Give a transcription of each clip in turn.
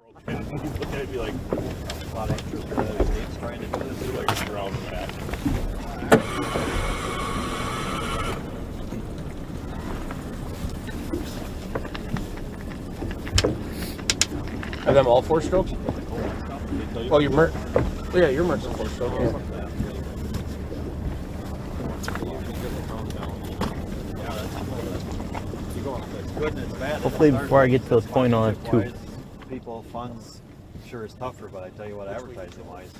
He's looking at me like, a lot of interest in the United States trying to do this. He's like, around the back. Are them all 4 strokes? Oh, your Merc. Oh, yeah, your Merc's a 4 stroke. Yeah. Good and it's bad. Hopefully before I get to the point, I'll have 2. People, funds, sure is tougher, but I tell you what, advertising wise.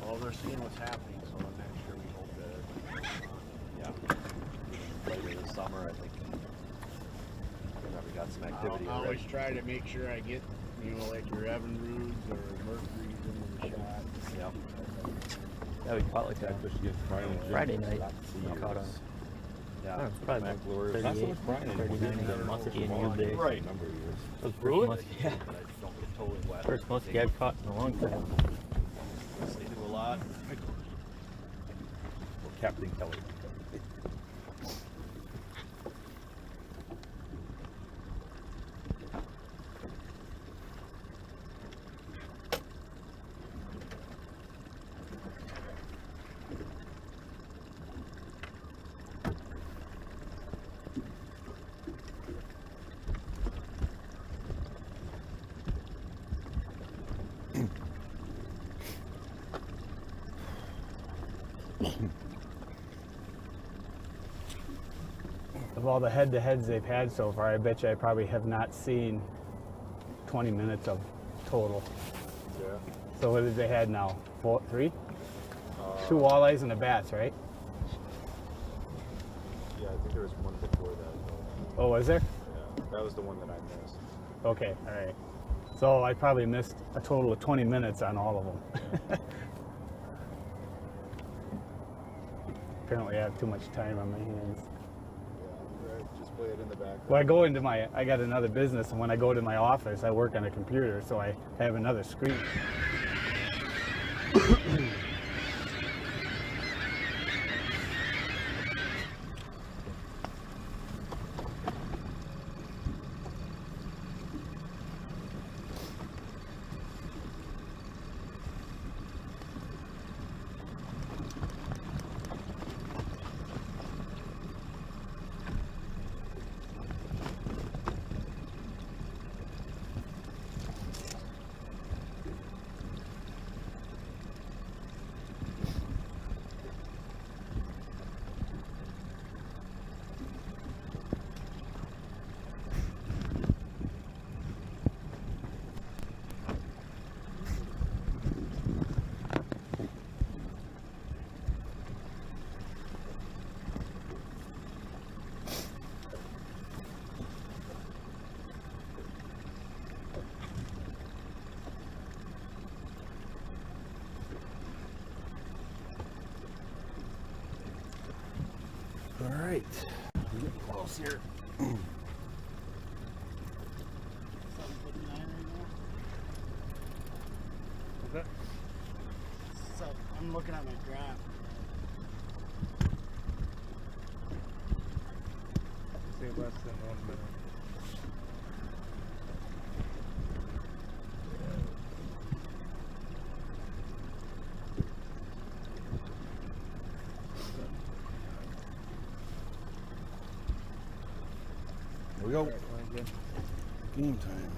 Well, they're seeing what's happening, so next year we hope that, Later this summer, I think we got some activity. I always try to make sure I get, like your Evinrudes or Mercury's into the shot. Yeah. Yeah, we caught like that Friday night. We caught on. Yeah, probably like 38, 39 on muskie and U-Bay. Right. That was the first muskie, yeah. Don't get totally wet. First muskie I've caught in a long time. They do a lot. Well, Captain Kelly. Of all the head-to-heads they've had so far, I bet you I probably have not seen 20 minutes of total. Yeah. So what did they had now? 3? 2 walleyes and a bass, right? Yeah, I think there was one before that. Oh, was there? Yeah, that was the one that I missed. Okay, all right. So I probably missed a total of 20 minutes on all of them. Apparently I have too much time on my hands. Yeah, right. Just play it in the background. Well, I got another business, and when I go to my office, I work on a computer, so I have another screen. All right. We're getting close here. Okay. So I'm looking at my graph. Say less than 1 minute. Here we go. Game time.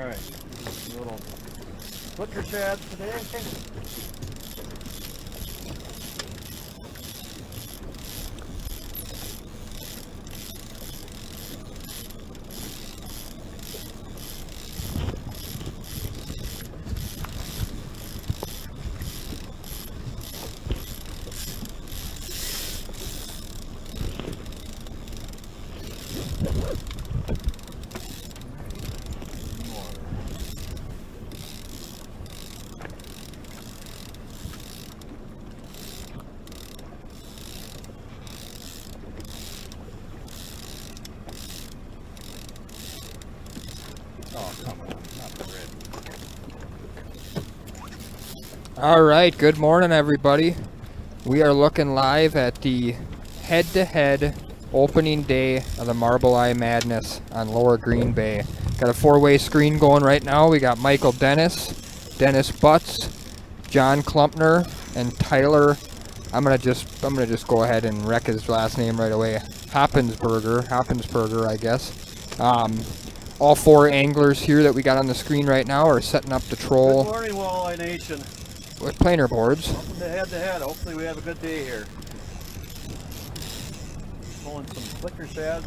Alright. Little flicker shads today. Oh, come on. Not the red. All right, good morning, everybody. We are looking live at the head-to-head opening day of the Marbleye Madness on Lower Green Bay. Got a four-way screen going right now. We got Michael Dennis, Dennis Butts, John Klumpner, and Tyler. I'm gonna just go ahead and wreck his last name right away. Hoppensberger, I guess. All four anglers here that we got on the screen right now are setting up the troll. Good morning, Walleye Nation. With planer boards. Welcome to head. Hopefully we have a good day here. Pulling some flicker shads,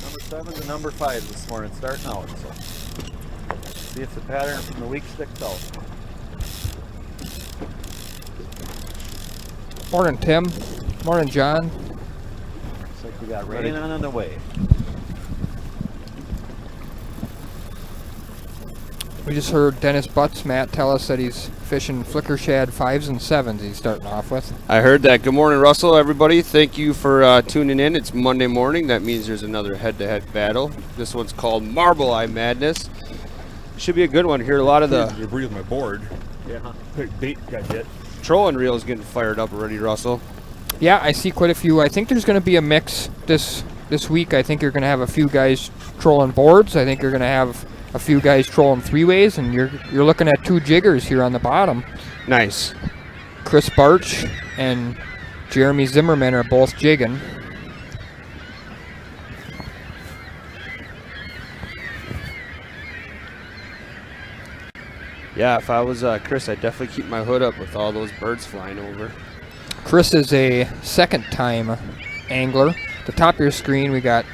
number 7s and number 5s this morning, starting out. So see if the pattern from the week sticks out. Morning, Tim. Morning, John. Looks like we got rain on the way. We just heard Dennis Butts, Matt, tell us that he's fishing flicker shad 5s and 7s he's starting off with. I heard that. Good morning, Russell, everybody. Thank you for tuning in. It's Monday morning. That means there's another head-to-head battle. This one's called Marbleye Madness. Should be a good one here. A lot of the debris with my board. Yeah. Bait got hit. trolling reels getting fired up already, Russell. Yeah, I see quite a few. I think there's going to be a mix this week. I think you're going to have a few guys trolling boards. I think you're going to have a few guys trolling three-ways, and you're looking at two jiggers here on the bottom. Nice. Chris Barch and Jeremy Zimmerman are both jigging. Yeah, if I was Chris, I'd definitely keep my hood up with all those birds flying over. Chris is a second-time angler. At the top of your screen, we got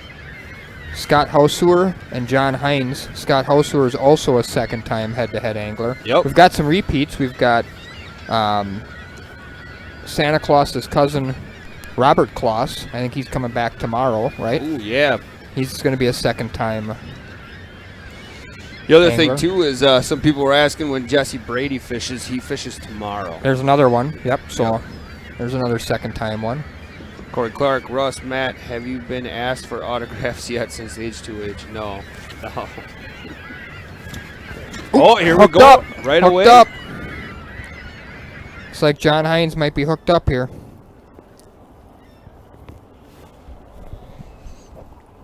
Scott Hausuer and John Hines. Scott Hausuer is also a second-time head-to-head angler. Yep. We've got some repeats. We've got Santa Claus's cousin, Robert Claus. I think he's coming back tomorrow, right? Ooh, yeah. He's going to be a second-time The other angler. thing, too, is some people were asking when Jesse Brady fishes. He fishes tomorrow. There's another one. Yep, so Yep. there's another second-time one. Corey Clark, Russ, Matt, have you been asked for autographs yet since H2H? No. No. Oh, here we Hooked go. up. Right Hooked away. up. Looks like John Hines might be hooked up here.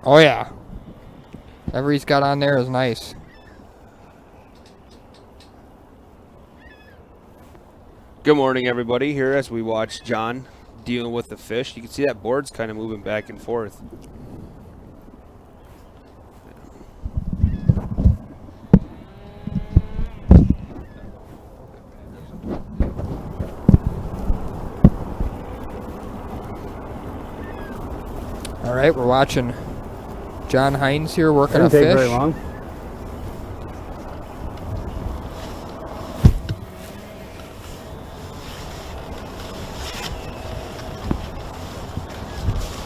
Oh, yeah. Whatever he's got on there is nice. Good morning, everybody. Here as we watch John dealing with the fish. You can see that board's kind of moving back and forth. All right, we're watching John Hines here working a Didn't take fish. very long.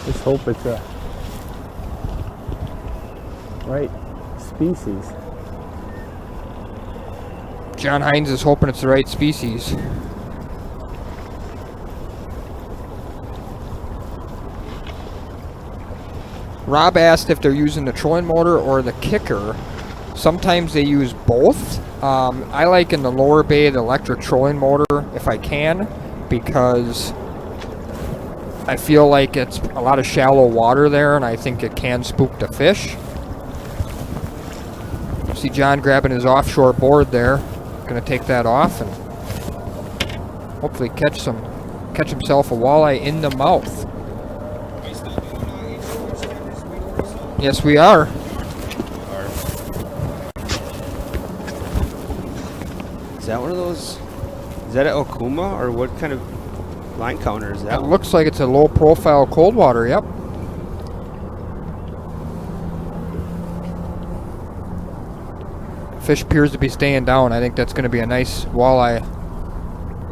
Just hope it's a right species. John Hines is hoping it's the right species. Rob asked if they're using the trolling motor or the kicker. Sometimes they use both. I like in the lower bay the electric trolling motor if I can, because I feel like it's a lot of shallow water there and I think it can spook the fish. See John grabbing his offshore board there. Gonna take that off and hopefully catch himself a walleye in the mouth. Yes, we are. Is that one of those? Is that an Okuma or what kind of line counter is that? It looks like it's a low profile cold water, yep. Fish appears to be staying down. I think that's going to be a nice walleye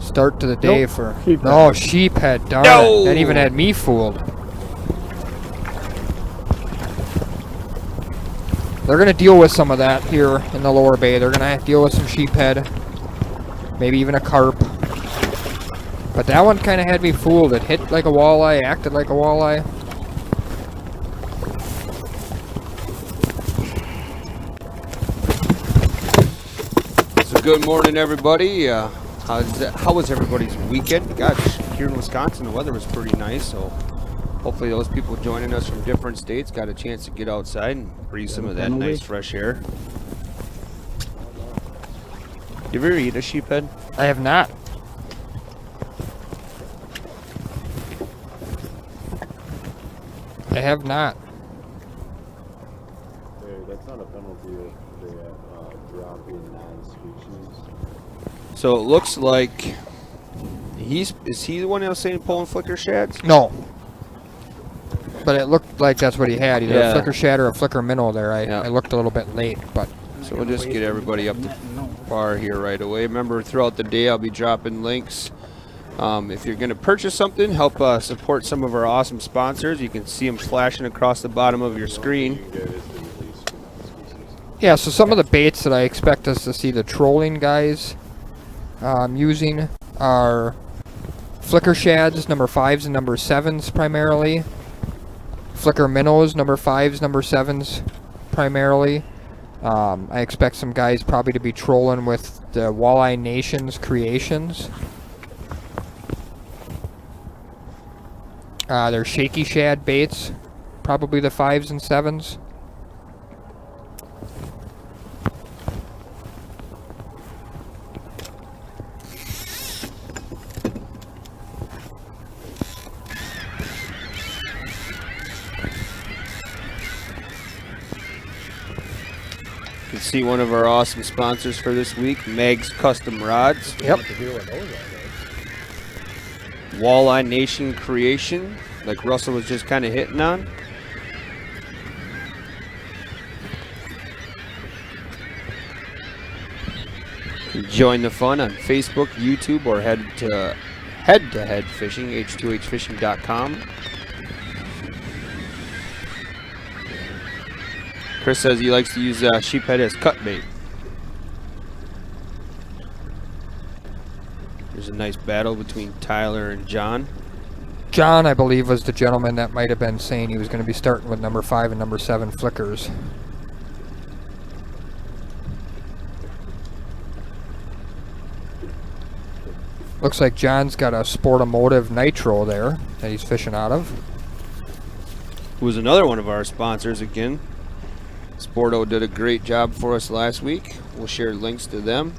start to the day for... Sheephead. No, sheephead, darn it. That even had me fooled. They're going to deal with some of that here in the lower bay. They're going to deal with some sheephead. Maybe even a carp. But that one kind of had me fooled. It hit like a walleye, acted like a walleye. So good morning, everybody. How was everybody's weekend? Gosh, here in Wisconsin, the weather was pretty nice. So hopefully those people joining us from different states got a chance to get outside and breathe some of that nice fresh air. You ever eat a sheephead? I have not. I have not. Hey, that's not a penalty if they drop in non-species. So it looks like is he the one that was saying pulling flicker shads? No. But it looked like that's what he had, either Yeah. a flicker shad or a flicker minnow there. Yeah. I looked a little bit late, but So we'll just get everybody up to bar here right away. Remember, throughout the day I'll be dropping links. If you're going to purchase something, help support some of our awesome sponsors. You can see them flashing across the bottom of your screen. yeah, so some of the baits that I expect us to see the trolling guys using are flicker shads, number 5s and number 7s primarily. Flicker minnows, number 5s, number 7s primarily. I expect some guys probably to be trolling with the Walleye Nation's creations. They're shaky shad baits, probably the 5s and 7s. You can see one of our awesome sponsors for this week, Meg's Custom Rods. Yep. Walleye Nation Creation, like Russell was just kind of hitting on. Join the fun on Facebook, YouTube, or head to Head Fishing, H2HFishing.com. Chris says he likes to use sheephead as cut bait. There's a nice battle between Tyler and John. John, I believe, was the gentleman that might have been saying he was going to be starting with number 5 and number 7 flickers. Looks like John's got a Sportomotive Nitro there that he's fishing out of. Who was another one of our sponsors again. Sporto did a great job for us last week. We'll share links to them.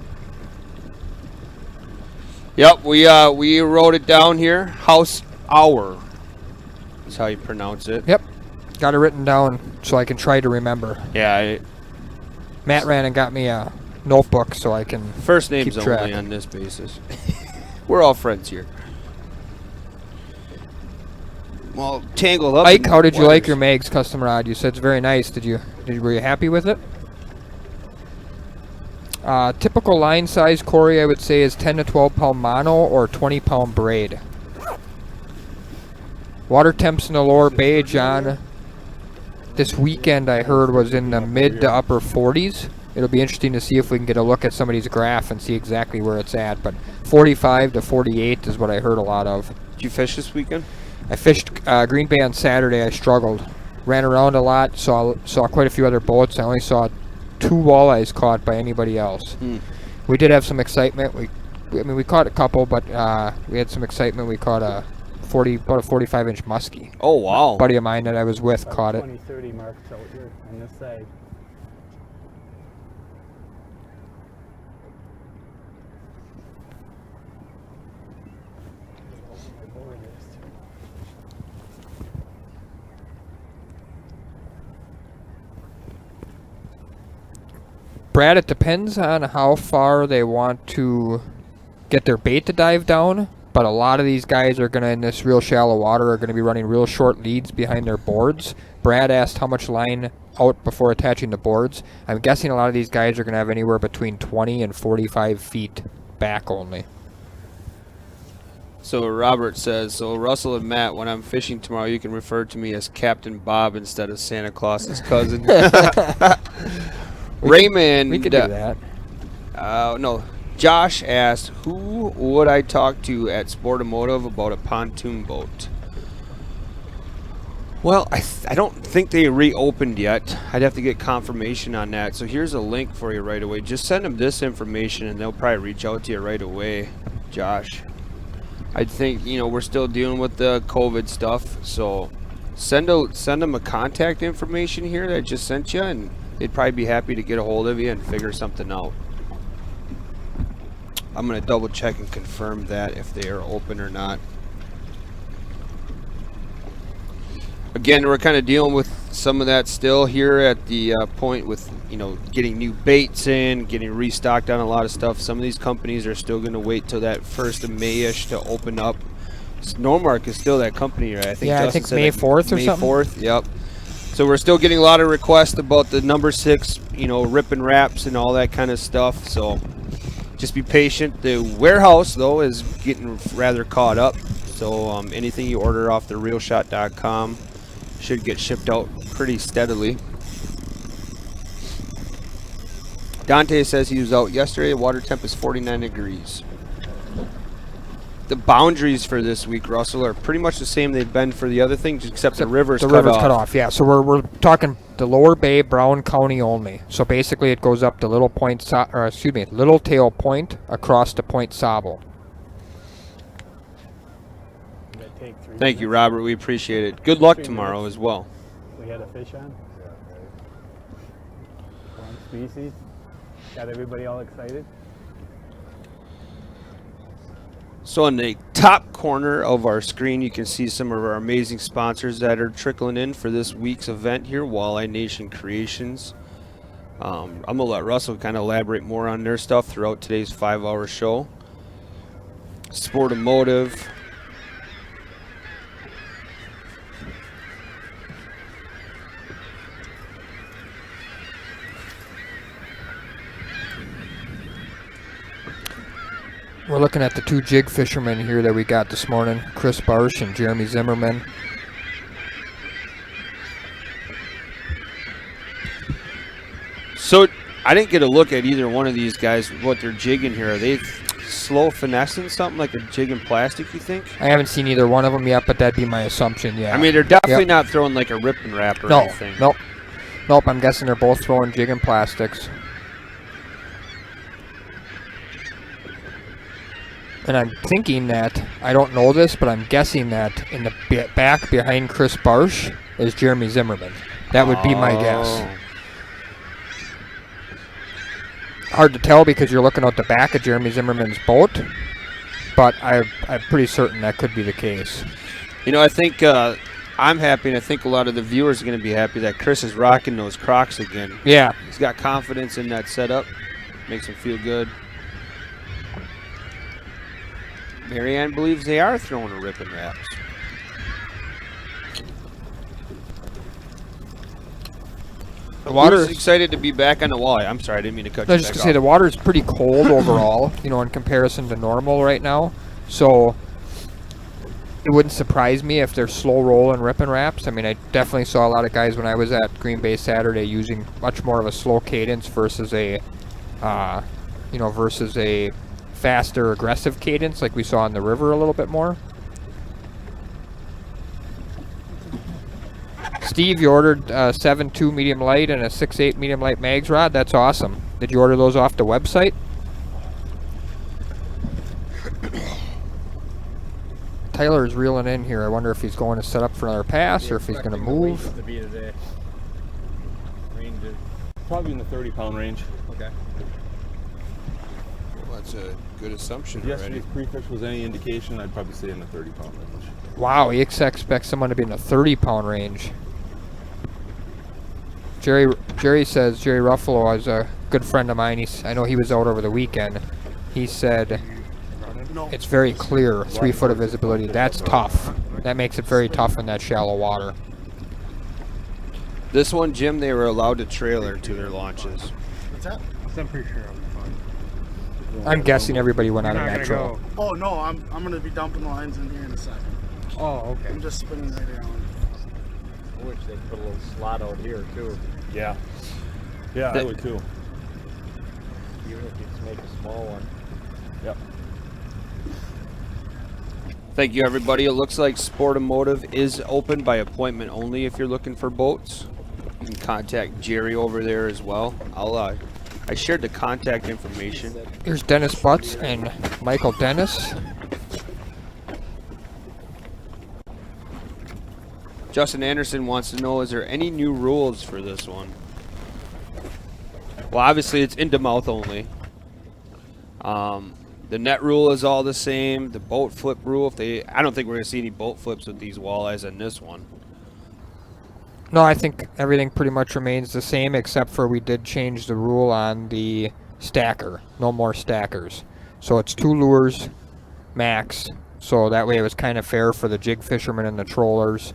Yep, we wrote it down here. House Hour is how you pronounce it. Yep, got it written down so I can try to remember. Yeah, Matt ran and got me a notebook so I can first names keep track. only on this basis. We're all friends here. Well, tangled up. Ike, how did you like your Meg's custom rod? You said it's very nice. Were you happy with it? Typical line size, Corey, I would say is 10 to 12 pound mono or 20 pound braid. Water temps in the lower bay, John, this weekend I heard was in the mid to upper 40s. It'll be interesting to see if we can get a look at somebody's graph and see exactly where it's at. But 45 to 48 is what I heard a lot of. Did you fish this weekend? I fished Green Bay on Saturday. I struggled. Ran around a lot, saw quite a few other boats. I only saw 2 walleyes caught by anybody else. We did have some excitement. We caught a couple, but we had some excitement. We caught about a 45-inch muskie. Oh, wow. A buddy of mine that I was with caught it. 20-30 marks out here on this side. Brad, it depends on how far they want to get their bait to dive down, but a lot of these guys are going to, in this real shallow water, are going to be running real short leads behind their boards. Brad asked how much line out before attaching the boards. I'm guessing a lot of these guys are going to have anywhere between 20 and 45 feet back only. So Robert says, so Russell and Matt, when I'm fishing tomorrow, you can refer to me as Captain Bob instead of Santa Claus's cousin. Raymond. We could do that. No. Josh asked, who would I talk to at Sportamotive about a pontoon boat? Well, I don't think they reopened yet. I'd have to get confirmation on that. So here's a link for you right away. Just send them this information and they'll probably reach out to you right away, Josh. I think, you know, we're still dealing with the COVID stuff. So send them a contact information here that I just sent you, and they'd probably be happy to get a hold of you and figure something out. I'm going to double check and confirm that if they are open or not. Again, we're kind of dealing with some of that still here at the point with, you know, getting new baits in, getting restocked on a lot of stuff. Some of these companies are still going to wait till that 1st of May-ish to open up. Normark is still that company, right? I think Yeah, Justin I think said May 4th or May something. May 4th, yep. So we're still getting a lot of requests about the number 6, you know, ripping wraps and all that kind of stuff. So just be patient. The warehouse, though, is getting rather caught up. So anything you order off the realshot.com should get shipped out pretty steadily. Dante says he was out yesterday. The water temp is 49 degrees. The boundaries for this week, Russell, are pretty much the same they've been for the other things, except the river's cut off. cut off, yeah. So we're talking the lower bay, Brown County only. So basically it goes up to Little Tail Point across to Point Sable. Thank you, Robert. We appreciate it. Good luck tomorrow as well. We had a fish on. One species. Got everybody all excited. So in the top corner of our screen, you can see some of our amazing sponsors that are trickling in for this week's event here, Walleye Nation Creations. I'm going to let Russell kind of elaborate more on their stuff throughout today's 5-hour show. Sportamotive. We're looking at the 2 jig fishermen here that we got this morning, Chris Barsh and Jeremy Zimmerman. So I didn't get a look at either one of these guys, what they're jigging here. Are they slow finessing something like a jigging plastic, you think? I haven't seen either one of them yet, but that'd be my assumption, yeah. I mean, they're definitely not throwing like a rip and wrap or anything. Nope, I'm guessing they're both throwing jigging plastics. And I'm thinking that, I don't know this, but I'm guessing that in the back behind Chris Barsh is Jeremy Zimmerman. That would be my guess. Hard to tell because you're looking out the back of Jeremy Zimmerman's boat, but I'm pretty certain that could be the case. You know, I think I'm happy, and I think a lot of the viewers are going to be happy that Chris is rocking those Crocs again. Yeah. He's got confidence in that setup. Makes him feel good. Marianne believes they are throwing a rip and wraps. The water is excited to be back on the walleye. I'm sorry, I didn't mean to cut you I was just going to say, the water is pretty cold overall, you know, in comparison to normal right now. So it wouldn't surprise me if they're slow rolling rip and wraps. I mean, I definitely saw a lot of guys when I was at Green Bay Saturday using much more of a slow cadence versus a, versus a faster, aggressive cadence like we saw in the river a little bit more. Steve, you ordered a 7.2 medium light and a 6.8 medium light mags rod. That's awesome. Did you order those off the website? Tyler is reeling in here. I wonder if he's going to set up for another pass or if he's going to move. Probably in the 30-pound range. Okay. Well, that's a good assumption. If yesterday's pre-fish was any indication, I'd probably say in the 30-pound range. Wow, he expects someone to be in the 30-pound range. Jerry says Jerry Ruffalo is a good friend of mine. I know he was out over the weekend. He said it's very clear, 3 foot of visibility. That's tough. That makes it very tough in that shallow water. This one, Jim, they were allowed to trailer to their launches. What's that? I'm pretty sure I'll be fine. I'm guessing everybody went on a You're not natural. gonna Oh no, I'm gonna be dumping the lines in here in a second. go. Oh, okay. I'm just spinning right around. I wish they'd put a little slot out here too. Yeah. Yeah, I would too. Even if you just make a small one. Yep. Thank you, everybody. It looks like Sportamotive is open by appointment only if you're looking for boats. You can contact Jerry over there as well. I shared the contact information. Here's Dennis Butts and Michael Dennis. Justin Anderson wants to know, is there any new rules for this one? Well, obviously it's into mouth only. The net rule is all the same. The boat flip rule, I don't think we're gonna see any boat flips with these walleyes in this one. No, I think everything pretty much remains the same, except for we did change the rule on the stacker. No more stackers. So it's 2 lures max. So that way it was kind of fair for the jig fishermen and the trollers.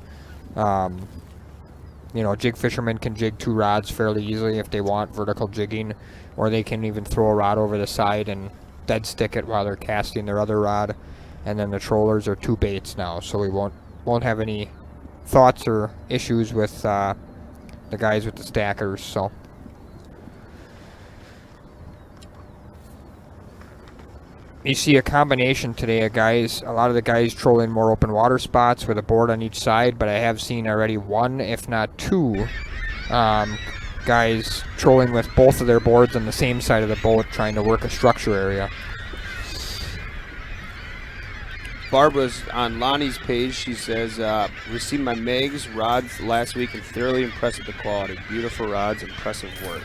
You know, jig fishermen can jig 2 rods fairly easily if they want vertical jigging, or they can even throw a rod over the side and dead stick it while they're casting their other rod. And then the trollers are 2 baits now, so we won't have any thoughts or issues with the guys with the stackers. So you see a combination today of guys, a lot of the guys trolling more open water spots with a board on each side, but I have seen already 1, if not 2, guys trolling with both of their boards on the same side of the boat trying to work a structure area. Barbara's on Lonnie's page. She says, received my Megs rods last week and thoroughly impressed with the quality. Beautiful rods, impressive work.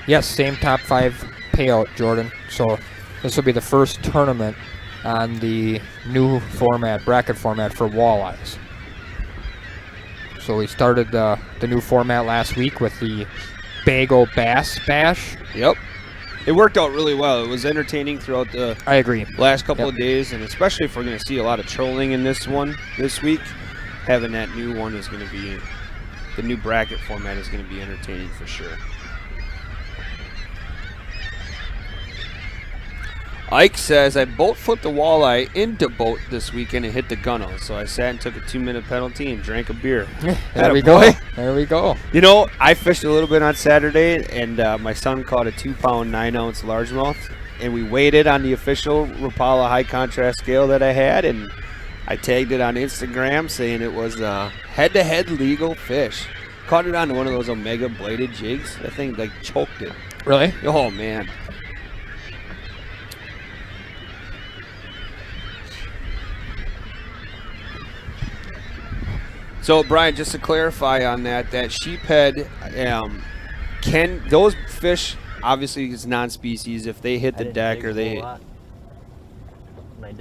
Yes, same top 5 payout, Jordan. So this will be the first tournament on the new format, bracket format for walleyes. So we started the new format last week with the Bagel Bass Bash. Yep. It worked out really well. It was entertaining throughout the I agree. last couple of days, and especially if we're going to see a lot of trolling in this one this week, having that new one is going to be, the new bracket format is going to be entertaining for sure. Ike says, I boat flipped a walleye into boat this weekend and hit the gunnel. So I sat and took a 2-minute penalty and drank a beer. There we go. There we go. You know, I fished a little bit on Saturday, and my son caught a 2-pound 9-ounce largemouth, and we weighed it on the official Rapala high contrast scale that I had, and I tagged it on Instagram saying it was a head-to-head legal fish. Caught it on one of those Omega bladed jigs. That thing like choked it. Really? Oh man. So, Brian, just to clarify on that sheephead, those fish, obviously it's non-species, if they hit the deck or they when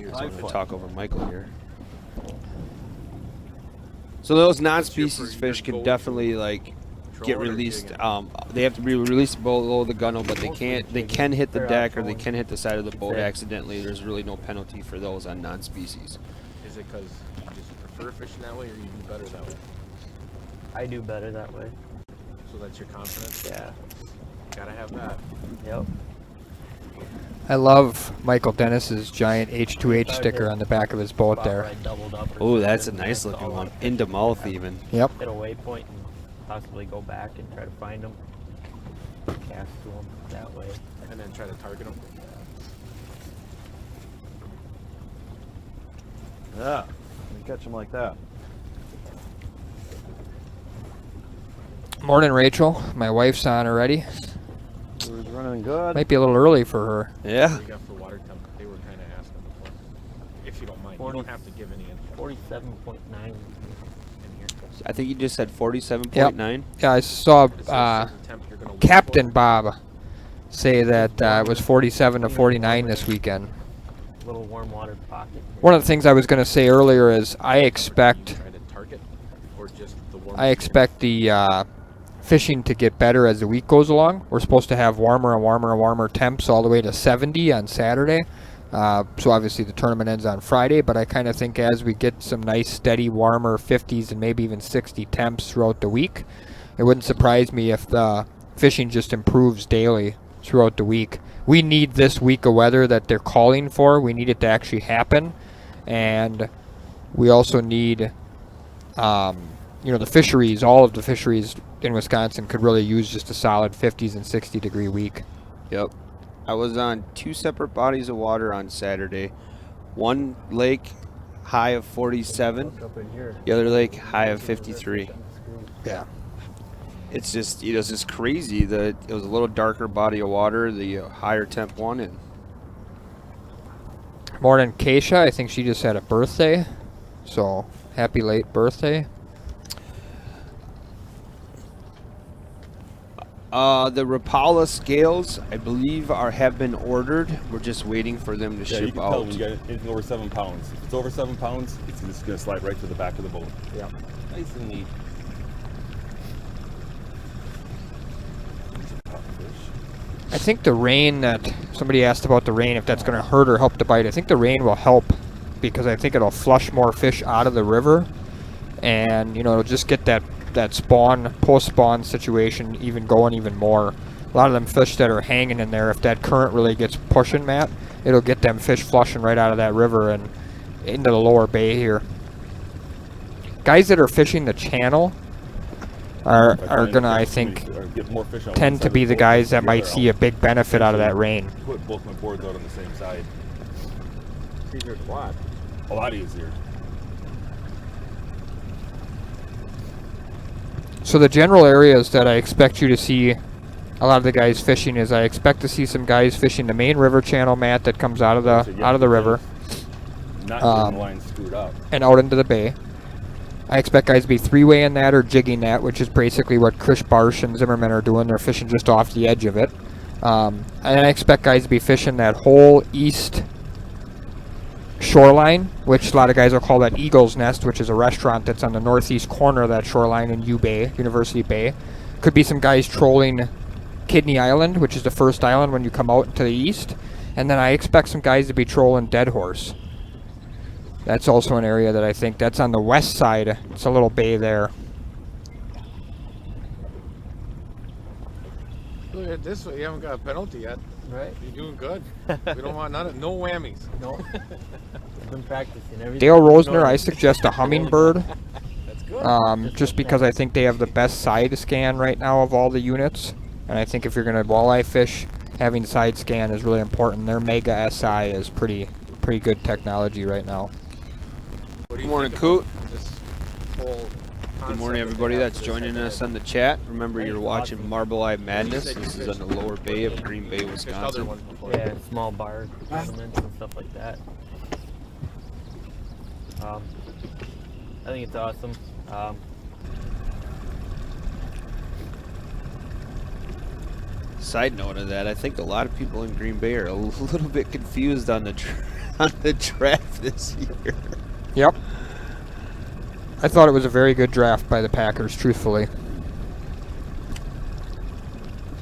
you're I'm going to talk over Michael here. So those non-species fish can definitely like get released. They have to be released below the gunnel, but they can hit the deck or they can hit the side of the boat accidentally. There's really no penalty for those on non-species. Is it because you just prefer fishing that way, or you do better that way? I do better that way. So that's your confidence? Yeah. Gotta have that. Yep. I love Michael Dennis's giant H2H sticker on the back of his boat there. Oh, that's a nice looking one. Into mouth even. Yep. Hit a waypoint and possibly go back and try to find them. Cast to them that way. And then try to target them? Yeah, you catch them like that. Morning, Rachel. My wife's on already. Lures running good. Might be a little early for her. Yeah. We got for water temp. They were kind of asking before. If you don't mind, you don't have to give any info. 47.9 in here. I think you just said 47.9. Yeah, I saw It says certain temp you're gonna wait Captain for. Bob say that it was 47 to 49 this weekend. Little warm water pocket. One of the things I was going to say earlier is I expect the fishing to get better as the week goes along. We're supposed to have warmer and warmer and warmer temps all the way to 70 on Saturday. So obviously the tournament ends on Friday, but I kind of think as we get some nice steady warmer 50s and maybe even 60 temps throughout the week, it wouldn't surprise me if the fishing just improves daily throughout the week. We need this week of weather that they're calling for. We need it to actually happen. And we also need, the fisheries, all of the fisheries in Wisconsin could really use just a solid 50s and 60 degree week. Yep. I was on 2 separate bodies of water on Saturday. One lake, high of 47. The other lake, high of 53. Yeah. It's just, it's just crazy that it was a little darker body of water, the higher temp one. And Morning, Keisha. I think she just had a birthday. So, happy late birthday. The Rapala scales, I believe, have been ordered. We're just waiting for them to Yeah, you ship can tell out. when you got anything over 7 pounds. If it's over 7 pounds, it's just going to slide right to the back of the boat. Yeah. Nice and neat. I think the rain that somebody asked about the rain, if that's going to hurt or help the bite. I think the rain will help because I think it'll flush more fish out of the river, and it'll just get that spawn, post-spawn situation even going even more. A lot of them fish that are hanging in there, if that current really gets pushing, Matt, it'll get them fish flushing right out of that river and into the lower bay here. Guys that are fishing the channel are gonna, I think, tend to be the guys that might see a big benefit out of that rain. Put both my boards out on the same side. It's easier to watch. A lot easier. So the general areas that I expect you to see a lot of the guys fishing is I expect to see some guys fishing the main river channel, Matt, that comes out of the river, Not getting the line screwed up. and out into the bay. I expect guys to be three-weighing that or jigging that, which is basically what Chris Barsh and Zimmerman are doing. They're fishing just off the edge of it. And I expect guys to be fishing that whole east shoreline, which a lot of guys will call that Eagle's Nest, which is a restaurant that's on the northeast corner of that shoreline in University Bay. Could be some guys trolling Kidney Island, which is the first island when you come out to the east. And then I expect some guys to be trolling Dead Horse. That's also an area that I think that's on the west side. It's a little bay there. Look at it this way. You haven't got a penalty yet. Right. You're doing good. We don't want no whammies. No. I've been practicing everything. Dale Rosner, I suggest a hummingbird. That's good. Just because I think they have the best side scan right now of all the units. And I think if you're going to walleye fish, having side scan is really important. Their Mega SI is pretty good technology right now. Good morning, Coot. Good morning, everybody that's joining us on the chat. Remember, you're watching Marbleye Madness. This is on the lower bay of Green Bay, Wisconsin. Yeah, small bar tournaments and stuff like that. I think it's awesome. Side note of that, I think a lot of people in Green Bay are a little bit confused on the draft this year. Yep. I thought it was a very good draft by the Packers, truthfully.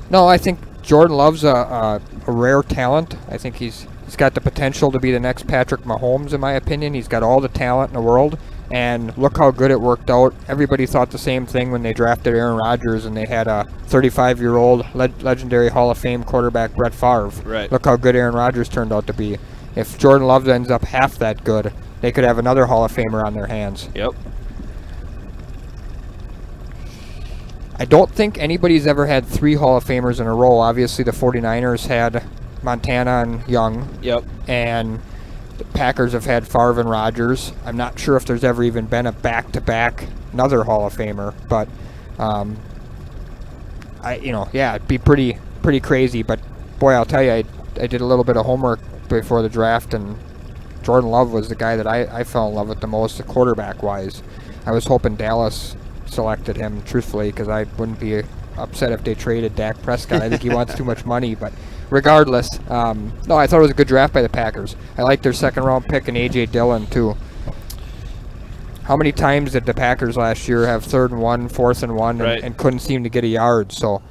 No, I think Jordan Love's a rare talent. I think he's got the potential to be the next Patrick Mahomes, in my opinion. He's got all the talent in the world, and look how good it worked out. Everybody thought the same thing when they drafted Aaron Rodgers, and they had a 35-year-old legendary Hall of Fame quarterback, Brett Favre. Right. Look how good Aaron Rodgers turned out to be. If Jordan Love ends up half that good, they could have another Hall of Famer on their hands. Yep. I don't think anybody's ever had 3 Hall of Famers in a row. Obviously, the 49ers had Montana and Young. Yep. And the Packers have had Favre and Rodgers. I'm not sure if there's ever even been a back-to-back another Hall of Famer, but it'd be pretty crazy. But boy, I'll tell you, I did a little bit of homework before the draft, and Jordan Love was the guy that I fell in love with the most, quarterback-wise. I was hoping Dallas selected him, truthfully, because I wouldn't be upset if they traded Dak Prescott. I think he wants too much money, but regardless, no, I thought it was a good draft by the Packers. I like their second round pick and A.J. Dillon too. How many times did the Packers last year have 3rd and 1, 4th and 1, Right. and couldn't seem to get a yard? So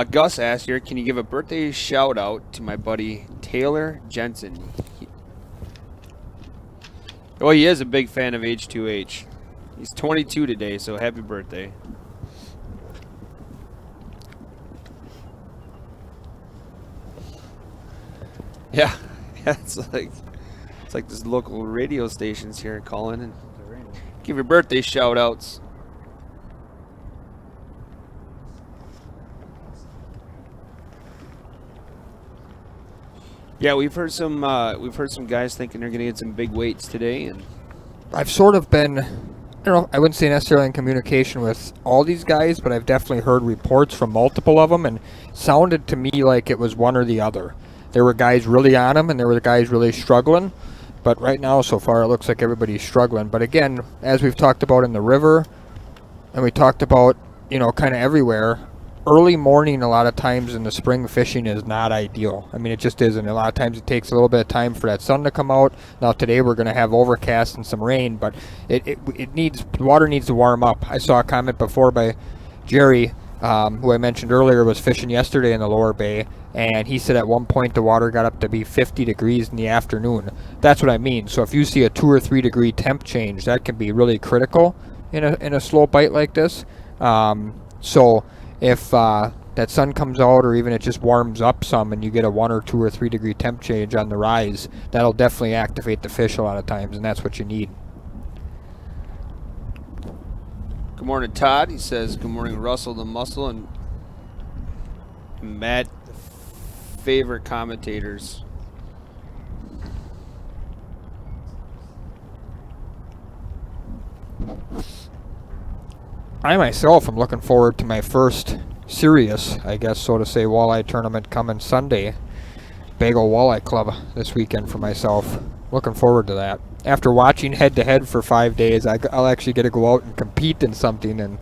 Gus asked here, can you give a birthday shout out to my buddy Taylor Jensen? He is a big fan of H2H. He's 22 today, so happy birthday. Yeah, it's like this local radio stations here calling and give your birthday shout outs. Yeah, we've heard some guys thinking they're gonna get some big weights today, and I've sort of been, I wouldn't say necessarily in communication with all these guys, but I've definitely heard reports from multiple of them, and sounded to me like it was one or the other. There were guys really on them, and there were guys really struggling. But right now, so far, it looks like everybody's struggling. But again, as we've talked about in the river, and we talked about, kind of everywhere, early morning a lot of times in the spring fishing is not ideal. I mean, it just isn't. A lot of times it takes a little bit of time for that sun to come out. Now today we're going to have overcast and some rain, but water needs to warm up. I saw a comment before by Jerry, who I mentioned earlier, was fishing yesterday in the lower bay, and he said at one point the water got up to be 50 degrees in the afternoon. That's what I mean. So if you see a 2 or 3 degree temp change, that can be really critical in a slow bite like this. So if that sun comes out, or even it just warms up some and you get a 1 or 2 or 3 degree temp change on the rise, that'll definitely activate the fish a lot of times, and that's what you need. good morning, Todd. He says, good morning, Russell the Muscle, and Matt, favorite commentators. I myself am looking forward to my first serious, I guess, so to say, walleye tournament coming Sunday. Bagel Walleye Club this weekend for myself. Looking forward to that. After watching head-to-head for 5 days, I'll actually get to go out and compete in something and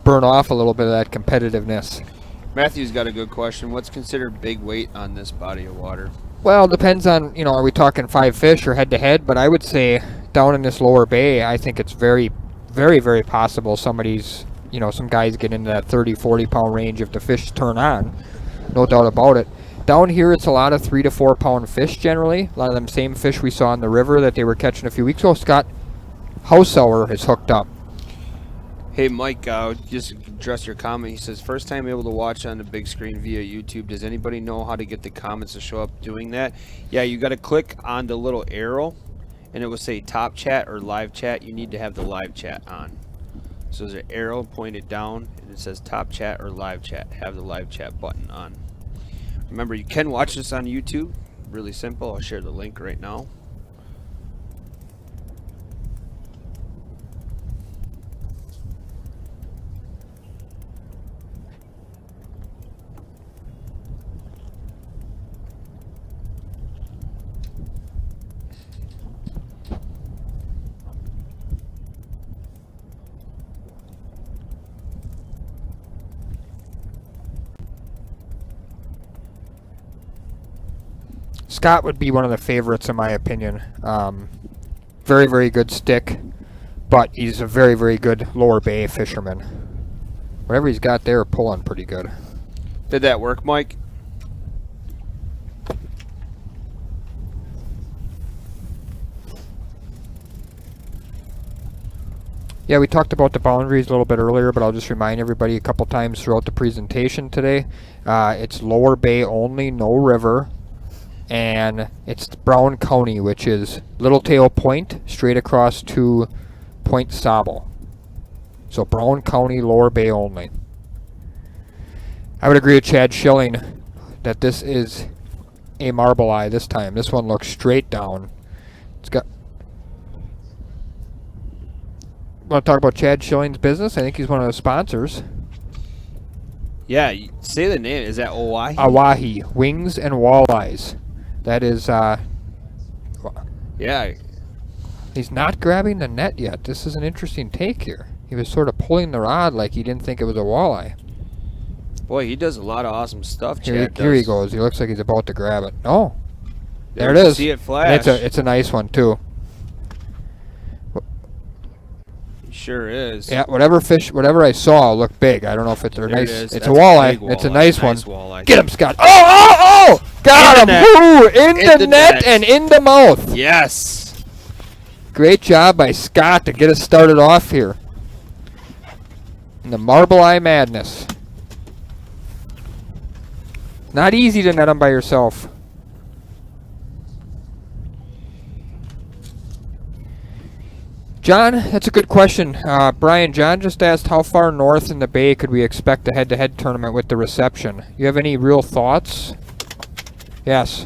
burn off a little bit of that competitiveness. Matthew's got a good question. What's considered big weight on this body of water? Well, it depends on, are we talking 5 fish or head-to-head? But I would say down in this lower bay, I think it's very, very, very possible somebody's, some guys get into that 30, 40-pound range if the fish turn on. No doubt about it. Down here, it's a lot of 3 to 4 pound fish generally. A lot of them same fish we saw in the river that they were catching a few weeks ago. Scott Hausauer is hooked up. Hey, Mike, just address your comment. He says, first time able to watch on the big screen via YouTube. Does anybody know how to get the comments to show up doing that? Yeah, you got to click on the little arrow, and it will say top chat or live chat. You need to have the live chat on. So there's an arrow pointed down, and it says top chat or live chat. Have the live chat button on. Remember, you can watch this on YouTube. Really simple. I'll share the link right now. Scott would be one of the favorites in my opinion. Very, very good stick, but he's a very, very good lower bay fisherman. Whatever he's got there, pulling pretty good. Did that work, Mike? Yeah, we talked about the boundaries a little bit earlier, but I'll just remind everybody a couple times throughout the presentation today. It's lower bay only, no river. And it's Brown County, which is Littletail Point, straight across to Point Sable. So Brown County, lower bay only. I would agree with Chad Schilling that this is a Marbleye this time. This one looks straight down. It's got... Want to talk about Chad Schilling's business? I think he's one of the sponsors. Yeah, say the name. Is that Oahe? Oahe, Wings and Walleyes. That is, yeah. He's not grabbing the net yet. This is an interesting take here. He was sort of pulling the rod like he didn't think it was a walleye. Boy, he does a lot of awesome stuff. Here Chad he does. goes. He looks like he's about to grab it. No. There you it is. See it And flash. it's a nice one too. He sure is. Yeah, whatever I saw looked big. I don't know if it's a There nice. it is. It's That's a walleye. big It's a walleye. nice one. Walleye. Get him, Scott. Oh! Got In the him! net. Woo! In In the the net net. and in the mouth. Yes. Great job by Scott to get us started off here. In the Marbleye madness. Not easy to net them by yourself. John, that's a good question. Brian, John just asked how far north in the bay could we expect a head-to-head tournament with the reception? You have any real thoughts? Yes.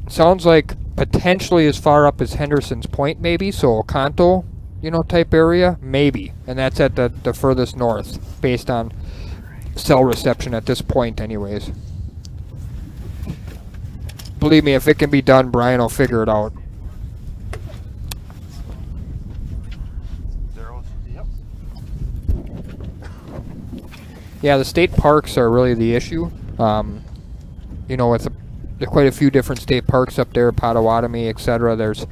Sounds like potentially as far up as Henderson's Point, maybe, so Oconto, type area, maybe. And that's at the furthest north, based on cell reception at this point anyways. Believe me, if it can be done, Brian will figure it out. Yep. Yeah, the state parks are really the issue. With there's quite a few different state parks up there, Potawatomi, etc. There's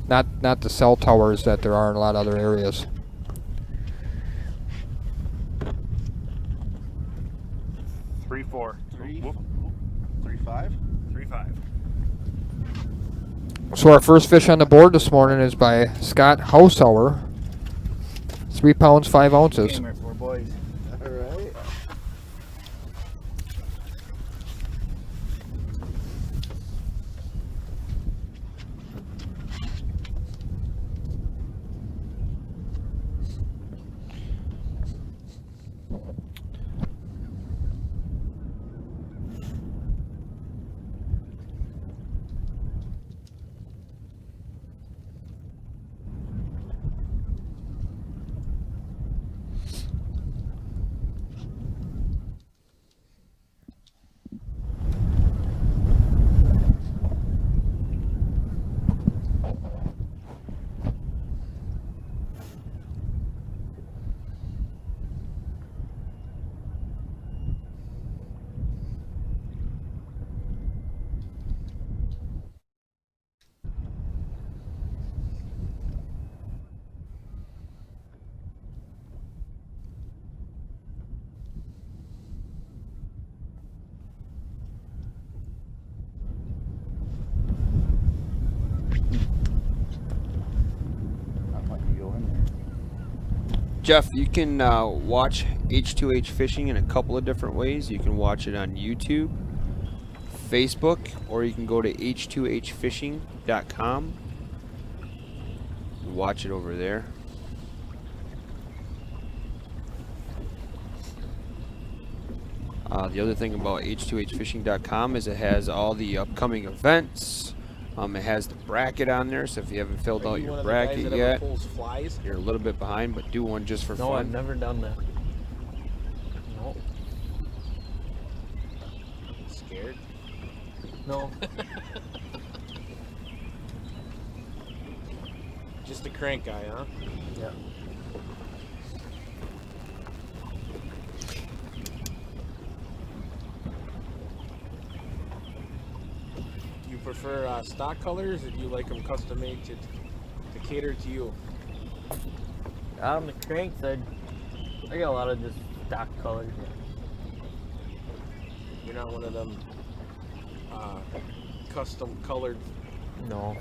not the cell towers that there are in a lot of other areas. 3-4. 3-5. 3-5. So our first fish on the board this morning is by Scott Hausauer. 3 pounds, 5 ounces. Gamer for boys. All right. Jeff, you can watch H2H fishing in a couple of different ways. You can watch it on YouTube, Facebook, or you can go to h2hfishing.com. Watch it over there. The other thing about h2hfishing.com is it has all the upcoming events. It has the bracket on there, so if you haven't filled out your bracket yet, you're a little bit behind, but do one just for fun. No, I've never done that. No. Scared? No. Just a crank guy, huh? Yeah. You prefer stock colors, or do you like them custom made to cater to you? The cranks, I got a lot of just stock colors. You're not one of them custom colored No.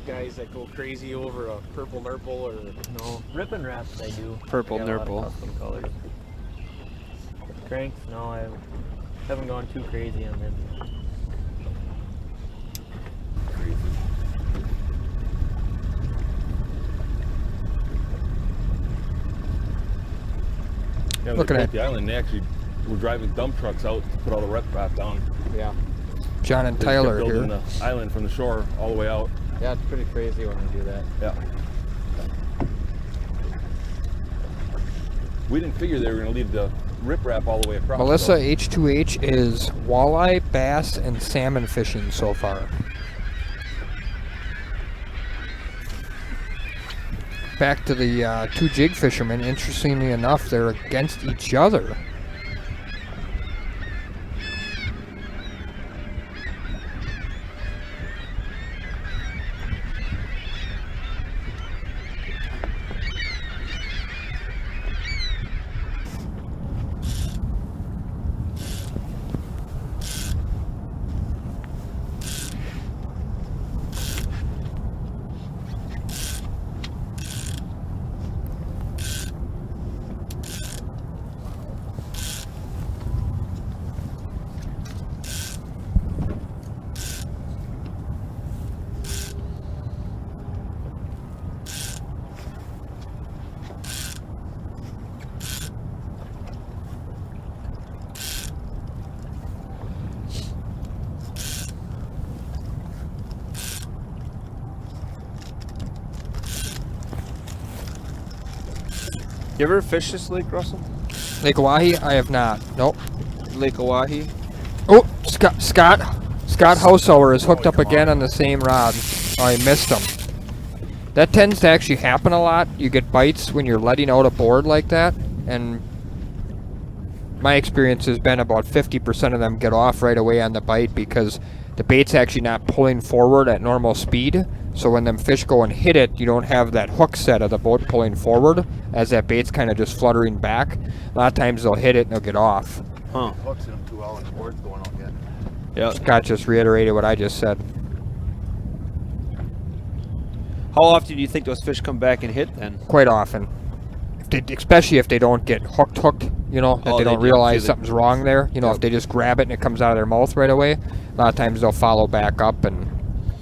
guys that go crazy over a purple nurple or No. Rip and wraps I do. Purple I got a lot of nurple. custom colors. Cranks, no, I haven't gone too crazy on this. Yeah, when Looking they at- built the island, they actually were driving dump trucks out to put all the riprap down. yeah. John and They just kept Tyler building here. the island from the shore all the way out. Yeah, it's pretty crazy when you do that. Yeah. We didn't figure they were going to leave the riprap all the way across. Melissa, though. H2H is walleye, bass, and salmon fishing so far. Back to the 2 jig fishermen. Interestingly enough, they're against each other. You ever fish this lake, Russell? Lake Oahe, I have not. Nope. Lake Oahe? Oh, Scott Hausauer is hooked up again on the same rod. Oh, I missed him. That tends to actually happen a lot. You get bites when you're letting out a board like that, and my experience has been about 50% of them get off right away on the bite because the bait's actually not pulling forward at normal speed. So when them fish go and hit it, you don't have that hook set of the boat pulling forward as that bait's kind of just fluttering back. A lot of times they'll hit it and they'll get off. Huh. Hooks in them too well and the board's going out yet. Yeah. Scott just reiterated what I just said. How often do you think those fish come back and hit then? Quite often. Especially if they don't get hooked, you know, that Oh, they don't they realize feel it. something's wrong there. You know, if they just grab it and it comes out of their mouth right away, a lot of times they'll follow back up and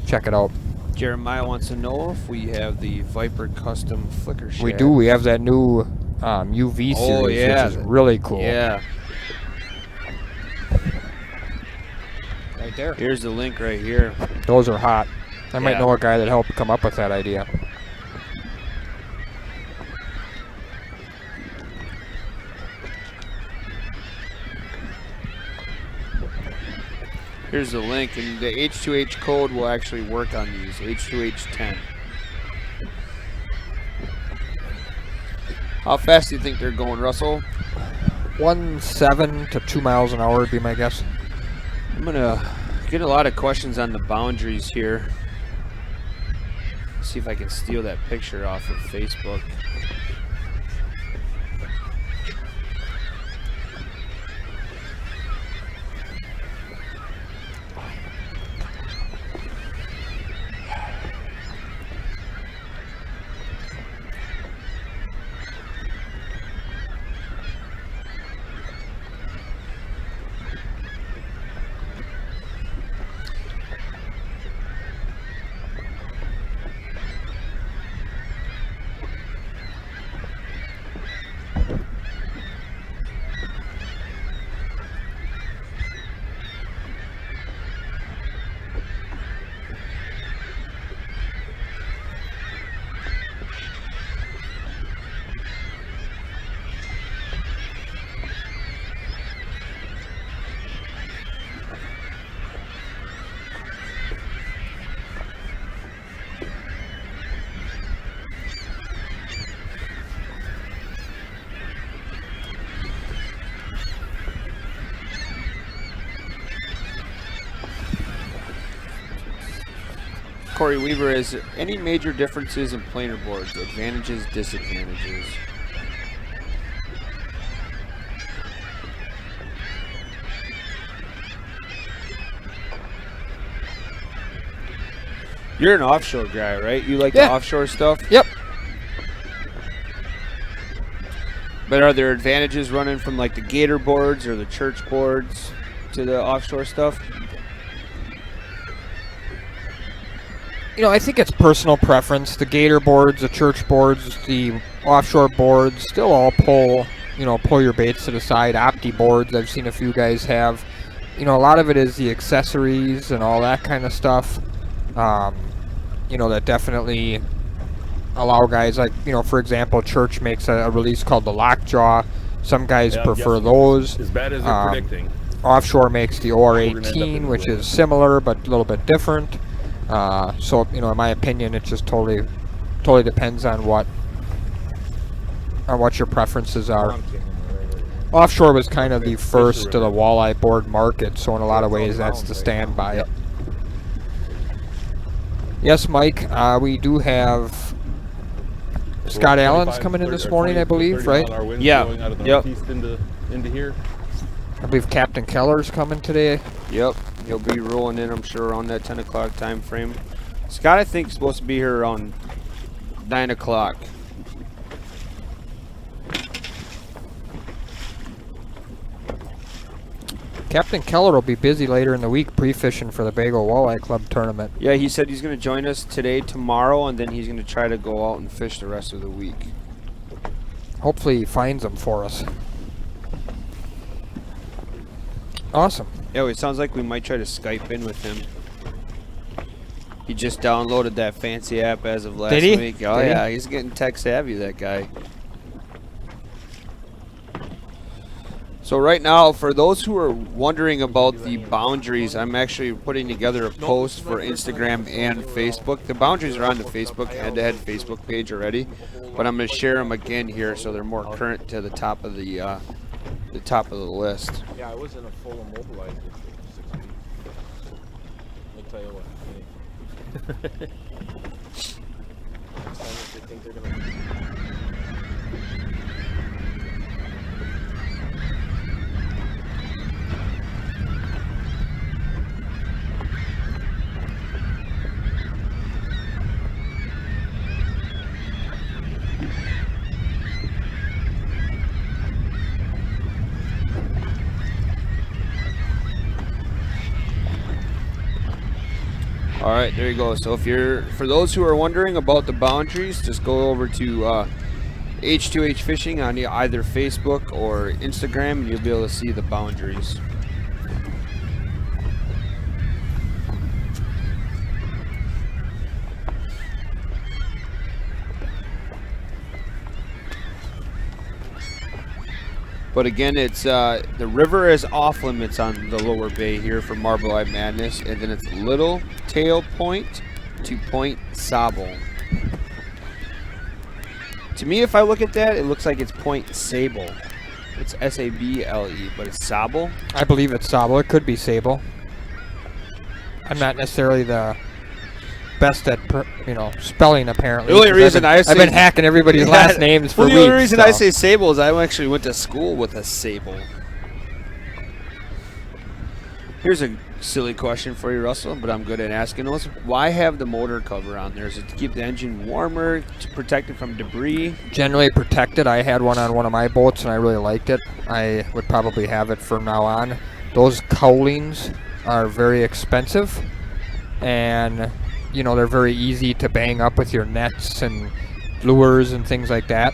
check it out. Jeremiah wants to know if we have the Viper Custom Flicker Shack. We do. We have that new UV series, Oh, yeah. which is really cool. Yeah. Right there. Here's the link right here. Those are hot. I might Yeah. know a guy that helped come up with that idea. Here's the link, and the H2H code will actually work on these. H2H10. How fast do you think they're going, Russell? 1.7 to 2 miles an hour would be my guess. I'm gonna get a lot of questions on the boundaries here. See if I can steal that picture off of Facebook. Corey Weaver, is there any major differences in planer boards? Advantages, disadvantages? You're an offshore guy, right? You like the offshore stuff? Yep. But are there advantages running from like the gator boards or the church boards to the offshore stuff? You know, I think it's personal preference. The gator boards, the church boards, the offshore boards still all pull your baits to the side. Opti boards, I've seen a few guys have. You know, a lot of it is the accessories and all that kind of stuff. You know, that definitely allow guys like, for example, Church makes a release called the Lockjaw. Some guys Yeah, I'm prefer guessing those. As bad as they're predicting. Offshore makes the We're gonna end up in OR18, the which woods. is similar but a little bit different. So, in my opinion, it just totally depends on what your preferences are. Offshore was kind of the first to the walleye board market, so in a lot of ways that's the standby. Yes, Mike, we do have Scott Allen's coming in this morning, I believe, right? Yeah. Going out of the Yep. northeast into here. I believe Captain Keller's coming today. Yep, he'll be rolling in, I'm sure, around that 10 o'clock time frame. Scott, I think, is supposed to be here around 9 o'clock. Captain Keller will be busy later in the week pre-fishing for the Bagel Walleye Club tournament. Yeah, he said he's going to join us today, tomorrow, and then he's going to try to go out and fish the rest of the week. Hopefully he finds them for us. Awesome. Yeah, well, it sounds like we might try to Skype in with him. He just downloaded that fancy app as of last Did he? week. Oh, Did he? yeah, he's getting tech savvy, that guy. So right now, for those who are wondering about the boundaries, I'm actually putting together a post for Instagram and Facebook. The boundaries are on the Facebook, head-to-head Facebook page already, but I'm going to share them again here so they're more current to the top of the list. Yeah, I was in a full immobilizer for 6 weeks. Let me tell you what. Next time if they think they're gonna. All right, there you go. So for those who are wondering about the boundaries, just go over to H2H Fishing on either Facebook or Instagram, and you'll be able to see the boundaries. But again, it's the river is off limits on the lower bay here for Marbleye Madness, and then it's Little Tail Point to Point Sable. To me, if I look at that, it looks like it's Point Sable. It's S-A-B-L-E, but it's Sable. I believe it's Sable. It could be Sable. I'm not necessarily the best at spelling, apparently. The only reason I've been hacking everybody's last names for well, weeks. the only reason so. I say Sable is I actually went to school with a Sable. Here's a silly question for you, Russell, but I'm good at asking those. Why have the motor cover on there? Is it to keep the engine warmer, to protect it from debris? Generally protected. I had one on one of my boats and I really liked it. I would probably have it from now on. Those cowlings are very expensive, and they're very easy to bang up with your nets and lures and things like that.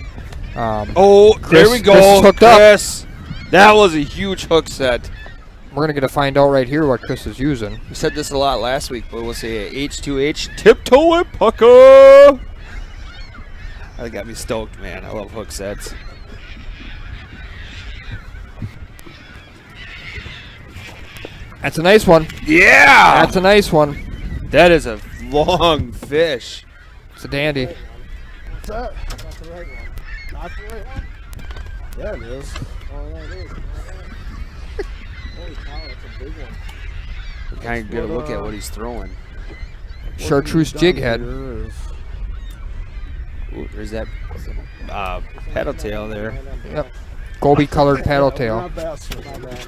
There we go, Chris is hooked Chris. That was a huge hook set. We're going to find out right here what Chris is using. We said this a lot last week, but we'll say H2H Tiptoe and Pucker. That got me stoked, man. I love hook sets. That's a nice one. Yeah! That's a nice one. That is a long fish. It's a dandy. What's that? Not the right one. Not the right one? Yeah, it is. Oh, yeah, it is. Holy cow, that's a big one. Kind of get a look at what he's throwing. Chartreuse jig head. Ooh, there's that paddle tail there. Yep. Goby colored paddle tail. Not bad, sir, not bad.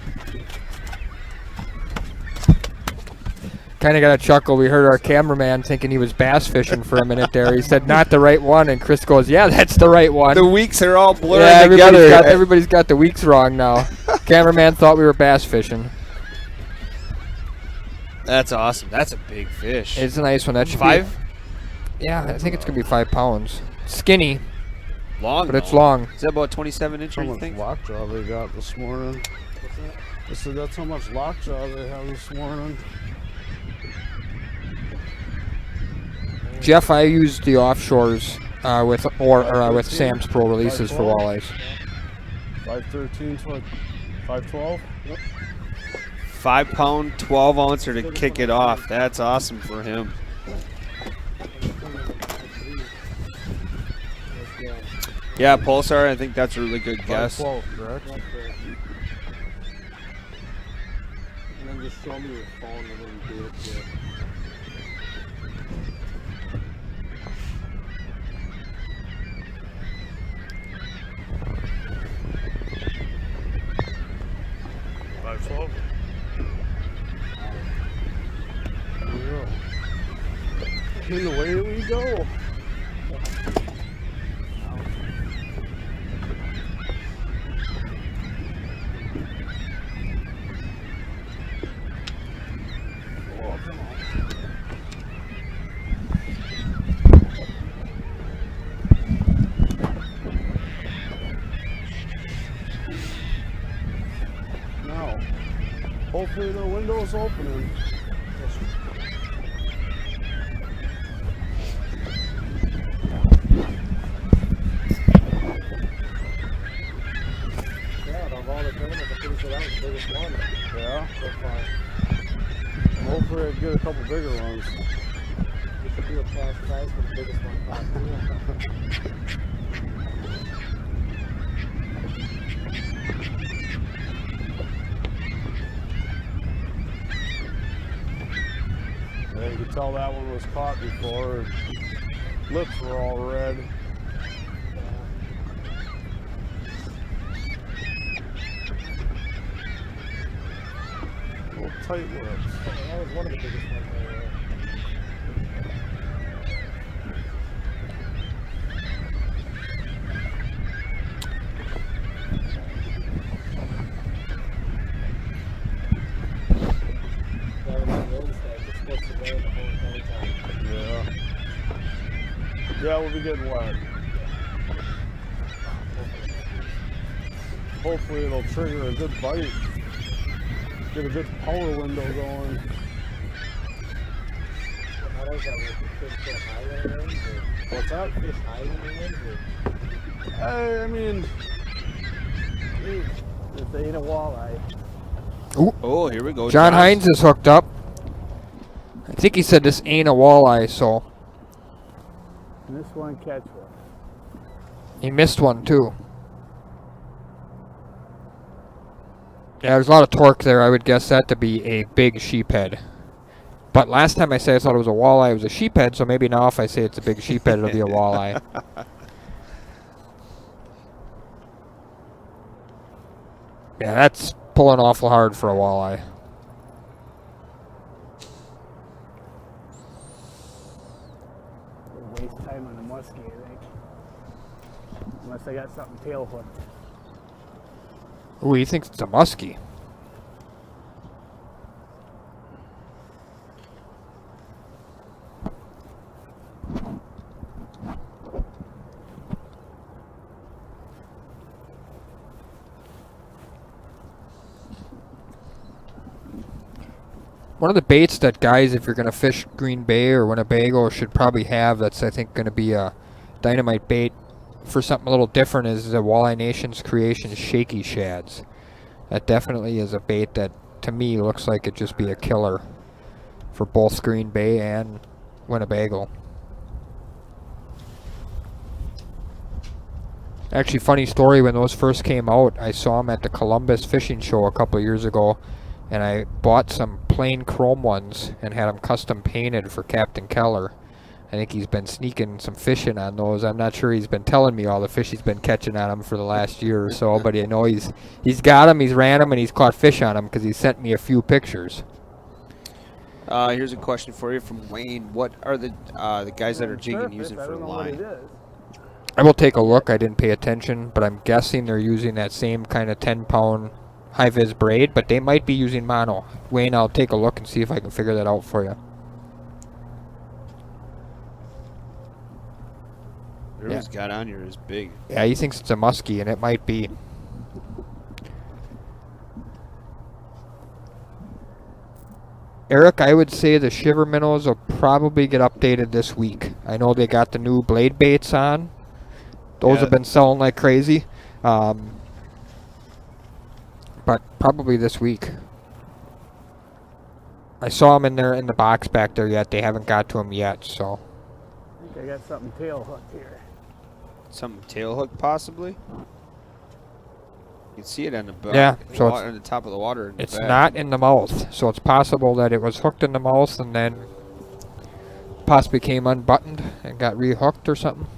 Kind of got a chuckle. We heard our cameraman thinking he was bass fishing for a minute there. He said, "Not the right one," and Chris goes, "Yeah, that's the right one." The weeks are all blurred yeah, together. everybody's got the weeks wrong now. Cameraman thought we were bass fishing. That's awesome. That's a big fish. It's a nice one. That should 5? be, yeah, I think it's gonna be 5 pounds. Skinny, Long, but it's though. long. Is that about 27 inches, How you much think? lockjaw they got this morning? I said that's how much lockjaw they have this morning. Jeff, I used the offshores with Sam's Pro releases for walleyes. 513, 512. Yep. 5 pound, 12 ouncer to kick it off. That's awesome for him. Yeah, Pulsar, I think that's a really good guess. 512, correct? And then just show me your phone and then you do it. Yeah. And away we go. Now, hopefully the window's opening. Yeah, so far. Hopefully I get a couple bigger ones. You should do a cash price for the biggest one possible. Yeah, you could tell that one was caught before. Lips were all red. Tight lips. That was one of the biggest ones there. Yeah. Yeah, we'll be getting wet. Hopefully it'll trigger a good bite. Get a good power window going. How does that work? Fish go high in the winds? What's that? Fish high in the winds? I mean, if they ain't a walleye. Ooh. Oh, here we go. John Hines is hooked up. I think he said this ain't a walleye, so And this one catch one. he missed one too. Yeah, there's a lot of torque there. I would guess that to be a big sheephead. But last time I said I thought it was a walleye, it was a sheephead, so maybe now if I say it's a big sheephead, it'll be a walleye. Yeah, that's pulling awful hard for a walleye. Waste time on the muskie, I think. Unless I got something tail hooked. Ooh, he thinks it's a muskie. One of the baits that guys, if you're going to fish Green Bay or Winnebago, should probably have, that's I think going to be a dynamite bait for something a little different, is the Walleye Nation's creation Shaky Shads. That definitely is a bait that to me looks like it'd just be a killer for both Green Bay and Winnebago. Actually, funny story, when those first came out, I saw them at the Columbus Fishing Show a couple years ago, and I bought some plain chrome ones and had them custom painted for Captain Keller. I think he's been sneaking some fishing on those. I'm not sure he's been telling me all the fish he's been catching on them for the last year or so, but I know he's got them, he's ran them, and he's caught fish on them because he sent me a few pictures. Here's a question for you from Wayne. What are the guys that are jigging using for line? I will take a look. I didn't pay attention, but I'm guessing they're using that same kind of 10-pound high-vis braid, but they might be using mono. Wayne, I'll take a look and see if I can figure that out for you. Whatever's got on here is big. Yeah, he thinks it's a muskie, and it might be. Eric, I would say the shiver minnows will probably get updated this week. I know they got the new blade baits on. Those Yeah. have been selling like crazy. But probably this week. I saw them in there in the box back there yet. They haven't got to them yet, so. I think I got something tail hooked here. Some tail hook possibly. You can see it on the back. Yeah, so it's- on the top of the water. In the It's back. not in the mouth, so it's possible that it was hooked in the mouth and then possibly came unbuttoned and got rehooked or something.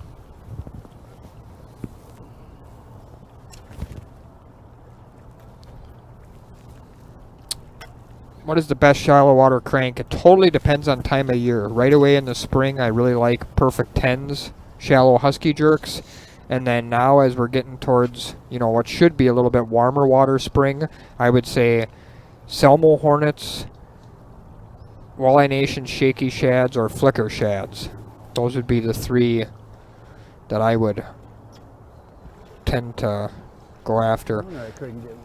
What is the best shallow water crank? It totally depends on time of year. Right away in the spring, I really like Perfect 10s, shallow husky jerks. And then now as we're getting towards, you know, what should be a little bit warmer water spring, I would say Selmo Hornets, Walleye Nation Shaky Shads, or Flicker Shads. Those would be the three that I would tend to go after. Oh, no, I couldn't get one.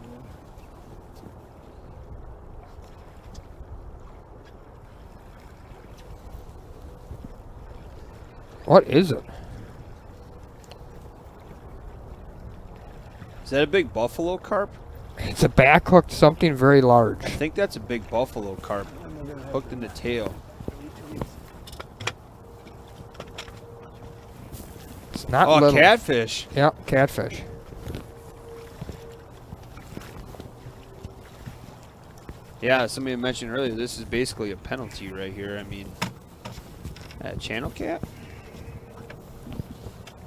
What is it? Is that a big buffalo carp? It's a back hooked something very large. I think that's a big buffalo carp hooked in the tail. It's not Oh, little. catfish. Yep, catfish. Yeah, somebody mentioned earlier, this is basically a penalty right here. I mean, channel cat?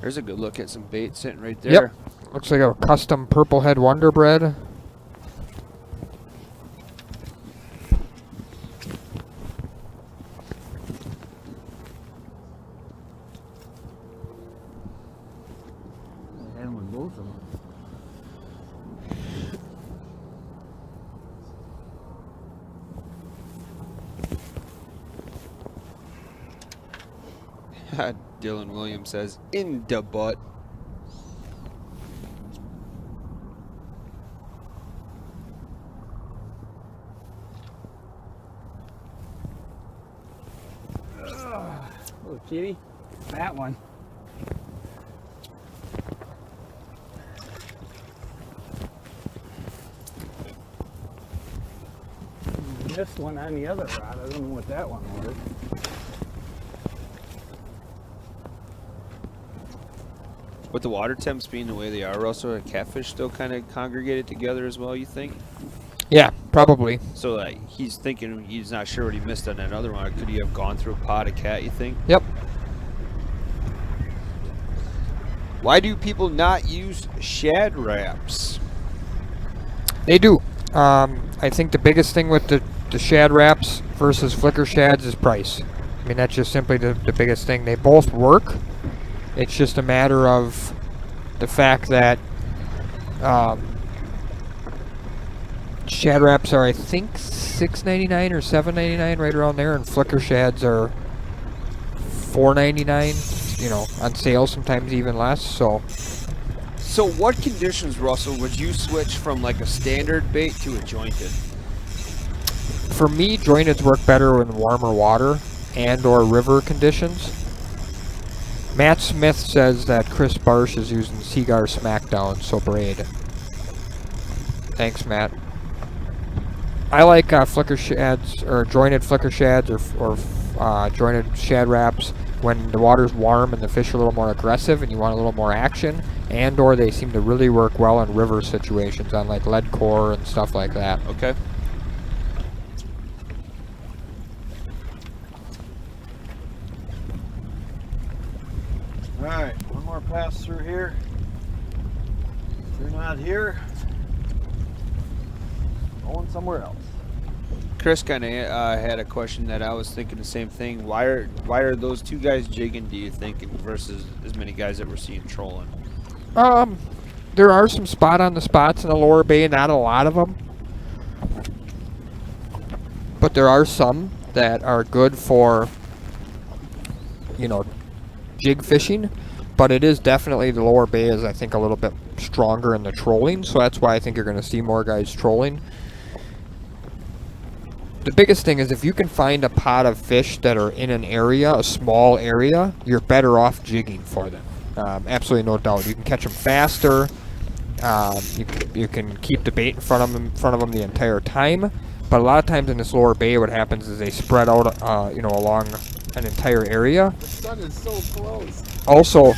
There's a good look at some bait sitting right there. Yep. Looks like a custom purple head Wonder Bread. Handling both of them. Dylan Williams says, in the butt. Oh, kitty. That one. This one on the other rod. I don't know what that one was. With the water temps being the way they are, Russell, and catfish still kind of congregated together as well, you think? Yeah, probably. So he's thinking he's not sure what he missed on that other one. Could he have gone through a pod of cat, you think? Yep. Why do people not use shad wraps? They do. I think the biggest thing with the shad wraps versus flicker shads is price. I mean, that's just simply the biggest thing. They both work. It's just a matter of the fact that shad wraps are, I think, $6.99 or $7.99, right around there, and flicker shads are $4.99. You know, on sale sometimes even less. So what conditions, Russell, would you switch from like a standard bait to a jointed? For me, jointeds work better in warmer water and or river conditions. Matt Smith says that Chris Barsh is using Seagar Smackdown, so braid. Thanks, Matt. I like flicker shads, or jointed flicker shads, or jointed shad wraps when the water's warm and the fish are a little more aggressive and you want a little more action, and or they seem to really work well in river situations on like lead core and stuff like that. Okay. All right, one more pass through here. If you're not here, going somewhere else. Chris kind of had a question that I was thinking the same thing. Why are those two guys jigging, do you think, versus as many guys that we're seeing trolling? There are some spot on the spots in the lower bay, not a lot of them. But there are some that are good for, you know, jig fishing. But it is definitely, the lower bay is, I think, a little bit stronger in the trolling. So that's why I think you're going to see more guys trolling. the biggest thing is if you can find a pot of fish that are in an area, a small area, you're better off jigging for them. Absolutely no doubt. You can catch them faster. You can keep the bait in front of them the entire time. But a lot of times in this lower bay, what happens is they spread out, along an entire area. The sun is so close. Also,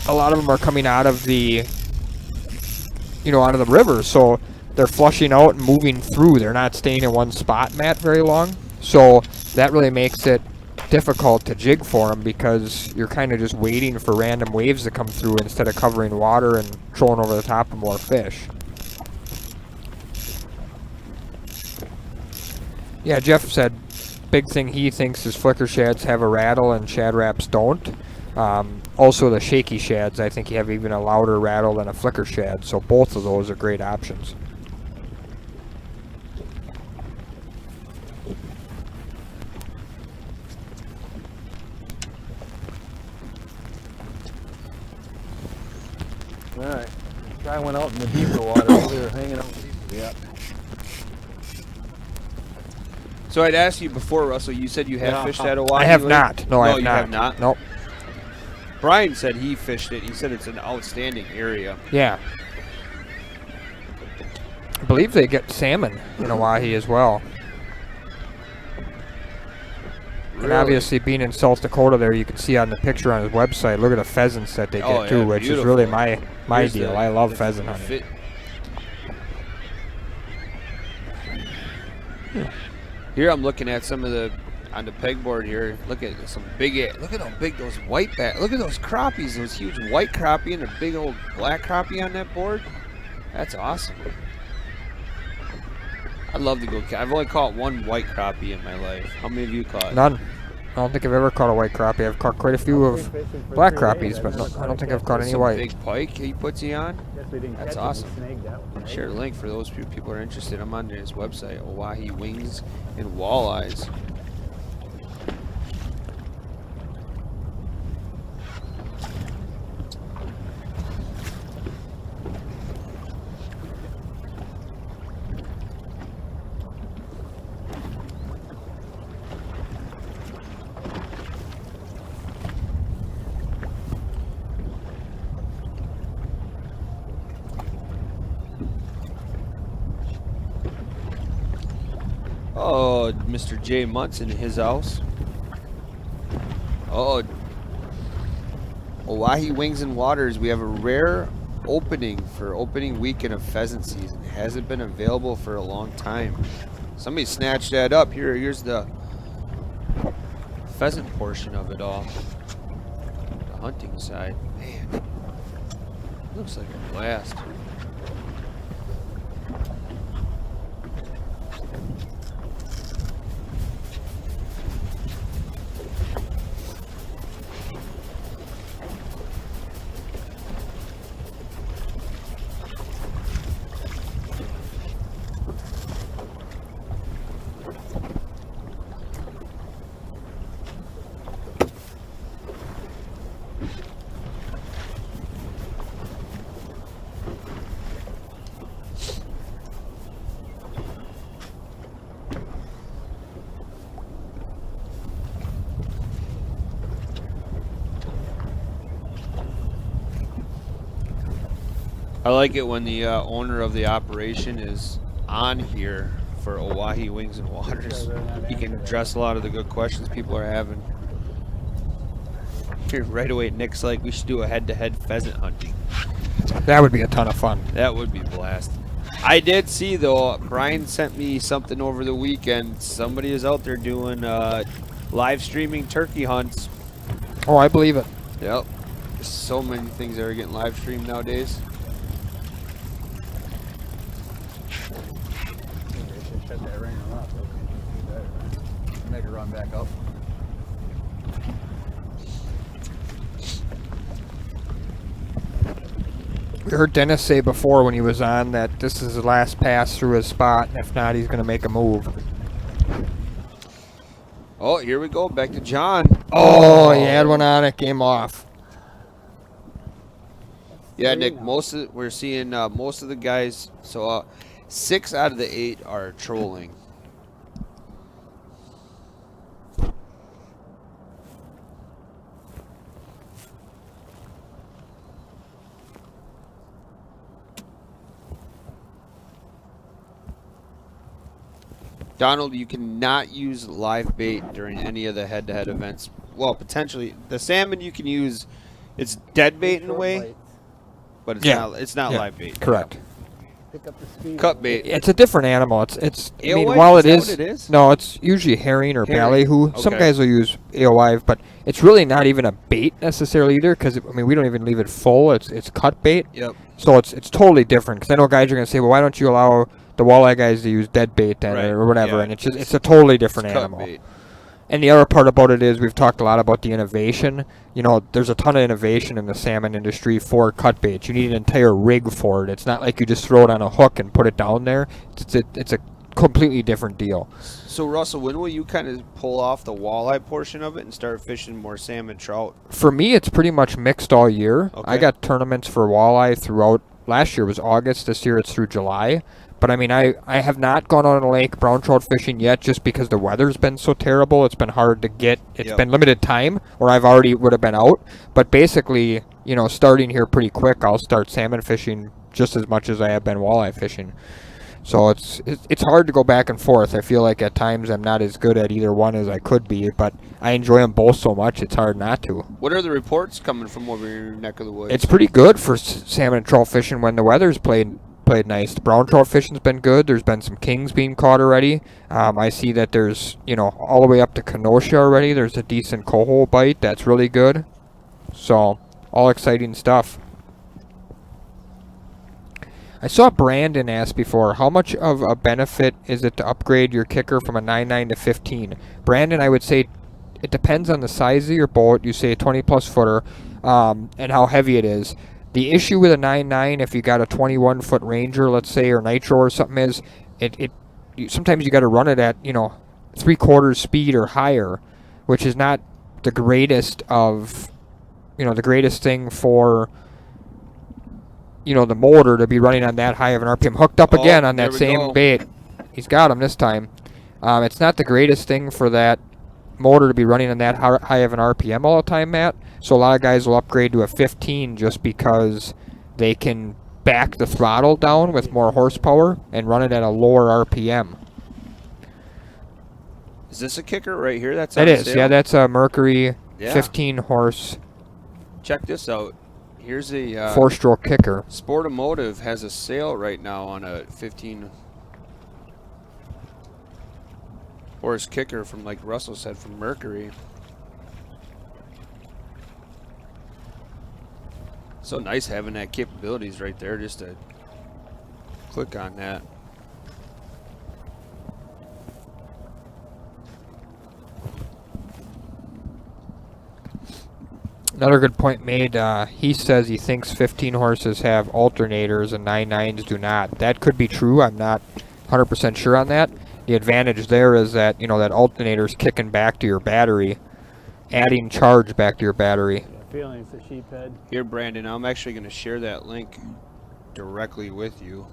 a lot of them are coming out of the, out of the river, so they're flushing out and moving through. They're not staying in one spot, Matt, very long. So that really makes it difficult to jig for them because you're kind of just waiting for random waves to come through instead of covering water and trolling over the top of more fish. Yeah, Jeff said big thing he thinks is flicker shads have a rattle and shad wraps don't. Also the shaky shads, I think you have even a louder rattle than a flicker shad, so both of those are great options. All right. Guy went out in the deeper water. We were hanging out deeper. Yeah. So I'd asked you before, Russell, you said you had fished at Oahe. I have Lake? not. No, I have you not. have not? Nope. Brian said he fished it. He said it's an outstanding area. Yeah. I believe they get salmon in Oahe as well. Really? And obviously being in South Dakota there, you can see on the picture on his website, look at the pheasants that they get too, which is really my deal. I love pheasant hunting. Here I'm looking at some of the on the pegboard here. Look at some look at how big those white bass. Look at those crappies, those huge white crappie and a big old black crappie on that board. That's awesome. I'd love to go. I've only caught one white crappie in my life. How many of you caught? None. I don't think I've ever caught a white crappie. I've caught quite a few of black crappies, but I don't think I've caught any Some white. big pike he puts you on. That's awesome. Right? Share a link for those people who are interested. I'm on his website, Oahe Wings and Walleyes. Oh, Mr. J. Muntz in his house. Oh, Oahe Wings and Waters. We have a rare opening for opening weekend of pheasant season. It hasn't been available for a long time. Somebody snatched that up. Here's the pheasant portion of it all. The hunting side. Man, looks like a blast. I like it when the owner of the operation is on here for Oahe Wings and Waters. He can address a lot of the good questions people are having. Here, right away, Nick's like, we should do a head-to-head pheasant hunting. That would be a ton of fun. That would be a blast. I did see, though, Brian sent me something over the weekend. Somebody is out there doing live streaming turkey hunts. Oh, I believe it. Yep. There's so many things that are getting live streamed nowadays. Shut that rain off. Make it run back up. We heard Dennis say before when he was on that this is the last pass through his spot. If not, he's going to make a move. Oh, here we go. Back to John. Oh, he had one on it. Came off. Yeah, Nick. We're seeing most of the guys. So 6 out of the 8 are trolling. Donald, you cannot use live bait during any of the head-to-head events. Well, potentially the salmon you can use. It's dead bait in a way, but it's not live bait. Correct. Pick up the speed. Cut bait. It's a different animal. It's. I mean, Alewife? while Is it that is, what it is? no, it's usually herring or Herring. ballyhoo. Some Okay. guys will use alewife, but it's really not even a bait necessarily either. Because I mean, we don't even leave it full. It's cut bait. Yep. So it's totally different. Because I know guys are gonna say, well, why don't you allow the walleye guys to use dead bait then Right. or whatever? Yeah. And it's a totally different It's cut animal. bait. And the other part about it is we've talked a lot about the innovation. You know, there's a ton of innovation in the salmon industry for cut baits. You need an entire rig for it. It's not like you just throw it on a hook and put it down there. It's a completely different deal. So Russell, when will you kind of pull off the walleye portion of it and start fishing more salmon trout? For me, it's pretty much mixed all year. Okay. I got tournaments for walleye throughout. Last year was August. This year it's through July. But I mean, I have not gone on a lake brown trout fishing yet just because the weather's been so terrible. It's been hard to get. It's Yep. been limited time or I've already would have been out. But basically, you know, starting here pretty quick, I'll start salmon fishing just as much as I have been walleye fishing. So it's hard to go back and forth. I feel like at times I'm not as good at either one as I could be, but I enjoy them both so much it's hard not to. What are the reports coming from over your neck of the woods? It's pretty good for salmon and trout fishing when the weather's played nice. The brown trout fishing's been good. There's been some kings being caught already. I see that there's, you know, all the way up to Kenosha already. There's a decent coho bite that's really good. So, all exciting stuff. I saw Brandon ask before, how much of a benefit is it to upgrade your kicker from a 9.9 to 15? Brandon, I would say it depends on the size of your boat. You say a 20-plus footer and how heavy it is. The issue with a 9.9, if you got a 21-foot Ranger, let's say, or Nitro or something, is sometimes you got to run it at, you know, 3/4 speed or higher, which is not the greatest of, you know, the greatest thing for, you know, the motor to be running on that high of an RPM. Hooked up again on that same bait. He's got him this time. It's not the greatest thing for that motor to be running on that high of an RPM all the time, Matt. So a lot of guys will upgrade to a 15 just because they can back the throttle down with more horsepower and run it at a lower RPM. Is this a kicker right here? That's It on is, sale? yeah. That's a Mercury Yeah. 15 horse Check this out. Here's a 4-stroke kicker. Sportomotive has a sale right now on a 15 horse kicker from, like Russell said, from Mercury. So nice having that capabilities right there, just to click on that. Another good point made. He says he thinks 15 horses have alternators and 9.9s do not. That could be true. I'm not 100% sure on that. The advantage there is that, you know, that alternator's kicking back to your battery, adding charge back to your battery. Feeling it's a sheephead. Here, Brandon, I'm actually going to share that link directly with you.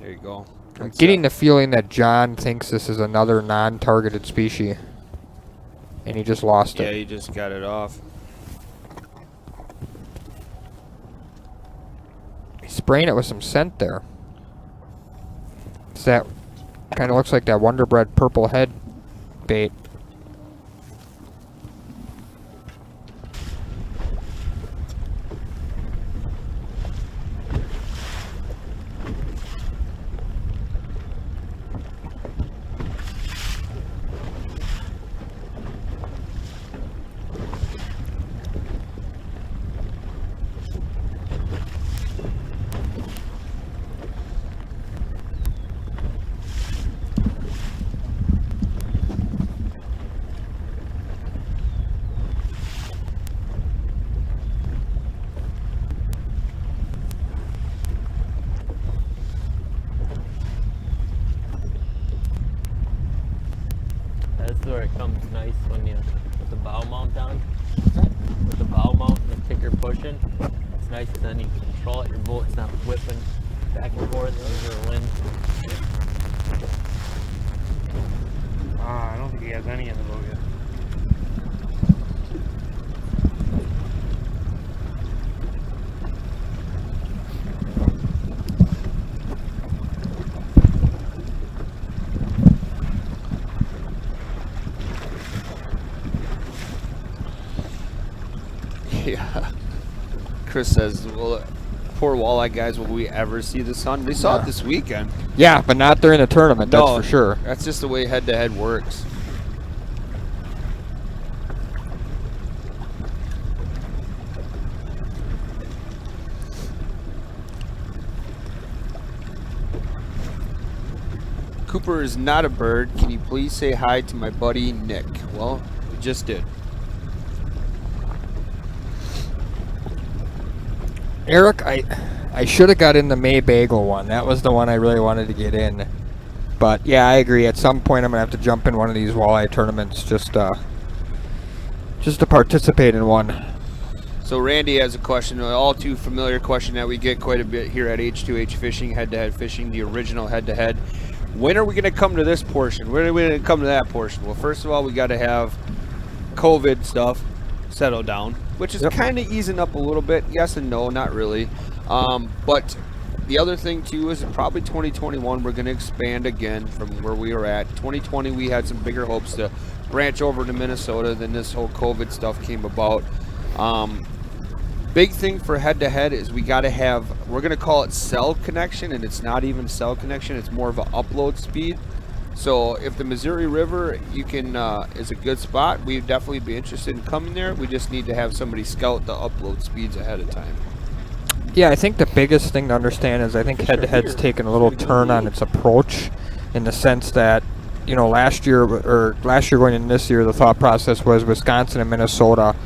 There you go. I'm getting the feeling that John thinks this is another non-targeted species. And he just lost Yeah, it. you just got it off. He's spraying it with some scent there. It's that, kind of looks like that Wonder Bread purple head bait. That's where it comes nice when you put the bow mount on. With the bow mount and the kicker pushing, it's nice because then you can control it. Your boat's not whipping back and forth under the wind. I don't think he has any in the boat yet. Yeah. Chris says, well, poor walleye guys, will we ever see the sun? They saw it this weekend. Yeah, but not during the tournament, that's for sure. That's just the way head-to-head works. Cooper is not a bird. Can you please say hi to my buddy Nick? Well, we just did. Eric, I should have got in the May Bagel one. That was the one I really wanted to get in. But yeah, I agree. At some point, I'm gonna have to jump in one of these walleye tournaments just to participate in one. So Randy has a question, an all too familiar question that we get quite a bit here at H2H Fishing, head-to-head fishing, the original head-to-head. When are we going to come to this portion? When are we going to come to that portion? Well, first of all, we got to have COVID stuff settle down, which is kind of easing up a little bit. Yes and no, not really. But the other thing too is probably 2021 we're going to expand again from where we were at. 2020 we had some bigger hopes to branch over to Minnesota. Then this whole COVID stuff came about. Big thing for head-to-head is we got to have, we're going to call it cell connection, and it's not even cell connection, it's more of an upload speed. So if the Missouri River is a good spot, we'd definitely be interested in coming there. We just need to have somebody scout the upload speeds ahead of time. Yeah, I think the biggest thing to understand is I think head-to-head's taken a little turn on its approach, in the sense that, you know, last year going into this year, the thought process was Wisconsin and Minnesota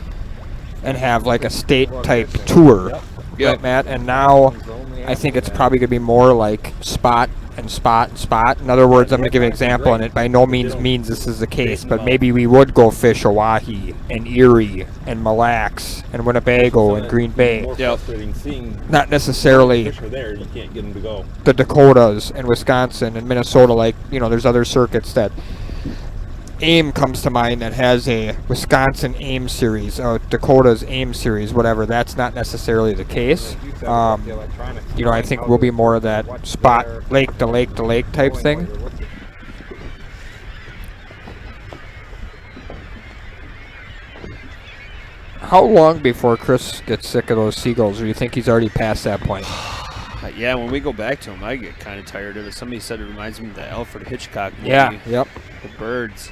and have like a state type tour, right, Matt? And now I think it's probably going to be more like spot and spot and spot. In other words, I'm going to give an example, and it by no means this is the case, but maybe we would go fish Oahe and Erie and Mille Lacs and Winnebago and Green Bay. Not necessarily the Dakotas and Wisconsin and Minnesota. Like, you know, there's other circuits that AIM comes to mind that has a Wisconsin AIM series, Dakota's AIM series, whatever. That's not necessarily the case. You know, I think we'll be more of that spot, lake to lake to lake type thing. How long before Chris gets sick of those seagulls, or do you think he's already past that point? Yeah, when we go back to him, I get kind of tired of it. Somebody said it reminds me of the Alfred Hitchcock movie. Yeah, yep. The birds.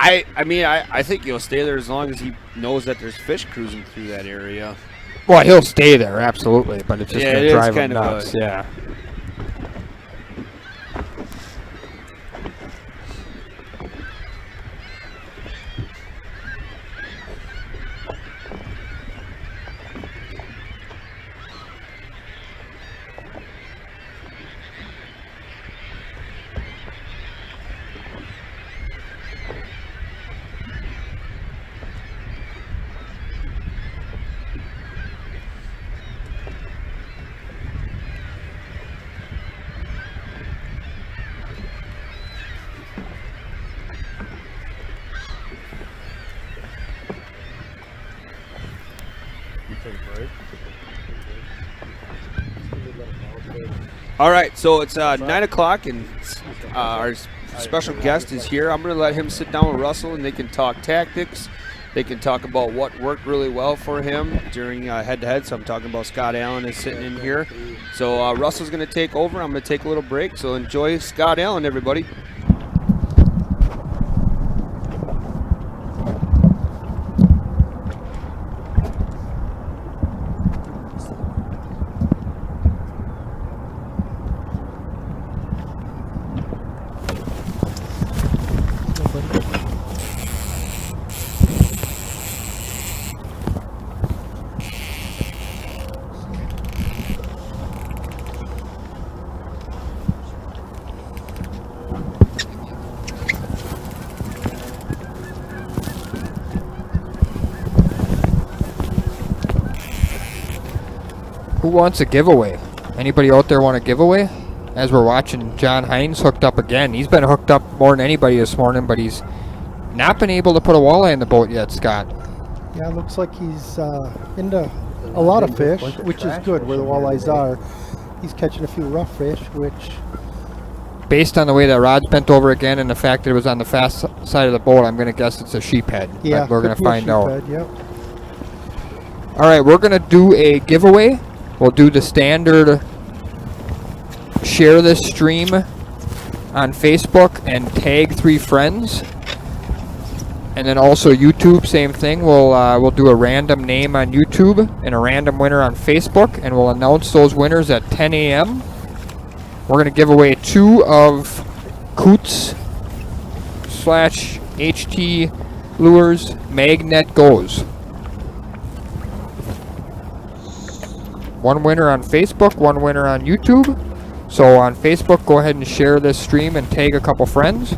I mean, I think he'll stay there as long as he knows that there's fish cruising through that area. Well, he'll stay there, absolutely, but it's just going to drive him nuts. Yeah. All right, so it's 9 o'clock, and our special guest is here. I'm going to let him sit down with Russell, and they can talk tactics. They can talk about what worked really well for him during head-to-head. So I'm talking about Scott Allen is sitting in here. So Russell's going to take over. I'm going to take a little break. So enjoy Scott Allen, everybody. Who wants a giveaway? Anybody out there want a giveaway? As we're watching John Hines hooked up again. He's been hooked up more than anybody this morning, but he's not been able to put a walleye in the boat yet, Scott. Yeah, it looks like he's into a lot of fish, which is good where the walleyes are. He's catching a few rough fish, which... Based on the way that rod's bent over again and the fact that it was on the fast side of the boat, I'm going to guess it's a sheephead. Yeah, but we're going to find out. Yep. All right, we're going to do a giveaway. We'll do the standard share this stream on Facebook and tag 3 friends. And then also YouTube, same thing. We'll do a random name on YouTube and a random winner on Facebook, and we'll announce those winners at 10 a.m. We're going to give away 2 of Coots / HT Lures Magnet Goes. 1 winner on Facebook, 1 winner on YouTube. So on Facebook, go ahead and share this stream and tag a couple friends.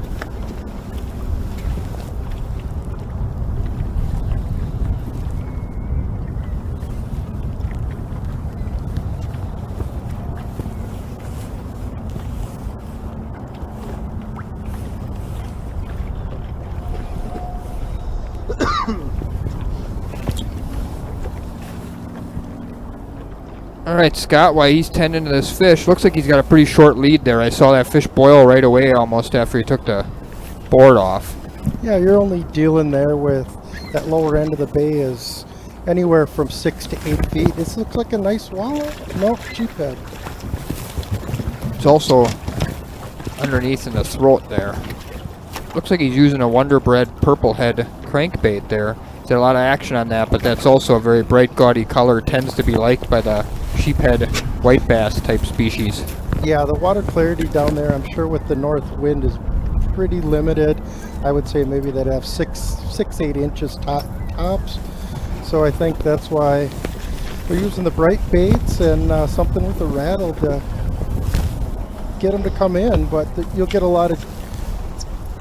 All right, Scott, while he's tending to this fish, looks like he's got a pretty short lead there. I saw that fish boil right away almost after he took the board off. Yeah, you're only dealing there with that lower end of the bay is anywhere from 6 to 8 feet. This looks like a nice walleye. No, sheephead. It's also underneath in the throat there. Looks like he's using a Wonder Bread purple head crankbait there. There's a lot of action on that, but that's also a very bright, gaudy color. Tends to be liked by the sheephead white bass type species. Yeah, the water clarity down there, I'm sure with the north wind, is pretty limited. I would say maybe they'd have 8 inches tops. So I think that's why they're using the bright baits and something with a rattle to get them to come in. But you'll get a lot of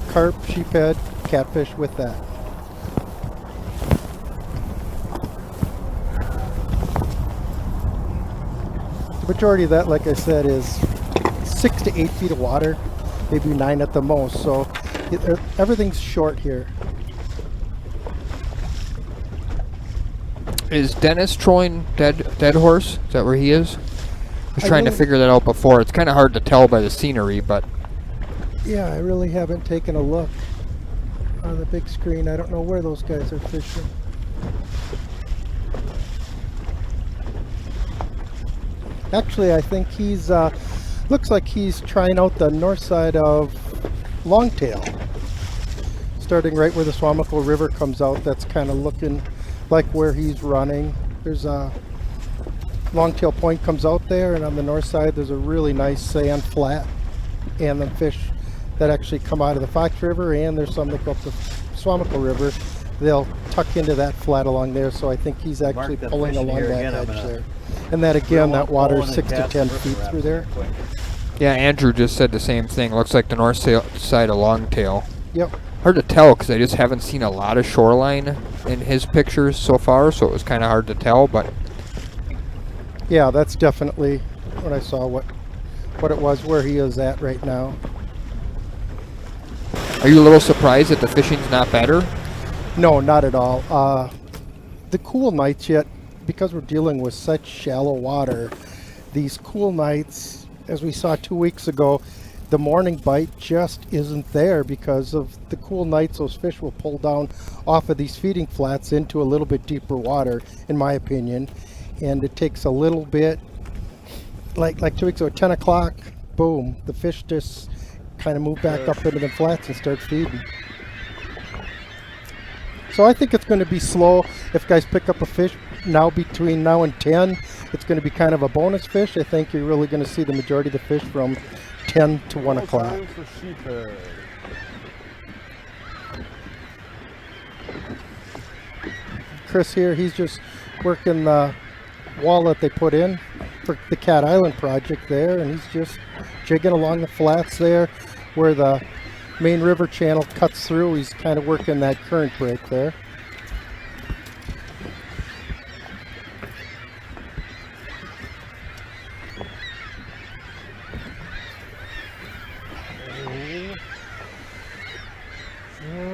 carp, sheephead, catfish with that. The majority of that, like I said, is 6 to 8 feet of water, maybe 9 at the most. So everything's short here. Is Dennis trolling Dead Horse? Is that where he is? I was trying to figure that out before. It's kind of hard to tell by the scenery, but... Yeah, I really haven't taken a look on the big screen. I don't know where those guys are fishing. Actually, I think he's, looks like he's trying out the north side of Longtail. Starting right where the Swamico River comes out, that's kind of looking like where he's running. There's a Longtail Point comes out there, and on the north side there's a really nice sand flat, and the fish that actually come out of the Fox River, and there's some that go up the Swamico River. They'll tuck into that flat along there, so I think he's actually pulling along that edge there. And that again, that water is 6 to 10 feet through there. Yeah, Andrew just said the same thing. Looks like the north side of Longtail. Yep. Hard to tell because I just haven't seen a lot of shoreline in his pictures so far, so it was kind of hard to tell, but... Yeah, that's definitely what I saw, what it was, where he is at right now. Are you a little surprised that the fishing's not better? No, not at all. The cool nights yet, because we're dealing with such shallow water, these cool nights, as we saw 2 weeks ago, the morning bite just isn't there because of the cool nights. Those fish will pull down off of these feeding flats into a little bit deeper water, in my opinion. And it takes a little bit, like 2 weeks ago, 10 o'clock, boom, the fish just kind of move back up into the flats and start feeding. So I think it's going to be slow. If guys pick up a fish now between now and 10, it's going to be kind of a bonus fish. I think you're really going to see the majority of the fish from 10 to 1 o'clock. Chris here, he's just working the wall that they put in for the Cat Island project there, and he's just jigging along the flats there where the main river channel cuts through. He's kind of working that current break there.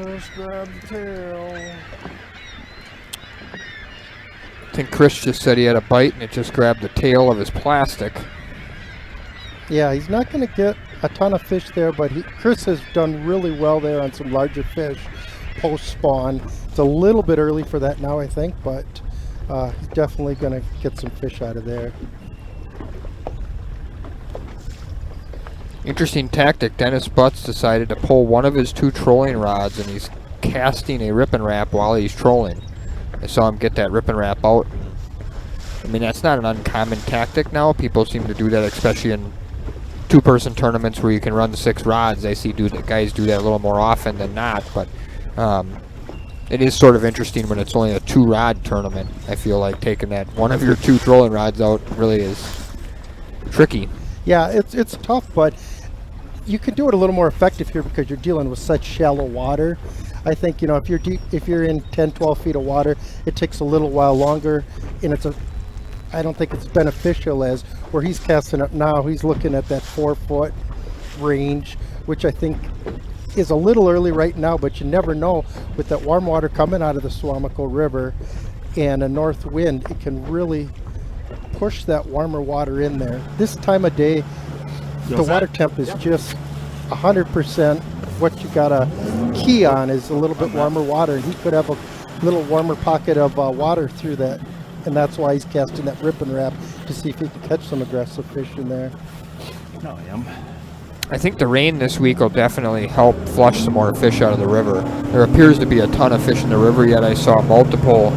Just grab the tail. I think Chris just said he had a bite and it just grabbed the tail of his plastic. Yeah, he's not going to get a ton of fish there, but Chris has done really well there on some larger fish post-spawn. It's a little bit early for that now, I think, but He's definitely going to get some fish out of there. Interesting tactic. Dennis Butts decided to pull one of his 2 trolling rods, and he's casting a rip and wrap while he's trolling. I saw him get that rip and wrap out. I mean, that's not an uncommon tactic now. People seem to do that, especially in 2-person tournaments where you can run 6 rods. I see guys do that a little more often than not, but it is sort of interesting when it's only a 2-rod tournament. I feel like taking that one of your 2 trolling rods out really is tricky. Yeah, it's tough, but you can do it a little more effective here because you're dealing with such shallow water. I think, you know, if you're deep, if you're in 10, 12 feet of water, it takes a little while longer, and I don't think it's beneficial as where he's casting up now. He's looking at that 4-foot range, which I think is a little early right now, but you never know with that warm water coming out of the Suamico River and a north wind, it can really push that warmer water in there. This time of day, the water temp is just 100%. What you gotta key on is a little bit warmer water, and he could have a little warmer pocket of water through that, and that's why he's casting that rip and wrap to see if he can catch some aggressive fish in there. No, I am. I think the rain this week will definitely help flush some more fish out of the river. There appears to be a ton of fish in the river, yet I saw multiple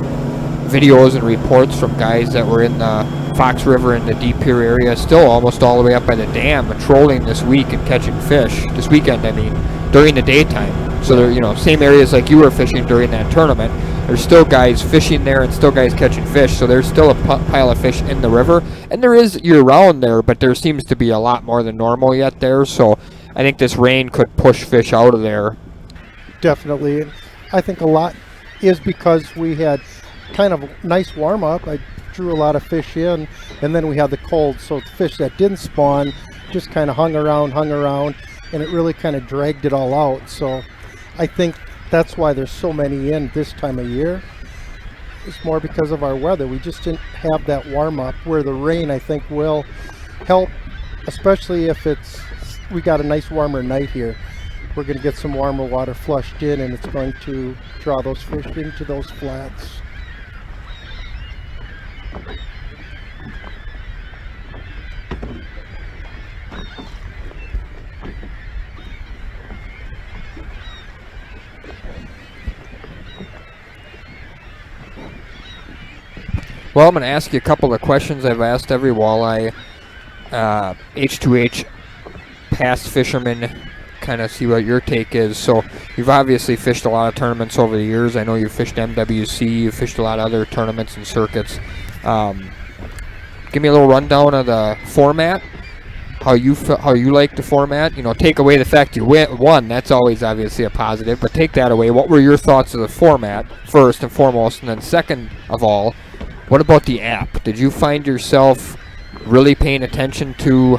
videos and reports from guys that were in the Fox River in the Deep Pier area, still almost all the way up by the dam, trolling this week and catching fish. This weekend, I mean, during the daytime. So they're, you know, same areas like you were fishing during that tournament. There's still guys fishing there and still guys catching fish. So there's still a pile of fish in the river, and there is year-round there, but there seems to be a lot more than normal yet there. So I think this rain could push fish out of there. Definitely. I think a lot is because we had kind of a nice warm-up. I drew a lot of fish in, and then we had the cold, so the fish that didn't spawn just kind of hung around, and it really kind of dragged it all out. So I think that's why there's so many in this time of year. It's more because of our weather. We just didn't have that warm-up, where the rain, I think, will help, especially if we got a nice warmer night here. We're going to get some warmer water flushed in, and it's going to draw those fish into those flats. Well, I'm going to ask you a couple of questions I've asked every walleye H2H past fisherman, kind of see what your take is. So you've obviously fished a lot of tournaments over the years. I know you've fished MWC, you've fished a lot of other tournaments and circuits. Give me a little rundown of the format, how you like the format. You know, take away the fact you won, that's always obviously a positive, but take that away. What were your thoughts of the format, first and foremost, and then second of all, what about the app? Did you find yourself really paying attention to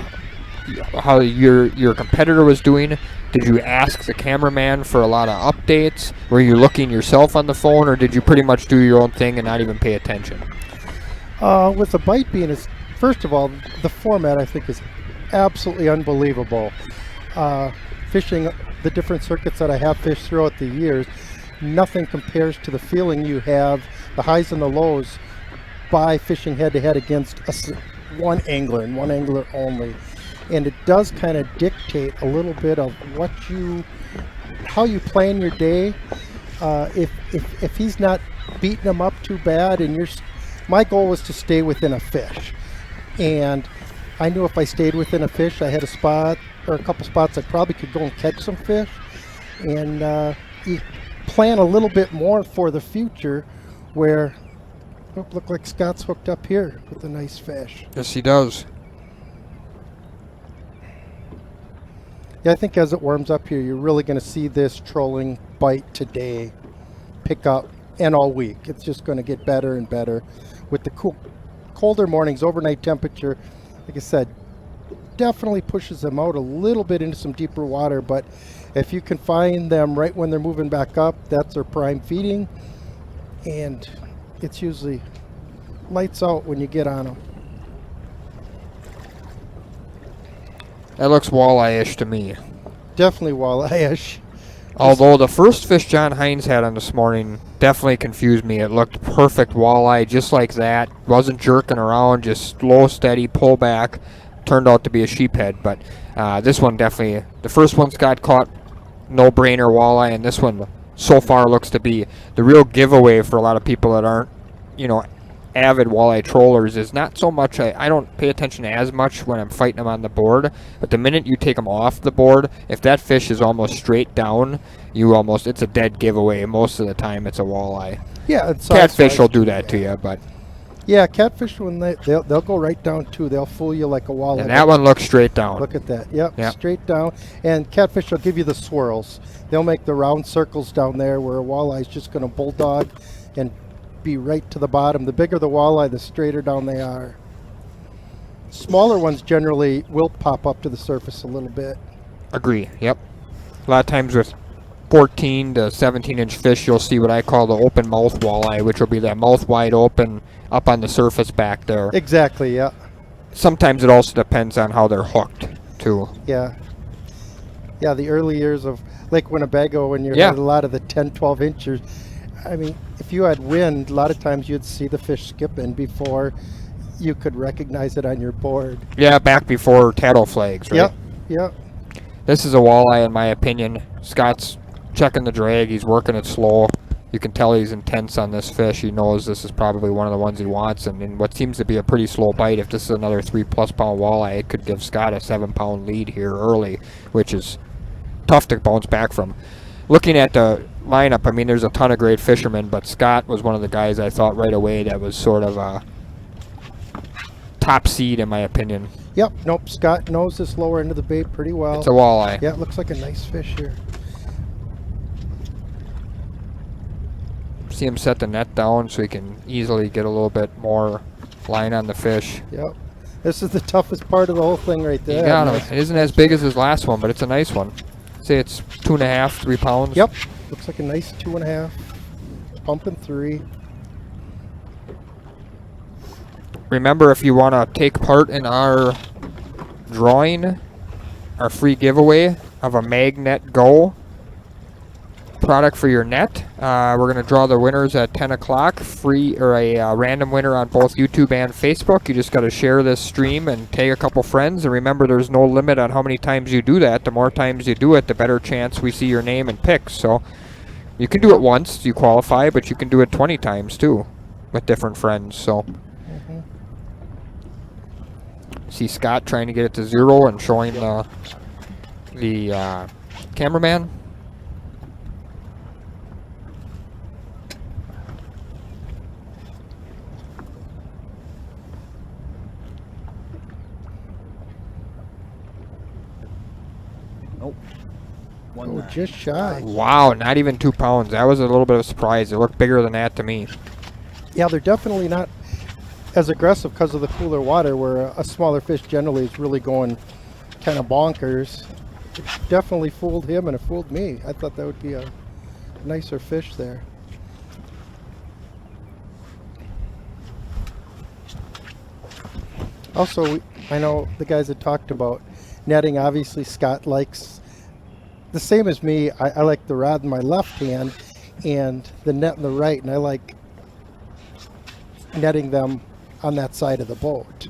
how your competitor was doing? Did you ask the cameraman for a lot of updates? Were you looking yourself on the phone, or did you pretty much do your own thing and not even pay attention? With the bite being, first of all, the format I think is absolutely unbelievable. Fishing the different circuits that I have fished throughout the years, nothing compares to the feeling you have, the highs and the lows, by fishing head-to-head against one angler and one angler only. And it does kind of dictate a little bit of how you plan your day. If he's not beating them up too bad, and my goal was to stay within a fish, and I knew if I stayed within a fish, I had a spot or a couple spots I probably could go and catch some fish, and you plan a little bit more for the future. Where look like Scott's hooked up here with a nice fish. Yes, he does. Yeah, I think as it warms up here, you're really going to see this trolling bite today pick up, and all week. It's just going to get better and better with the colder mornings. Overnight temperature, like I said, definitely pushes them out a little bit into some deeper water, but if you can find them right when they're moving back up, that's their prime feeding, and it's usually lights out when you get on them. That looks walleye-ish to me. Definitely walleye-ish. Although the first fish John Hines had on this morning definitely confused me. It looked perfect walleye, just like that. Wasn't jerking around, just slow, steady, pull back. Turned out to be a sheephead, but this one definitely, the first one Scott caught, no-brainer walleye, and this one so far looks to be the real giveaway for a lot of people that aren't, avid walleye trollers. Is not so much, I don't pay attention as much when I'm fighting them on the board, but the minute you take them off the board, if that fish is almost straight down, it's a dead giveaway. Most of the time it's a walleye. Yeah, it's Catfish will do that to you, but yeah, catfish, when they'll go right down too. They'll fool you like a walleye. and that one looks straight down. Look at that. Yep, straight down. And catfish will give you the swirls. They'll make the round circles down there where a walleye is just going to bulldog and be right to the bottom. The bigger the walleye, the straighter down they are. Smaller ones generally will pop up to the surface a little bit. Agree, yep. A lot of times with 14 to 17 inch fish, you'll see what I call the open mouth walleye, which will be that mouth wide open up on the surface back there. Exactly, yeah. Sometimes it also depends on how they're hooked too. Yeah. Yeah, the early years of Lake Winnebago, when you had a lot of the 10, 12 inchers, I mean, if you had wind, a lot of times you'd see the fish skipping before you could recognize it on your board. Yeah, back before tattle flags, right? Yep, yep. This is a walleye in my opinion. Scott's checking the drag, he's working it slow. You can tell he's intense on this fish. He knows this is probably one of the ones he wants, and in what seems to be a pretty slow bite, if this is another 3+ pound walleye, it could give Scott a 7-pound lead here early, which is tough to bounce back from. Looking at the lineup, I mean, there's a ton of great fishermen, but Scott was one of the guys I thought right away that was sort of a top seed in my opinion. Yep, nope, Scott knows this lower end of the bait pretty well. It's a walleye. Yeah, it looks like a nice fish here. See him set the net down so he can easily get a little bit more line on the fish. Yep. This is the toughest part of the whole thing right there. You got him. It isn't as big as his last one, but it's a nice one. Say it's 2.5, 3 pounds. Yep. Looks like a nice 2.5. Pumping 3. Remember, if you want to take part in our drawing, our free giveaway of a Magnet Go product for your net, we're going to draw the winners at 10 o'clock. Free, or a random winner on both YouTube and Facebook. You just got to share this stream and tag a couple friends. And remember, there's no limit on how many times you do that. The more times you do it, the better chance we see your name and picks. So you can do it once, you qualify, but you can do it 20 times too with different friends. So see Scott trying to get it to 0 and showing the cameraman. Oh, just shy. Wow, not even 2 pounds. That was a little bit of a surprise. It looked bigger than that to me. Yeah, they're definitely not as aggressive because of the cooler water, where a smaller fish generally is really going kind of bonkers. It definitely fooled him, and it fooled me. I thought that would be a nicer fish there. Also, I know the guys that talked about netting. Obviously, Scott likes the same as me. I like the rod in my left hand and the net in the right, and I like netting them on that side of the boat,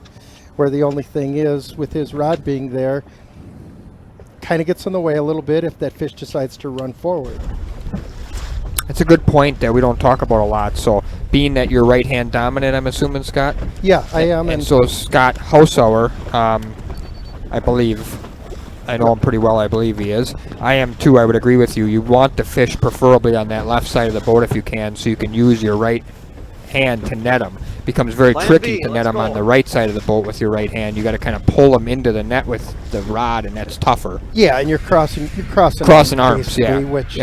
where the only thing is, with his rod being there, kind of gets in the way a little bit if that fish decides to run forward. It's a good point that we don't talk about a lot. So being that you're right hand dominant, I'm assuming, Scott? Yeah, I am. And so Scott Hausauer, I believe, I know him pretty well, I believe he is. I am too, I would agree with you. You want the fish preferably on that left side of the boat if you can, so you can use your right hand to net them. It becomes very tricky to net them on the right side of the boat with your right hand. You got to kind of pull them into the net with the rod, and that's tougher. Yeah, and you're crossing arms, yeah. Which,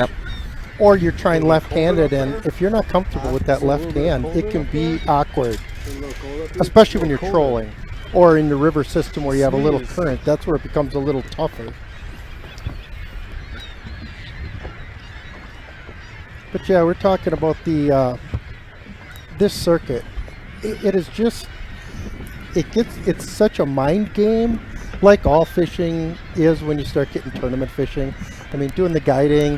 or you're trying left-handed, and if you're not comfortable with that left hand, it can be awkward, especially when you're trolling, or in the river system where you have a little current. That's where it becomes a little tougher. But yeah, we're talking about the this circuit. It is just, it's such a mind game, like all fishing is when you start getting tournament fishing. I mean, doing the guiding,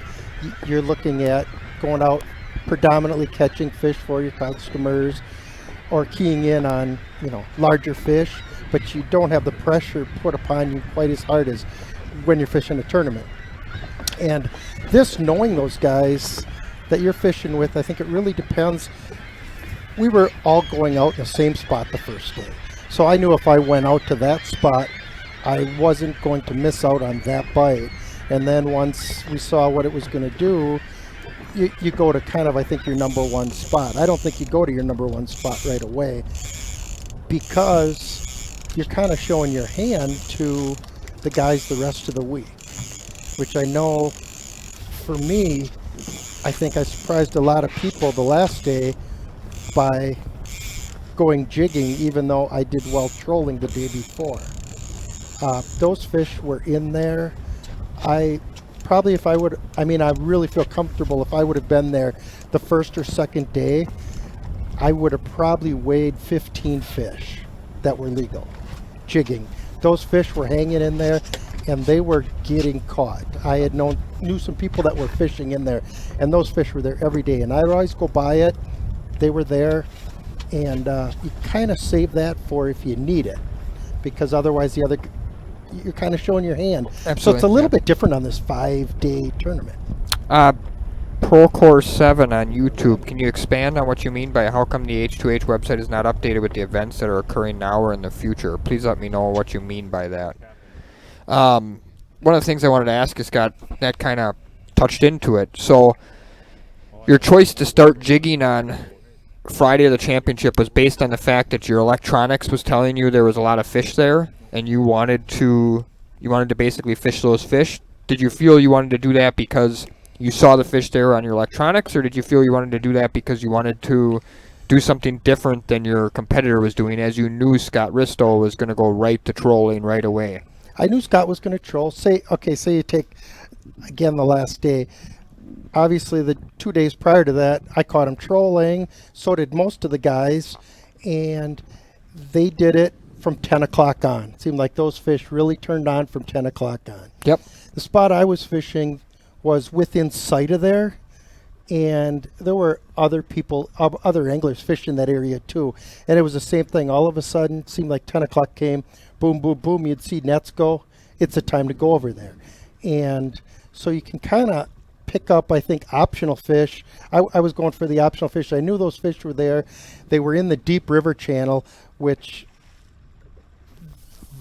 you're looking at going out predominantly catching fish for your customers or keying in on, larger fish, but you don't have the pressure put upon you quite as hard as when you're fishing a tournament. And this, knowing those guys that you're fishing with, I think it really depends. We were all going out in the same spot the first day. So I knew if I went out to that spot, I wasn't going to miss out on that bite. And then once we saw what it was going to do, you go to kind of, I think, your number one spot. I don't think you go to your number one spot right away because you're kind of showing your hand to the guys the rest of the week, which I know for me, I think I surprised a lot of people the last day by going jigging, even though I did well trolling the day before. Those fish were in there. I really feel comfortable if I would have been there the first or second day, I would have probably weighed 15 fish that were legal, jigging. Those fish were hanging in there and they were getting caught. I had knew some people that were fishing in there, and those fish were there every day, and I'd always go by it. They were there, and you kind of save that for if you need it, because otherwise you're kind of showing your hand. Absolutely. So it's a little bit different on this 5-day tournament. Procore 7 on YouTube. Can you expand on what you mean by how come the H2H website is not updated with the events that are occurring now or in the future? Please let me know what you mean by that. One of the things I wanted to ask is, Scott, that kind of touched into it. So your choice to start jigging on Friday of the championship was based on the fact that your electronics was telling you there was a lot of fish there, and you wanted to basically fish those fish. Did you feel you wanted to do that because you saw the fish there on your electronics, or did you feel you wanted to do that because you wanted to do something different than your competitor was doing, as you knew Scott Risto was going to go right to trolling right away? I knew Scott was going to troll. Say you take, again, the last day. Obviously, the 2 days prior to that, I caught him trolling. So did most of the guys, and they did it from 10 o'clock on. It seemed like those fish really turned on from 10 o'clock on. Yep. The spot I was fishing was within sight of there, and there were other anglers fishing that area too, and it was the same thing. All of a sudden, it seemed like 10 o'clock came, boom, boom, boom, you'd see nets go. It's a time to go over there. And so you can kind of pick up, I think, optional fish. I was going for the optional fish. I knew those fish were there. They were in the deep river channel, which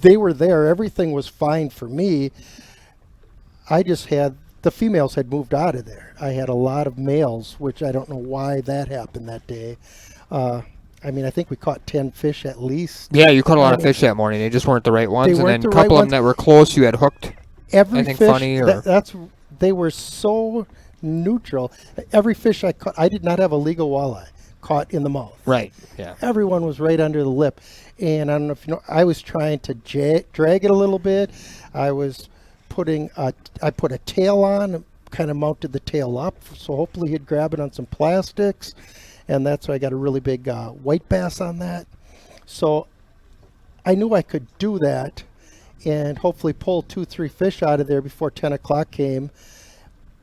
they were there. Everything was fine for me. I just had, the females had moved out of there. I had a lot of males, which I don't know why that happened that day. I think we caught 10 fish at least. Yeah, you caught a lot of fish that morning. They just weren't the right ones. And then a couple of them that were close, you had hooked. Every anything fish, funny? Or? They were so neutral. Every fish I caught, I did not have a legal walleye caught in the mouth. Right, yeah. Everyone was right under the lip. And I don't know if you know, I was trying to drag it a little bit. I was I put a tail on, kind of mounted the tail up, so hopefully he'd grab it on some plastics, and that's why I got a really big white bass on that. So I knew I could do that and hopefully pull 2-3 fish out of there before 10 o'clock came.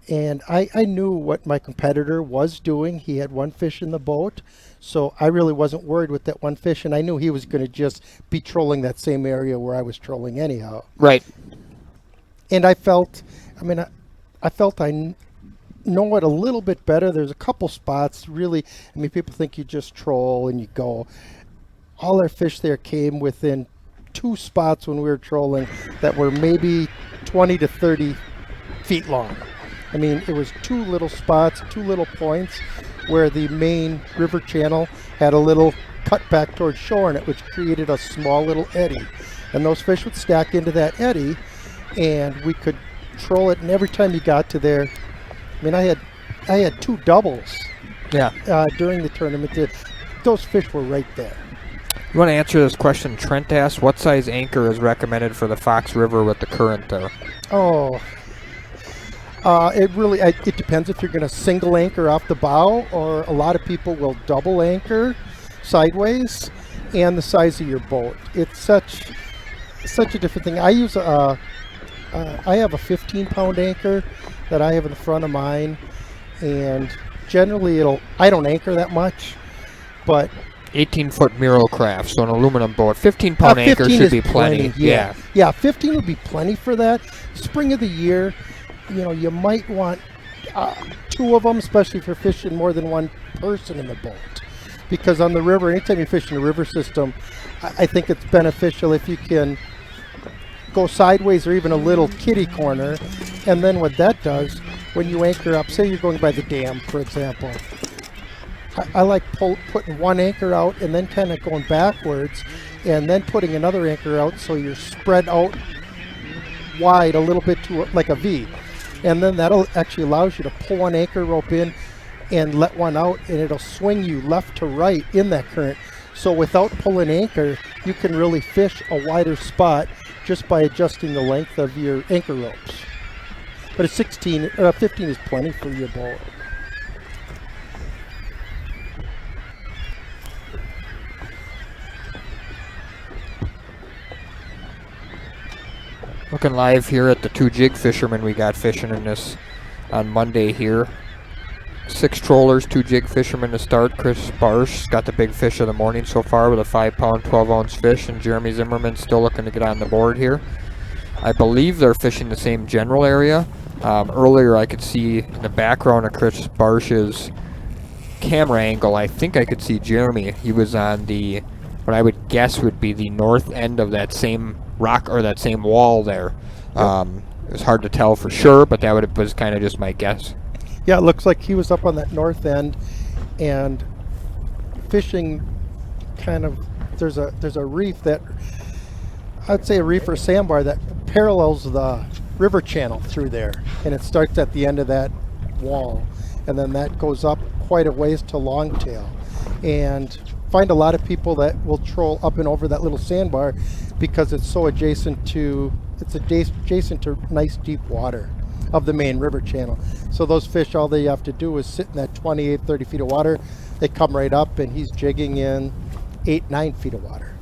And I knew what my competitor was doing. He had one fish in the boat, so I really wasn't worried with that one fish, and I knew he was going to just be trolling that same area where I was trolling anyhow. Right. And I felt I know it a little bit better. There's a couple spots, really. People think you just troll and you go. All our fish there came within 2 spots when we were trolling that were maybe 20 to 30 feet long. It was 2 little spots, 2 little points where the main river channel had a little cut back towards shore in it, which created a small little eddy. And those fish would stack into that eddy, and we could troll it. And every time you got to there, I had 2 doubles. Yeah. During the tournament, those fish were right there. You want to answer this question? Trent asked, what size anchor is recommended for the Fox River with the current there? It depends if you're going to single anchor off the bow, or a lot of people will double anchor sideways, and the size of your boat. It's such a different thing. I use I have a 15-pound anchor that I have in front of mine, and generally I don't anchor that much, but 18-foot Miro craft, so an aluminum boat. 15-pound anchor 15 should is be plenty. Yeah. Yeah, 15 would be plenty for that. Spring of the year, you might want 2 of them, especially if you're fishing more than one person in the boat. Because on the river, anytime you're fishing a river system, I think it's beneficial if you can go sideways or even a little kiddie corner. And then what that does, when you anchor up, say you're going by the dam, for example, I like putting one anchor out and then kind of going backwards and then putting another anchor out so you're spread out wide a little bit to like a V. And then that'll actually allows you to pull one anchor rope in and let one out, and it'll swing you left to right in that current. So without pulling anchor, you can really fish a wider spot just by adjusting the length of your anchor ropes. But a 15 is plenty for your boat. Looking live here at the 2 jig fishermen we got fishing in this on Monday here. 6 trollers, 2 jig fishermen to start. Chris Barsh got the big fish of the morning so far with a 5-pound, 12-ounce fish, and Jeremy Zimmerman still looking to get on the board here. I believe they're fishing the same general area. Earlier I could see in the background of Chris Barsh's camera angle, I think I could see Jeremy. He was on the, what I would guess would be the north end of that same rock or that same wall there. It was hard to tell for sure, but that was kind of just my guess. Yeah, it looks like he was up on that north end and fishing kind of, there's a reef that, I'd say a reef or sandbar that parallels the river channel through there, and it starts at the end of that wall, and then that goes up quite a ways to Longtail. And find a lot of people that will troll up and over that little sandbar because it's so adjacent to nice deep water of the main river channel. So those fish, all they have to do is sit in that 28, 30 feet of water. They come right up, and he's jigging in 8, 9 feet of water.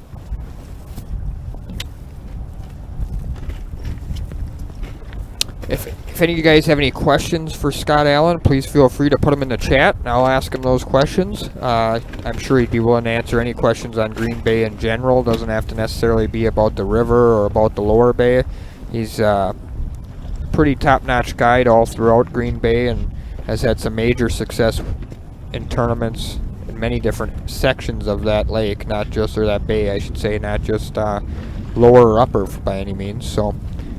If any of you guys have any questions for Scott Allen, please feel free to put them in the chat, and I'll ask him those questions. I'm sure he'd be willing to answer any questions on Green Bay in general. Doesn't have to necessarily be about the river or about the lower bay. He's a pretty top-notch guide all throughout Green Bay and has had some major success in tournaments in many different sections of that lake, not just, or that bay, I should say, not just lower or upper by any means. So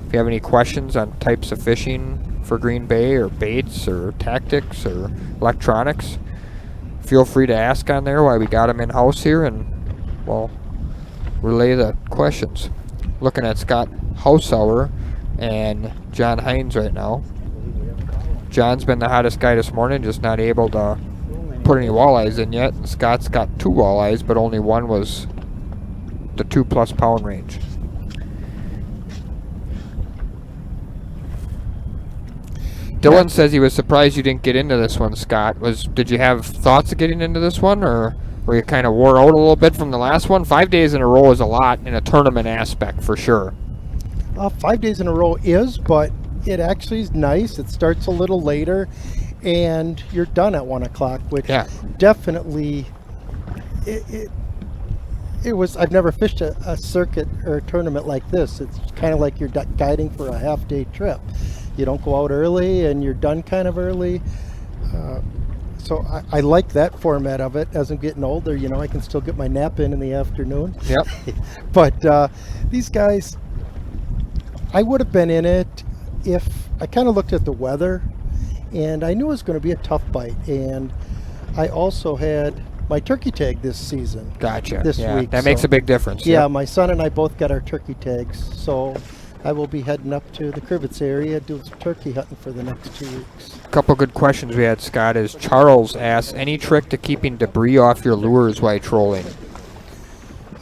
if you have any questions on types of fishing for Green Bay or baits or tactics or electronics, feel free to ask on there while we got them in-house here, and we'll relay the questions. Looking at Scott Hausauer and John Hines right now. John's been the hottest guy this morning, just not able to put any walleyes in yet. And Scott's got 2 walleyes, but only one was the 2+ pound range. Dylan says he was surprised you didn't get into this one, Scott. Did you have thoughts of getting into this one, or were you kind of wore out a little bit from the last one? 5 days in a row is a lot in a tournament aspect, for sure. 5 days in a row is, but it actually is nice. It starts a little later, and you're done at 1 o'clock, which definitely, it was, I've never fished a circuit or a tournament like this. It's kind of like you're guiding for a half-day trip. You don't go out early, and you're done kind of early. So I like that format of it. As I'm getting older, I can still get my nap in the afternoon. Yep. But these guys, I would have been in it if I kind of looked at the weather, and I knew it was going to be a tough bite. And I also had my turkey tag this season. Gotcha. This week. That makes a big difference. Yeah, Yep. my son and I both got our turkey tags, so I will be heading up to the Crivets area doing some turkey hunting for the next 2 weeks. A couple good questions we had, Scott, is Charles asks, any trick to keeping debris off your lures while trolling?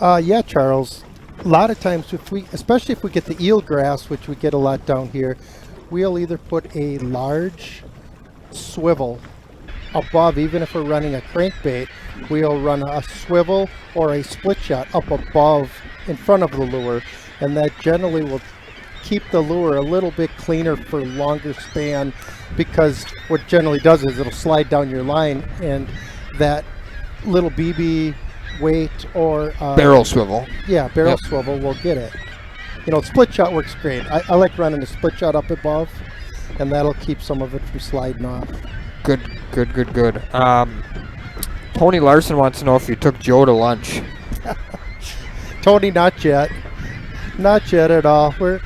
Yeah, Charles. A lot of times, especially if we get the eelgrass, which we get a lot down here, we'll either put a large swivel above, even if we're running a crankbait, we'll run a swivel or a split shot up above in front of the lure, and that generally will keep the lure a little bit cleaner for longer span, because what generally does is it'll slide down your line, and that little BB weight or Barrel swivel. Yeah, barrel Yep. swivel will get it. You know, split shot works great. I like running a split shot up above, and that'll keep some of it from sliding off. Good. Tony Larson wants to know if you took Joe to lunch. Tony, not yet. Not yet at all. We're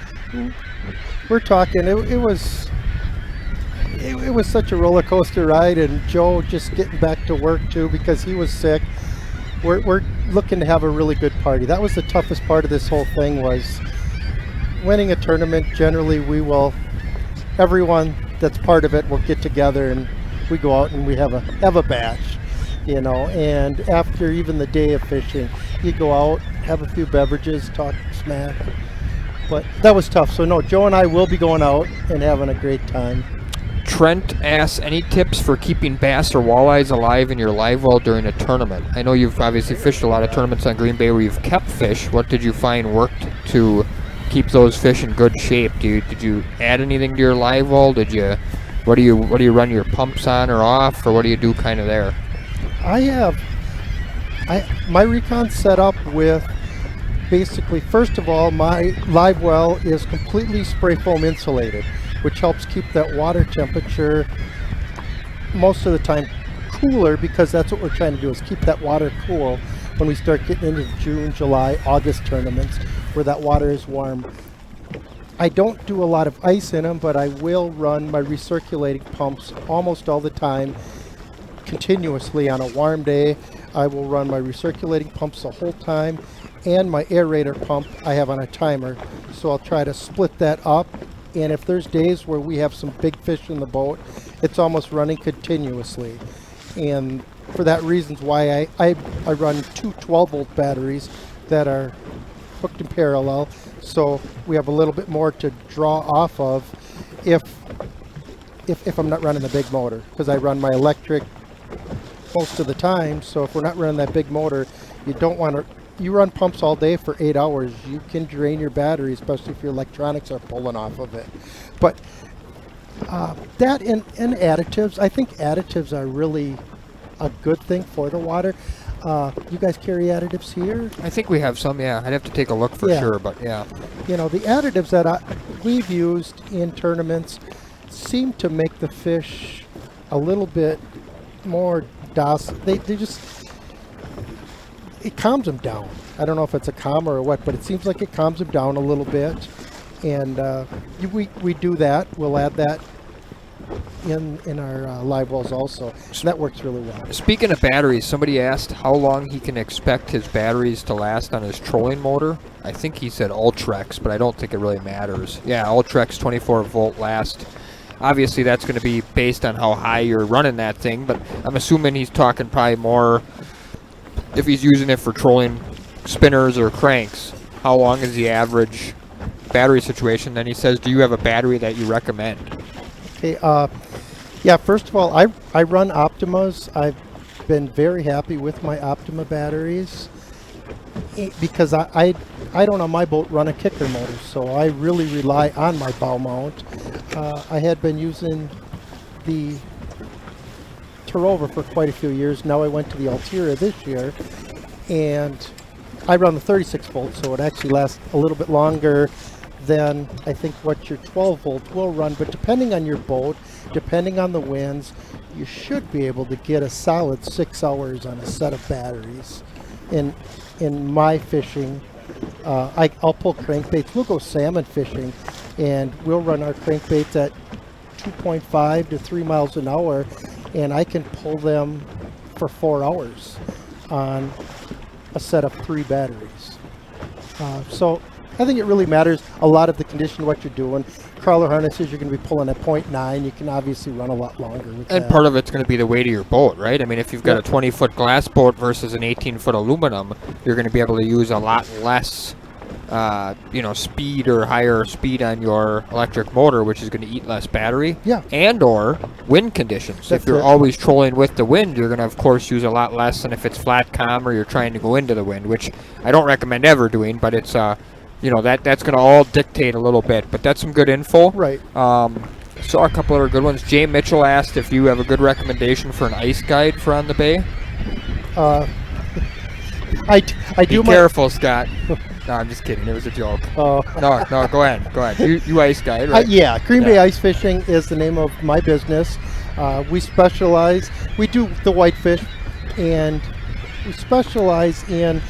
talking. It was such a roller coaster ride, and Joe just getting back to work too because he was sick. We're looking to have a really good party. That was the toughest part of this whole thing, was winning a tournament. Generally, everyone that's part of it will get together and we go out and we have a bash, you know. And after even the day of fishing, you go out, have a few beverages, talk smack. But that was tough. So no, Joe and I will be going out and having a great time. Trent asks, any tips for keeping bass or walleyes alive in your live well during a tournament? I know you've obviously fished a lot of tournaments on Green Bay where you've kept fish. What did you find worked to keep those fish in good shape? Did you add anything to your live well? What do you run your pumps on or off, or what do you do kind of there? My recon set up with basically, first of all, my live well is completely spray foam insulated, which helps keep that water temperature most of the time cooler, because that's what we're trying to do, is keep that water cool when we start getting into June, July, August tournaments where that water is warm. I don't do a lot of ice in them, but I will run my recirculating pumps almost all the time continuously. On a warm day, I will run my recirculating pumps the whole time, and my aerator pump I have on a timer, so I'll try to split that up. And if there's days where we have some big fish in the boat, it's almost running continuously. And for that reason's why I run two 12-volt batteries that are hooked in parallel, so we have a little bit more to draw off of if I'm not running the big motor, because I run my electric most of the time. So if we're not running that big motor, you run pumps all day for 8 hours, you can drain your battery, especially if your electronics are pulling off of it. But that and additives, I think additives are really a good thing for the water. You guys carry additives here? I think we have some, yeah. I'd have to take a look for sure, but yeah. You know, the additives that we've used in tournaments seem to make the fish a little bit more docile. They just, it calms them down. I don't know if it's a calmer or what, but it seems like it calms them down a little bit. And we do that. We'll add that in our live wells also. So that works really well. Speaking of batteries, somebody asked how long he can expect his batteries to last on his trolling motor. I think he said Ultrex, but I don't think it really matters. Yeah, Ultrex 24-volt last. Obviously, that's going to be based on how high you're running that thing, but I'm assuming he's talking probably more if he's using it for trolling spinners or cranks. How long is the average battery situation? Then he says, do you have a battery that you recommend? Okay, yeah, first of all, I run Optimas. I've been very happy with my Optima batteries because I don't on my boat run a kicker motor, so I really rely on my bow mount. I had been using the Terrover for quite a few years. Now I went to the Altera this year, and I run the 36 volt, so it actually lasts a little bit longer than I think what your 12 volt will run. But depending on your boat, depending on the winds, you should be able to get a solid 6 hours on a set of batteries. In my fishing, I'll pull crankbaits. We'll go salmon fishing, and we'll run our crankbaits at 2.5 to 3 miles an hour, and I can pull them for 4 hours on a set of 3 batteries. So I think it really matters a lot of the condition, what you're doing. Crawler harnesses, you're going to be pulling at 0.9. You can obviously run a lot longer with and that. Part of it's going to be the weight of your boat, right? I mean, if you've got a 20-foot glass boat versus an 18-foot aluminum, you're going to be able to use a lot less, speed or higher speed on your electric motor, which is going to eat less battery. Yeah. And or wind conditions. That's if you're it. always trolling with the wind, you're going to, of course, use a lot less than if it's flat calm or you're trying to go into the wind, which I don't recommend ever doing, but it's you know, that's going to all dictate a little bit. But that's some good info. Right. Saw a couple other good ones. Jay Mitchell asked if you have a good recommendation for an ice guide for on the bay. I do. Be careful, Scott. No, I'm just kidding. It was a joke. Oh. No, go ahead. You ice guide, right? Yeah, Green Bay Ice Fishing is the name of my business. We specialize. We do the whitefish, and we specialize in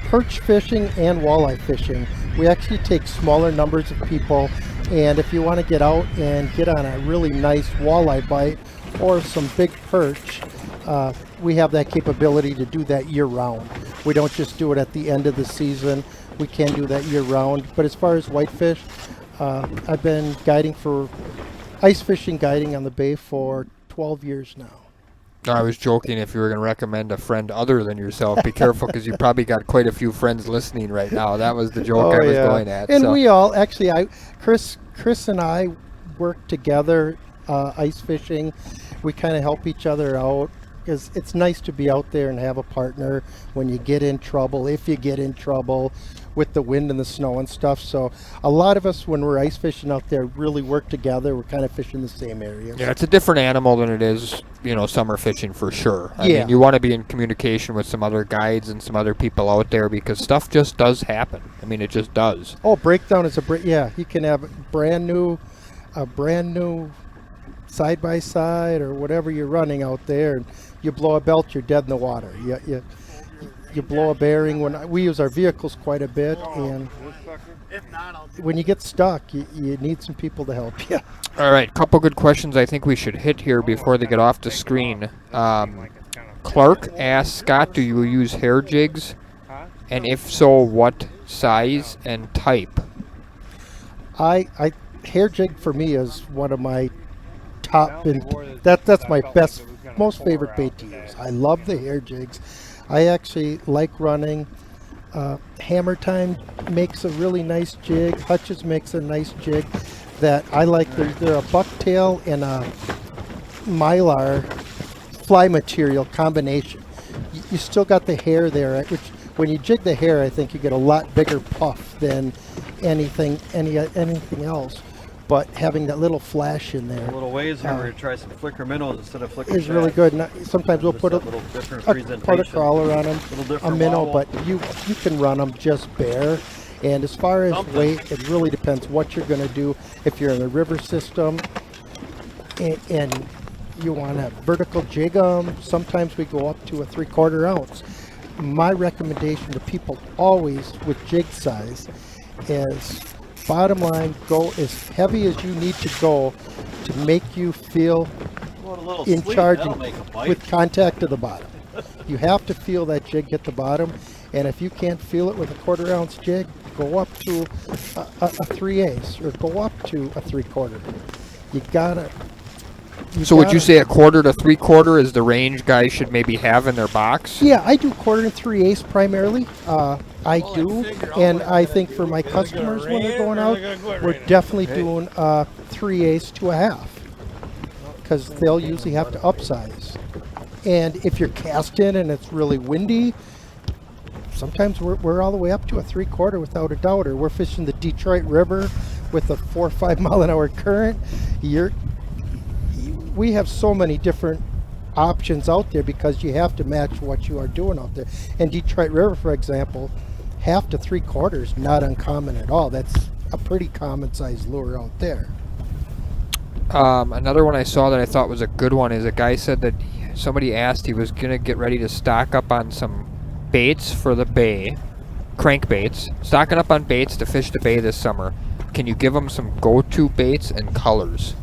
perch fishing and walleye fishing. We actually take smaller numbers of people, and if you want to get out and get on a really nice walleye bite or some big perch, we have that capability to do that year-round. We don't just do it at the end of the season. We can do that year-round. But as far as whitefish, I've been guiding for ice fishing guiding on the bay for 12 years now. I was joking if you were going to recommend a friend other than yourself. Be careful, because you probably got quite a few friends listening right now. That was the joke I was going at. And so. we all, actually, Chris and I work together ice fishing. We kind of help each other out, because it's nice to be out there and have a partner when you get in trouble, if you get in trouble with the wind and the snow and stuff. So a lot of us, when we're ice fishing out there, really work together. We're kind of fishing the same areas. Yeah, it's a different animal than it is, you know, summer fishing for sure. I mean, you want to be in communication with some other guides and some other people out there, because stuff just does happen. I mean, it just does. Oh, breakdown is you can have a brand new side by side or whatever you're running out there, and you blow a belt, you're dead in the water. You blow a bearing. When we use our vehicles quite a bit, and when you get stuck, you need some people to help you. All right, couple good questions I think we should hit here before they get off the screen. Clark asks, Scott, do you use hair jigs? And if so, what size and type? Hair jig for me is one of my top, and that's my most favorite bait to use. I love the hair jigs. I actually like running. Hammer Time makes a really nice jig. Hutch's makes a nice jig that I like. They're a bucktail and a mylar fly material combination. You still got the hair there, which when you jig the hair, I think you get a lot bigger puff than anything else. But having that little flash in there, A little ways here, we're going to try some flicker minnows instead of flicker is really good. And sometimes we'll put a little different part of presentation. crawler on them, Little a different minnow, wobble. but you can run them just bare. And as far as weight, it really depends what you're going to do. If you're in the river system and you want to vertical jig them, sometimes we go up to a 3/4 ounce. My recommendation to people always with jig size is, bottom line, go as heavy as you need to go to make you feel in charge with contact to the bottom. You have to feel that jig hit the bottom, and if you can't feel it with a 1/4 ounce jig, go up to a 3/8 or go up to a 3/4. You gotta. So would you say a 1/4 to 3/4 is the range guys should maybe have in their box? Yeah, I do 1/4 and 3/8 primarily. I do, and I think for my customers when they're going out, we're definitely doing 3/8 to a half, because they'll usually have to upsize. And if you're casting and it's really windy, sometimes we're all the way up to a 3/4 without a doubt. Or we're fishing the Detroit River with a 4 or 5 mile an hour current. We have so many different options out there because you have to match what you are doing out there. And Detroit River, for example, 1/2 to 3/4 not uncommon at all. That's a pretty common size lure out there. Another one I saw that I thought was a good one is a guy said that somebody asked he was going to get ready to stock up on some baits for the bay, crankbaits, stocking up on baits to fish the bay this summer. Can you give them some go-to baits and colors?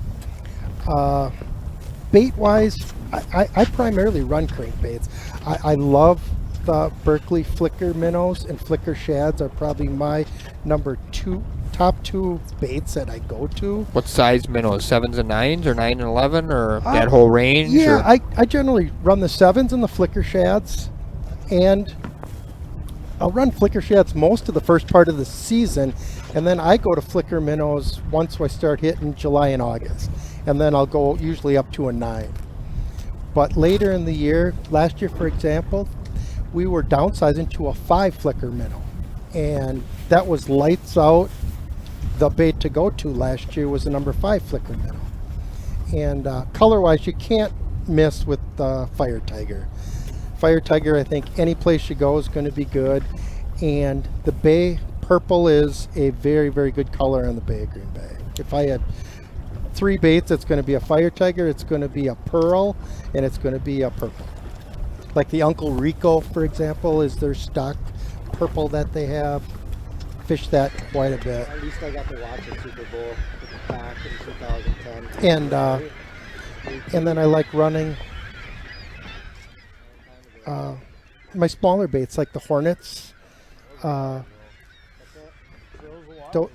Bait-wise, I primarily run crankbaits. I love the Berkeley flicker minnows, and flicker shads are probably my top two baits that I go to. What size minnows? 7s and 9s, or 9 and 11, or that whole range? Yeah, or? I generally run the 7s and the flicker shads, and I'll run flicker shads most of the first part of the season, and then I go to flicker minnows once I start hitting July and August, and then I'll go usually up to a 9. But later in the year, last year for example, we were downsizing to a 5 flicker minnow, and that was lights out. The bait to go to last year was a number 5 flicker minnow. And color-wise, you can't miss with Fire Tiger. Fire Tiger, I think any place you go is going to be good. And the bay purple is a very, very good color on the Bay of Green Bay. If I had 3 baits, it's going to be a Fire Tiger, it's going to be a pearl, and it's going to be a purple. Like the Uncle Rico, for example, is their stock purple that they have. Fish that quite a bit. At least I got to watch a Super Bowl with the pack in 2010. And then I like running my smaller baits like the Hornets.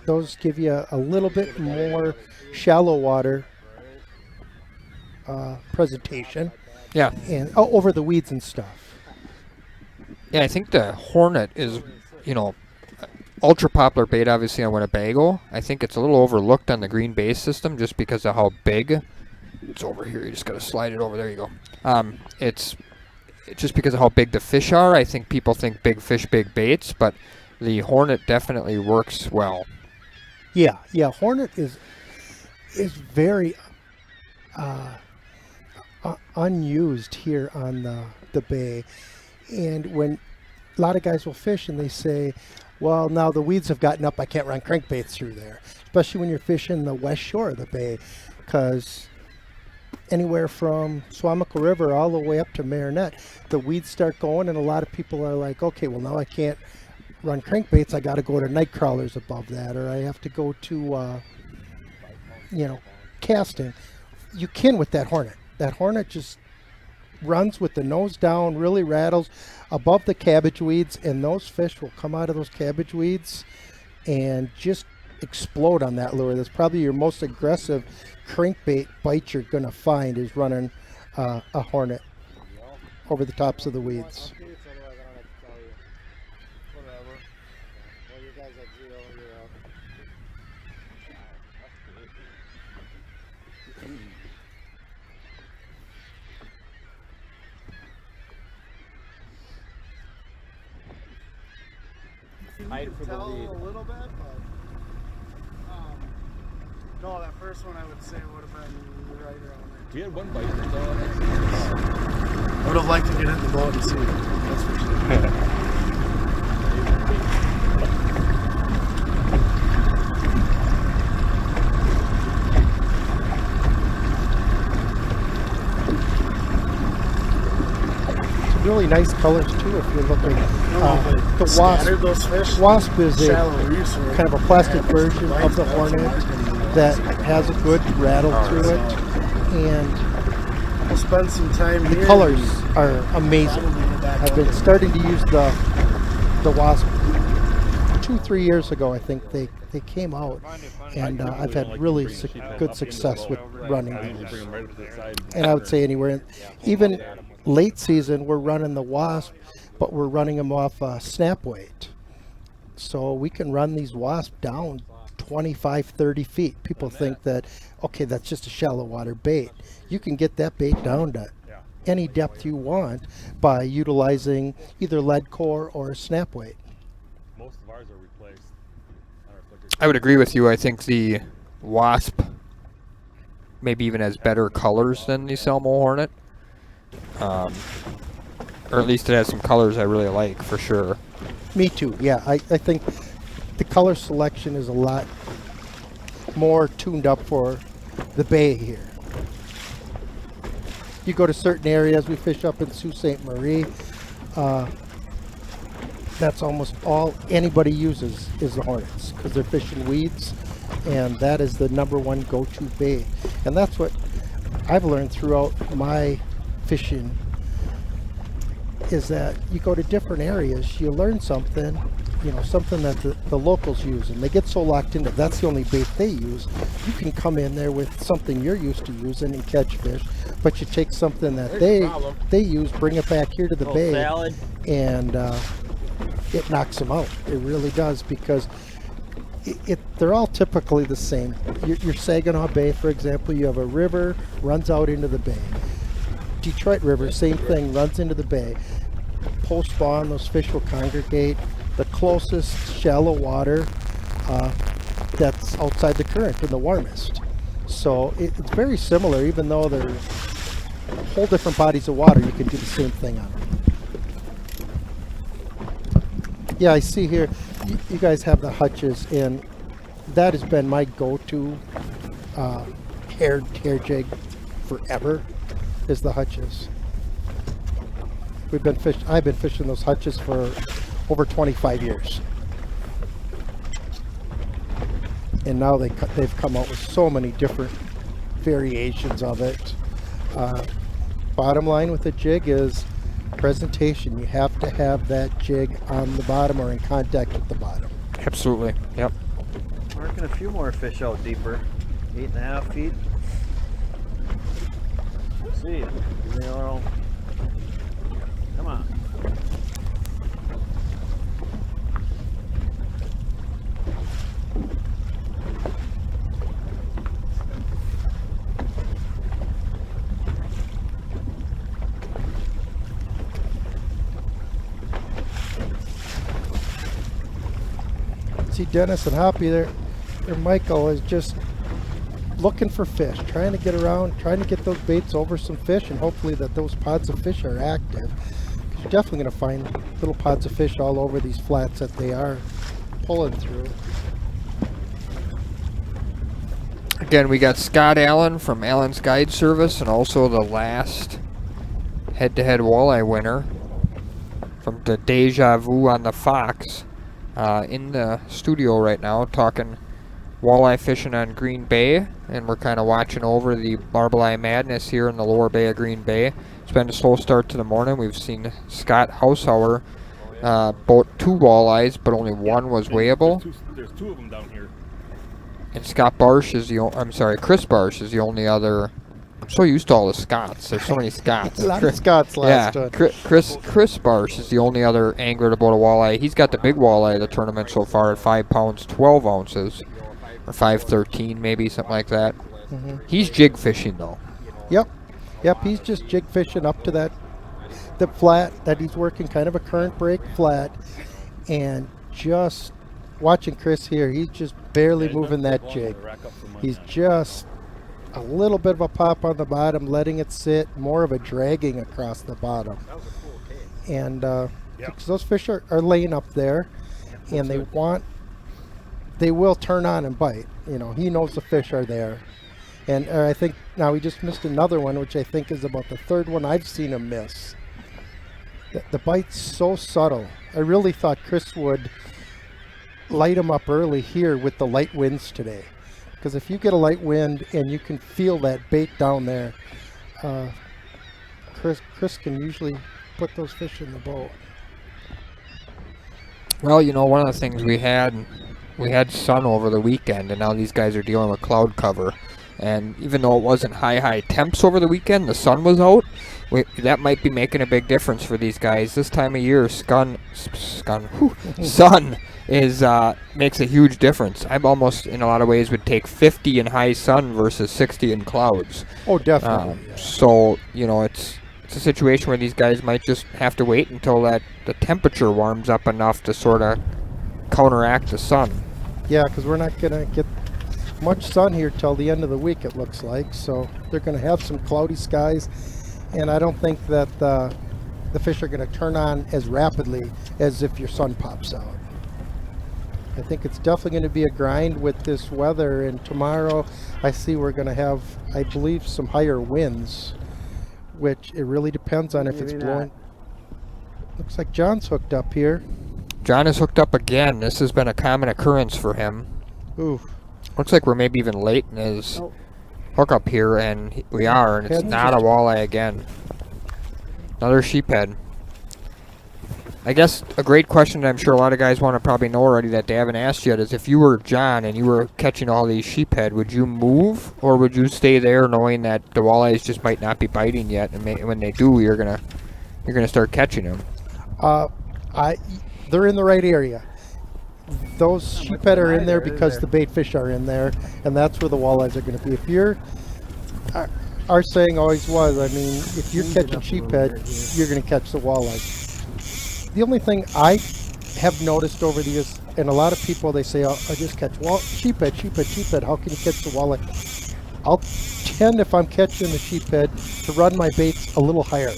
Those give you a little bit more shallow water presentation. Yeah. And over the weeds and stuff. Yeah, I think the Hornet is, you know, ultra popular bait obviously on Winnebago. I think it's a little overlooked on the Green Bay system just because of how big. It's over here. You just got to slide it over. There you go. It's just because of how big the fish are. I think people think big fish, big baits, but the Hornet definitely works well. Yeah. Hornet is very unused here on the bay, and when a lot of guys will fish and they say, well, now the weeds have gotten up, I can't run crankbaits through there, especially when you're fishing the west shore of the bay, because anywhere from Swamico River all the way up to Marinette, the weeds start going, and a lot of people are like, okay, well, now I can't run crankbaits, I got to go to night crawlers above that, or I have to go to casting. You can with that Hornet. That Hornet just runs with the nose down, really rattles above the cabbage weeds, and those fish will come out of those cabbage weeds and just explode on that lure. That's probably your most aggressive crankbait bite you're going to find, is running a Hornet over the tops of the weeds. Fight for the lead. A little bit, but no, that first one I would say would have been right around there. We had one bite. I would have liked to get in the boat and see it. That's for sure. Really nice colors too if you're looking. The wasp is a kind of a plastic version of the Hornet that has a good rattle to it, and I'll spend some time the here. colors are amazing. I've been starting to use the wasp 2-3 years ago. I think they came out, and I've had really good success with running those. And I would say anywhere, even late season, we're running the wasp, but we're running them off snap weight. So we can run these wasp down 25-30 feet. People think that, okay, that's just a shallow water bait. You can get that bait down to any depth you want by utilizing either lead core or snap weight. Most of ours are replaced. I would agree with you. I think the Wasp maybe even has better colors than the Selmo Hornet. Or at least it has some colors I really like, for sure. Me too, yeah. I think the color selection is a lot more tuned up for the bay here. You go to certain areas, we fish up in Sault Ste. Marie, that's almost all anybody uses is the Hornets, because they're fishing weeds, and that is the #1 go-to bait. And that's what I've learned throughout my fishing, is that you go to different areas, you learn something, something that the locals use, and they get so locked into that's the only bait they use. You can come in there with something you're used to using and catch fish, but you take something that they use, bring it back here to the bay, salad. And it knocks them out. It really does, because they're all typically the same. Your Saginaw Bay, for example, you have a river, runs out into the bay. Detroit River, same thing, runs into the bay. Post spawn, those fish will congregate the closest shallow water that's outside the current and the warmest. So it's very similar, even though they're whole different bodies of water, you can do the same thing on them. Yeah, I see here, you guys have the hutches, and that has been my go-to hair jig forever, is the hutches. I've been fishing those hutches for over 25 years. And now they've come out with so many different variations of it. Bottom line with the jig is presentation. You have to have that jig on the bottom or in contact with the bottom. Absolutely. Yep. Marking a few more fish out deeper. 8.5 feet. Let's see. Give me a little. Come on. See Dennis and Hoppy there, Michael is just looking for fish, trying to get around, trying to get those baits over some fish, and hopefully that those pods of fish are active. You're definitely going to find little pods of fish all over these flats that they are pulling through. Again, we got Scott Allen from Allen's Guide Service, and also the last head-to-head walleye winner from the Deja Vu on the Fox. In the studio right now talking walleye fishing on Green Bay, and we're kind of watching over the Marbleye madness here in the lower bay of Green Bay. It's been a slow start to the morning. We've seen Scott Hausauer boat 2 walleyes, but only one was weighable. There's 2 of them down here. And Scott Barsh is Chris Barsh is the only other. I'm so used to all the Scots. There's so many Scots. A lot of Scots last time. Chris Barsh is the only other angler to boat a walleye. He's got the big walleye of the tournament so far at 5 pounds 12 ounces, or 5.13 maybe, something like that. Mm-hmm. He's jig fishing though. Yep, he's just jig fishing up to the flat that he's working, kind of a current break flat, and just watching Chris here, he's just barely moving that jig. He's just a little bit of a pop on the bottom, letting it sit, more of a dragging across the bottom. And because those fish are laying up there, and they will turn on and bite. You know, he knows the fish are there. And I think now he just missed another one, which I think is about the 3rd one I've seen him miss. The bite's so subtle. I really thought Chris would light him up early here with the light winds today. Because if you get a light wind and you can feel that bait down there, Chris can usually put those fish in the boat. Well, you know, one of the things we had sun over the weekend, and now these guys are dealing with cloud cover. And even though it wasn't high temps over the weekend, the sun was out. That might be making a big difference for these guys. This time of year, sun is makes a huge difference. I'm almost, in a lot of ways, would take 50 in high sun versus 60 in clouds. Oh, definitely. So, you know, it's a situation where these guys might just have to wait until the temperature warms up enough to sort of counteract the sun. Yeah, because we're not going to get much sun here till the end of the week, it looks like. So they're going to have some cloudy skies, and I don't think that the fish are going to turn on as rapidly as if your sun pops out. I think it's definitely going to be a grind with this weather, and tomorrow I see we're going to have, I believe, some higher winds, which it really depends on if it's blowing. Looks like John's hooked up here. John is hooked up again. This has been a common occurrence for him. Ooh. Looks like we're maybe even late in his hookup here, and we are, and it's not a walleye again. Another sheephead. I guess a great question that I'm sure a lot of guys want to probably know already that they haven't asked yet is, if you were John and you were catching all these sheephead, would you move, or would you stay there knowing that the walleyes just might not be biting yet, and when they do, you're gonna start catching them? They're in the right area. Those sheephead are in there because the bait fish are in there, and that's where the walleyes are going to be. If you're, our saying always was, I mean, if you're catching sheephead, you're going to catch the walleye. The only thing I have noticed over the years, and a lot of people, they say, oh, I just catch sheephead, sheephead, sheephead. How can you catch the walleye? I'll tend, if I'm catching the sheephead, to run my baits a little higher,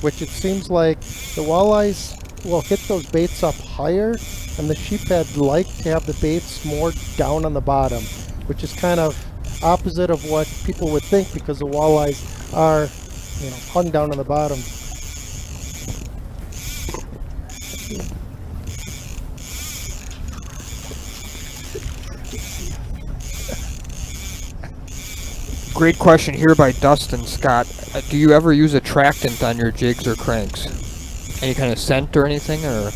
which it seems like the walleyes will hit those baits up higher, and the sheephead like to have the baits more down on the bottom, which is kind of opposite of what people would think, because the walleyes are, hung down on the bottom. Great question here by Dustin Scott. Do you ever use attractant on your jigs or cranks? Any kind of scent or anything, or?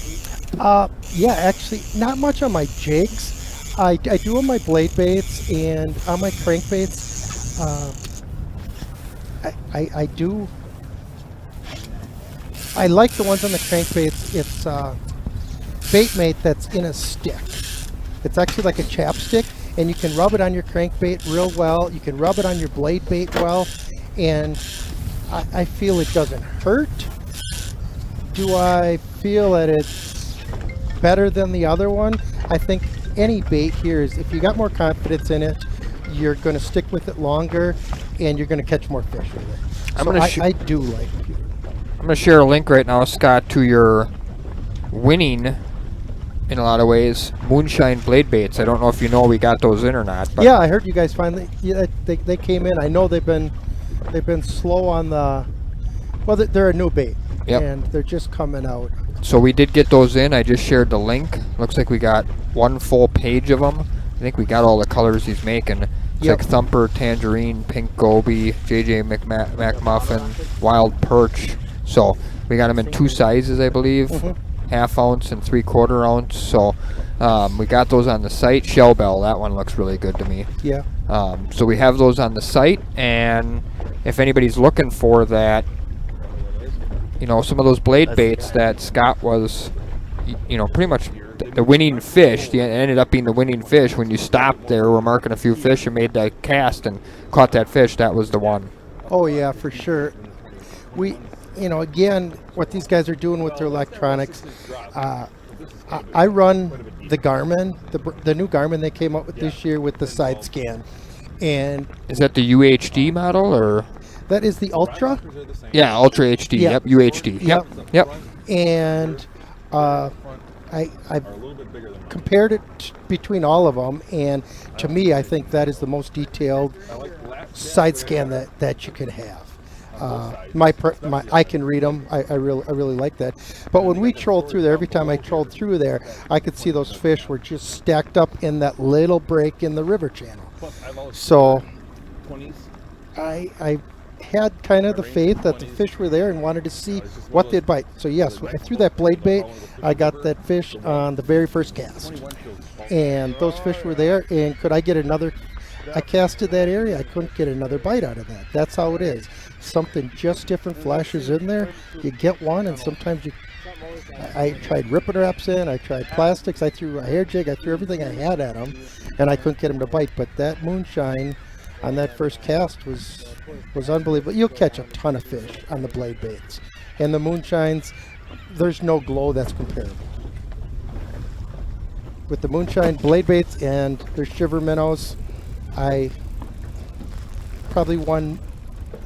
Yeah, actually, not much on my jigs. I do on my blade baits and on my crankbaits. I do. I like the ones on the crankbaits. It's bait mate that's in a stick. It's actually like a chapstick, and you can rub it on your crankbait real well. You can rub it on your blade bait well, and I feel it doesn't hurt. Do I feel that it's better than the other one? I think any bait here is, if you got more confidence in it, you're going to stick with it longer, and you're going to catch more fish with it. So I do like it. I'm going to share a link right now, Scott, to your winning, in a lot of ways, moonshine blade baits. I don't know if you know we got those in or not. But yeah, I heard you guys finally. Yeah, they came in. I know they've been slow on the. Well, they're a new bait, and they're just coming out. So we did get those in. I just shared the link. Looks like we got one full page of them. I think we got all the colors he's making. It's like Thumper, Tangerine, Pink Goby, JJ McMuffin, Wild Perch. So we got them in two sizes, I believe. Half ounce and 3/4 ounce. So we got those on the site. Shell Bell, that one looks really good to me. Yeah. So we have those on the site, and if anybody's looking for that, some of those blade baits that Scott was, pretty much the winning fish. It ended up being the winning fish when you stopped there, were marking a few fish and made that cast and caught that fish. That was the one. Oh yeah, for sure. Again, what these guys are doing with their electronics, I run the Garmin, the new Garmin they came up with this year with the side scan. And is that the UHD model, or? That is the Ultra. Yeah, Ultra HD. Yep, UHD. Yep. And I've compared it between all of them, and to me, I think that is the most detailed side scan that you can have. I can read them. I really like that. But when we trolled through there, every time I trolled through there, I could see those fish were just stacked up in that little break in the river channel. So I had kind of the faith that the fish were there and wanted to see what they'd bite. So yes, I threw that blade bait. I got that fish on the very first cast, and those fish were there. And could I get another? I casted that area. I couldn't get another bite out of that. That's how it is. Something just different flashes in there. You get one, and sometimes you. I tried ripping wraps in. I tried plastics. I threw a hair jig. I threw everything I had at them, and I couldn't get them to bite. But that moonshine on that first cast was unbelievable. You'll catch a ton of fish on the blade baits, and the moonshines. There's no glow that's comparable with the moonshine blade baits and their shiver minnows. I probably won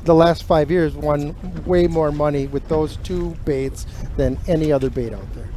the last 5 years, won way more money with those two baits than any other bait out there.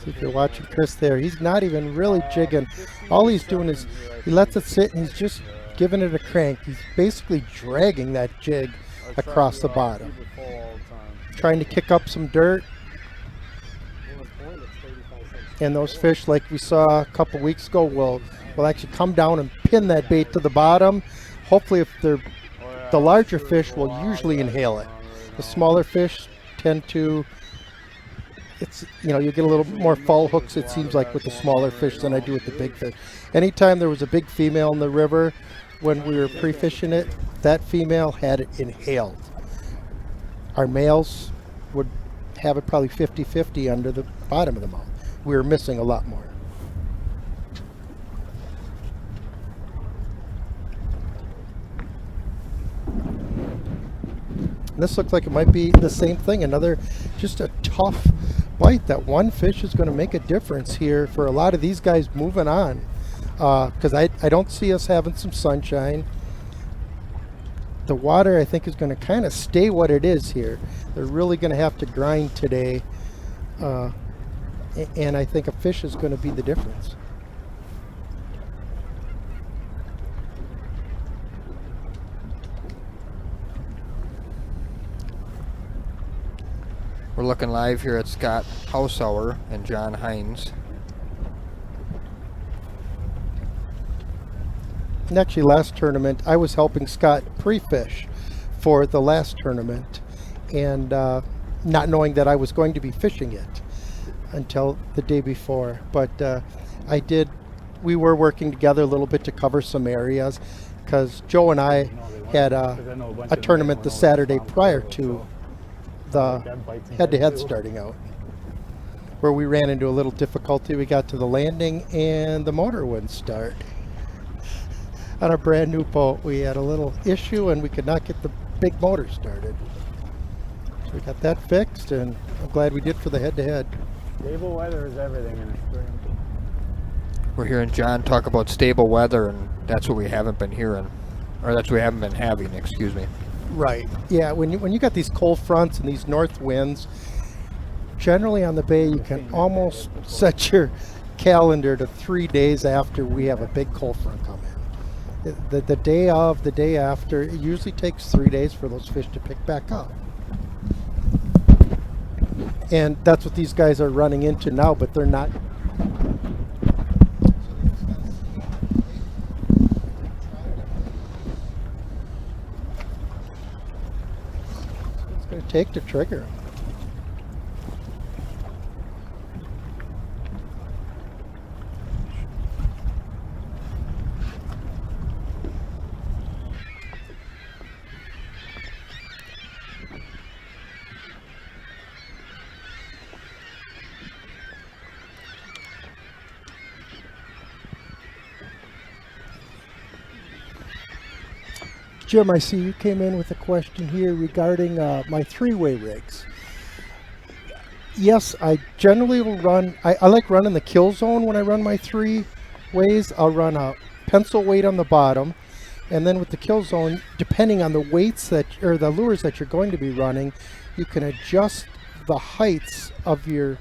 So if you're watching Chris there, he's not even really jigging. All he's doing is he lets it sit and he's just giving it a crank. He's basically dragging that jig across the bottom, trying to kick up some dirt. And those fish, like we saw a couple weeks ago, will actually come down and pin that bait to the bottom. Hopefully, if they're the larger fish, will usually inhale it. The smaller fish tend to. it's, you know, you get a little more fall hooks, it seems like, with the smaller fish than I do with the big fish. Anytime there was a big female in the river when we were pre-fishing it, that female had it inhaled. Our males would have it probably 50-50 under the bottom of the mouth. We were missing a lot more. And this looks like it might be the same thing. Another, just a tough bite. That one fish is going to make a difference here for a lot of these guys moving on. Because I don't see us having some sunshine. The water, I think, is going to kind of stay what it is here. They're really going to have to grind today. And I think a fish is going to be the difference. We're looking live here at Scott Hausauer and John Hines. And actually, last tournament, I was helping Scott pre-fish for the last tournament, and not knowing that I was going to be fishing it until the day before. But we were working together a little bit to cover some areas, because Joe and I had a tournament the Saturday prior to the head-to-head starting out, where we ran into a little difficulty. We got to the landing and the motor wouldn't start. On a brand new boat, we had a little issue and we could not get the big motor started. So we got that fixed, and I'm glad we did for the head-to-head. Stable weather is everything in the spring. We're hearing John talk about stable weather, and that's what we haven't been hearing, or that's what we haven't been having, excuse me. Right. Yeah, when you got these cold fronts and these north winds, generally on the bay you can almost set your calendar to 3 days after we have a big cold front come in. The day of, the day after, it usually takes 3 days for those fish to pick back up. And that's what these guys are running into now, but they're not. It's going to take to trigger. Jim, I see you came in with a question here regarding my three-way rigs. Yes, I generally will run, I like running the kill zone when I run my three ways. I'll run a pencil weight on the bottom, and then with the kill zone, depending on the weights or the lures that you're going to be running, you can adjust the heights of your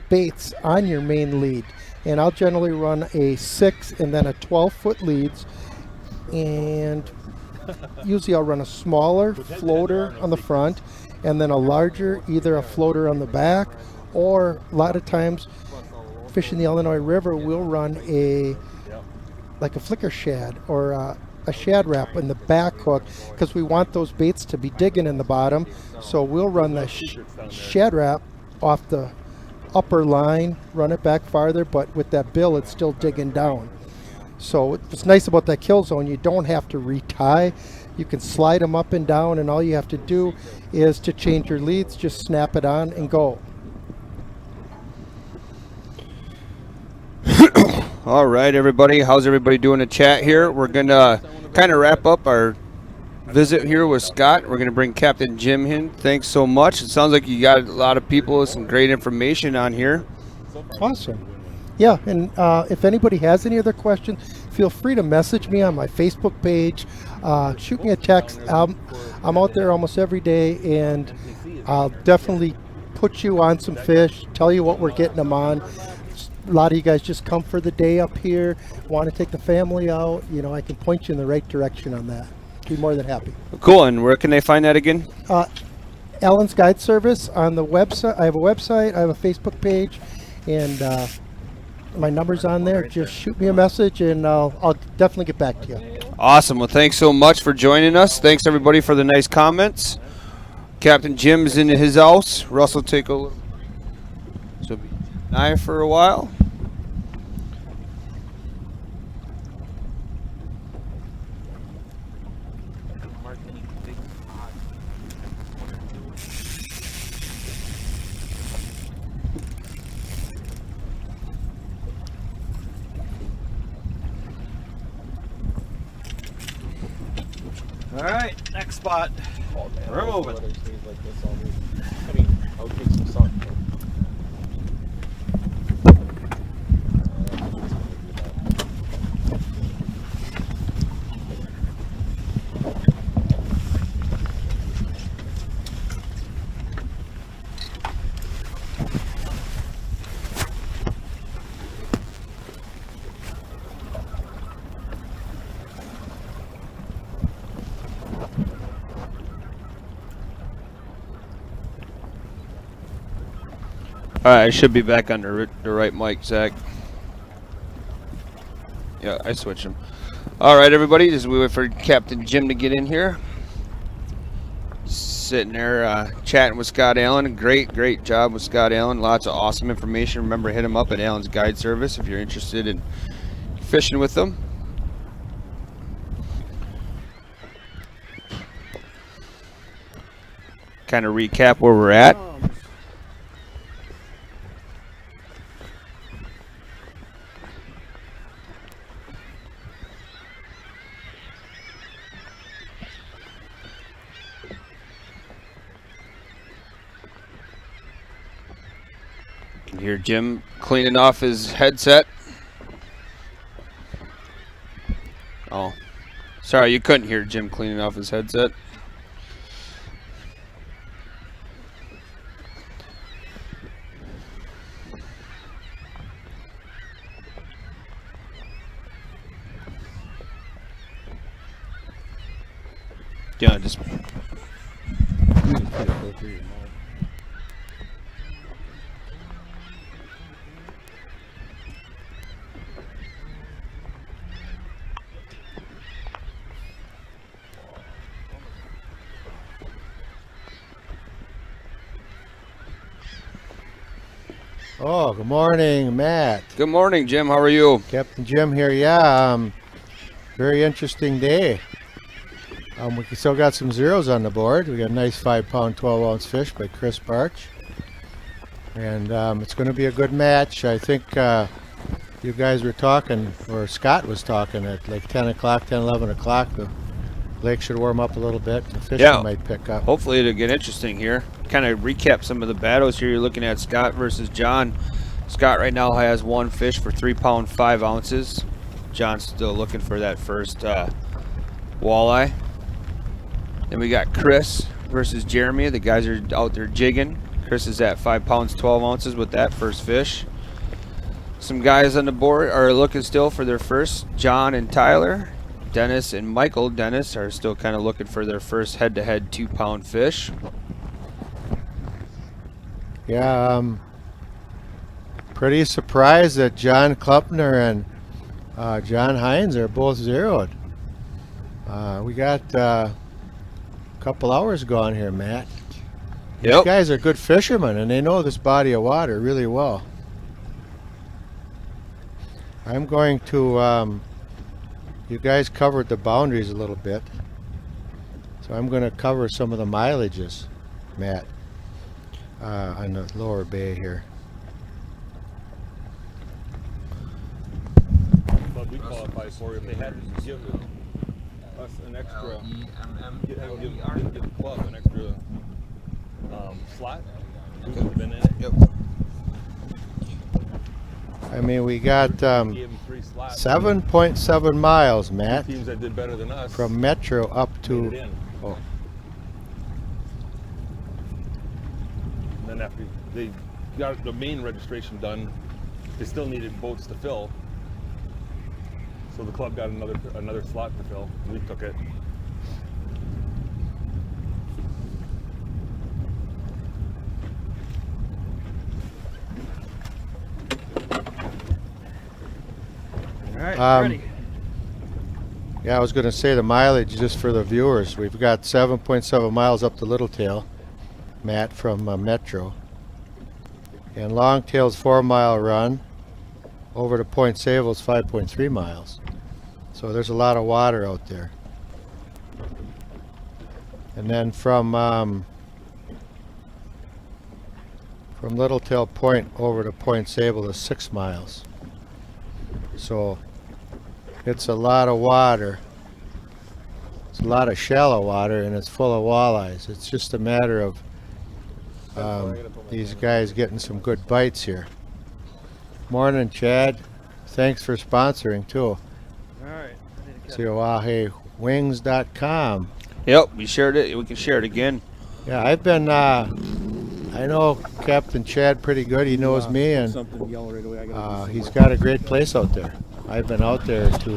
baits on your main lead. And I'll generally run a 6 and then a 12-foot leads, and usually I'll run a smaller floater on the front and then a larger, either a floater on the back, or a lot of times fishing the Illinois River, we'll run like a flicker shad or a shad wrap in the back hook, because we want those baits to be digging in the bottom. So we'll run the shad wrap off the upper line, run it back farther, but with that bill it's still digging down. So what's nice about that kill zone, you don't have to retie. You can slide them up and down, and all you have to do is to change your leads, just snap it on and go. All right, everybody. How's everybody doing in chat here? We're going to kind of wrap up our visit here with Scott. We're going to bring Captain Jim in. Thanks so much. It sounds like you got a lot of people with some great information on here. Awesome. Yeah, and if anybody has any other questions, feel free to message me on my Facebook page. Shoot me a text. I'm out there almost every day, and I'll definitely put you on some fish, tell you what we're getting them on. A lot of you guys just come for the day up here, want to take the family out. You know, I can point you in the right direction on that. Be more than happy. Cool, and where can they find that again? Allen's Guide Service on the website. I have a website, I have a Facebook page, and my number's on there. Just shoot me a message, and I'll definitely get back to you. Awesome. Well, thanks so much for joining us. Thanks, everybody, for the nice comments. Captain Jim's in his house. Russell, take a look. eye for a while. All right, next spot. We're moving. I mean, I'll take some sun. All right, I should be back on the right mic, Zach. Yeah, I switched him. All right, everybody, just we wait for Captain Jim to get in here. Sitting there chatting with Scott Allen. Great job with Scott Allen. Lots of awesome information. Remember, hit him up at Allen's Guide Service if you're interested in fishing with them. Kind of recap where we're at. You hear Jim cleaning off his headset. Oh, sorry, you couldn't hear Jim cleaning off his headset. Yeah, just Oh, good morning, Matt. good morning, Jim. How are you? Captain Jim here. Yeah, very interesting day. We still got some zeros on the board. We got a nice 5-pound, 12-ounce fish by Chris Barch. And it's going to be a good match. I think you guys were talking, or Scott was talking at like 10 o'clock, 10, 11 o'clock. The lake should warm up a little bit. The fishing might pick up. Hopefully it'll get interesting here. Kind of recap some of the battles here. You're looking at Scott versus John. Scott right now has one fish for 3 pounds 5 ounces. John's still looking for that first walleye. Then we got Chris versus Jeremy. The guys are out there jigging. Chris is at 5 pounds 12 ounces with that first fish. Some guys on the board are looking still for their first. John and Tyler. Dennis and Michael. Dennis are still kind of looking for their first head-to-head 2-pound fish. Yeah, pretty surprised that John Klupner and John Hines are both zeroed. We got a couple hours gone here, Matt. These guys are good fishermen, and they know this body of water really well. I'm going to, you guys covered the boundaries a little bit, so I'm going to cover some of the mileages, Matt, on the lower bay here. But we qualify for if they had to give us an extra, give the club an extra slot. We would have been in it. Yep. I mean, we got Gave them 3 slots. 7.7 miles, Matt, Teams that did better than us from Metro up made it to. in. Oh, And then after they got the main registration done, they still needed boats to fill. So the club got another slot to fill. We took it. All right, ready. yeah, I was going to say the mileage just for the viewers. We've got 7.7 miles up to Littletail, Matt, from Metro. And Longtail's 4-mile run over to Point Sable is 5.3 miles. So there's a lot of water out there. And then from Littletail Point over to Point Sable is 6 miles. So it's a lot of water. It's a lot of shallow water, and it's full of walleyes. It's just a matter of these guys getting some good bites here. Morning, Chad. Thanks for sponsoring too. All right. COAHWings.com. Yep, we shared it. We can share it again. Yeah, I've been. I know Captain Chad pretty good. He knows me, and he's got a great place out there. I've been out there to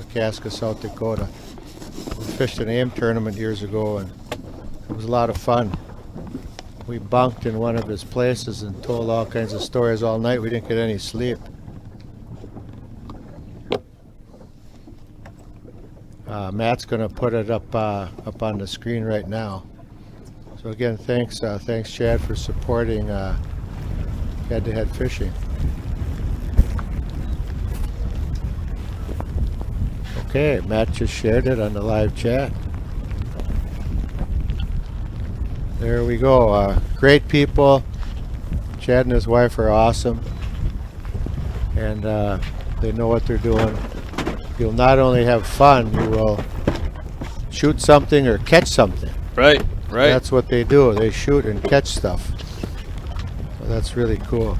Akaska, South Dakota. We fished an aim tournament years ago, and it was a lot of fun. We bunked in one of his places and told all kinds of stories all night. We didn't get any sleep. Matt's going to put it up on the screen right now. So again, thanks Chad for supporting head-to-head fishing. Okay, Matt just shared it on the live chat. There we go. Great people. Chad and his wife are awesome, and they know what they're doing. You'll not only have fun, you will shoot something or catch something. Right, right. That's what they do. They shoot and catch stuff. So that's really cool.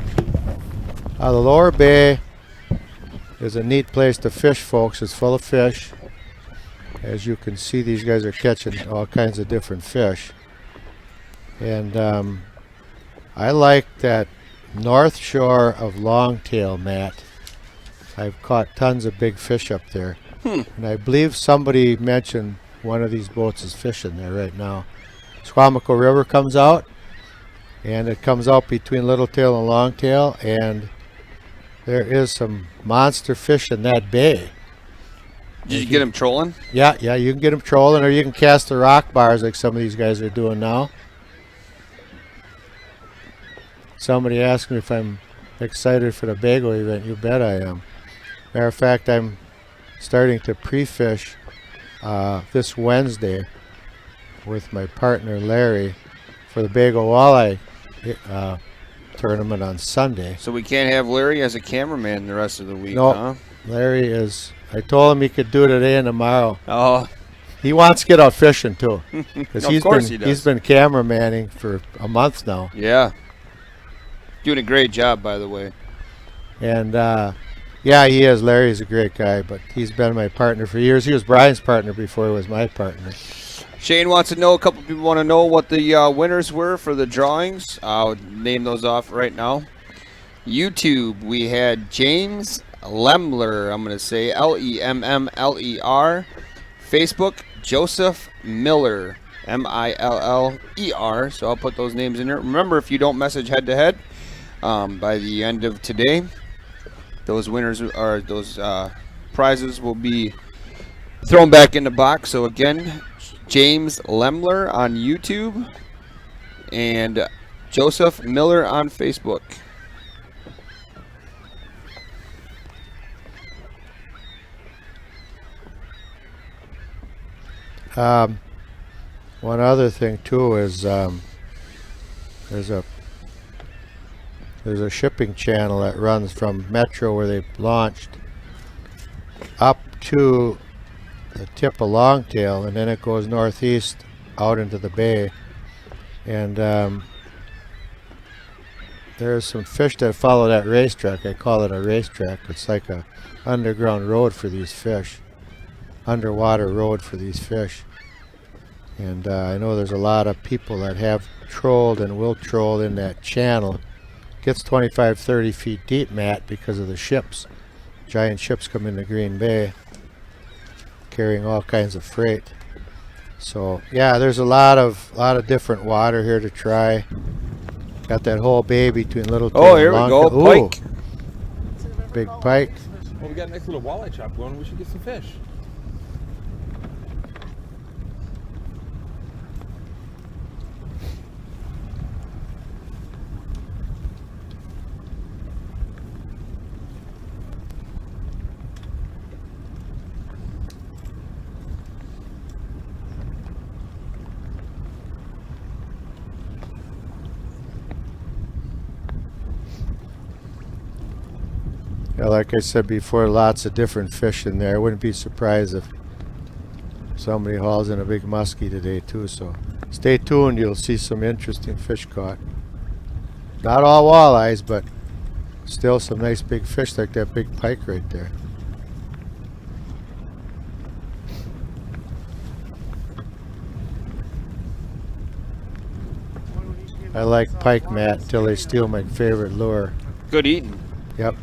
The lower bay is a neat place to fish, folks. It's full of fish. As you can see, these guys are catching all kinds of different fish. And I like that north shore of Longtail, Matt. I've caught tons of big fish up there. And I believe somebody mentioned one of these boats is fishing there right now. Squamico River comes out, and it comes out between Littletail and Longtail, and there is some monster fish in that bay. Did you get them trolling? Yeah, you can get them trolling, or you can cast the rock bars like some of these guys are doing now. Somebody asked me if I'm excited for the Bago event. You bet I am. Matter of fact, I'm starting to pre-fish this Wednesday with my partner Larry for the Bago Walleye tournament on Sunday. So we can't have Larry as a cameraman the rest of the week, No, huh? Larry is. I told him he could do today and tomorrow. Oh, He wants to get out fishing too, because Of course he does. he's been cameramanning for a month now, yeah. Doing a great job, by the way. and yeah, he is. Larry's a great guy, but he's been my partner for years. He was Brian's partner before he was my partner. Shane wants to know, a couple people want to know what the winners were for the drawings. I'll name those off right now. YouTube, we had James Lemler, I'm going to say Lemmler. Facebook, Joseph Miller, Miller. So I'll put those names in there. Remember, if you don't message head-to-head by the end of today, those winners are those prizes will be thrown back in the box. So again, James Lemler on YouTube and Joseph Miller on Facebook. One other thing too is there's a shipping channel that runs from Metro, where they launched, up to the tip of Longtail, and then it goes northeast out into the bay, and there's some fish that follow that racetrack. I call it a racetrack. It's like a underground road for these fish, underwater road for these fish. And I know there's a lot of people that have trolled and will troll in that channel. It gets 25-30 feet deep, Matt, because of the ships. Giant ships come into Green Bay carrying all kinds of freight. So yeah, there's a lot of different water here to try. Got that whole bay between Littletail Oh, and here we Longtail. go, pike. Ooh, big pike. Well, we got a nice little walleye chop going. We should get some fish. Yeah, like I said before, lots of different fish in there. I wouldn't be surprised if somebody hauls in a big muskie today too. So stay tuned. You'll see some interesting fish caught. Not all walleyes, but still some nice big fish like that big pike right there. I like pike, Matt, until they steal my favorite lure. Good eating. Yep.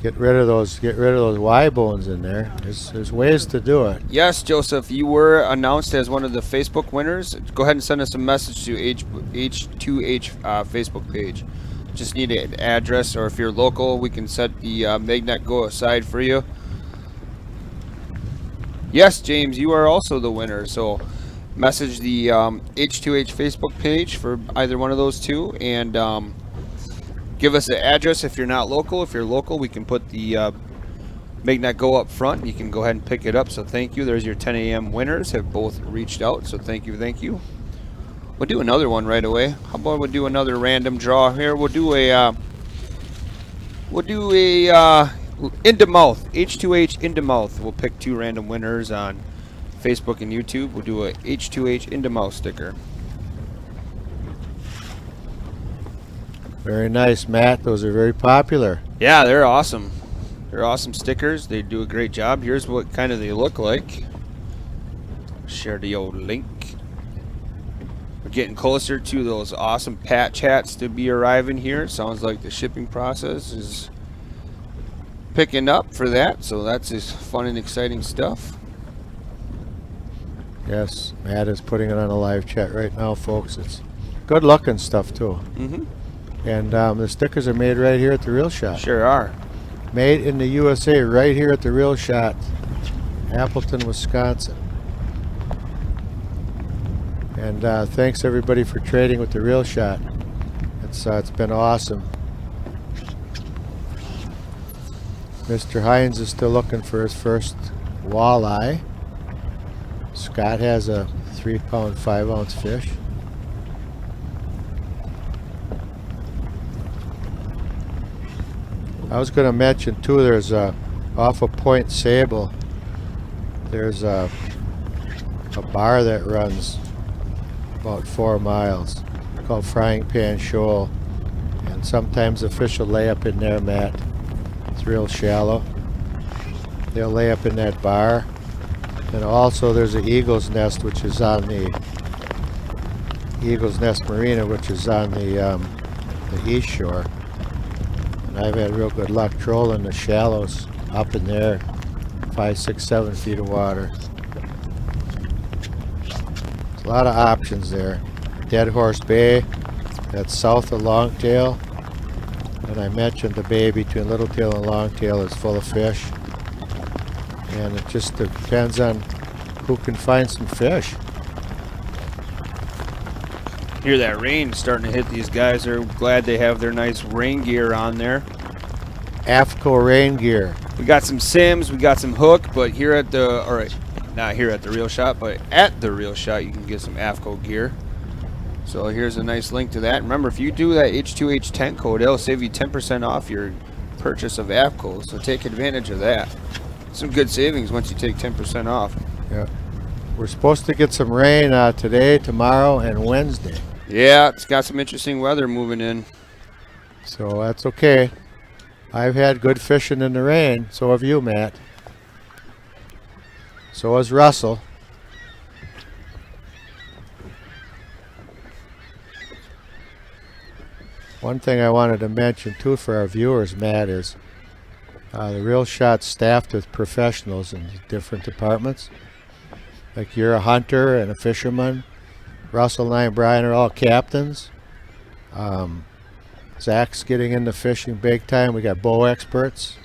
Get rid of those Y bones in there. There's ways to do it. Yes, Joseph, you were announced as one of the Facebook winners. Go ahead and send us a message to H2H Facebook page. Just need an address, or if you're local, we can set the magnet go aside for you. Yes, James, you are also the winner. So message the H2H Facebook page for either one of those two, and give us an address if you're not local. If you're local, we can put the magnet go up front. You can go ahead and pick it up. So thank you. There's your 10 a.m. winners have both reached out. So thank you, thank you. We'll do another one right away. How about we'll do another random draw here? We'll do a into mouth, H2H into mouth. We'll pick 2 random winners on Facebook and YouTube. We'll do a H2H into mouth sticker. Very nice, Matt. Those are very popular. Yeah, they're awesome. They're awesome stickers. They do a great job. Here's what kind of they look like. Share the old link. We're getting closer to those awesome patch hats to be arriving here. It sounds like the shipping process is picking up for that. So that's just fun and exciting stuff. Yes, Matt is putting it on a live chat right now, folks. It's good looking stuff too. Mm-hmm. And the stickers are made right here at the Real Shot. Sure are. Made in the USA right here at the Real Shot, Appleton, Wisconsin. And thanks everybody for trading with the Real Shot. It's been awesome. Mr. Hines is still looking for his first walleye. Scott has a 3-pound, 5-ounce fish. I was going to mention too, there's off of Point Sable, there's a bar that runs about 4 miles called Frying Pan Shoal, and sometimes the fish will lay up in there, Matt. It's real shallow. They'll lay up in that bar. And also there's an Eagle's Nest, which is on the Eagle's Nest Marina, which is on the east shore. And I've had real good luck trolling the shallows up in there, 5, 6, 7 feet of water. There's a lot of options there. Dead Horse Bay, that's south of Longtail. And I mentioned the bay between Littletail and Longtail is full of fish. And it just depends on who can find some fish. Hear that rain starting to hit these guys. They're glad they have their nice rain gear on there. AFCO rain gear. We got some Sims, we got some hook, but here at the, all right, not here at the Real Shot, but at the Real Shot you can get some AFCO gear. So here's a nice link to that. Remember, if you do that H2H tent code, it'll save you 10% off your purchase of AFCO. So take advantage of that. Some good savings once you take 10% off. Yeah. We're supposed to get some rain today, tomorrow, and Wednesday. Yeah, it's got some interesting weather moving in. So that's okay. I've had good fishing in the rain. So have you, Matt. So has Russell. One thing I wanted to mention too for our viewers, Matt, is the Real Shot staffed with professionals in different departments. Like you're a hunter and a fisherman. Russell and I and Brian are all captains. Zach's getting into fishing big time. We got bow experts.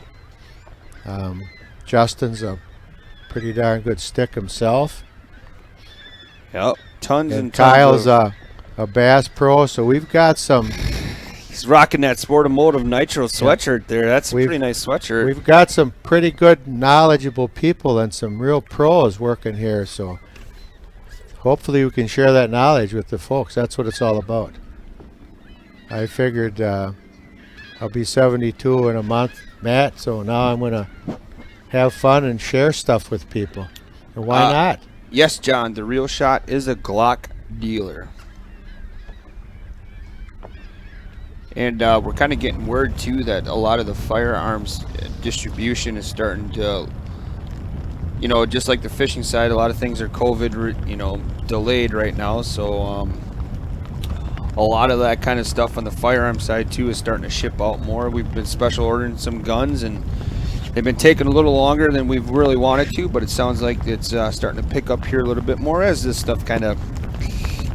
Justin's a pretty darn good stick himself. Yep, tons And and tons. Kyle's a bass pro, so we've got some. He's rocking that Sportomotive Nitro sweatshirt there. That's a pretty nice sweatshirt. We've got some pretty good, knowledgeable people and some real pros working here, so hopefully we can share that knowledge with the folks. That's what it's all about. I figured I'll be 72 in a month, Matt. So now I'm gonna have fun and share stuff with people. And why not? Yes, John, the Real Shot is a Glock dealer. And we're kind of getting word, too, that a lot of the firearms distribution is starting to, you know, just like the fishing side, a lot of things are COVID, you know, delayed right now. So a lot of that kind of stuff on the firearm side, too, is starting to ship out more. We've been special ordering some guns, and they've been taking a little longer than we've really wanted to, but it sounds like it's starting to pick up here a little bit more as this stuff kind of,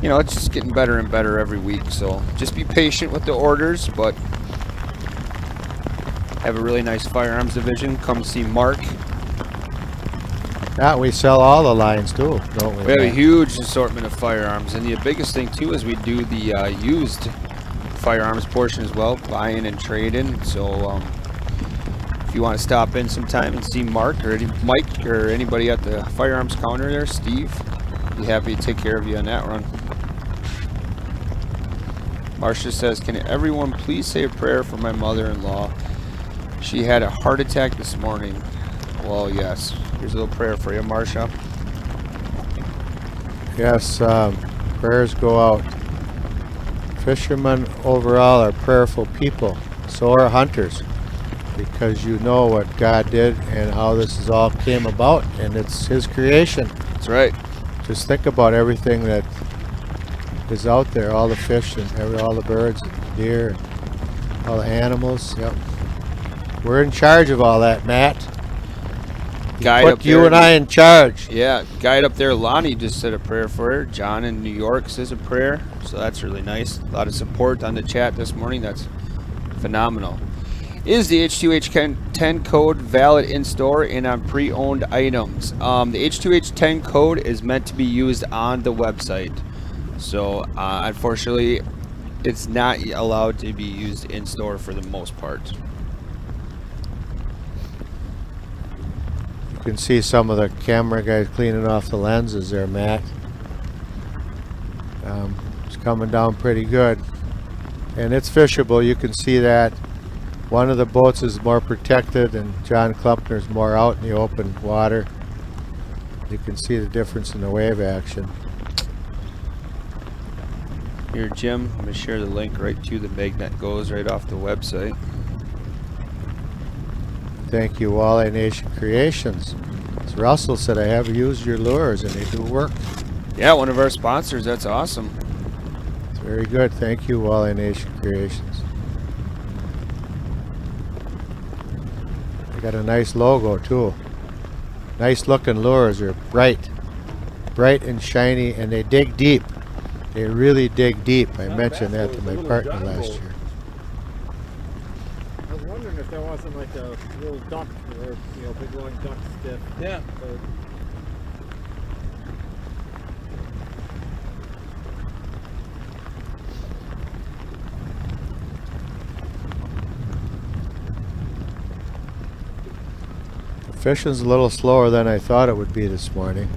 you know, it's just getting better and better every week. So just be patient with the orders, but have a really nice firearms division. Come see Mark. Yeah, we sell all the lines too, don't we? We have a huge assortment of firearms, and the biggest thing too is we do the used firearms portion as well, buy-in and trade-in. So if you want to stop in sometime and see Mark or Mike or anybody at the firearms counter there, Steve, be happy to take care of you on that run. Marcia says, can everyone please say a prayer for my mother-in-law? She had a heart attack this morning. Well, yes. Here's a little prayer for you, Marcia. Yes, prayers go out. Fishermen overall are prayerful people. So are hunters. Because you know what God did and how this is all came about. And it's His creation. That's right. Just think about everything that is out there. All the fish and all the birds and deer and all the animals. Yep. We're in charge of all that, Matt. Guide Put up you there, and I in charge. Yeah, guide up there, Lonnie just said a prayer for her. John in New York says a prayer, so that's really nice. A lot of support on the chat this morning. That's phenomenal. Is the H2H 10 code valid in store and on pre-owned items? The H2H 10 code is meant to be used on the website, so unfortunately, it's not allowed to be used in store for the most part. You can see some of the camera guys cleaning off the lenses there, Matt. It's coming down pretty good. And it's fishable, you can see that. One of the boats is more protected and John Klumpner's more out in the open water. You can see the difference in the wave action. Here, Jim, I'm going to share the link right to the magnet goes right off the website. Thank you, Walleye Nation Creations. As Russell said, I have used your lures and they do work. Yeah, one of our sponsors. That's awesome. It's very good. Thank you, Walleye Nation Creations. They got a nice logo too. Nice looking lures. They're bright and shiny, and they dig deep. They really dig deep. I mentioned that to my partner last year. I was wondering if there wasn't like a little duck or big long duck stiff. Yeah. Fishing's a little slower than I thought it would be this morning.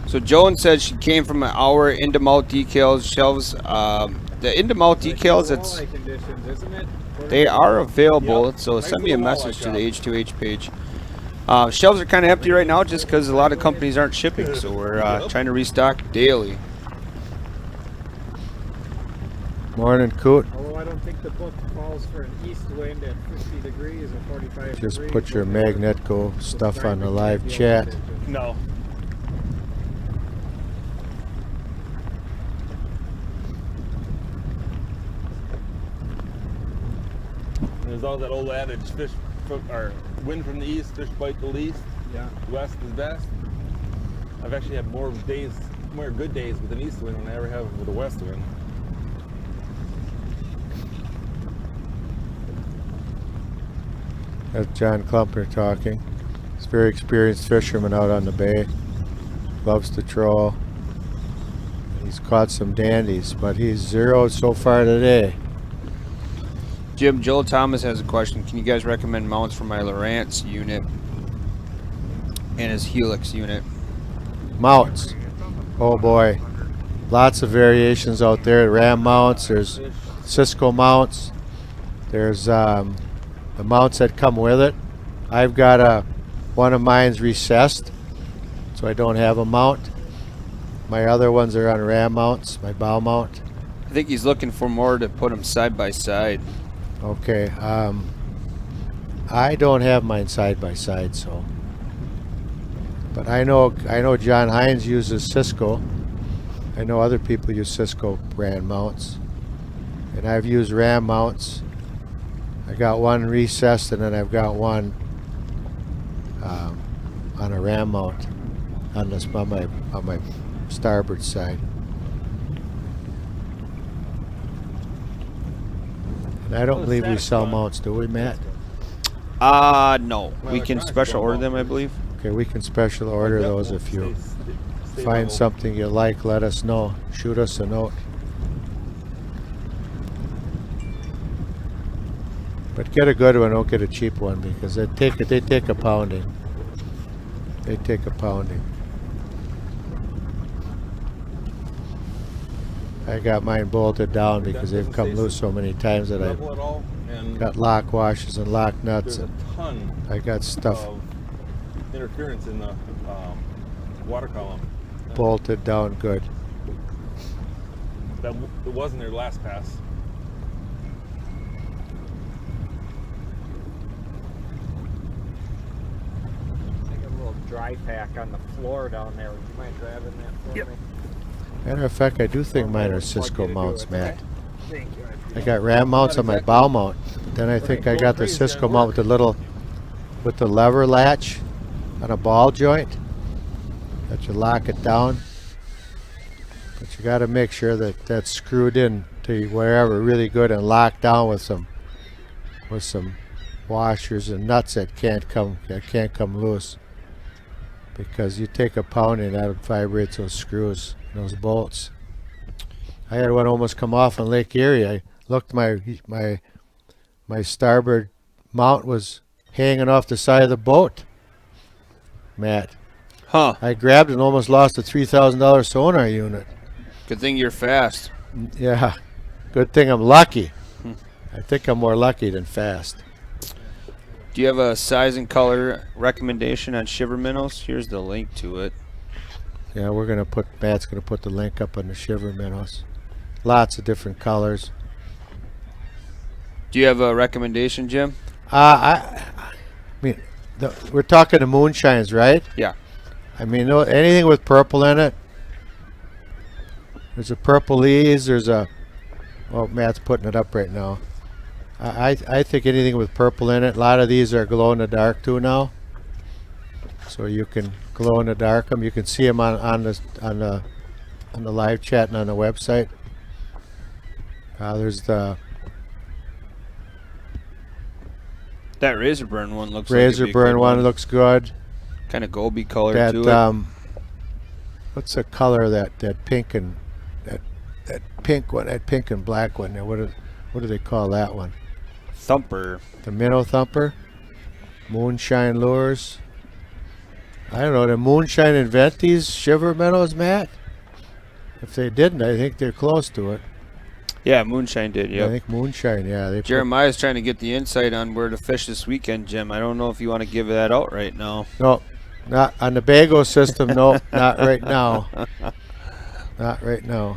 So Joan said she came from our end-to-mouth decals shelves. The end-to-mouth decals, it's Conditions, isn't it? they are available. Yep. So Nice send me a little message walleye to the H2H page. Shelves are kind of empty right now just because a lot of companies aren't shipping. So we're trying to restock daily. Morning, Coot. Although I don't think the book calls for an east wind at 50 degrees or 45 Just degrees. put your magnet go stuff on the live chat. No. There's all that old adage, fish or wind from the east, fish bite the least. Yeah. West is best. I've actually had more good days with an east wind than I ever have with a west wind. That's John Klumpner talking. He's a very experienced fisherman out on the bay. Loves to troll. He's caught some dandies, but he's zeroed so far today. Jim, Joel Thomas has a question. Can you guys recommend mounts for my Lowrance unit and his Helix unit? Mounts. Oh boy. Lots of variations out there. Ram mounts. There's Cisco mounts. There's the mounts that come with it. I've got one of mine's recessed, so I don't have a mount. My other ones are on ram mounts, my bow mount. I think he's looking for more to put them side by side. Okay, I don't have mine side by side, so. But I know John Hines uses Cisco. I know other people use Cisco brand mounts, and I've used ram mounts. I got one recessed, and then I've got one on a ram mount on my starboard side. And I don't believe we sell mounts, do we, Matt? No. We can special order them, I believe. Okay, we can special order those. If you find something you like, let us know. Shoot us a note. But get a good one, don't get a cheap one, because they take a pounding. They take a pounding. I got mine bolted down because they've come loose so many times that I've got lock washes and lock nuts. There's a ton I got stuff of interference in the water column. bolted down good. That it wasn't their last pass. I got a little dry pack on the floor down there. Would you mind grabbing that for me? Matter of fact, I do think mine are Cisco mounts, Matt. Thank you. I got ram mounts on my bow mount. Then I think I got the Cisco mount with the lever latch on a ball joint that you lock it down. But you got to make sure that that's screwed in to wherever really good and locked down with some washers and nuts that can't come loose. Because you take a pounding, that vibrates those screws, those bolts. I had one almost come off on Lake Erie. I looked, my starboard mount was hanging off the side of the boat, Matt. Huh. I grabbed it and almost lost a $3,000 sonar unit. Good thing you're fast. Yeah, good thing I'm lucky. I think I'm more lucky than fast. Do you have a size and color recommendation on shiver minnows? Here's the link to it. Yeah, Matt's gonna put the link up on the shiver minnows. Lots of different colors. Do you have a recommendation, Jim? I mean, we're talking the moonshines, right? Yeah. I mean, anything with purple in it. There's a purple ease. Oh, Matt's putting it up right now. I think anything with purple in it. A lot of these are glow in the dark too now. So you can glow in the dark them. You can see them on the live chat and on the website. There's the that razor burn one looks razor like burn one looks good. Kind of goby color That to it. what's the color of that pink and that pink one, that pink and black one? What do they call that one? Thumper. The minnow thumper. Moonshine lures. I don't know. Did Moonshine invent these shiver minnows, Matt? If they didn't, I think they're close to it. Yeah, Moonshine did, I yep. think Moonshine, yeah. Jeremiah's trying to get the insight on where to fish this weekend, Jim. I don't know if you want to give that out right now. No, not on the Bago system. No, not right now. Not right now.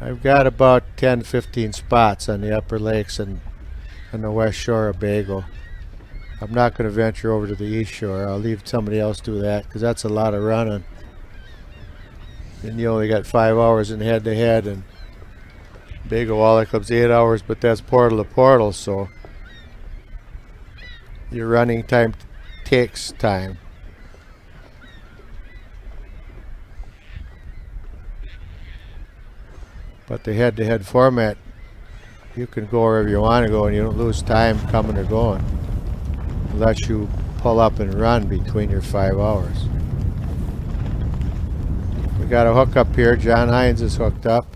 I've got about 10, 15 spots on the upper lakes and on the west shore of Bago. I'm not going to venture over to the east shore. I'll leave somebody else do that because that's a lot of running. And you only got 5 hours in head-to-head, and Bago Walleye Club's 8 hours, but that's portal to portal, so your running time takes time. But the head-to-head format, you can go wherever you want to go, and you don't lose time coming or going, unless you pull up and run between your 5 hours. We got a hook up here. John Hines is hooked up.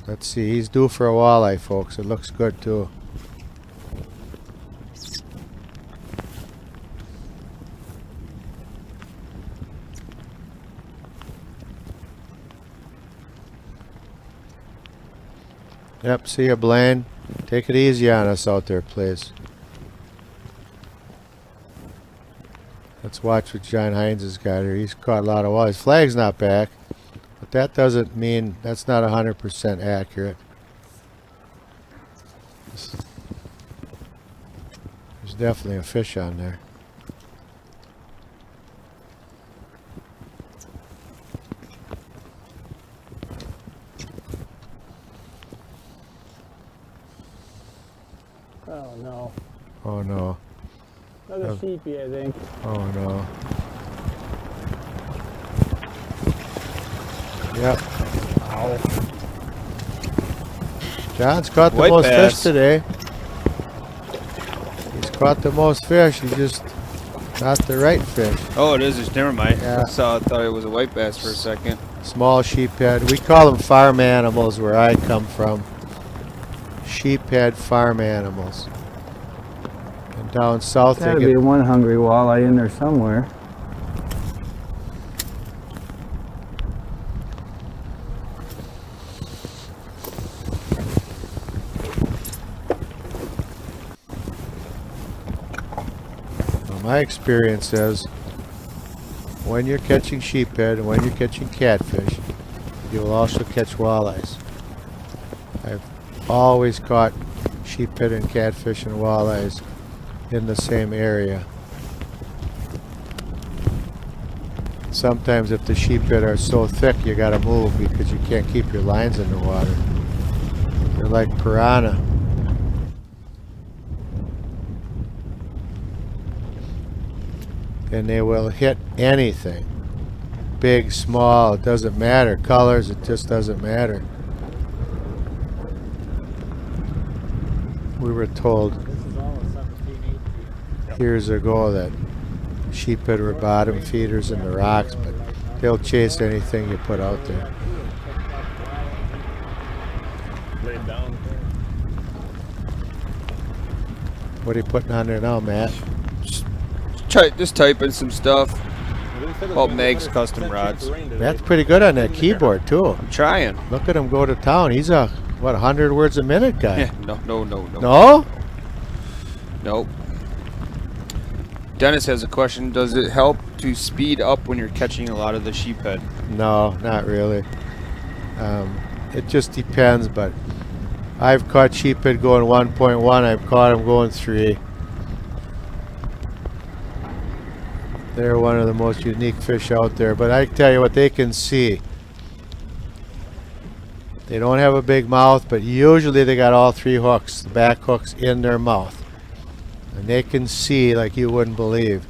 Let's see, he's due for a walleye, folks. It looks good too. Yep, see ya, Blaine. Take it easy on us out there, please. Let's watch what John Hines has got here. He's caught a lot of walleyes. Flag's not back, but that doesn't mean that's not 100% accurate. There's definitely a fish on there. Oh no. Oh no. Another sheepy, I think. Oh no. Yep. Ow. John's caught the White most bass. fish today. He's caught the most fish. He's just not the right fish. Oh, it is. Never mind. Yeah. I thought it was a white bass for a second. Small sheephead. We call them farm animals where I come from. Sheephead farm animals. And down south Gotta they be get one hungry walleye in there somewhere. my experience is when you're catching sheephead and when you're catching catfish, you will also catch walleyes. I've always caught sheephead and catfish and walleyes in the same area. Sometimes if the sheephead are so thick, you gotta move because you can't keep your lines in the water. They're like piranha. And they will hit anything. Big, small, it doesn't matter. Colors, it just doesn't matter. We were told years ago that sheephead were bottom feeders in the rocks, but they'll chase anything you put out there. Lay it down. What are you putting on there now, Matt? Just typing some stuff about Meg's custom rods. Matt's pretty good on that keyboard too. I'm trying. Look at him go to town. He's a, what, 100 words a minute guy? Yeah, no. No? Nope. Dennis has a question. Does it help to speed up when you're catching a lot of the sheephead? No, not really. It just depends, but I've caught sheephead going 1.1. I've caught them going 3. They're one of the most unique fish out there, but I tell you what, they can see. They don't have a big mouth, but usually they got all 3 hooks, the back hooks in their mouth. And they can see like you wouldn't believe.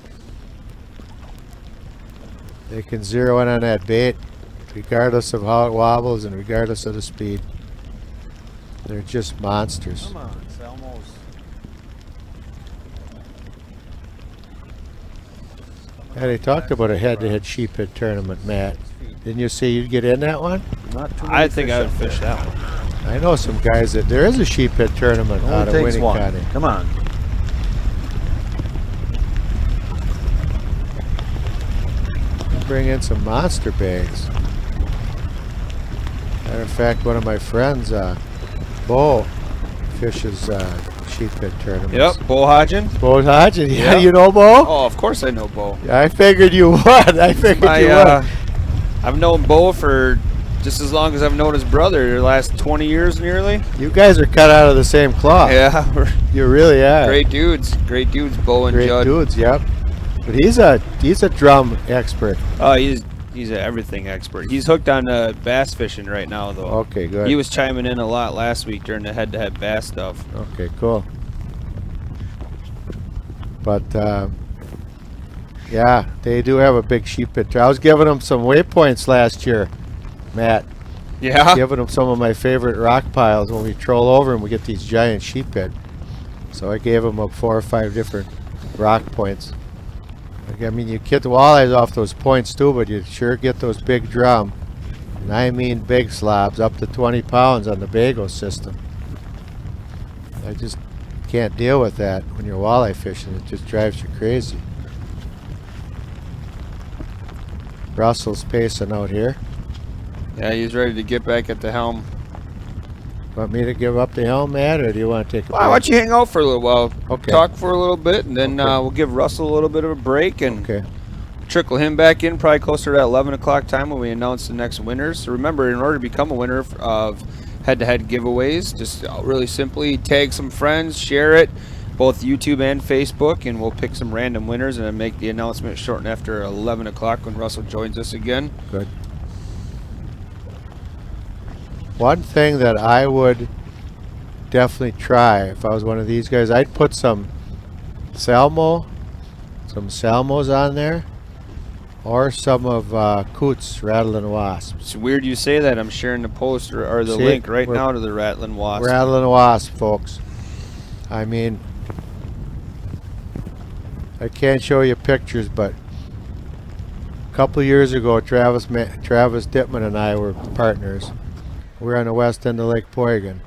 They can zero in on that bait regardless of how it wobbles and regardless of the speed. They're just monsters. Come on, Salmos. Yeah, they talked about a head-to-head sheephead tournament, Matt. Didn't you say you'd get in that one? Not too I many think fish I would up fish there. that one. I know some guys that there is a sheephead tournament out Only of takes one. Winnicott. Come on. Bring in some monster bags. Matter of fact, one of my friends, Bo, fishes sheephead tournaments. Yep, Bo Hodgin. Bo Hodgin, yeah, Yep. you know Bo? Oh, of course I know Bo. Yeah, I figured you would. I figured you would. I've known Bo for just as long as I've known his brother. The last 20 years nearly. You guys are cut out of the same cloth. Yeah, we're You really are. great dudes. Great dudes, Bo and Great Judd. dudes, yep. But he's a drum expert. Oh, he's an everything expert. He's hooked on bass fishing right now, though. Okay, good. He was chiming in a lot last week during the head-to-head bass stuff. Okay, cool. But yeah, they do have a big sheephead. I was giving them some waypoints last year, Matt. Yeah. Giving them some of my favorite rock piles when we troll over and we get these giant sheephead. So I gave them 4 or 5 different rock points. I mean, you get the walleyes off those points too, but you sure get those big drum. And I mean big slobs, up to 20 pounds on the bagel system. I just can't deal with that when you're walleye fishing. It just drives you crazy. Russell's pacing out here. Yeah, he's ready to get back at the helm. Want me to give up the helm, Matt, or do you want to take a Why don't break? you hang out for a little while? Okay. Talk for a little bit, and then Okay. we'll give Russell a little bit of a break and Okay. trickle him back in probably closer to that 11 o'clock time when we announce the next winners. So remember, in order to become a winner of head-to-head giveaways, just really simply tag some friends, share it, both YouTube and Facebook, and we'll pick some random winners and then make the announcement shortly after 11 o'clock when Russell joins us again. Good. One thing that I would definitely try if I was one of these guys, I'd put some Salmos on there, or some of Coots Rattling Wasp. It's weird you say that. I'm sharing the post or the See, link right we're- now to the Rattling Wasp. Rattling Wasp, folks. I mean, I can't show you pictures, but a couple of years ago, Travis Dittman and I were partners. We were on the west end of Lake Poygan.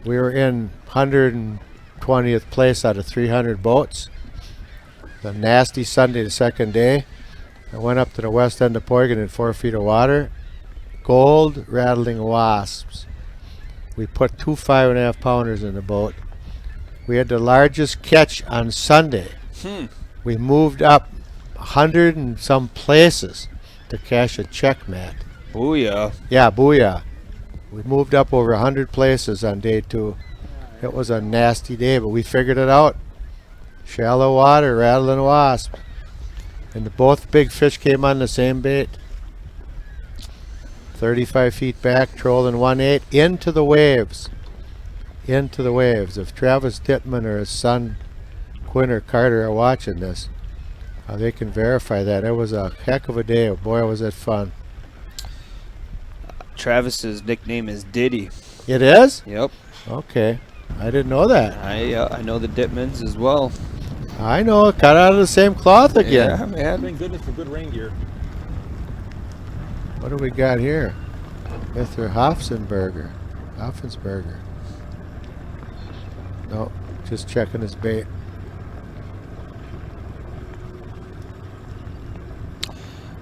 We were in 120th place out of 300 boats. The nasty Sunday, the second day, I went up to the west end of Poygan in 4 feet of water. Gold rattling wasps. We put 2 5.5 pounders in the boat. We had the largest catch on Sunday. We moved up 100 and some places to cash a check, Matt. Booyah. Yeah, booyah. We moved up over 100 places on day 2. It was a nasty day, but we figured it out. Shallow water, rattling wasp. And both big fish came on the same bait. 35 feet back, trolling 1/8 into the waves. Into the waves. If Travis Dittman or his son Quinn or Carter are watching this, they can verify that. It was a heck of a day. Boy, was it fun. Travis's nickname is Diddy. It is? Yep. Okay. I didn't know that. I know the Dittmans as well. I know. Cut out of the same cloth again. Yeah, man. Thank goodness for good rain gear. What do we got here? Mr. Hoffensberger. No, just checking his bait.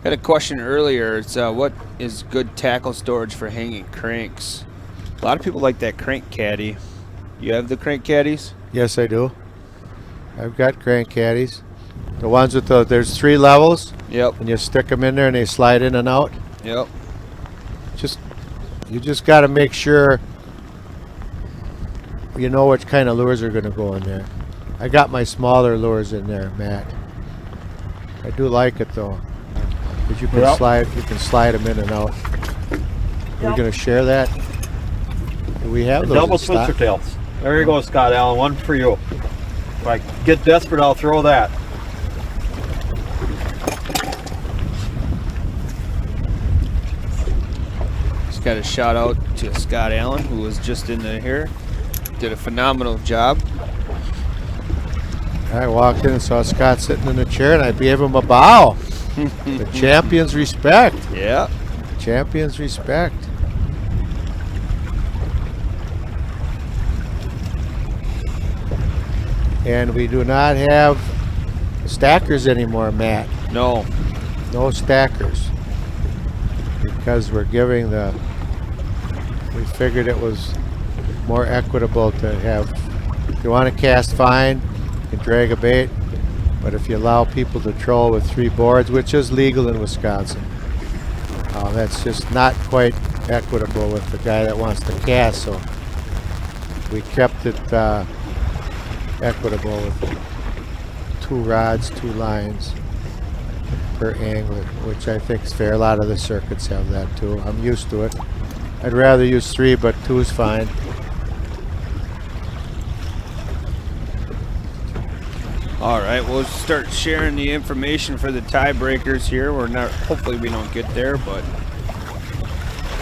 Had a question earlier. It's what is good tackle storage for hanging cranks? A lot of people like that crank caddy. You have the crank caddies? Yes, I do. I've got crank caddies. The ones with the, there's 3 levels, Yep. and you stick them in there and they slide in and out. Yep. You just got to make sure you know which kind of lures are going to go in there. I got my smaller lures in there, Matt. I do like it though. But you can slide them in and out. We're going to share that. Do we have those Double in stock? switcher tails. There you go, Scott Allen. One for you. If I get desperate, I'll throw that. Just got a shout out to Scott Allen, who was just in here. Did a phenomenal job. I walked in and saw Scott sitting in a chair, and I gave him a bow. The champion's respect. Yeah. Champion's respect. And we do not have stackers anymore, Matt. No. No stackers. Because we're giving the... We figured it was more equitable to have... If you want to cast fine, you can drag a bait. But if you allow people to troll with 3 boards, which is legal in Wisconsin, that's just not quite equitable with the guy that wants to cast. So we kept it equitable with 2 rods, 2 lines per angler, which I think is fair. A lot of the circuits have that too. I'm used to it. I'd rather use 3, but 2 is fine. All right, we'll start sharing the information for the tiebreakers here. We're not. Hopefully, we don't get there, but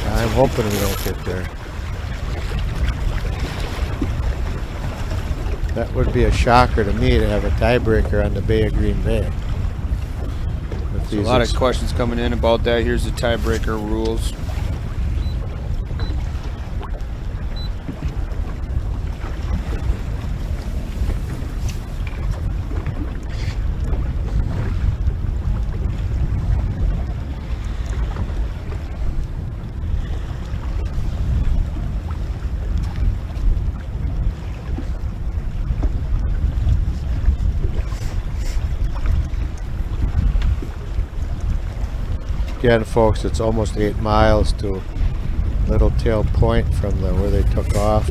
I'm hoping we don't get there. That would be a shocker to me to have a tiebreaker on the Bay of Green Bay. With a these lot of questions coming in about that. Here's the tiebreaker rules. Again, folks, it's almost 8 miles to Little Tail Point from where they took off.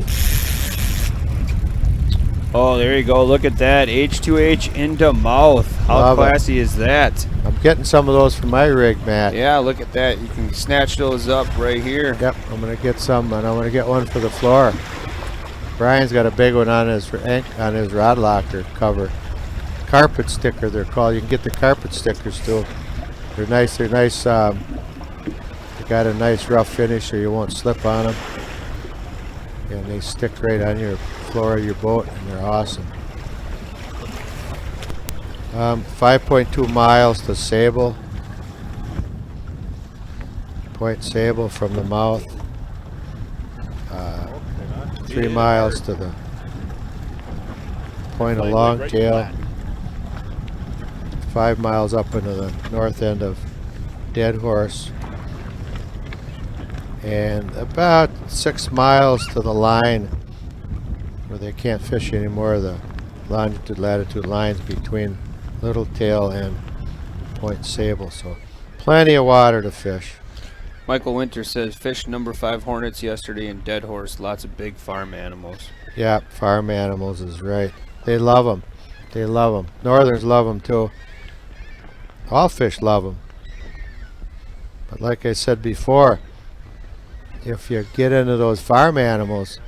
Oh, there you go. Look at that. H2H into mouth. How Love it. classy is that? I'm getting some of those from my rig, Matt. Yeah, look at that. You can snatch those up right here. Yep, I'm going to get some, and I'm going to get one for the floor. Brian's got a big one on his rod locker cover. Carpet sticker, they're called. You can get the carpet stickers too. They're nice. They're nice. They got a nice rough finish, so you won't slip on them. And they stick right on your floor of your boat, and they're awesome. 5.2 miles to Sable. Point Sable from the mouth. 3 miles to the point of Longtail. 5 miles up into the north end of Dead Horse. And about 6 miles to the line where they can't fish anymore, the longitude latitude lines between Little Tail and Point Sable. So plenty of water to fish. Michael Winter says, fish number 5 hornets yesterday in Dead Horse. Lots of big farm animals. Yeah, farm animals is right. They love them. They love them. Northerns love them too. All fish love them. But like I said before, if you get into those farm animals,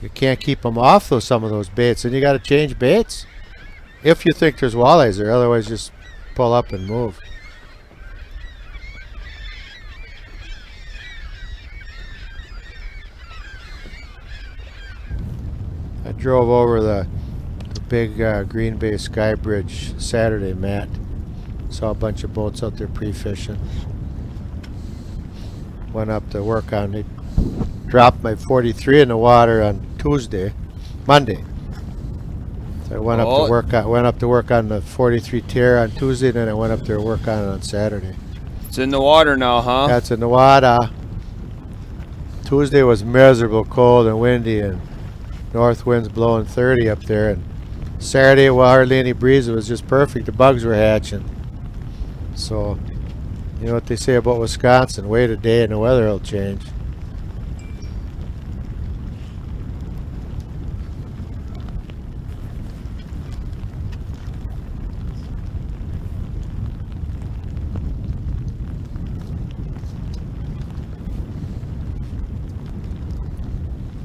you can't keep them off some of those baits, and you got to change baits if you think there's walleyes there. Otherwise, just pull up and move. I drove over the big Green Bay Sky Bridge Saturday, Matt. Saw a bunch of boats out there pre-fishing. Went up to work on it. Dropped my 43 in the water on Monday. So I went up to work on the 43 tear on Tuesday, and then I went up there to work on it on Saturday. It's in the water now, huh? That's in the water. Tuesday was miserable, cold and windy, and north winds blowing 30 up there. And Saturday, well, hardly any breeze. It was just perfect. The bugs were hatching. So, you know what they say about Wisconsin? Wait a day and the weather will change.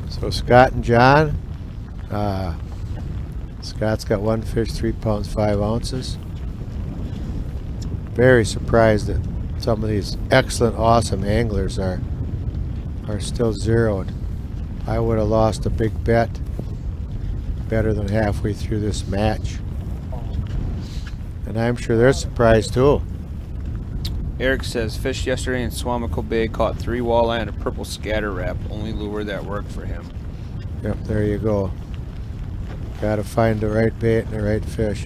So Scott and John, Scott's got one fish, 3 pounds, 5 ounces. Very surprised that some of these excellent, awesome anglers are still zeroed. I would have lost a big bet better than halfway through this match. And I'm sure they're surprised too. Eric says, fished yesterday in Swamico Bay, caught 3 walleye and a purple scatter wrap. Only lure that worked for him. Yep, there you go. Got to find the right bait and the right fish.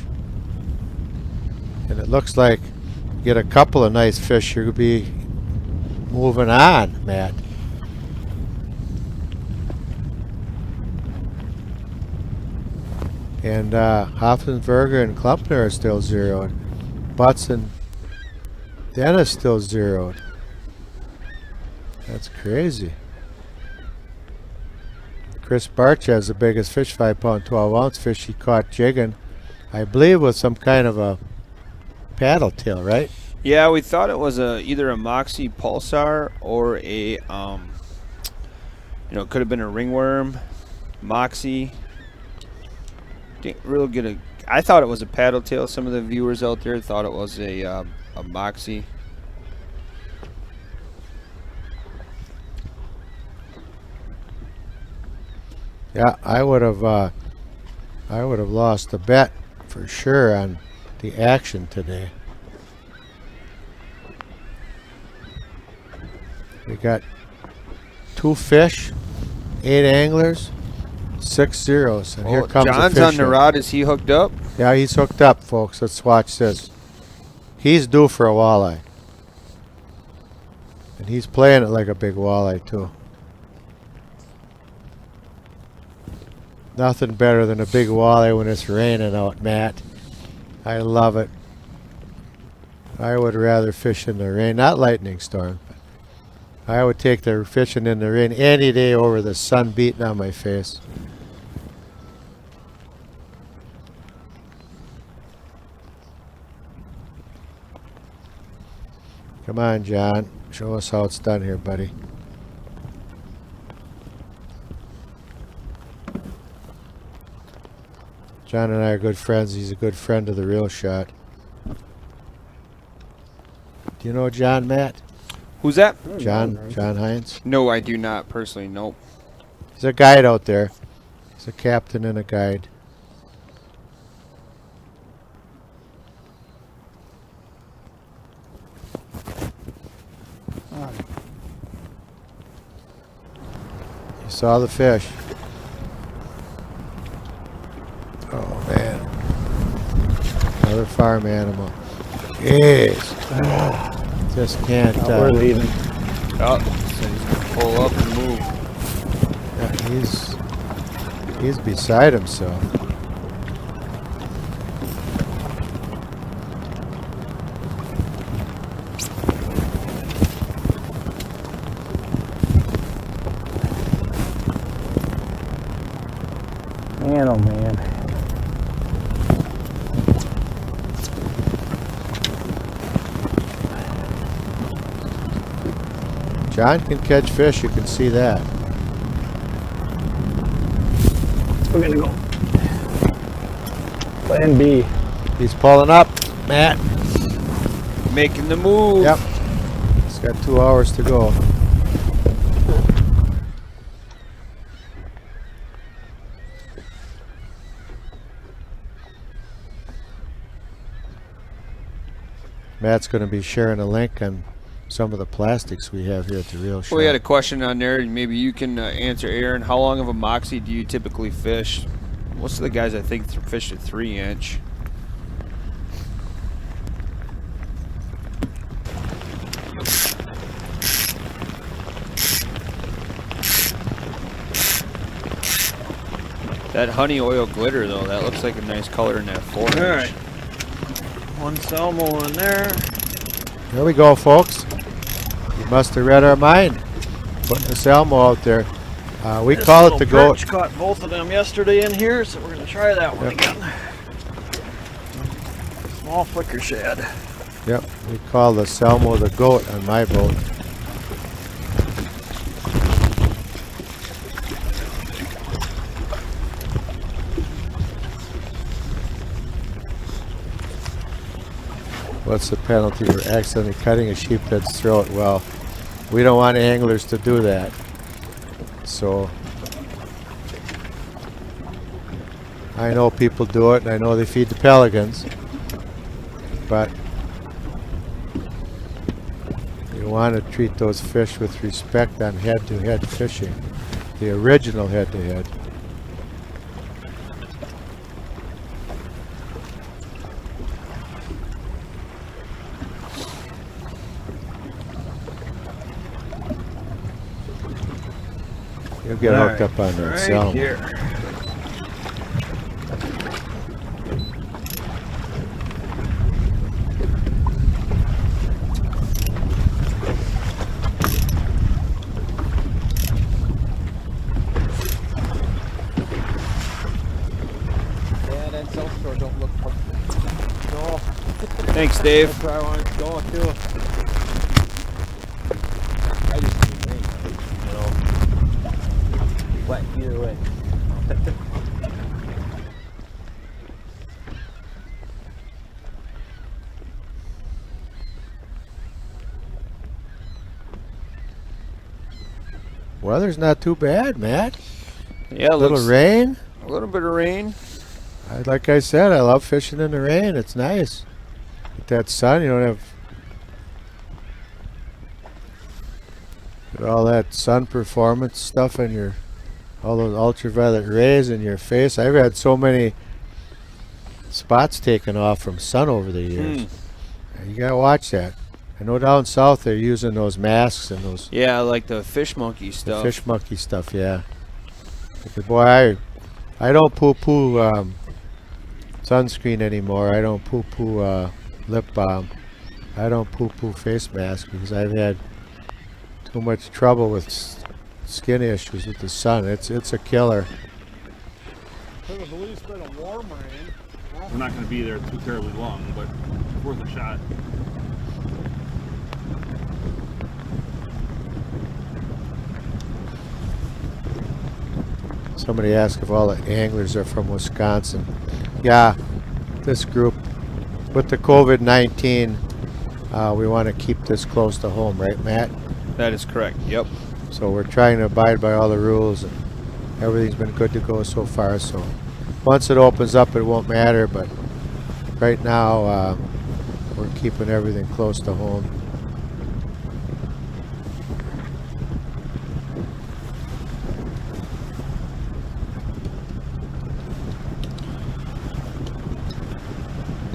And it looks like get a couple of nice fish, you'll be moving on, Matt. And Hoffensberger and Klumpner are still zeroed. Butts and Dennis still zeroed. That's crazy. Chris Barch has the biggest fish, 5 pound, 12 ounce fish he caught jigging, I believe, with some kind of a paddle tail, right? Yeah, we thought it was either a Moxie Pulsar or a, it could have been a ringworm, Moxie. Didn't really get a. I thought it was a paddle tail. Some of the viewers out there thought it was a Moxie. Yeah, I would have lost the bet for sure on the action today. We got 2 fish, 8 anglers, 6 zeros, and here comes John's the on the rod. Is he hooked up? Yeah, he's hooked up, folks. Let's watch this. He's due for a walleye, and he's playing it like a big walleye too. Nothing better than a big walleye when it's raining out, Matt. I love it. I would rather fish in the rain, not lightning storm. I would take the fishing in the rain any day over the sun beating on my face. Come on, John. Show us how it's done here, buddy. John and I are good friends. He's a good friend of the Real Shot. Do you know John, Matt? Who's that? John Hines. No, I do not personally. Nope. He's a guide out there. He's a captain and a guide. You saw the fish. Oh man. Another farm animal. Jeez. Just can't. We're leaving. Oh, so he's gonna pull up and move. Yeah, he's beside himself. Man, oh man. John can catch fish, you can see that. We're gonna go. Plan B. He's pulling up, Matt. Making the move. Yep. He's got 2 hours to go. Matt's going to be sharing a link on some of the plastics we have here at the Real Shot. Well, we had a question on there, and maybe you can answer, Aaron. How long of a moxie do you typically fish? Most of the guys, I think, fish a 3-inch. That honey oil glitter, though, that looks like a nice color in that 4-inch. All right. One salmo in there. There we go, folks. You must have read our mind. Putting the salmo out there. We This call it little the goat. perch caught both of them yesterday in here, so we're going to try that one again. Small flicker shad. Yep, we call the salmo the goat on my boat. What's the penalty for accidentally cutting a sheephead's throat? Well, we don't want anglers to do that. So, I know people do it, and I know they feed the pelicans, but you want to treat those fish with respect on head-to-head fishing, the original head-to-head. You'll get hooked up on that salmon. Here. Yeah, that South Shore don't look perfect. No. Thanks, Dave. That's where I want to go too. I just need rain, you know. Wet either way. Weather's not too bad, Matt. Yeah, A little rain. A little bit of rain. Like I said, I love fishing in the rain. It's nice. With that sun, you don't have all that sun performance stuff in your, all those ultraviolet rays in your face. I've had so many spots taken off from sun over the years. You gotta watch that. I know down south they're using those masks and those Yeah, like the fish monkey stuff. fish monkey stuff. Yeah. But boy, I don't poo-poo sunscreen anymore. I don't poo-poo lip balm. I don't poo-poo face masks because I've had too much trouble with skin issues with the sun. It's a killer. Could have at least been a warm rain. We're not going to be there too terribly long, but it's worth a shot. Somebody asked if all the anglers are from Wisconsin. Yeah, this group, with the COVID-19, we want to keep this close to home, right, Matt? That is correct. Yep. So we're trying to abide by all the rules, and everything's been good to go so far. So once it opens up, it won't matter, but right now we're keeping everything close to home.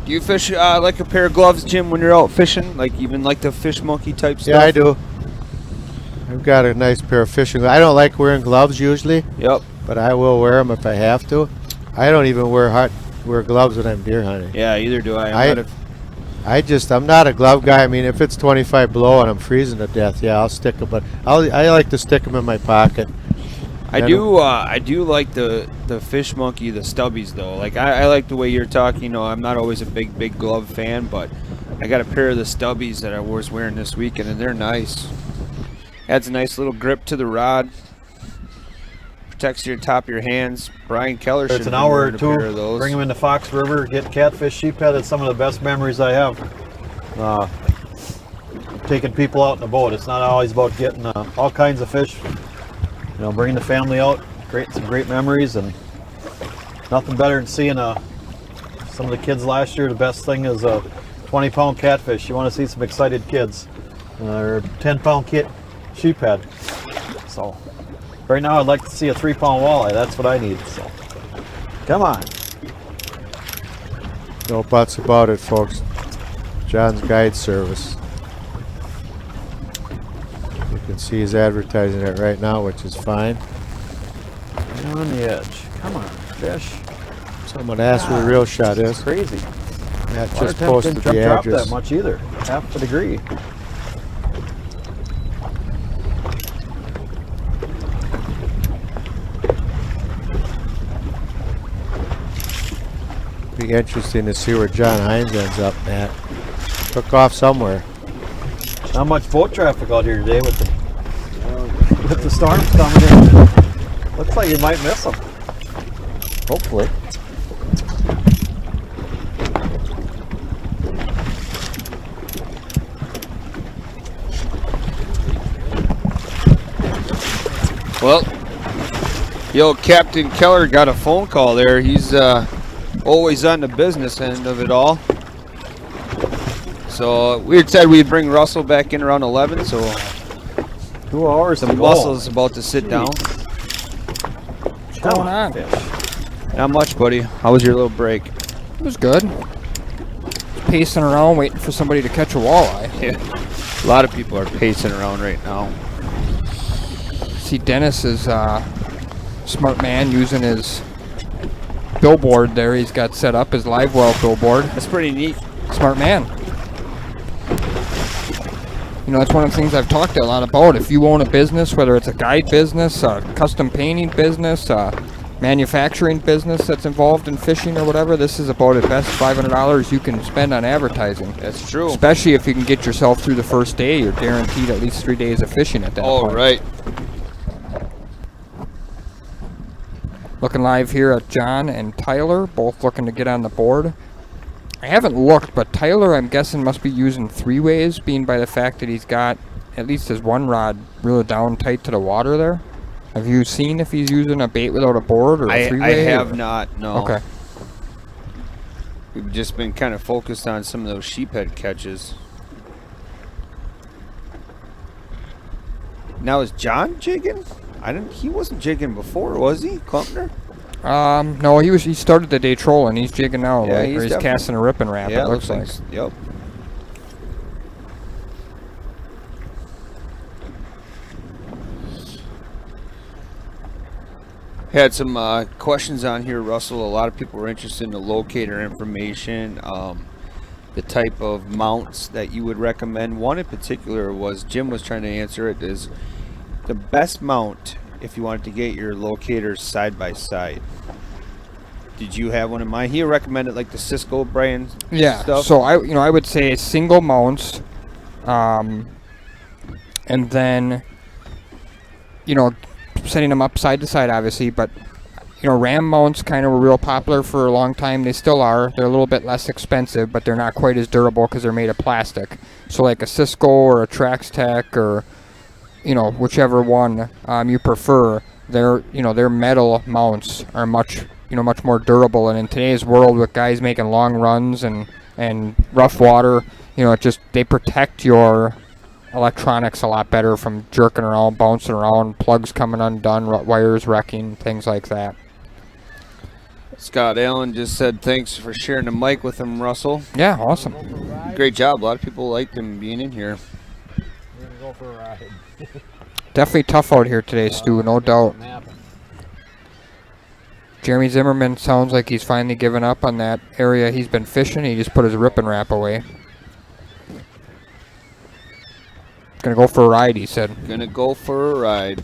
Do you fish like a pair of gloves, Jim, when you're out fishing? Like even like the fish monkey type stuff? Yeah, I do. I've got a nice pair of fishing gloves. I don't like wearing gloves usually. Yep. But I will wear them if I have to. I don't even wear gloves when I'm deer hunting. Yeah, either do I. I'm not a glove guy. I mean, if it's 25 below and I'm freezing to death, yeah, I'll stick them. But I like to stick them in my pocket. I do like the fish monkey, the stubbies though. Like I like the way you're talking. You know, I'm not always a big glove fan, but I got a pair of the stubbies that I was wearing this weekend, and they're nice. Adds a nice little grip to the rod. Protects your top of your hands. Brian Keller should It's an hour or a two. pair of those. Bring them into Fox River, get catfish, sheephead. It's some of the best memories I have. Taking people out in the boat. It's not always about getting all kinds of fish. You know, bringing the family out, some great memories, and nothing better than seeing some of the kids last year. The best thing is a 20-pound catfish. You want to see some excited kids, or 10-pound sheephead. So right now I'd like to see a 3-pound walleye. That's what I need. So come on. No buts about it, folks. John's Guide Service. You can see he's advertising it right now, which is fine. On the edge. Come on, fish. Someone asked where the real shot is. It's crazy. Matt Water just temp posted didn't the drop address. that much either. Half a degree. Be interesting to see where John Hines ends up, Matt. Took off somewhere. Not much boat traffic out here today with the storms coming in. Looks like you might miss them. Hopefully. Well, yo, Captain Keller got a phone call there. He's always on the business end of it all. So we had said we'd bring Russell back in around 11. So 2 hours. the to go. Russell's about to sit down. What's going on? Fish. Not much, buddy. How was your little break? It was good. Pacing around waiting for somebody to catch a walleye. Yeah. A lot of people are pacing around right now. See, Dennis is a smart man using his billboard there. He's got set up his live well billboard. That's pretty neat. Smart man. You know, that's one of the things I've talked a lot about. If you own a business, whether it's a guide business, a custom painting business, a manufacturing business that's involved in fishing or whatever, this is about the best $500 you can spend on advertising. That's true. Especially if you can get yourself through the first day. You're guaranteed at least 3 days of fishing at that point. Oh, right. Looking live here at John and Tyler, both looking to get on the board. I haven't looked, but Tyler, I'm guessing, must be using 3-ways, being by the fact that he's got at least his one rod really down tight to the water there. Have you seen if he's using a bait without a board or a 3-way? I have not, no. Okay. We've just been kind of focused on some of those sheephead catches. Now is John jigging? He wasn't jigging before, was he, Klumpner? No, he started the day trolling. He's jigging now, Yeah, or he's casting a ripping wrap, Yeah, it looks like. Yep. Had some questions on here, Russell. A lot of people were interested in the locator information. the type of mounts that you would recommend. One in particular was, Jim was trying to answer it, is the best mount if you wanted to get your locators side by side. Did you have one in mind? He recommended like the Cisco brand stuff. So I would say single mounts, and then setting them up side to side, obviously. But Ram mounts kind of were real popular for a long time. They still are. They're a little bit less expensive, but they're not quite as durable because they're made of plastic. So like a Cisco or a Trax Tech or whichever one you prefer, their metal mounts are much more durable. And in today's world, with guys making long runs and rough water, they protect your electronics a lot better from jerking around, bouncing around, plugs coming undone, wires wrecking, things like that. Scott Allen just said thanks for sharing the mic with him, Russell. Yeah, awesome. Great job. A lot of people liked him being in here. We're gonna go for a ride. Definitely tough out here today, Stu, no doubt. Jeremy Zimmerman sounds like he's finally given up on that area he's been fishing. He just put his rip and wrap away. Gonna go for a ride, he said. Gonna go for a ride.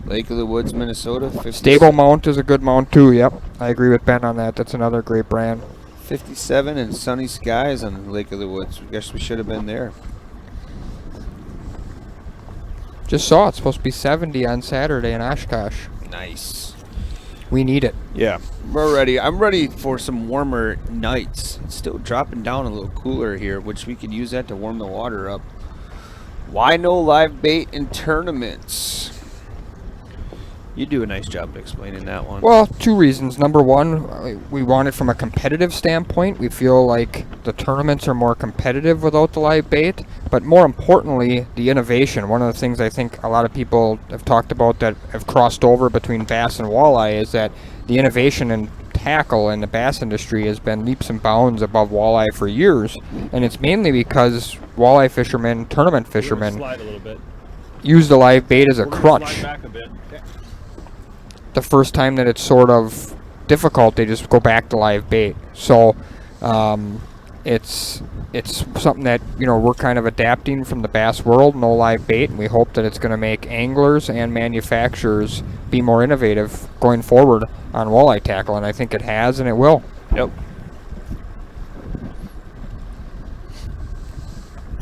Lake of the Woods, Minnesota. Stable mount is a good mount too, yep. I agree with Ben on that. That's another great brand. 57 and sunny skies on Lake of the Woods. I guess we should have been there. Just saw it's supposed to be 70 on Saturday in Oshkosh. Nice. We need it. Yeah, we're ready. I'm ready for some warmer nights. It's still dropping down a little cooler here, which we could use that to warm the water up. Why no live bait in tournaments? You do a nice job of explaining that one. Well, two reasons. Number one, we want it from a competitive standpoint. We feel like the tournaments are more competitive without the live bait. But more importantly, the innovation. One of the things I think a lot of people have talked about that have crossed over between bass and walleye is that the innovation in tackle in the bass industry has been leaps and bounds above walleye for years. And it's mainly because walleye fishermen, tournament fishermen, use the live bait as a crutch. The first time that it's sort of difficult, they just go back to live bait. So it's something that we're kind of adapting from the bass world, no live bait, and we hope that it's going to make anglers and manufacturers be more innovative going forward on walleye tackle, and I think it has, and it will. Yep.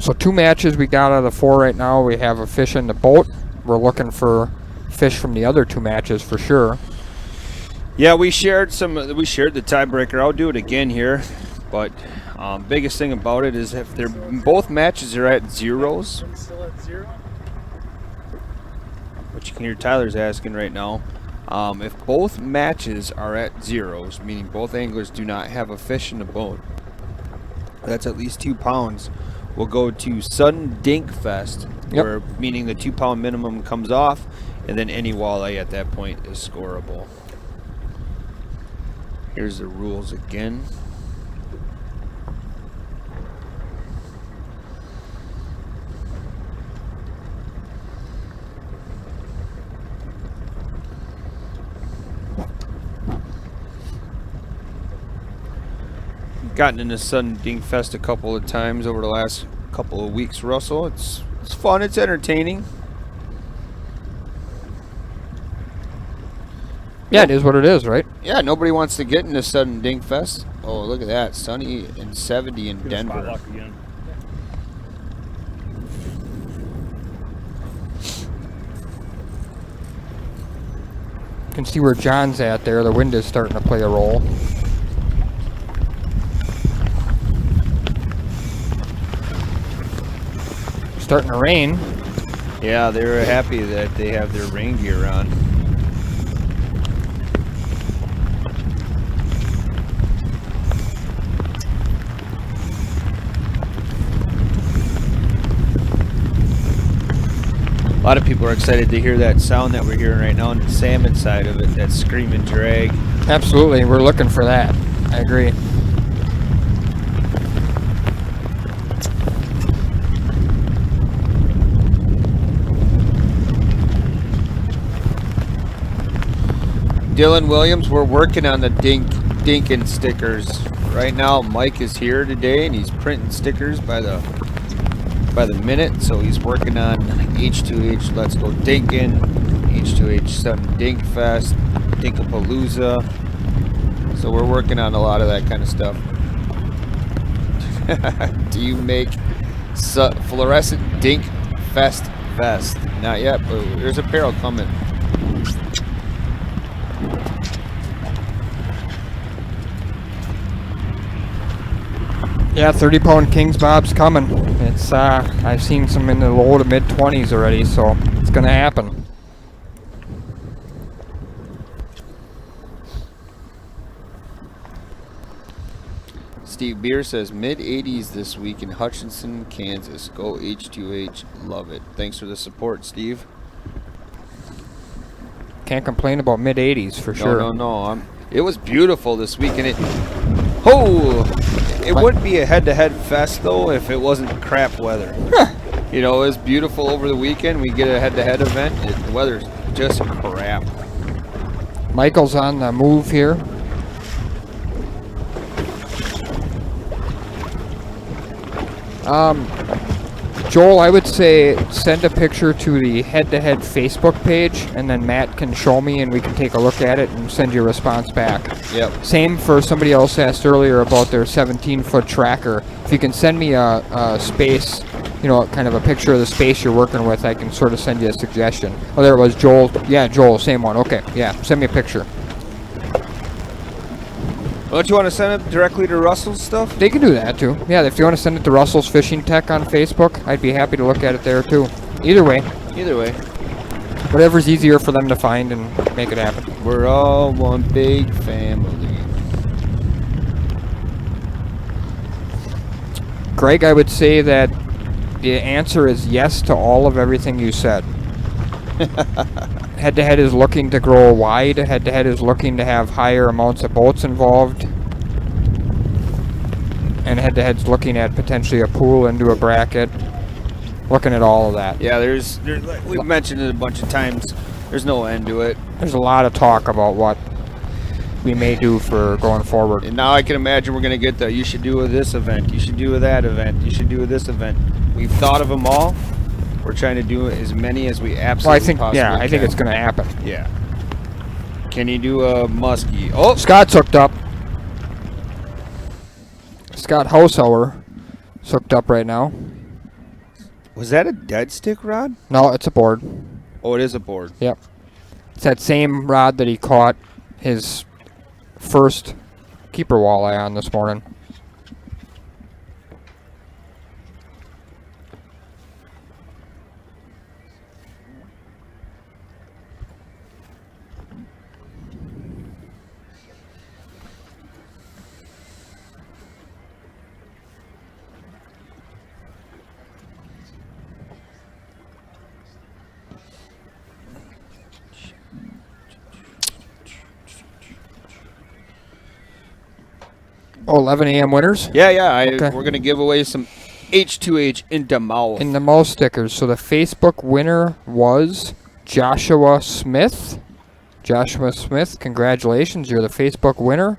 So 2 matches we got out of the 4 right now. We have a fish in the boat. We're looking for fish from the other 2 matches for sure. Yeah, we shared the tiebreaker. I'll do it again here, but biggest thing about it is if they're both matches are at zeros, which you can hear Tyler's asking right now. If both matches are at zeros, meaning both anglers do not have a fish in the boat, that's at least 2 pounds, we'll go to Sudden Dink Fest, where meaning the 2 pound minimum comes off, and then any walleye at that point is scoreable. Here's the rules again. Gotten into Sudden Dink Fest a couple of times over the last couple of weeks, Russell. It's fun, it's entertaining. Yeah, it is what it is, right? Yeah, nobody wants to get into Sudden Dink Fest. Oh, look at that. Sunny and 70 in Denver. You can see where John's at there. The wind is starting to play a role. Starting to rain. Yeah, they're happy that they have their rain gear on. A lot of people are excited to hear that sound that we're hearing right now on the salmon side of it, that scream and drag. Absolutely, we're looking for that. I agree. Dylan Williams, we're working on the Dinkin stickers. Right now, Mike is here today, and he's printing stickers by the minute. So he's working on H2H Let's Go Dinkin, H2H 7 Dink Fest, Dinkapalooza. So we're working on a lot of that kind of stuff. Do you make fluorescent Dink Fest vest? Not yet, but there's apparel coming. Yeah, 30-pound King's Bob's coming. It's I've seen some in the low to mid 20s already, so it's gonna happen. Steve Beer says mid 80s this week in Hutchinson, Kansas. Go H2H, love it. Thanks for the support, Steve. Can't complain about mid 80s for sure. No. It was beautiful this week, and it wouldn't be a head-to-head fest though if it wasn't crap weather. You know, it was beautiful over the weekend. We get a head-to-head event. The weather's just crap. Michael's on the move here. Joel, I would say send a picture to the head-to-head Facebook page, and then Matt can show me and we can take a look at it and send you a response back. Yep. Same for somebody else asked earlier about their 17-foot tracker. If you can send me a space, you know, kind of a picture of the space you're working with, I can sort of send you a suggestion. Oh, there it was, Joel. Yeah, Joel, same one. Okay, yeah, send me a picture. Don't you want to send it directly to Russell's stuff? They can do that too. Yeah, if you want to send it to Russell's Fishing Tech on Facebook, I'd be happy to look at it there too. Either way. Either way. Whatever's easier for them to find and make it happen. We're all one big family. Greg, I would say that the answer is yes to all of everything you said. Head-to-head is looking to grow wide. Head-to-head is looking to have higher amounts of boats involved. And head-to-head's looking at potentially a pool into a bracket. Looking at all of that. Yeah, there's we've mentioned it a bunch of times. There's no end to it. There's a lot of talk about what we may do for going forward. And now I can imagine we're going to get the, you should do this event, you should do that event, you should do this event. We've thought of them all. We're trying to do as many as we absolutely possibly can. I think it's going to happen. Yeah. Can you do a muskie? Oh, Scott's hooked up. Scott Hausauer is hooked up right now. Was that a dead stick rod? No, it's a board. Oh, it is a board. Yep. It's that same rod that he caught his first keeper walleye on this morning. Oh, 11 a.m. winners? Yeah. Okay. We're going to give away some H2H in the mouth. In the mouth stickers. So the Facebook winner was Joshua Smith. Joshua Smith, congratulations. You're the Facebook winner.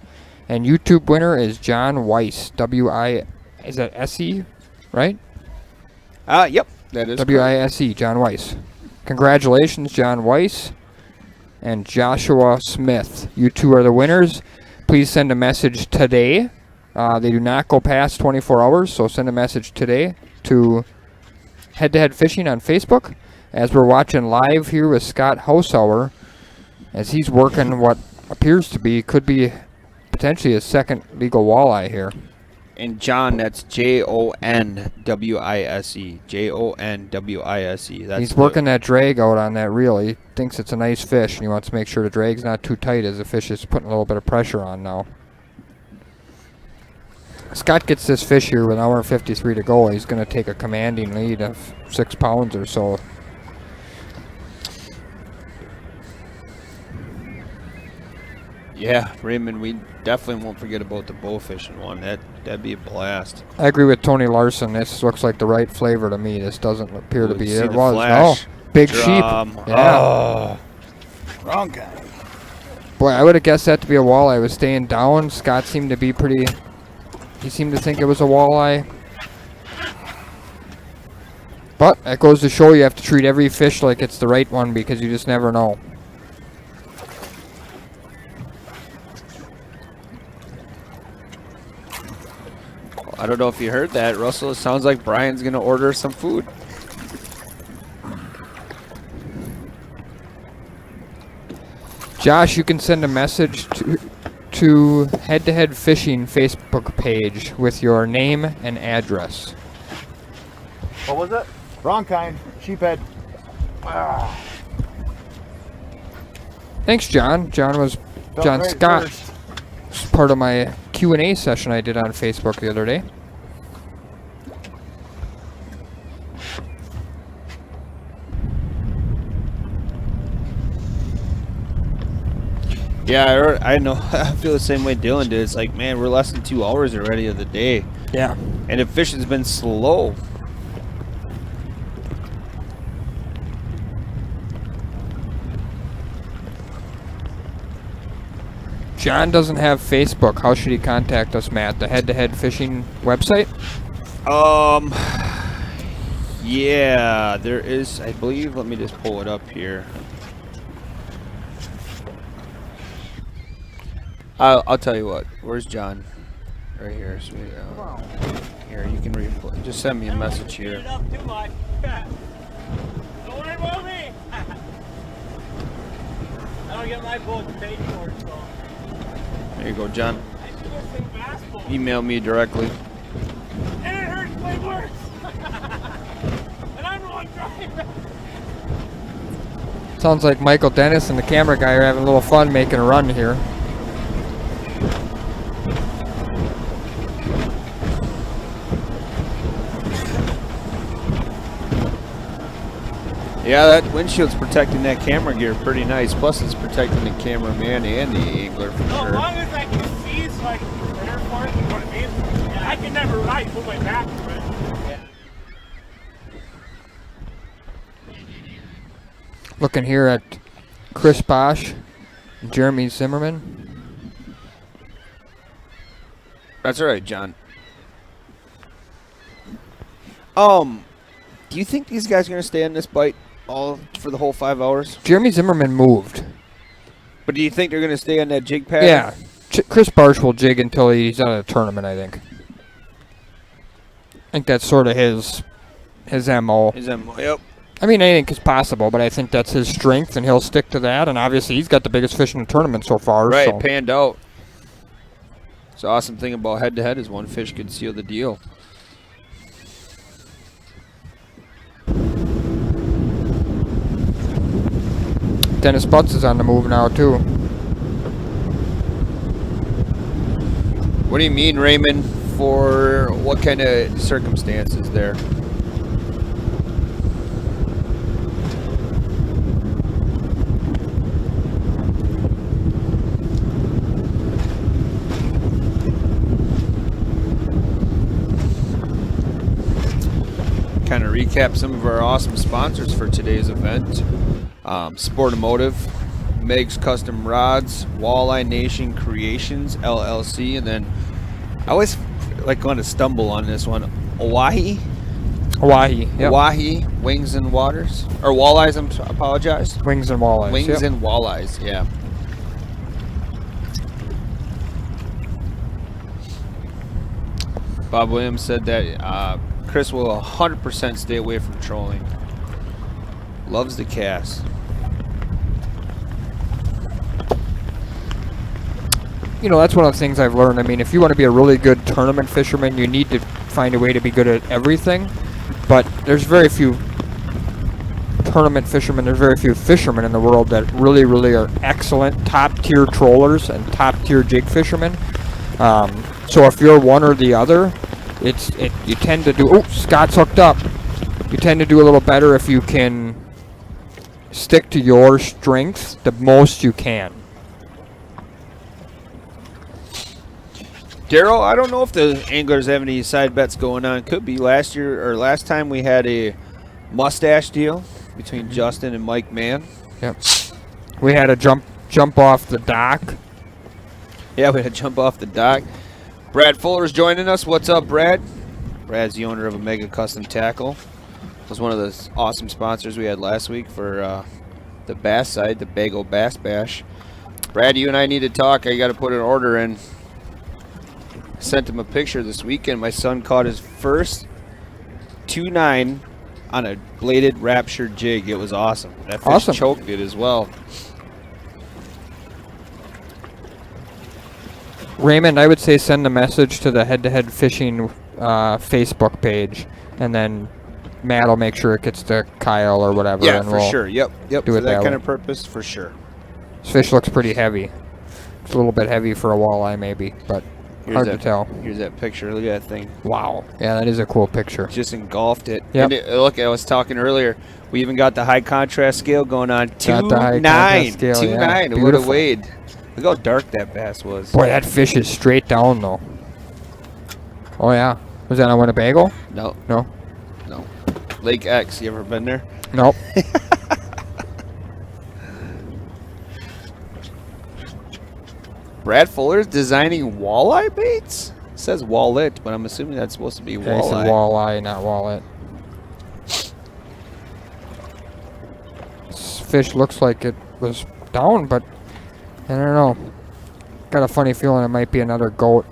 And YouTube winner is John Weiss. Is that S-E, right? Yep. That is W-I-S-E, John Weiss. Congratulations, John Weiss and Joshua Smith. You two are the winners. Please send a message today. They do not go past 24 hours, so send a message today to Head-to-Head Fishing on Facebook. As we're watching live here with Scott Hausauer, as he's working what appears to be, could be potentially his second legal walleye here. And John, that's Jon-W-I-S-E. Jon-W-I-S-E. He's working that drag out on that reel. He thinks it's a nice fish, and he wants to make sure the drag's not too tight as the fish is putting a little bit of pressure on now. Scott gets this fish here with 1 hour and 53 to go. He's going to take a commanding lead of 6 pounds or so. Yeah, Raymond, we definitely won't forget about the bow fishing one. That'd be a blast. I agree with Tony Larson. This looks like the right flavor to me. This doesn't appear to be. See It the was. flash. No. Big Drum. sheep. Yeah. Oh. Wrong guy. Boy, I would have guessed that to be a walleye. I was staying down. Scott seemed to be pretty... He seemed to think it was a walleye. But that goes to show you have to treat every fish like it's the right one because you just never know. Well, I don't know if you heard that, Russell. It sounds like Brian's going to order some food. Josh, you can send a message to Head to Head Fishing Facebook page with your name and address. What was it? Wrong kind. Sheephead. Thanks, John. John Scott was part of my Q&A session I did on Facebook the other day. Yeah, I know. I feel the same way Dylan did. It's like, man, we're less than 2 hours already of the day. Yeah. And the fishing's been slow. John doesn't have Facebook. How should he contact us, Matt? The Head to Head Fishing website? Yeah, there is, I believe. Let me just pull it up here. I'll tell you what. Where's John? Right here. Sweet. Here, you can just send me a message here. Don't worry about me. I don't get my boat paid for, so. There you go, John. I should go sing basketball. Email me directly. And it hurts way worse. And I'm the one driving. Sounds like Michael Dennis and the camera guy are having a little fun making a run here. Yeah, that windshield's protecting that camera gear pretty nice. Plus, it's protecting the cameraman and the angler for No, sure. as long as I can see so I can prepare for it, you know what I mean? Yeah, I can never ride, put my back to it. Yeah. Looking here at Chris Bosch and Jeremy Zimmerman. That's all right, John. Do you think these guys are going to stay on this bite all for the whole 5 hours? Jeremy Zimmerman moved. But do you think they're going to stay on that jig pattern? Yeah. Chris Bosch will jig until he's at a tournament, I think. I think that's sort of his MO. His MO, yep. I mean, anything is possible, but I think that's his strength, and he'll stick to that. And obviously, he's got the biggest fish in the tournament so far. Right, so. panned out. It's the awesome thing about head-to-head is one fish can seal the deal. Dennis Butts is on the move now, too. What do you mean, Raymond? For what kind of circumstances there? Kind of recap some of our awesome sponsors for today's event. Sportomotive, Meg's Custom Rods, Walleye Nation Creations, LLC, and then I always like going to stumble on this one. Hawaii, yep. Hawaii Wings and Waters, or Walleyes. I apologize. Wings and Walleyes. Wings yep. and Walleyes. Yeah. Bob Williams said that Chris will 100% stay away from trolling. Loves the cast. You know, that's one of the things I've learned. I mean, if you want to be a really good tournament fisherman, you need to find a way to be good at everything. But there's very few tournament fishermen, there's very few fishermen in the world that really, really are excellent top-tier trollers and top-tier jig fishermen. So if you're one or the other, you tend to do... Oh, Scott's hooked up. You tend to do a little better if you can stick to your strengths the most you can. Daryl, I don't know if the anglers have any side bets going on. Could be last time we had a mustache deal between Justin and Mike Mann. Yep. We had a jump jump off the dock. Yeah, we had to jump off the dock. Brad Fuller's joining us. What's up, Brad? Brad's the owner of Omega Custom Tackle. Was one of the awesome sponsors we had last week for the bass side, the Bago Bass Bash. Brad, you and I need to talk. I got to put an order in. Sent him a picture this weekend. My son caught his first 2.9 on a bladed Rapture jig. It was awesome. That fish choked it as well. Raymond, I would say send a message to the Head to Head Fishing Facebook page, and then Matt will make sure it gets to Kyle or whatever. Yeah, and for we'll sure. Yep. do For it that kind way. of purpose, for sure. This fish looks pretty heavy. It's a little bit heavy for a walleye, maybe, but hard to tell. Here's that picture. Look at that thing. Wow. Yeah, that is a cool picture. Just engulfed it. Yep. And look, I was talking earlier. We even got the high contrast scale going on. Got the high contrast scale, 2.9. yeah. It would have Beautiful. weighed. Look how dark that bass was. Boy, that fish is straight down, though. Oh, yeah. Was that on Winnebago? No. No? No. Lake X. You ever been there? Nope. Brad Fuller's designing walleye baits? It says wallet, but I'm assuming that's supposed to be Yeah, he said walleye. walleye, not wallet. This fish looks like it was down, but I don't know. Got a funny feeling it might be another goat.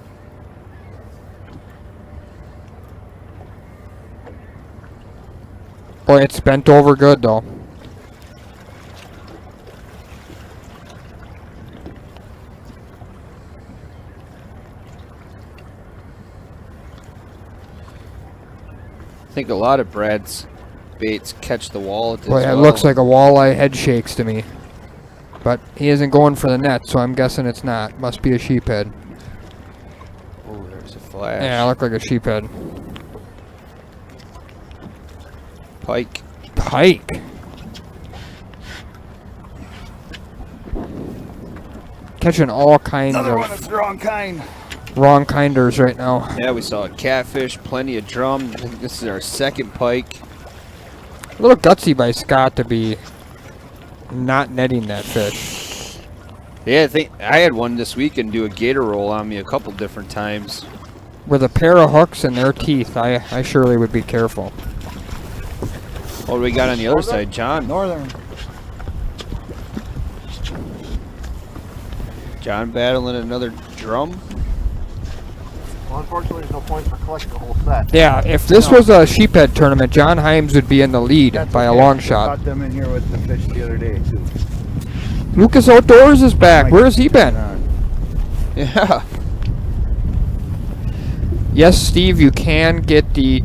Boy, it's bent over good, though. I think a lot of Brad's baits catch the wallet as Boy, it well. looks like a walleye head shakes to me. But he isn't going for the net, so I'm guessing it's not. Must be a sheephead. Oh, there's a flash. Yeah, it looked like a sheephead. Pike. Pike. Catching all kinds Another of one that's the wrong kind. wrong kinders right now. Yeah, we saw a catfish, plenty of drum. I think this is our second pike. A little gutsy by Scott to be not netting that fish. Yeah, I think I had one this week and do a gator roll on me a couple different times. With a pair of hooks and their teeth, I surely would be careful. What do we got on the other side, John? Northern. John battling another drum. Well, unfortunately, there's no points for collecting the whole set. Yeah, if this was a sheephead tournament, John Himes would be in the lead by a long shot. Got them in here with the fish the other day too. Lucas Outdoors is back. Where has he been? Yeah. Yes, Steve, you can get the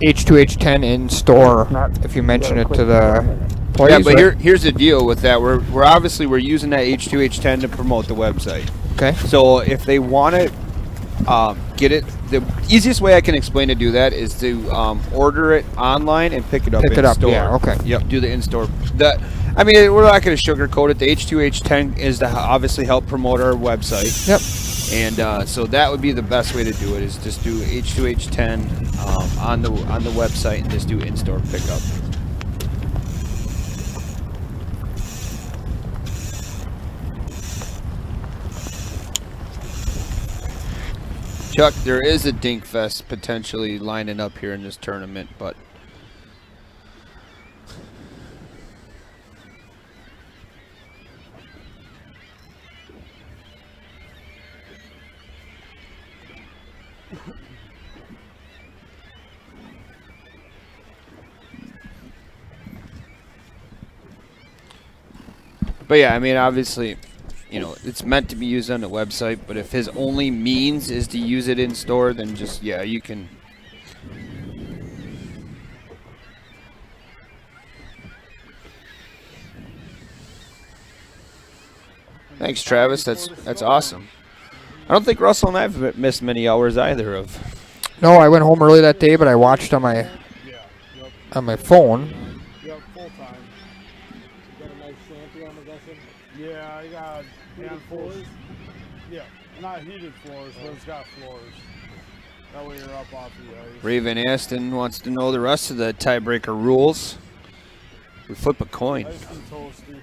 H2H10 in store if you mention it to the employees. Yeah, but right? here's the deal with that. We're obviously using that H2H10 to promote the website. Okay. So if they want to get it, the easiest way I can explain to do that is to order it online and pick it up in store. Yeah, okay. Yep, do the in-store. I mean, we're not going to sugarcoat it. The H2H10 is to obviously help promote our website. Yep. And so that would be the best way to do it, is just do H2H10 on the website and just do in-store pickup. Chuck, there is a Dink Fest potentially lining up here in this tournament, but yeah, I mean, obviously, you know, it's meant to be used on the website, but if his only means is to use it in store, then just, yeah, you can. Thanks, Travis. That's awesome. I don't think Russell and I have missed many hours either of. No, I went home early that day, but I watched on my phone. Yep, full time. You got a nice shanty, I'm guessing? Yeah, I got handfuls. Yeah, not heated floors, but it's got floors. That way you're up off the ice. Raven Aston wants to know the rest of the tiebreaker rules. We flip a coin. Nice and toasty.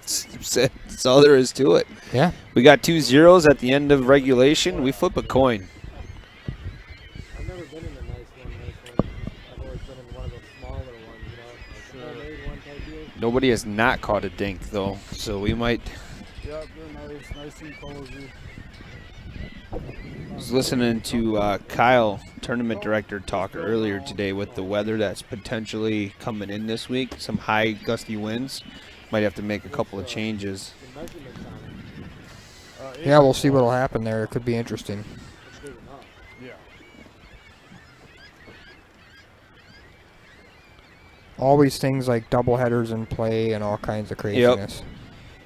That's all there is to it. Yeah. We got 2 zeros at the end of regulation. We flip a coin. I've never been in a nice one. I've always been in one of those smaller ones, you know. Mermaid one type deal. Nobody has not caught a dink, though, so we might. Yep, they're nice and cozy. I was listening to Kyle, tournament director, talk earlier today with the weather that's potentially coming in this week. Some high gusty winds. Might have to make a couple of changes. Yeah, we'll see what'll happen there. It could be interesting. Yeah. Always things like double headers in play and all kinds of craziness.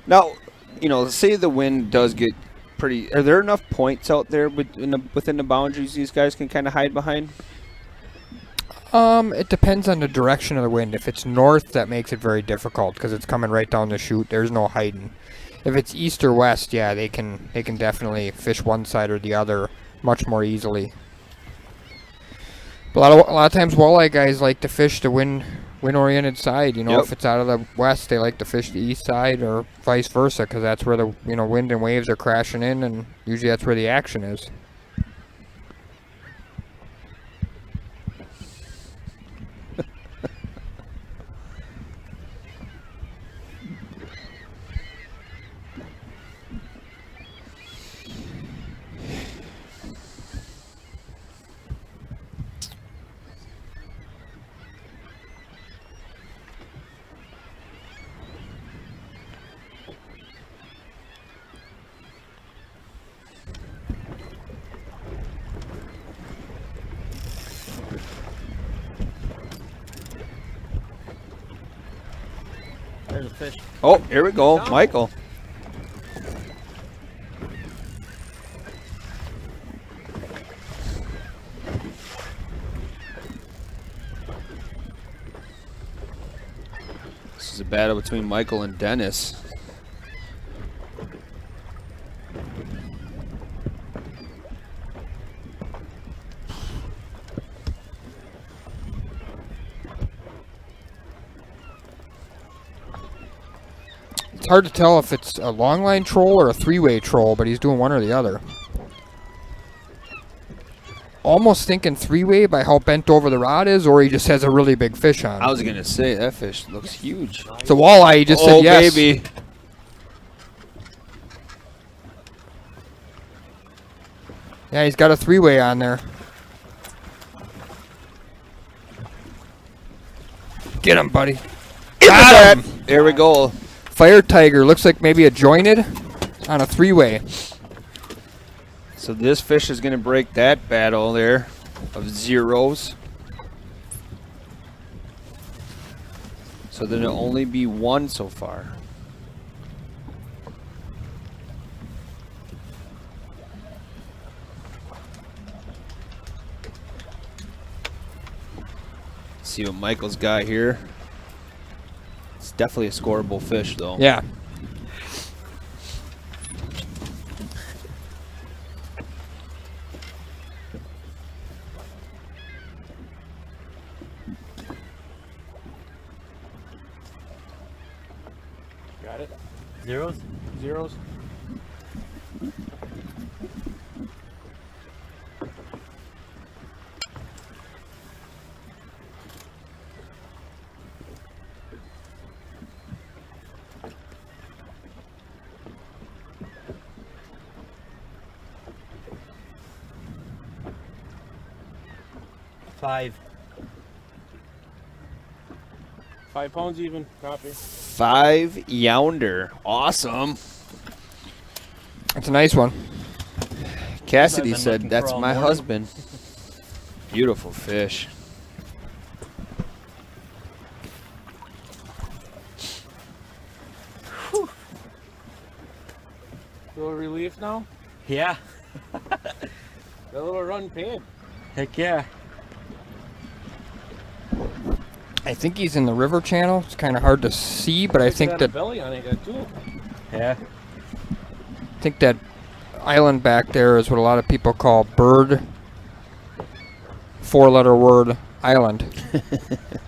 Now, you know, say the wind does get pretty. Are there enough points out there within the boundaries these guys can kind of hide behind? It depends on the direction of the wind. If it's north, that makes it very difficult because it's coming right down the chute. There's no hiding. If it's east or west, yeah, they can definitely fish one side or the other much more easily. But a lot of times, walleye guys like to fish the wind-oriented side. You know, Yep. if it's out of the west, they like to fish the east side, or vice versa, because that's where the wind and waves are crashing in, and usually that's where the action is. There's a fish. Oh, here we go, Michael. This is a battle between Michael and Dennis. It's hard to tell if it's a long line troll or a three-way troll, but he's doing one or the other. Almost thinking three-way by how bent over the rod is, or he just has a really big fish on. I was gonna say that fish looks huge. It's a walleye. He just said yes. Baby. Yeah, he's got a three-way on there. Get him, buddy. Got him. There we go. Fire Tiger looks like maybe a jointed on a three-way. So this fish is gonna break that battle there of zeros. So then it'll only be one so far. See what Michael's got here. It's definitely a scoreable fish, though. Yeah. Got it? Zeros? Zeros? Five. 5 pounds even. Copy. 5 younder. Awesome. That's a nice one. Cassidy I've been said, looking that's for all my morning." husband. Beautiful fish. Little relief now? Yeah. That little run paid. Heck yeah. I think he's in the river channel. It's kind of hard to see, but I think got a that belly on it, got two. Yeah. that island back there is what a lot of people call Bird. 4-letter word island.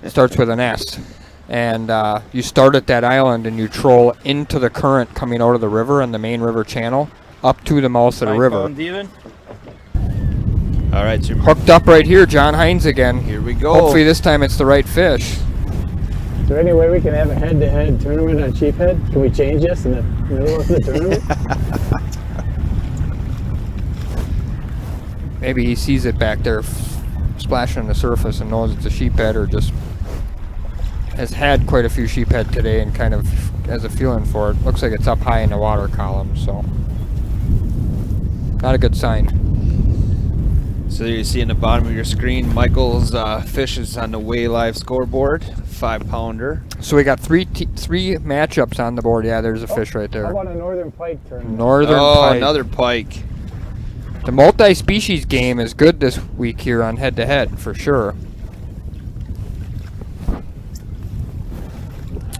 Starts with an S. and you start at that island and you troll into the current coming out of the river and the main river channel up to the mouth of the river. All right, so Hooked up right here, John Hines again. Here we go. Hopefully this time it's the right fish. Is there any way we can have a head-to-head tournament on sheephead? Can we change this in the middle of the tournament? Maybe he sees it back there splashing on the surface and knows it's a sheephead, or just has had quite a few sheephead today and kind of has a feeling for it. Looks like it's up high in the water column, so not a good sign. So there you see in the bottom of your screen, Michael's fish is on the Way Live scoreboard, 5-pounder. So we got three matchups on the board. Yeah, there's a fish right there. How about a northern pike tournament? Northern pike. Another pike. The multi-species game is good this week here on head-to-head for sure.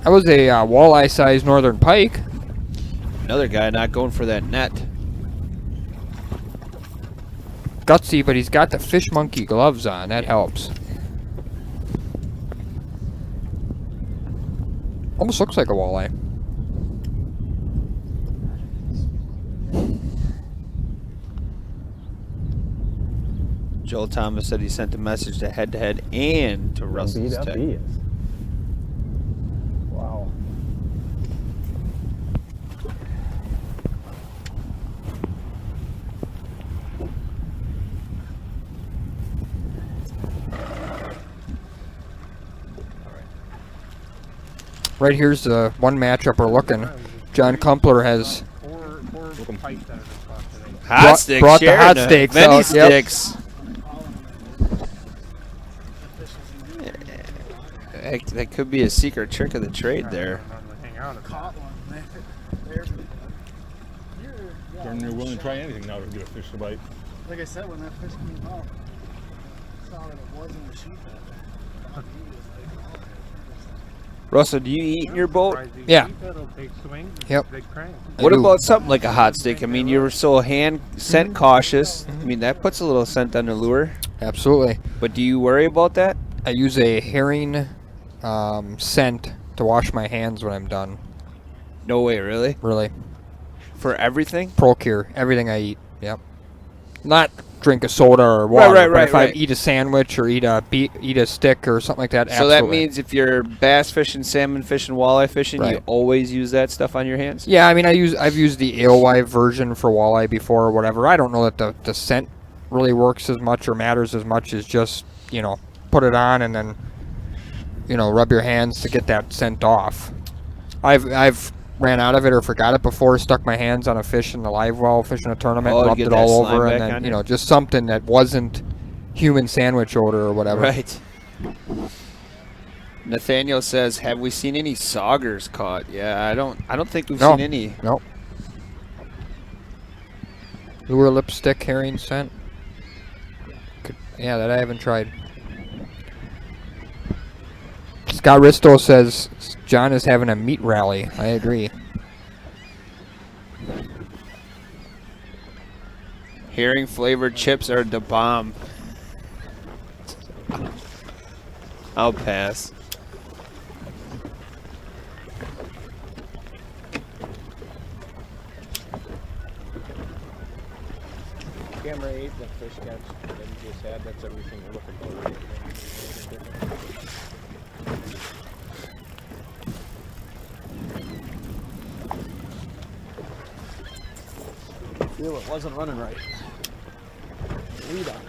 That was a walleye-sized northern pike. Another guy not going for that net. Gutsy, but he's got the fish monkey gloves on. That helps. Almost looks like a walleye. Joel Thomas said he sent a message to head-to-head and to Russell's Tech. He is. Wow. Right here's the one matchup we're looking. John Kumpler has Hot sticks, brought the hot sharing sticks many out. Yep. sticks. That could be a secret trick of the trade there. Jordan, you're willing to try anything now to get a fish to bite. Like I said, when that fish came up, I saw that it wasn't a sheephead. Russell, do you eat in your boat? Yeah. Yep. What about something like a hot stick? I mean, you were so hand scent cautious. I mean, that puts a little scent on the lure. Absolutely. But do you worry about that? I use a herring scent to wash my hands when I'm done. No way, really? Really. For everything? Procure everything I eat. Yep. Not drink a soda or water, but if I eat a sandwich or eat a stick or something like that, so that means if you're bass fishing, salmon fishing, walleye fishing, you always use that stuff on your hands? Yeah, I mean, I've used the alewife version for walleye before or whatever. I don't know that the scent really works as much or matters as much as just, you know, put it on and then, you know, rub your hands to get that scent off. I've ran out of it or forgot it before, stuck my hands on a fish in the live well, fishing a tournament, rubbed it all over, and then, you know, just something that wasn't human sandwich odor or whatever. Right. Nathaniel says, have we seen any saugers caught? Yeah, I don't think we've seen any. Nope. Lure lipstick herring scent. Yeah, that I haven't tried. Scott Risto says John is having a meat rally. I agree. Herring flavored chips are the bomb. I'll pass. Camera 8, the fish catch that you just had, that's everything we're looking for. Feel it wasn't running right. Lead on.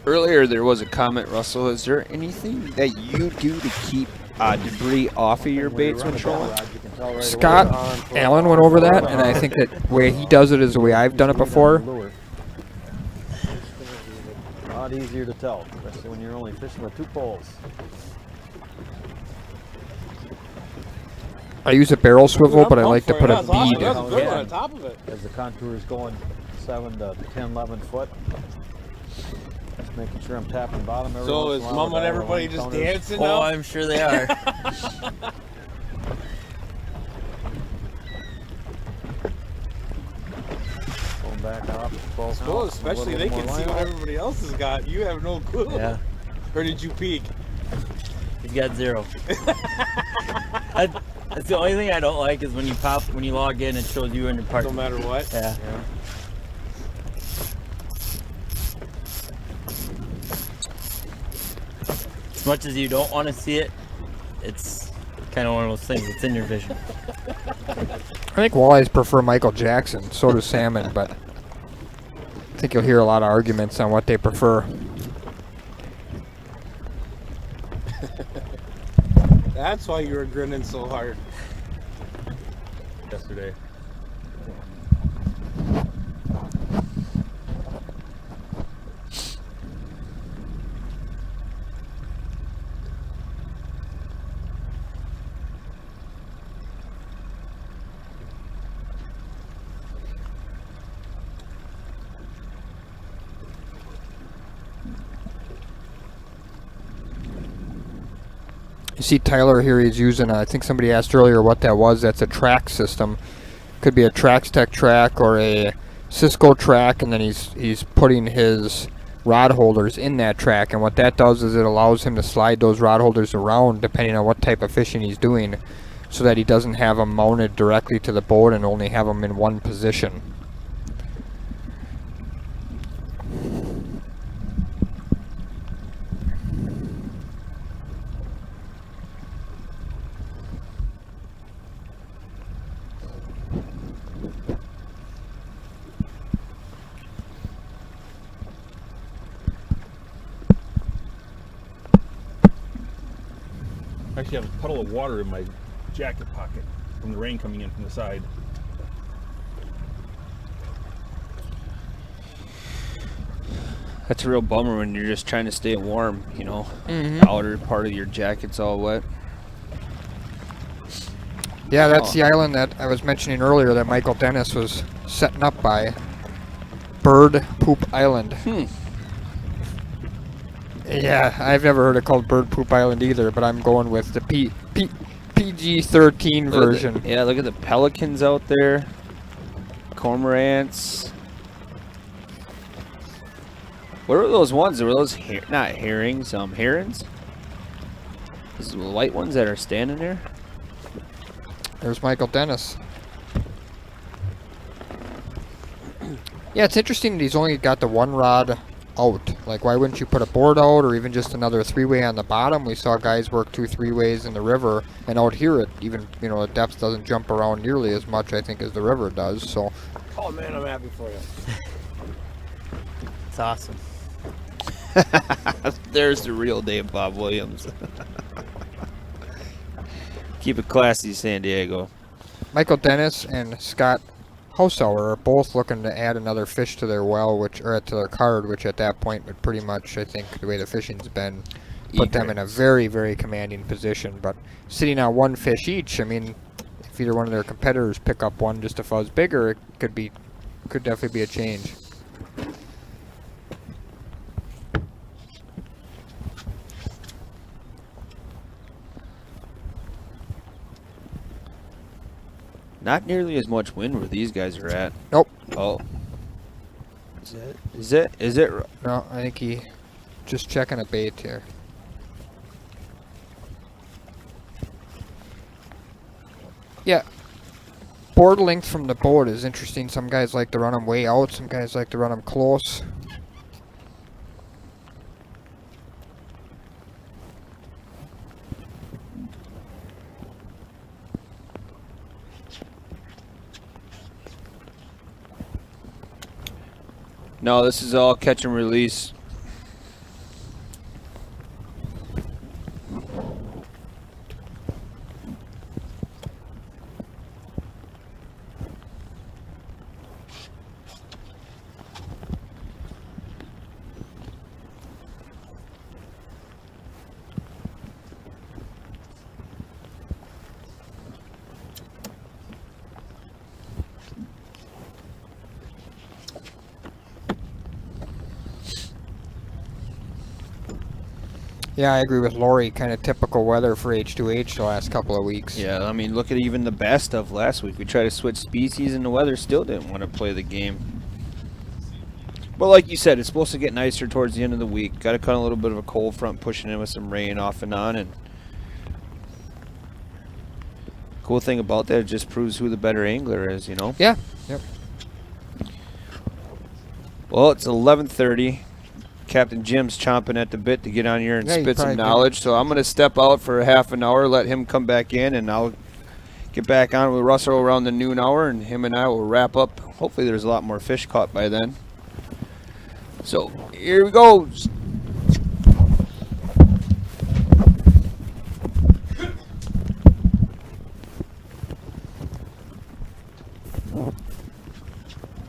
Earlier there was a comment, Russell. Is there anything that you do to keep debris off of your baits when trolling? Scott Allen went over that, and I think that the way he does it is the way I've done it before. A lot easier to tell, especially when you're only fishing with 2 poles. I use a barrel swivel, but I like to put a bead. That's a good one on top of it. As the contour is going 7 to 10, 11 foot. Just making sure I'm tapping bottom every So once is in a while Mom and with everybody that just counters. dancing Oh, now? I'm sure they are. Going back up. I suppose, especially they can see what everybody else has got. You have no clue. Yeah. Or did you peek? He's got 0. That's the only thing I don't like is when you log in, it shows you in your park. No matter what. Yeah. As much as you don't want to see it, it's kind of one of those things. It's in your vision. I think walleyes prefer Michael Jackson. So do salmon, but I think you'll hear a lot of arguments on what they prefer. That's why you were grinning so hard Yesterday. You see Tyler here, he's using, I think somebody asked earlier what that was. That's a track system. Could be a Trax-Tech track or a Cisco track, and then he's putting his rod holders in that track. And what that does is it allows him to slide those rod holders around depending on what type of fishing he's doing, so that he doesn't have them mounted directly to the boat and only have them in one position. I actually have a puddle of water in my jacket pocket from the rain coming in from the side. That's a real bummer when you're just trying to stay warm, you know. Mm-hmm. The outer part of your jacket's all wet. Yeah, that's the island that I was mentioning earlier that Michael Dennis was setting up by. Bird Poop Island. Yeah, I've never heard it called Bird Poop Island either, but I'm going with the PG-13 version. Yeah, look at the pelicans out there. Cormorants. What are those ones? Were those not herrings, herons? Those the white ones that are standing there? There's Michael Dennis. Yeah, it's interesting that he's only got the one rod out. Like, why wouldn't you put a board out or even just another 3-way on the bottom? We saw guys work 2 3-ways in the river, and out here it even, you know, the depth doesn't jump around nearly as much, I think, as the river does. So Oh man, I'm happy for you. It's awesome. There's the real Dave Bob Williams. Keep it classy, San Diego. Michael Dennis and Scott Hausauer are both looking to add another fish to their well, to their card, which at that point would pretty much, I think, the way the fishing's been, put them in a very, very commanding position. But sitting on 1 fish each, I mean, if either one of their competitors pick up one just a fuzz bigger, it could definitely be a change. Not nearly as much wind where these guys are at. Nope. Oh. Is it? No, I think he just checking a bait here. Yeah. Board length from the boat is interesting. Some guys like to run them way out. Some guys like to run them close. No, this is all catch and release. Yeah, I agree with Lori. Kind of typical weather for H2H the last couple of weeks. Yeah, I mean, look at even the best of last week. We tried to switch species and the weather still didn't want to play the game. But like you said, it's supposed to get nicer towards the end of the week. Got a kind of little bit of a cold front pushing in with some rain off and on, and Cool thing about that, it just proves who the better angler is, you know? Yeah. Yep. Well, it's 11:30. Captain Jim's chomping at the bit to get on here and Yeah, spit some probably knowledge. So I'm going to step out for a half an hour, let him come back in, and I'll get back on with Russell around the noon hour, and him and I will wrap up. Hopefully there's a lot more fish caught by then. So here we go.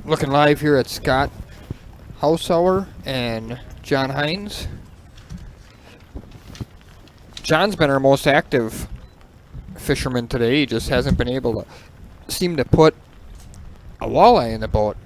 Looking live here at Scott Hausauer and John Hines. John's been our most active fisherman today. He just hasn't been able to seem to put a walleye in the boat.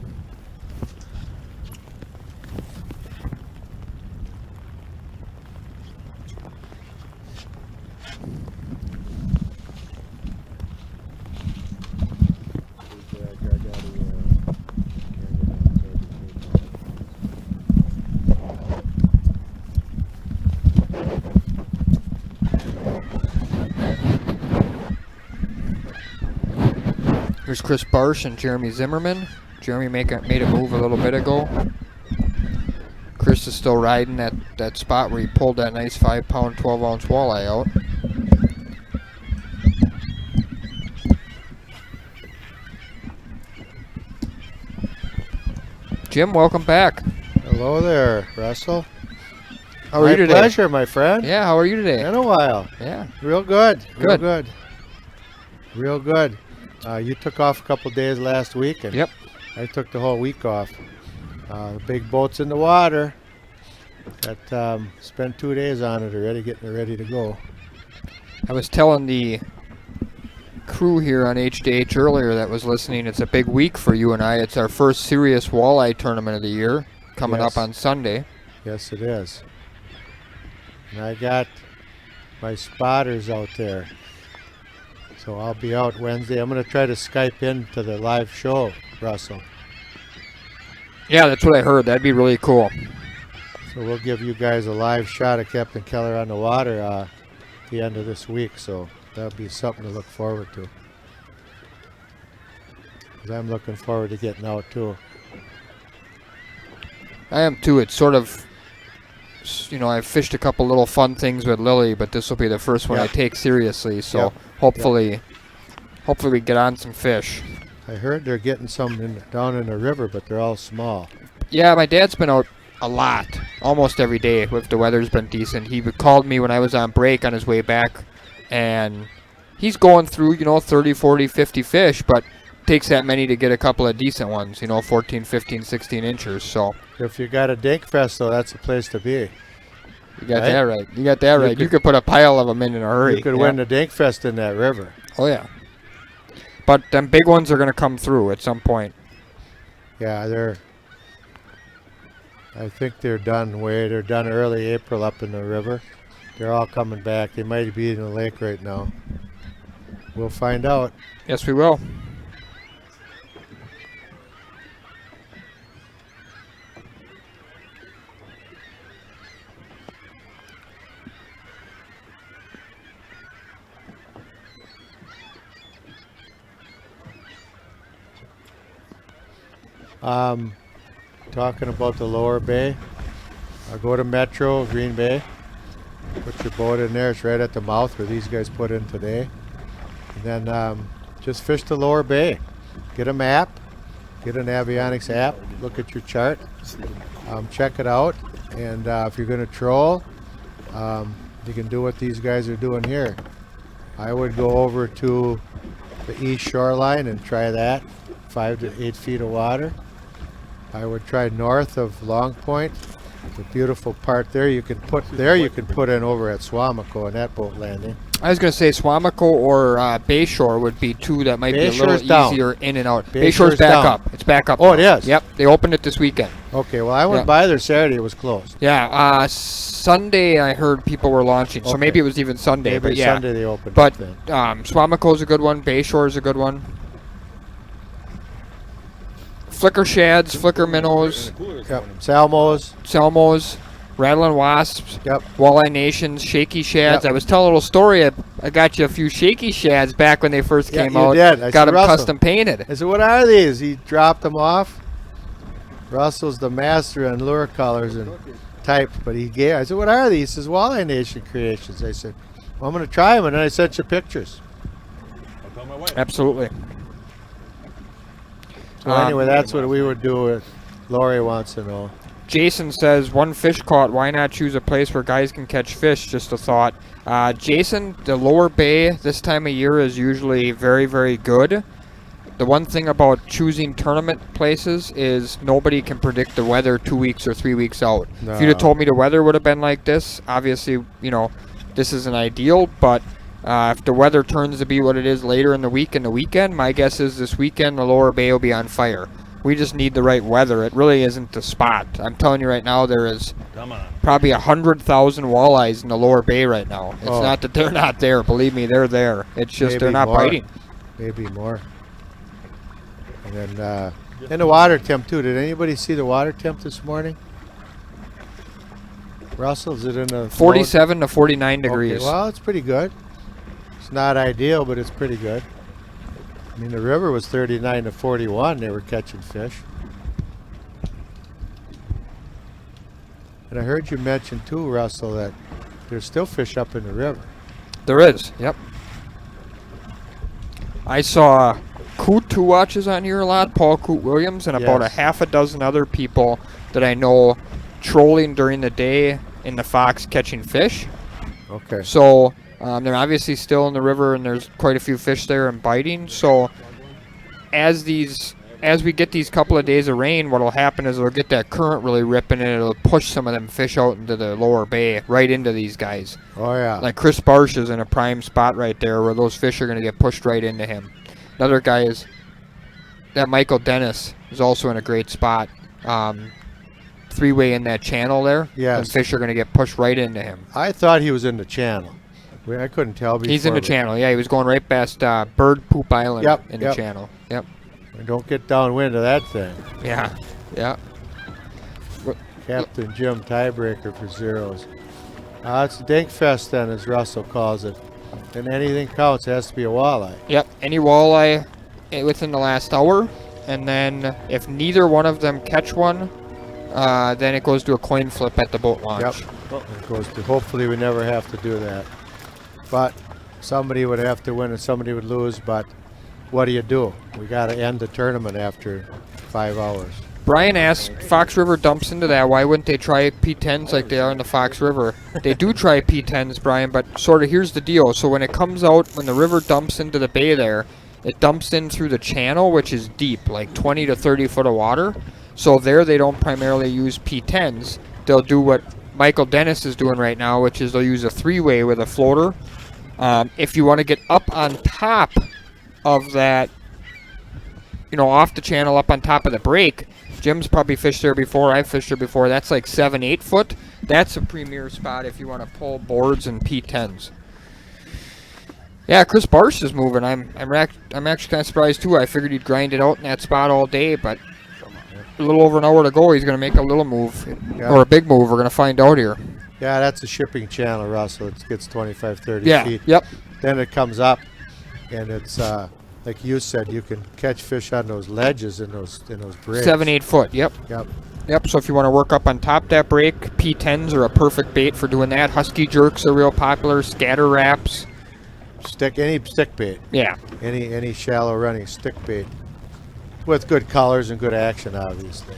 Here's Chris Barsh and Jeremy Zimmerman. Jeremy made a move a little bit ago. Chris is still riding that spot where he pulled that nice 5-pound, 12-ounce walleye out. Jim, welcome back. Hello there, Russell. How are you today? My pleasure, my friend. Yeah, how are you today? In a while. Yeah. Real good. Real Good. good. Real good. You took off a couple days last week, and Yep. I took the whole week off. The big boat's in the water. Spent 2 days on it already, getting it ready to go. I was telling the crew here on H2H earlier that was listening, it's a big week for you and I. It's our first serious walleye tournament of the year coming Yes. up on Sunday. Yes, it is. And I got my spotters out there. So I'll be out Wednesday. I'm going to try to Skype in to the live show, Russell. Yeah, that's what I heard. That'd be really cool. So we'll give you guys a live shot of Captain Keller on the water at the end of this week. So that'll be something to look forward to. 'Cause I'm looking forward to getting out too. I am too. It's sort of, you know, I've fished a couple little fun things with Lily, but this will be the first one I Yep. take seriously. So Yep. hopefully we get on some fish. I heard they're getting some down in the river, but they're all small. Yeah, my dad's been out a lot, almost every day if the weather's been decent. He called me when I was on break on his way back, and he's going through, you know, 30, 40, 50 fish, but takes that many to get a couple of decent ones, you know, 14, 15, 16 inches. So If you got a dink fest, though, that's the place to be. you got Right? that right. You got that right. You could put a pile of them in a hurry. You could Yeah. win the dink fest in that river. Oh, yeah. But them big ones are going to come through at some point. Yeah, I think they're done they're done early April up in the river. They're all coming back. They might be in the lake right now. We'll find out. Yes, we will. Talking about the lower bay. Go to Metro, Green Bay. Put your boat in there. It's right at the mouth where these guys put in today. And then just fish the lower bay. Get a map. Get an Avionics app. Look at your chart. Check it out. And if you're going to troll, you can do what these guys are doing here. I would go over to the east shoreline and try that. 5 to 8 feet of water. I would try north of Long Point. The beautiful part there you can put in over at Swamico and that boat landing. I was going to say Swamico or Bayshore would be two that might be a little Bayshore's down. easier in and out. Bayshore's Bayshore's back down. up. It's back up. Oh, it now. is? Yep. They opened it this weekend. Okay, well I went Yeah. by there Saturday, it was closed. Yeah. Sunday I heard people were launching, so Okay. maybe it was even Sunday. Maybe but yeah. Sunday they opened But up then. Swamico's a good one. Bayshore's a good one. Flicker shads, flicker minnows, Yep. Salmos. Rattling Wasps, Yep. Walleye Nations, Shaky Shads. Yep. I was telling a little story. I got you a few Shaky Shads back when they first Yeah, came you out. did. I Got said, them "Russell." custom painted. I said, what are these? He dropped them off. Russell's the master on lure colors and type, but he gave. I said, what are these? He says, Walleye Nation creations. I said, well, I'm going to try them, and then I sent you pictures. I'll tell my wife. Absolutely. So anyway, that's what we would do. With Lori wants to know. Jason says, one fish caught, why not choose a place where guys can catch fish? Just a thought. Jason, the lower bay this time of year is usually very, very good. The one thing about choosing tournament places is nobody can predict the weather 2 weeks or 3 weeks out. No. If you'd have told me the weather would have been like this, obviously, you know, this isn't ideal, but if the weather turns to be what it is later in the week and the weekend, my guess is this weekend the lower bay will be on fire. We just need the right weather. It really isn't the spot. I'm telling you right now, there is probably 100,000 walleyes in the lower bay right now. It's not that they're not there. Believe me, they're there. It's just Maybe they're not more. biting. Maybe more. And then, and the water temp too. Did anybody see the water temp this morning? Russell, is it in the 47 to 49 degrees. Okay, well, it's pretty good. It's not ideal, but it's pretty good. I mean, the river was 39 to 41. They were catching fish. And I heard you mention too, Russell, that there's still fish up in the river. There is, yep. I saw Coot, who watches on here a lot, Paul Coot Williams, and about a Yes. half a dozen other people that I know trolling during the day in the Fox catching fish. Okay. So they're obviously still in the river, and there's quite a few fish there and biting. So as we get these couple of days of rain, what'll happen is we'll get that current really ripping, and it'll push some of them fish out into the lower bay, right into these guys. Oh yeah. Like Chris Barsh is in a prime spot right there where those fish are going to get pushed right into him. Another guy is that Michael Dennis is also in a great spot. Three-way in that channel there. Yes. And fish are going to get pushed right into him. I thought he was in the channel. I couldn't tell before. He's in the but channel. Yeah, he was going right past Bird Poop Island in the channel. Yep. Don't get downwind of that thing. Yeah. Yeah. Captain Jim tiebreaker for zeros. It's a dink fest then, as Russell calls it. And anything counts. It has to be a walleye. Yep. Any walleye within the last hour. And then if neither one of them catch one, then it goes to a coin flip at the boat launch. Yep. It goes to, hopefully we never have to do that. But somebody would have to win and somebody would lose. But what do? We got to end the tournament after 5 hours. Brian asked, Fox River dumps into that. Why wouldn't they try P10s like they are in the Fox River? They do try P10s, Brian, but sort of here's the deal. So when it comes out, when the river dumps into the bay there, it dumps in through the channel, which is deep, like 20 to 30 foot of water. So there they don't primarily use P10s. They'll do what Michael Dennis is doing right now, which is they'll use a three-way with a floater. If you want to get up on top of that, you know, off the channel, up on top of the break, Jim's probably fished there before, I've fished there before, that's like 7-8 foot. That's a premier spot if you want to pull boards and P10s. Yeah, Chris Barsh is moving. I'm actually kind of surprised too. I figured he'd grind it out in that spot all day, but a little over an hour to go, he's going to make a little move, or a big move. We're going to find out here. Yeah, that's a shipping channel, Russell. It gets 25, 30 feet. Yep. Then it comes up, and it's like you said, you can catch fish on those ledges in those breaks. 7-8 foot. Yep. Yep. So if you want to work up on top that break, P10s are a perfect bait for doing that. Husky jerks are real popular. Scatter wraps. Any stick bait. Yeah. Any shallow running stick bait with good colors and good action, obviously.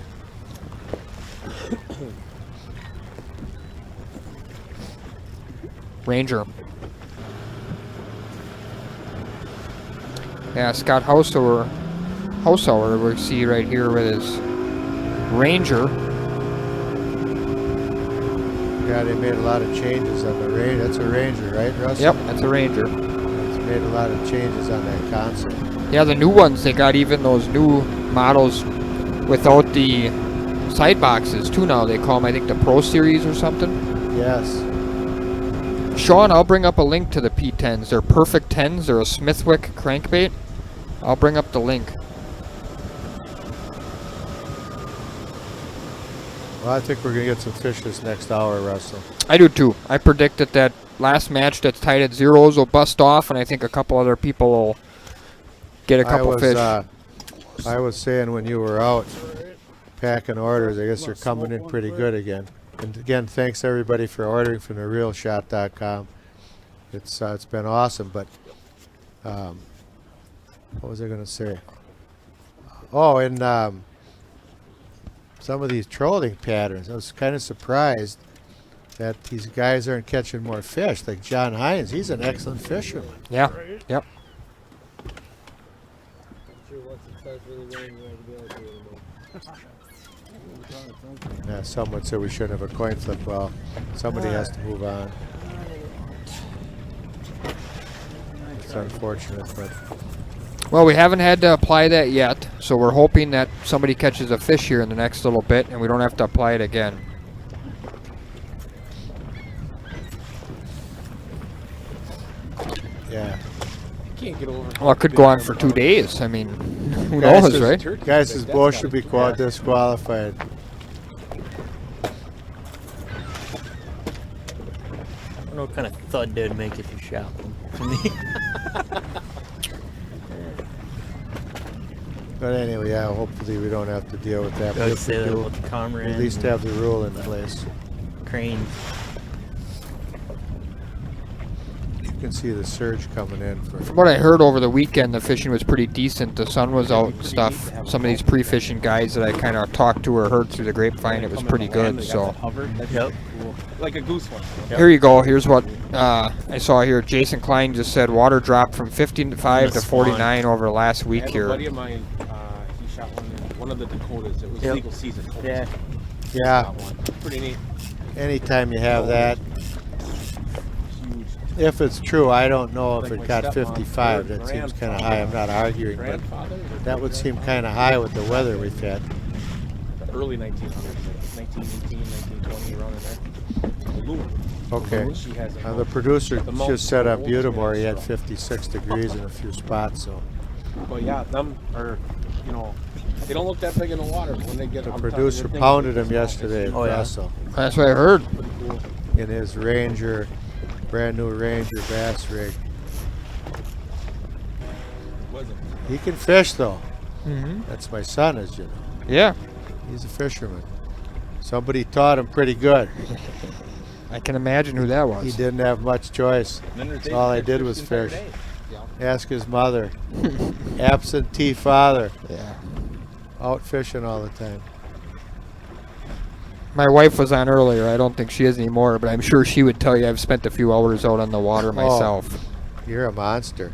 Ranger. Yeah, Scott Hausauer we see right here with his Ranger. Yeah, they made a lot of changes on the Ranger. That's a Ranger, right, Russell? Yep, that's a Ranger. It's made a lot of changes on that concept. Yeah, the new ones, they got even those new models without the side boxes too now. They call them, I think, the Pro Series or something. Yes. Sean, I'll bring up a link to the P10s. They're perfect 10s. They're a Smithwick crankbait. I'll bring up the link. Well, I think we're going to get some fish this next hour, Russell. I do too. I predict that last match that's tied at zeros will bust off, and I think a couple other people will get a couple fish. I was saying when you were out packing orders, I guess you're coming in pretty good again. And again, thanks everybody for ordering from therealshot.com. It's been awesome, but what was I going to say? Oh, and some of these trolling patterns, I was kind of surprised that these guys aren't catching more fish. Like John Hines, he's an excellent fisherman. Yeah. Yep. Yeah, someone said we shouldn't have a coin flip. Well, somebody has to move on. It's unfortunate, but Well, we haven't had to apply that yet, so we're hoping that somebody catches a fish here in the next little bit, and we don't have to apply it again. yeah. Can't get over. Well, it could go on for 2 days. I mean, who knows, right? Guys, his boat should be disqualified. I don't know what kind of thud they'd make if you shot them. But anyway, yeah, hopefully we don't have to deal with that. I But would if say we that do, about the cormorant. at least have the rule in place. Cranes. You can see the surge coming in. From what I heard over the weekend, the fishing was pretty decent. The sun was out and stuff. Some of these pre-fishing guys that I kind of talked to or heard through the grapevine, it was pretty good. So, Yep. Like a goose one. here you go. Here's what I saw here. Jason Klein just said water dropped from 55 to 49 over the last week I have here. a buddy of mine, he shot one in one of the Dakotas. It was legal season. Yeah. Yeah, Pretty neat. anytime you have that. Huge. If it's true, I don't know if Like it my got stepmom, 55. her That seems kind of grandfather- high. I'm not arguing, but Grandfather? that would seem kind of high with the weather we've had. The early 1900s, 1918, 1920, around in there. Aluminum. Okay. She has a The producer The mount just set up controls, Butamore. He yeah, had so. 56 degrees in a few spots, so But yeah, them are, you know, they don't look that big in the water. But when they get the I'm telling you, producer they're pounded big. him yesterday. Oh, yeah. Russell, That's what I heard. Pretty cool. in his Ranger, brand new Ranger bass rig. Wasn't. He can fish though. Mm-hmm. That's my son, as you know. Yeah, He's a fisherman. Somebody taught him pretty good. I can imagine who that He was. didn't have much choice. All I did was fish. Yeah. Ask his mother. Absentee father. Yeah. Out fishing all the time. My wife was on earlier. I don't think she is anymore, but I'm sure she would tell you I've spent a few hours out on the water myself. You're a monster.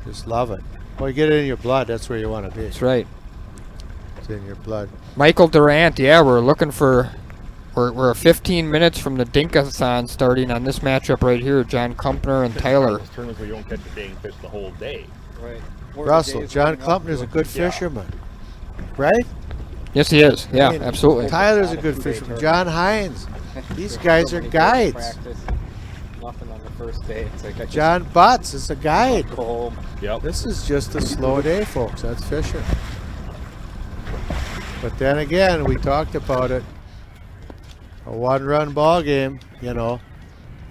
Just love it. Well, you get it in your blood. That's where you want to be. That's right. It's in your blood. Michael Durant, yeah, we're looking for. We're 15 minutes from the Dinkathon starting on this matchup right here. John Kumpner and Tyler. Those tournaments where you don't catch a dang fish the whole day. Right. Russell, John Klumpner's a good fisherman. Right? Yes, he is. Yeah, I mean, absolutely. Tyler's a good fisherman. John Hines. These guys are guides. Nothing on the first day. It's like I just John Butts is a guide. go home. Yep. This is just a slow day, folks. That's fishing. But then again, we talked about it. A one-run ball game, you know.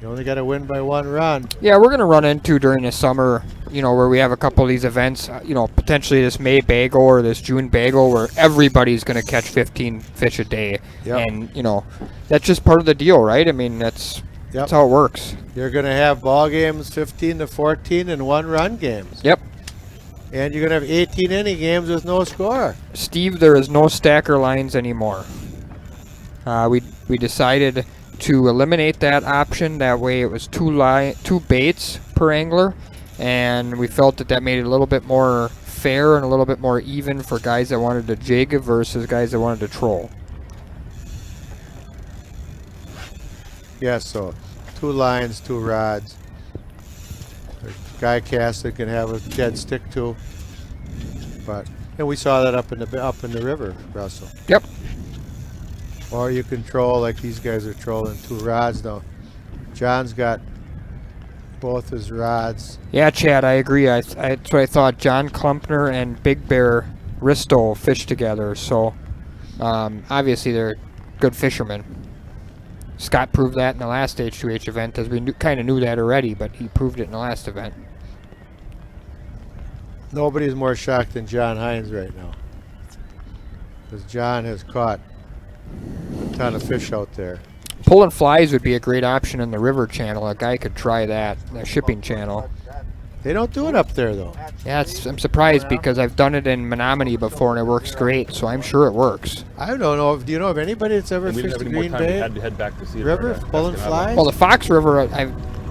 You only got to win by one run. Yeah, we're gonna run into during the summer, you know, where we have a couple of these events, you know, potentially this May bagel or this June bagel, where everybody's gonna catch 15 fish a day, Yep. and you know, that's just part of the deal, right? I mean, that's how it works. You're going to have ball games 15 to 14 and one-run games. Yep. And you're going to have 18 inning games with no score. Steve, there is no stacker lines anymore. We decided to eliminate that option. That way it was two baits per angler, and we felt that made it a little bit more fair and a little bit more even for guys that wanted to jig versus guys that wanted to troll. Yeah, so 2 lines, 2 rods. A guy casting can have a dead stick too. But and we saw that up in the river, Russell. Yep. Or you can troll like these guys are trolling 2 rods now. John's got both his rods. Yeah, Chad, I agree. That's what I thought. John Klumpner and Big Bear Risto fished together, so obviously they're good fishermen. Scott proved that in the last H2H event, as we kind of knew that already, but he proved it in the last event. Nobody's more shocked than John Hines right now. Because John has caught a ton of fish out there. Pulling flies would be a great option in the river channel. A guy could try that, the shipping channel. They don't do it up there, though. Yeah, I'm surprised because I've done it in Menominee before and it works great, so I'm sure it works. I don't know. Do you know of anybody that's ever And we fished didn't the have any more Green time. We Bay had to head back to see it. River, pulling flies? Well, the Fox River,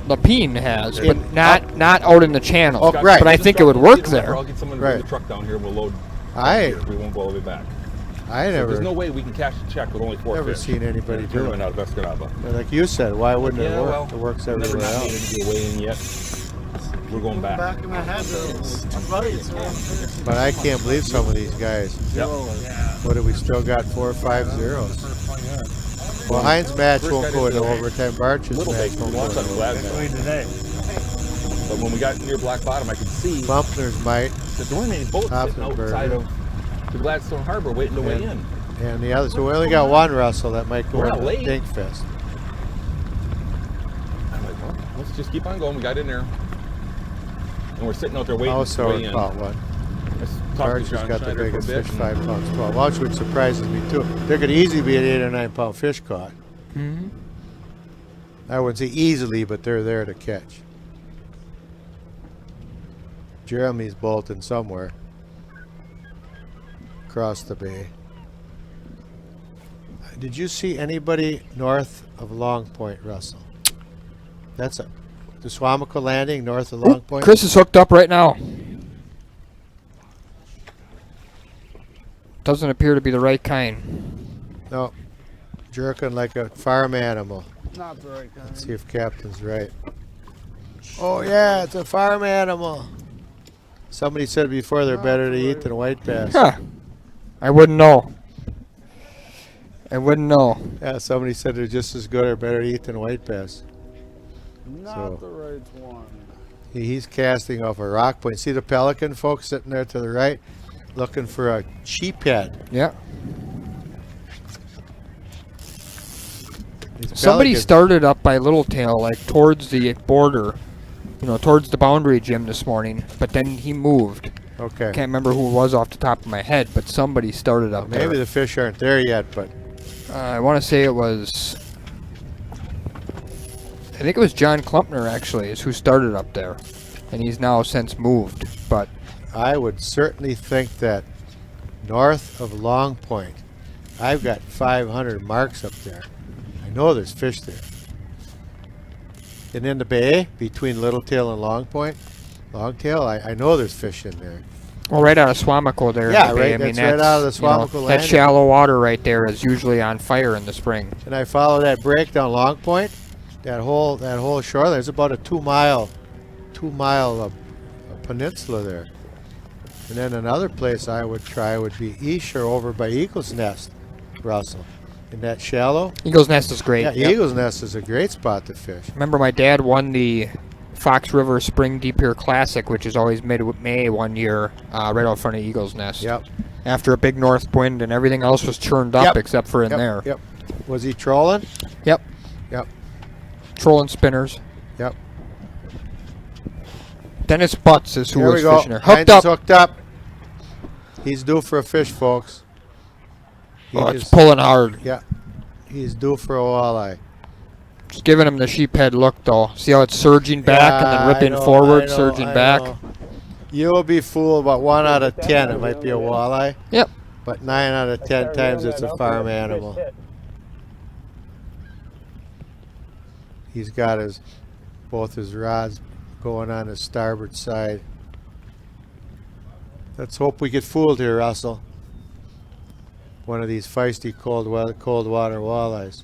Lapine has, but In- not out in the channel. Oh, right. But I think it would work there. I'll get someone to Right. bring the truck down here and we'll load. I We won't go all the way back. I There's never no way we can cash a check with only 4 never fish. seen anybody do Tournament it. out of Escanaba. Like you said, why wouldn't it Yeah, work? well, It works never everywhere not needed else. to be a weigh-in yet. We're going back. in my head, But I can't believe some of these guys. Yep. What have we still got? 4 or 5 zeros. Well, Heinz match First won't guy go did into the overtime. Barch's Little match bait won't from go once on into Glad. overtime. But when we got near Black Bottom, I could see that Bumpner's might, there weren't any boats sitting Hoppenberger. outside of the Gladstone Harbor waiting to weigh in. and the other. So we only got one Russell that might go We're not into late. Dinkfest. I'm like, well, let's just keep on going. We got in there. And we're sitting out there waiting Also, to weigh in. caught one. I talked to Barch has John got the Schneider for a biggest bit, fish, and 5 pounds 12 ounce, which surprises me too. There could easily be an 8 or 9 pound fish caught. Mm-hmm. I wouldn't say easily, but they're there to catch. Jeremy's bolting somewhere across the bay. Did you see anybody north of Long Point, Russell? That's the Swamico Landing north of Long Point. Chris is hooked up right now. Doesn't appear to be the right kind. No, jerking like a farm animal. Not the right kind. Let's see if Captain's right. Oh yeah, it's a farm animal. Somebody said before they're better to eat than white bass. Huh. I wouldn't know. I wouldn't know. Yeah, somebody said they're just as good or better to eat than white bass. Not So- the right one. He's casting off a rock point. See the pelican, folks, sitting there to the right, looking for a sheephead. Yeah. These Somebody pelicans- started up by Littletail, like towards the border, towards the boundary gym this morning, but then he moved. Okay. Can't remember who it was off the top of my head, but somebody started up Maybe there. the fish aren't there yet, but I want to say it was, I think it was John Klumpner actually, is who started up there, and he's now since moved. But I would certainly think that north of Long Point, I've got 500 marks up there. I know there's fish there. And in the bay, between Littletail and Longtail, I know there's fish in there. well, right out of Swamico there. in Yeah, the bay. right, I mean, that's right out of the you know, Swamico that landing. shallow water right there is usually on fire in the spring. And I follow that break down Long Point, that whole shore. There's about a 2 mile peninsula there. And then another place I would try would be east or over by Eagle's Nest, Russell. In that shallow. Eagle's Nest is great. Yeah, Yep. Eagle's Nest is a great spot to fish. Remember, my dad won the Fox River Spring Deep Pier Classic, which is always mid-May one year, right out front of Eagle's Nest. Yep. After a big north wind and everything else was churned up Yep. except for in Yep, there. Yep. Was he trolling? Yep. Yep. Trolling spinners. Yep. Dennis Butts is who Here was we go. fishing there. Heinz Hooked is up. hooked up. He's due for a fish, folks. He Oh, it's is- pulling hard. Yeah. He's due for a walleye. Just giving him the sheephead look, though. See how it's surging back and then Yeah, ripping I know, forward, I know, surging I back. know. You'll be fooled about 1 out of 10. It might be a walleye. Yep. But 9 out of 10 times it's a farm animal. He's got both his rods going on his starboard side. Let's hope we get fooled here, Russell. One of these feisty cold water walleyes.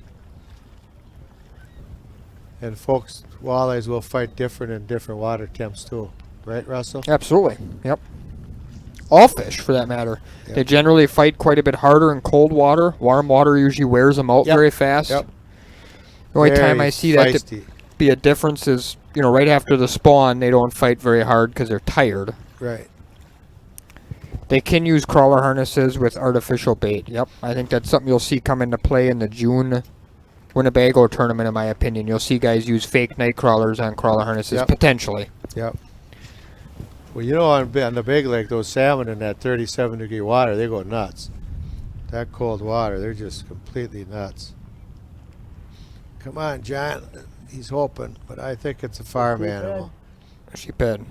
And folks, walleyes will fight different in different water temps too. Right, Russell? Absolutely. Yep. All fish, for that matter. Yep. They generally fight quite a bit harder in cold water. Warm water usually wears them out Yep. very fast. Yep. The only Very time I see that to feisty. be a difference is, right after the spawn, they don't fight very hard because they're tired. Right. They can use crawler harnesses with artificial bait. Yep, I think that's something you'll see come into play in the June Winnebago tournament, in my opinion. You'll see guys use fake night crawlers on crawler harnesses, Yep. potentially. Yep. Well, you know, on the big lake, those salmon in that 37-degree water, they go nuts. That cold water, they're just completely nuts. Come on, John. He's hoping, but I think it's a farm animal. Sheephead. Is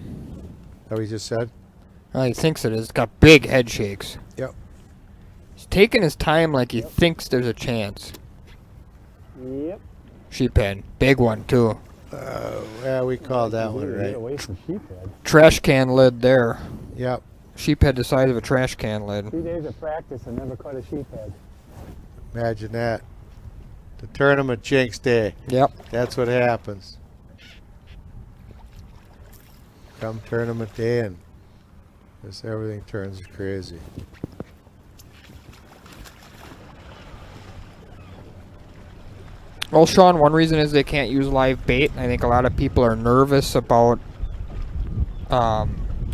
that what he just said? Oh, he thinks it is. It's got big head shakes. Yep. He's taking his time like he thinks there's a chance. Yep. Sheephead. Big one, too. Yeah, we called that one Get right. away from sheephead. Trash can lid there. Yep. Sheephead the size of a trash can lid. 2 days of practice and never caught a sheephead. Imagine that. The tournament jinx day. Yep. That's what happens. Come tournament day and just everything turns crazy. Well, Sean, one reason is they can't use live bait. I think a lot of people are nervous about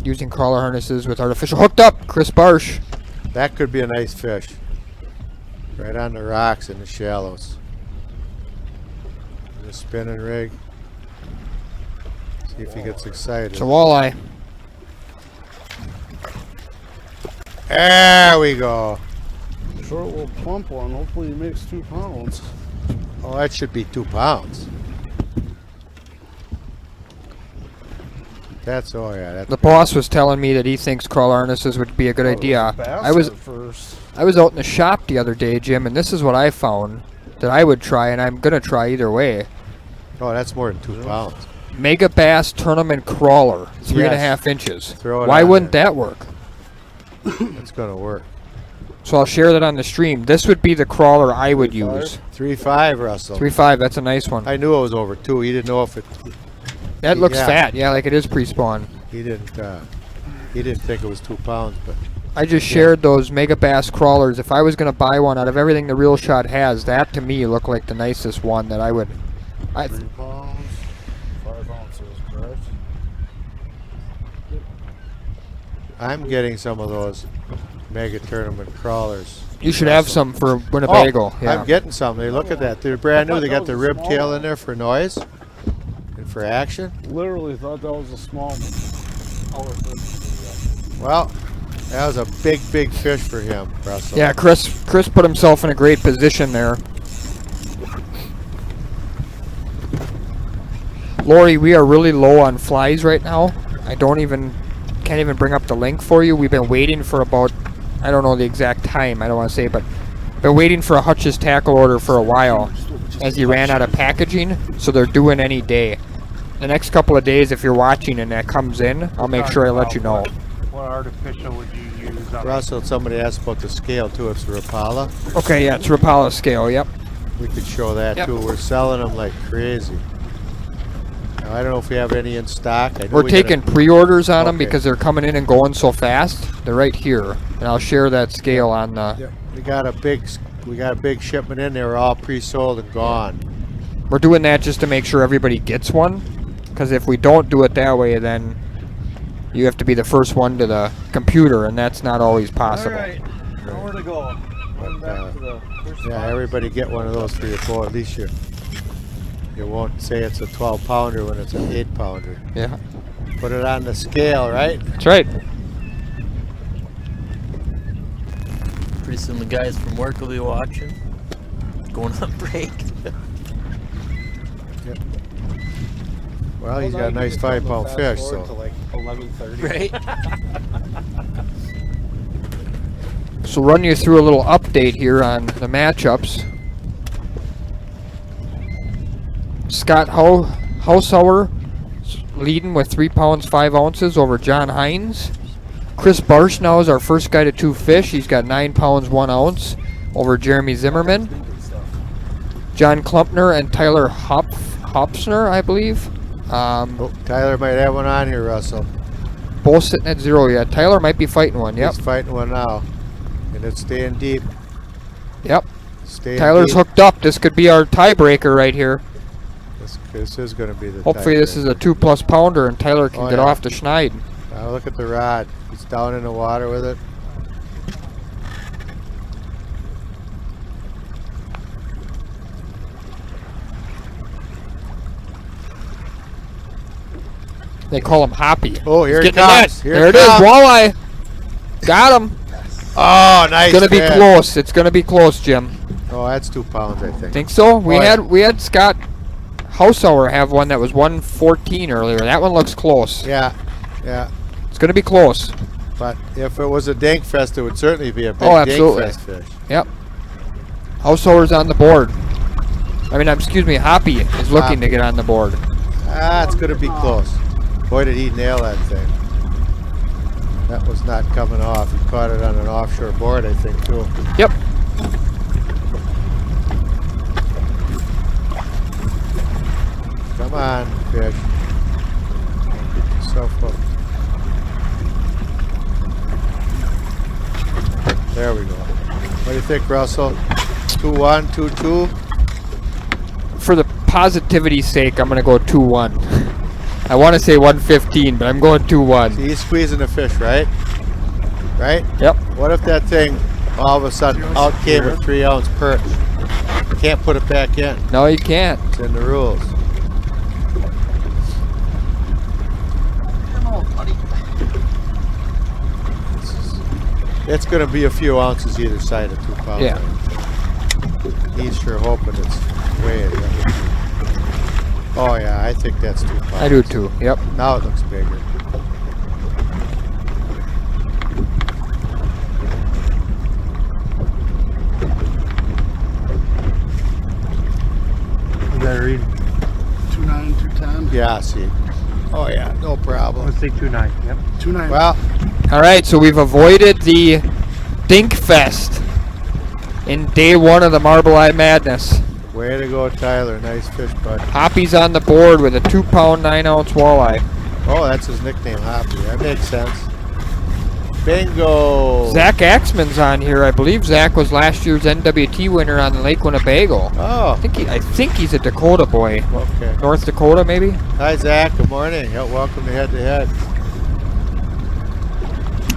using crawler harnesses with artificial. Hooked up, Chris Barsh. That could be a nice fish. Right on the rocks in the shallows. The spinning rig. See if he gets excited. It's a walleye. There we go. Short little plump one. Hopefully he makes 2 pounds. Oh, that should be 2 pounds. That's, oh yeah. That's The boss was telling me that he thinks crawler harnesses would be a good idea. I was out in the shop the other day, Jim, and this is what I found that I would try, and I'm gonna try either way. Oh, that's more than 2 pounds. Mega Bass Tournament Crawler, 3.5 Yes. inches. Throw it Why on wouldn't there. that work? It's gonna work. So I'll share that on the stream. This would be the crawler I would use. 3.5, Russell. 3.5, that's a nice one. I knew it was over 2. He didn't know if it. That looks yeah. fat, yeah, like it is pre-spawn. He didn't think it was 2 pounds, but I just shared those Mega Bass crawlers. If I was going to buy one out of everything the Real Shot has, that to me looked like the nicest one that I would. 3 pounds, 5 ounces, correct? I'm getting some of those mega tournament crawlers. You should have some for Winnebago. Oh, Yeah. I'm getting some. They look at that. They're brand new. They got the rib tail in there for noise and for action. Literally thought that was a small one. Well, that was a big, big fish for him, Russell. Yeah, Chris put himself in a great position there. Lori, we are really low on flies right now. Can't even bring up the link for you. We've been waiting for about, I don't know the exact time, I don't want to say, but been waiting for a Hutch's tackle order for a while as he ran out of packaging, so they're doing any day. The next couple of days, if you're watching and that comes in, I'll make sure I let you know. What artificial would you use? Russell, somebody asked about the scale too. It's Rapala. Okay, yeah, it's Rapala scale, yep. We could show that Yep. too. We're selling them like crazy. Now, I don't know if we have any in stock. I know We're we taking gotta- pre-orders on them Okay. because they're coming in and going so fast. They're right here, and I'll share that scale on the. Yeah, we got a big shipment in. They were all pre-sold and gone. We're doing that just to make sure everybody gets one, because if we don't do it that way, then you have to be the first one to the computer, and that's not always possible. All right, nowhere to go. Going back to the first Yeah, spot. everybody get one of those for your boat. At least you won't say it's a 12-pounder when it's an 8-pounder. Yeah, Put it on the scale, right? that's right. Pretty soon the guys from work will be watching. Going on break. Well, he's got a nice 5-pound fish, To so like 11:30. Right? So run you through a little update here on the matchups. Scott Hausauer leading with 3 pounds 5 ounces over John Hines. Chris Barsh now is our first guy to 2 fish. He's got 9 pounds 1 ounce over Jeremy Zimmerman. John Klumpner and Tyler Hopsner, I believe. oh, Tyler might have one on here, Russell. Both sitting at 0 yet. Tyler might be fighting one. Yep. He's fighting one now, and it's staying deep. Yep. Staying Tyler's deep. hooked up. This could be our tiebreaker right here. This is going to be the. Hopefully this is a 2+ pounder and Tyler can Oh, get yeah. off the schneid. Now look at the rod. He's down in the water with it. They call him Hoppy. Oh, here He's it getting the net. comes. Here There it it is. comes. Walleye. Got him. Oh, nice. It's gonna be fish. close. It's gonna be close, Jim. Oh, that's 2 pounds, I think. Think so? We Oh, yeah. had Scott Hausauer have one that was 114 earlier. That one looks close. Yeah, yeah. It's gonna be close. But if it was a Dinkfest, it would certainly be a big Oh, absolutely. Dinkfest fish. Yep. Hausauer's on the board. I mean, excuse me, Hoppy is looking to Hoppy. get on the board. Ah, it's going to be close. Boy, did he nail that thing. That was not coming off. He caught it on an offshore board, I think, too. Yep. Come on, fish. Get yourself hooked. There we go. What do you think, Russell? 2-1, 2-2? For the positivity's sake, I'm going to go 2-1. I want to say 115, but I'm going 2-1. See, he's squeezing the fish, right? Right? Yep. What if that thing all of a sudden out came a 3-ounce perch? You can't put it back in. No, you can't. It's in the rules. It's going to be a few ounces either side of 2 pounds. Yeah. He's sure hoping it's way in there. Oh yeah, I think that's 2 pounds. I do too. Yep. Now it looks bigger. Is that a read? 2.9, 2.10. Yeah, see. Oh yeah, no problem. Let's say 2.9. Yep. 2.9. Well, All right, so we've avoided the Dink Fest in day 1 of the Marbleye Madness. way to go, Tyler. Nice fish, bud. Hoppy's on the board with a 2-pound, 9-ounce walleye. Oh, that's his nickname, Hoppy. That makes sense. Bingo. Zach Axman's on here. I believe Zach was last year's NWT winner on Lake Winnebago. Oh, I think he's a Dakota boy. okay. North Dakota, maybe? Hi, Zach. Good morning. Welcome to Head to Head.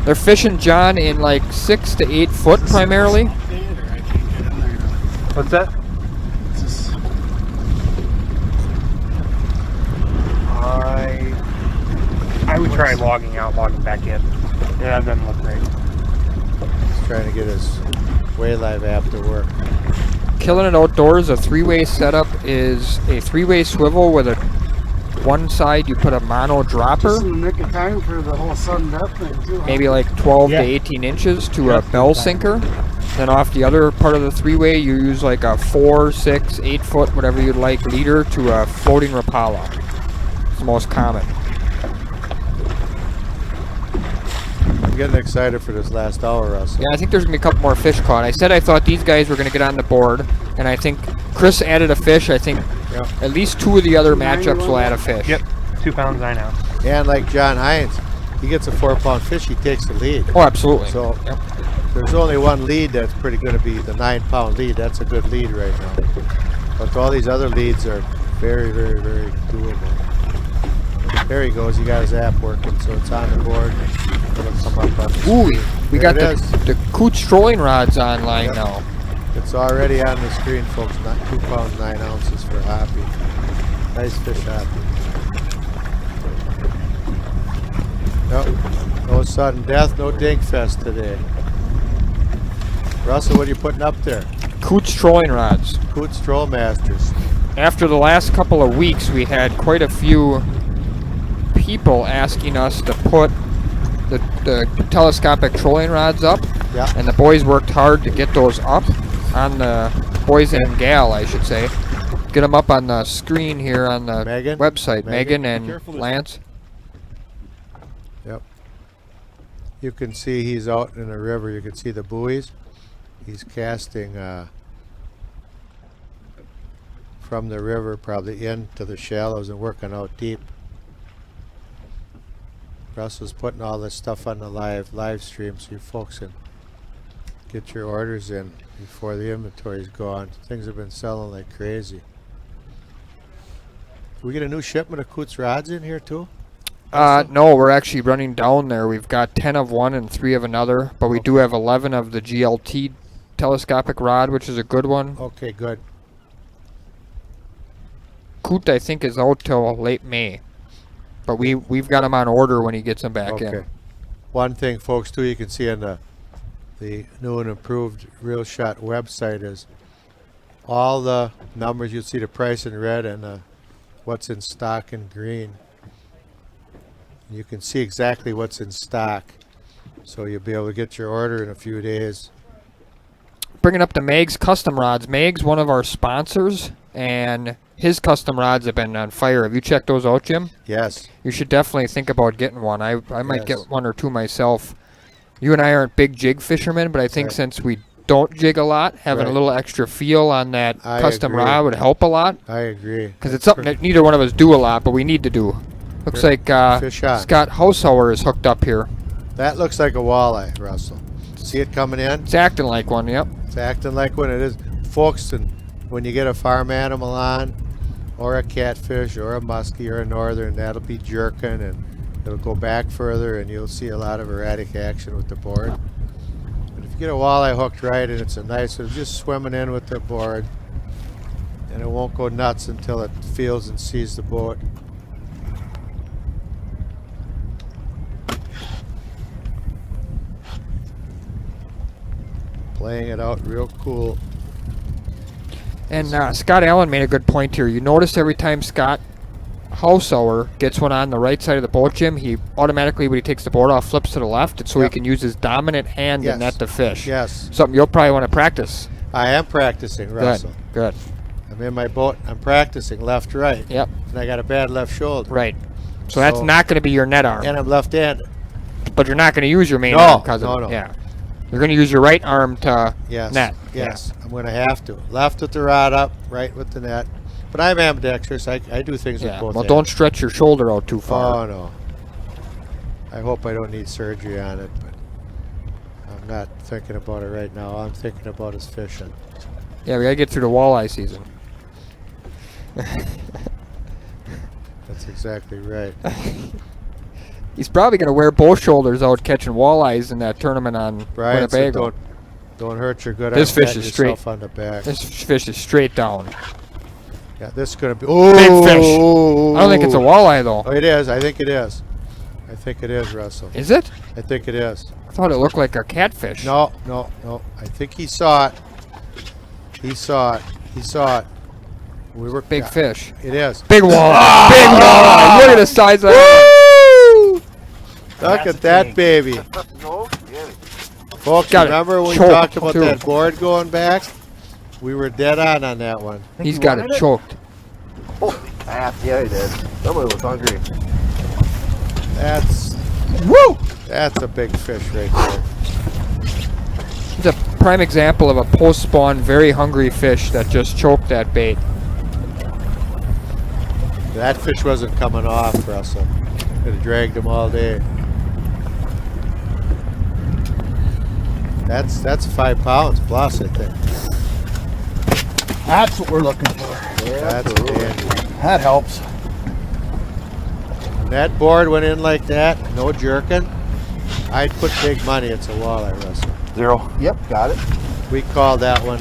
They're fishing, John, in like 6 to 8 foot primarily. What's that? I would try logging out, logging back in. Yeah, that doesn't look great. He's trying to get his Walleye app to work. Killing It Outdoors, a 3-way setup is a 3-way swivel with a one side you put a mono dropper, Just in the nick of time for the whole sudden death thing, too. maybe like 12 Yeah. to 18 inches to a bell sinker. Then off the other part of the 3-way, you use like a 4, 6, 8 foot, whatever you'd like, leader to a floating Rapala. It's the most common. I'm getting excited for this last hour, Russell. Yeah, I think there's going to be a couple more fish caught. I said I thought these guys were going to get on the board, and I think Chris added a fish. I think Yep. at least 2 of the other matchups will add a fish. Yep. 2 pounds, 9 ounce. And like John Hines, he gets a 4-pound fish, he takes the lead. Oh, absolutely. So Yep. there's only one lead that's pretty going to be the 9-pound lead. That's a good lead right now. But all these other leads are very, very, very doable. There he goes. He got his app working, so it's on the board. It'll come up on the Ooh, screen. we There got it is. the Coots trolling rods online Yep. now. It's already on the screen, folks. Not 2 pounds, 9 ounces for Hoppy. Nice fish, Hoppy. Nope. No sudden death, no dink fest today. Russell, what are you putting up there? Coots trolling rods. Coots Troll Masters. After the last couple of weeks, we had quite a few people asking us to put the telescopic trolling rods up, Yeah. and the boys worked hard to get those up on the boys and gal, I should say. Get them up on the screen here on the Megan? website. Megan? Megan and Careful this- Lance. Yep. You can see he's out in the river. You can see the buoys. He's casting from the river probably into the shallows and working out deep. Russell's putting all this stuff on the live stream so you folks can get your orders in before the inventory's gone. Things have been selling like crazy. Can we get a new shipment of Coots rods in here too? No, we're actually running down there. We've got 10 of one and 3 of another, but we do have 11 of the GLT telescopic rod, which is a good one. Okay, good. Coot, I think, is out till late May. But we've got him on order when he gets him back in. One thing, folks, too, you can see on the new and improved Real Shot website is all the numbers. You'll see the price in red and what's in stock in green. You can see exactly what's in stock, so you'll be able to get your order in a few days. Bringing up the Meg's Custom Rods. Meg's one of our sponsors, and his custom rods have been on fire. Have you checked those out, Jim? Yes. You should definitely think about getting one. I might Yes. get one or two myself. You and I aren't big jig fishermen, but I think since we don't jig a lot, having a little extra feel on that custom rod would help a lot. I agree. Because it's something that neither one of us do a lot, but we need to do. Looks like Fish on. Scott Hausauer is hooked up here. That looks like a walleye, Russell. See it coming in? It's acting like one, yep. It's acting like one. It is. Folks, and when you get a farm animal on, or a catfish, or a muskie, or a northern, that'll be jerking, and it'll go back further, and you'll see a lot of erratic action with the board. But if you get a walleye hooked right, and it's a nice, it's just swimming in with the board, and it won't go nuts until it feels and sees the boat. Playing it out real cool. And Scott Allen made a good point here. You notice every time Scott Hausauer gets one on the right side of the boat, Jim, he automatically, when he takes the board off, flips to the left, so he can use his dominant hand to net the fish. Yes. Something you'll probably want to practice. I am practicing, Russell. Good. I'm in my boat. I'm practicing left, right. Yep. And I got a bad left shoulder. Right. So that's not going to be your net arm. And I'm left-handed. But you're not going to use your main arm because of it. No. Yeah. You're going to use your right arm to net. Yes. I'm going to have to. Left with the rod up, right with the net. But I'm ambidextrous. I do things with both Well, hands. don't stretch your shoulder out too far. Oh, no. I hope I don't need surgery on it, but I'm not thinking about it right now. All I'm thinking about is fishing. Yeah, we got to get through the walleye season. That's exactly right. He's probably going to wear both shoulders out catching walleyes in that tournament on Winnebago. So don't hurt your good This arm, fish pat is straight. yourself on the back. This fish is straight down. Yeah, this is going to be... Big fish. I don't think it's a walleye, though. Oh, it is. I think it is. I think it is, Russell. Is it? I think it is. I thought it looked like a catfish. No. I think he saw it. He saw it. We were Big fish. It is. Big walleye. Big walleye. Look at the size of it. Look at that baby. Folks, remember when we talked about that board going back? We were dead on that one. He's got it choked. Holy crap, yeah he did. Somebody was hungry. That's a big fish right there. It's a prime example of a post-spawn, very hungry fish that just choked that bait. That fish wasn't coming off, Russell. Could have dragged him all day. That's 5 pounds plus, I think. That's what we're looking for. Yeah, that's dandy. That helps. When that board went in like that, no jerking, I'd put big money it's a walleye, Russell. 0. Yep, got it. We call that one.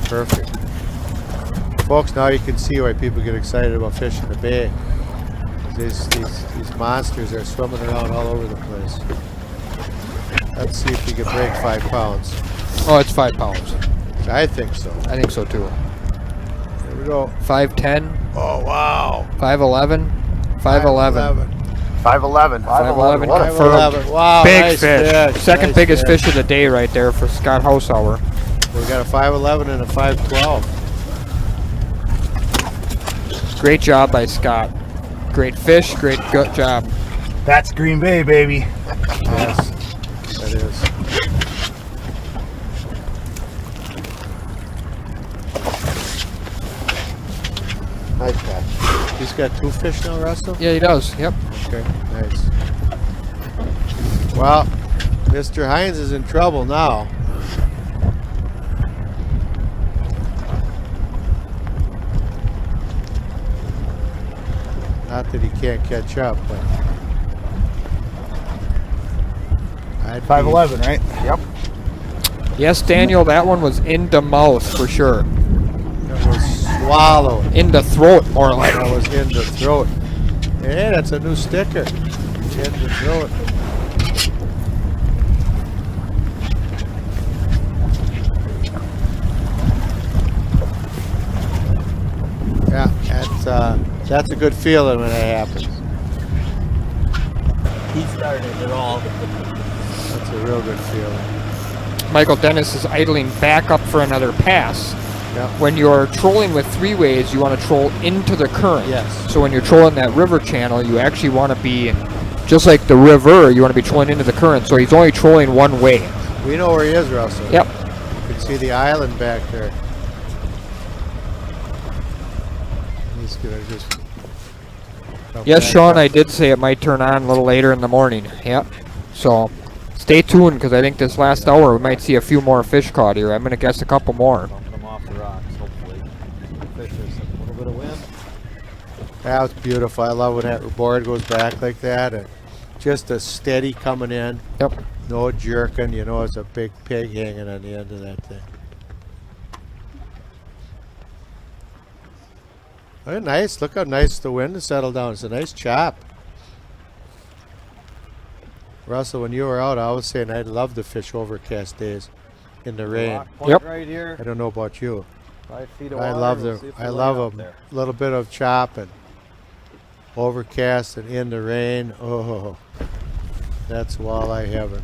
Perfect. Folks, now you can see why people get excited about fishing the bay. These monsters are swimming around all over the place. Let's see if we can break 5 pounds. Oh, it's 5 pounds. I think so. I think so too. Here we go. 5'10". Oh, wow. 5'11". 5'11". 5'11". 5'11". What a Confirmed. Wow, Big nice fish. Second Nice biggest fish of the day right there for Scott Hausauer. We got a 5'11" and a 5'12". Great job by Scott. Great fish, great good job. That's Green Bay, baby. Yes, that is. Nice catch. He's got 2 fish now, Russell? Yeah, he does. Yep. Okay, nice. Well, Mr. Hines is in trouble now. Not that he can't catch up, but 5'11", right? Yep. Yes, Daniel, that one was in the mouth for sure. It was swallow. In the throat, more like. That was in the throat. Hey, that's a new sticker. In the throat. Yeah, that's a good feeling when that happens. He started it all. That's a real good feeling. Michael Dennis is idling back up for another pass. Yep. When you're trolling with three ways, you want to troll into the current. Yes. So when you're trolling that river channel, you actually want to be, just like the river, you want to be trolling into the current. So he's only trolling one way. We know where he is, Russell. Yep. You can see the island back there. He's gonna just. Yes, Sean, I did say it might turn on a little later in the morning. Yep. So stay tuned, because I think this last hour we might see a few more fish caught here. I'm going to guess a couple more. Bumping them off the rocks, hopefully. Fish is a little bit of wind. That was beautiful. I love when that board goes back like that, and just a steady coming in. Yep. No jerking. You know, it's a big pig hanging on the end of that thing. Oh, nice. Look how nice the wind has settled down. It's a nice chop. Russell, when you were out, I was saying I'd love to fish overcast days in the rain. Rock point right here. I don't know about you. 5 feet of I water. love We'll them. see if we I lay love up them. there. A little bit of chop and overcast and in the rain. Oh, that's walleye heaven.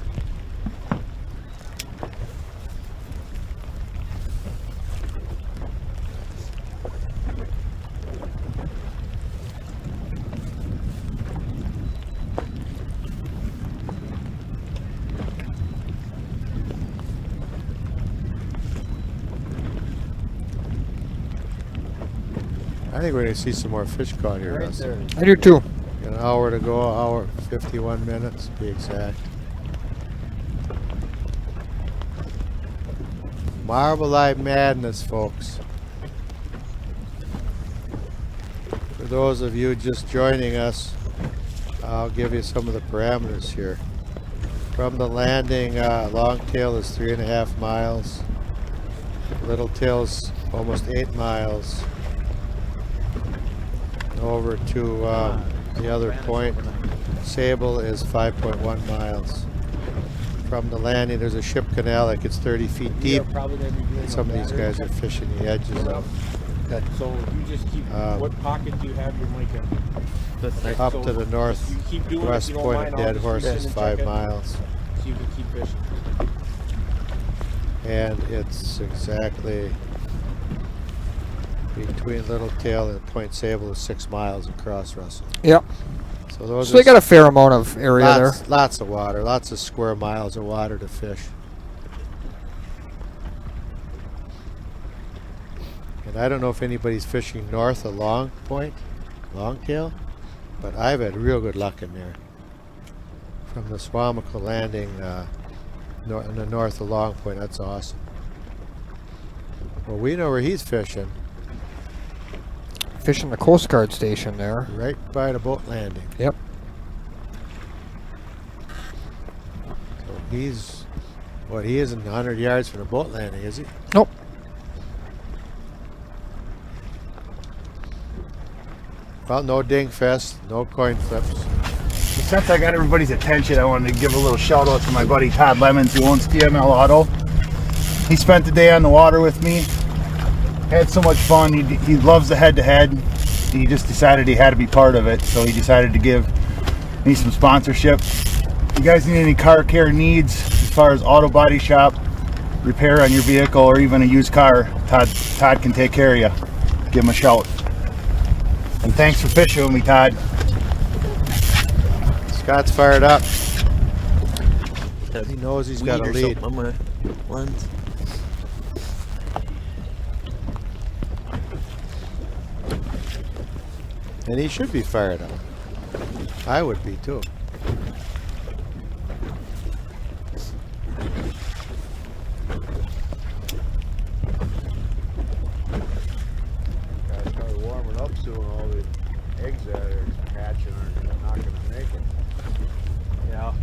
I think we're going to see some more fish caught here, Right Russell. there. I do too. An hour to go, hour 51 minutes to be exact. Marbleye madness, folks. For those of you just joining us, I'll give you some of the parameters here. From the landing, long tail is 3.5 miles. Little tail's almost 8 miles. Over to the other point, Sable is 5.1 miles. From the landing, there's a ship canal that gets 30 feet deep. Some of these guys are fishing the edges of. So you just keep, what pocket do you have your mic in? Up So to the you keep doing it, if northwest you don't point mind, of I'll Dead just Horse listen is and 5 check in. miles. So you can keep fishing. And it's exactly between Little Tail and Point Sable is 6 miles across, Russell. Yep. So those So they got a fair amount of area there. Lots of water, lots of square miles of water to fish. And I don't know if anybody's fishing north of Long Point, Longtail, but I've had real good luck in there. From the Swamico landing in the north of Long Point, that's awesome. Well, we know where he's fishing. Fishing the Coast Guard station there. Right by the boat landing. Yep. So he's, what, he isn't 100 yards from the boat landing, is he? Nope. Well, no ding fest, no coin flips. Since I got everybody's attention, I wanted to give a little shout out to my buddy Todd Lemons, who owns TML Auto. He spent the day on the water with me. Had so much fun. He loves the head-to-head. He just decided he had to be part of it, so he decided to give me some sponsorship. If you guys need any car care needs as far as auto body shop, repair on your vehicle, or even a used car, Todd can take care of you. Give him a shout. And thanks for fishing with me, Todd. Scott's fired up. He knows he's got a lead. On my lens. And he should be fired up. I would be too. Gotta start warming up soon. All the eggs that are hatching are not going to make it. Yeah.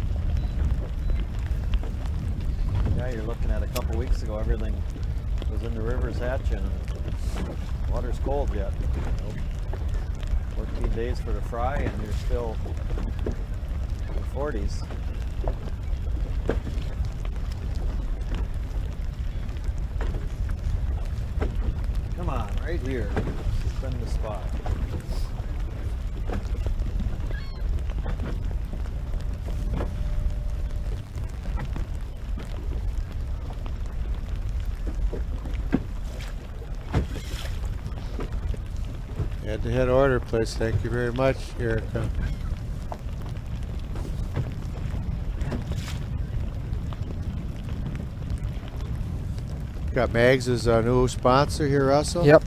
Yeah, you're looking at a couple weeks ago, everything was in the rivers hatching. Water's cold yet. 14 days for the fry, and you're still in the 40s. Come on, right here. Spin the spot. Head-to-head order, please. Thank you very much, Erica. Got Mags as our new sponsor here, Russell. Yep.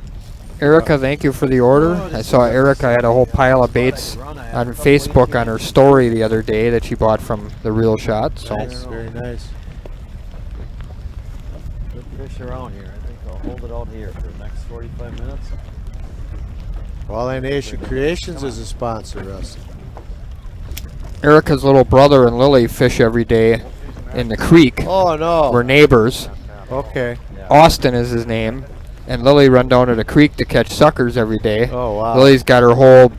Erica, thank you for the order. I saw Erica had a whole pile of baits on Facebook on her story the other day that she bought from the Real Shot. So Nice, very nice. Good fish around here. I think I'll hold it out here for the next 45 minutes. Walleye Nation Creations is a sponsor, Russell. Erica's little brother and Lily fish every day in the creek. Oh no. We're neighbors. Okay. Austin is his name. And Lily run down to the creek to catch suckers every day. Oh wow. Lily's got her whole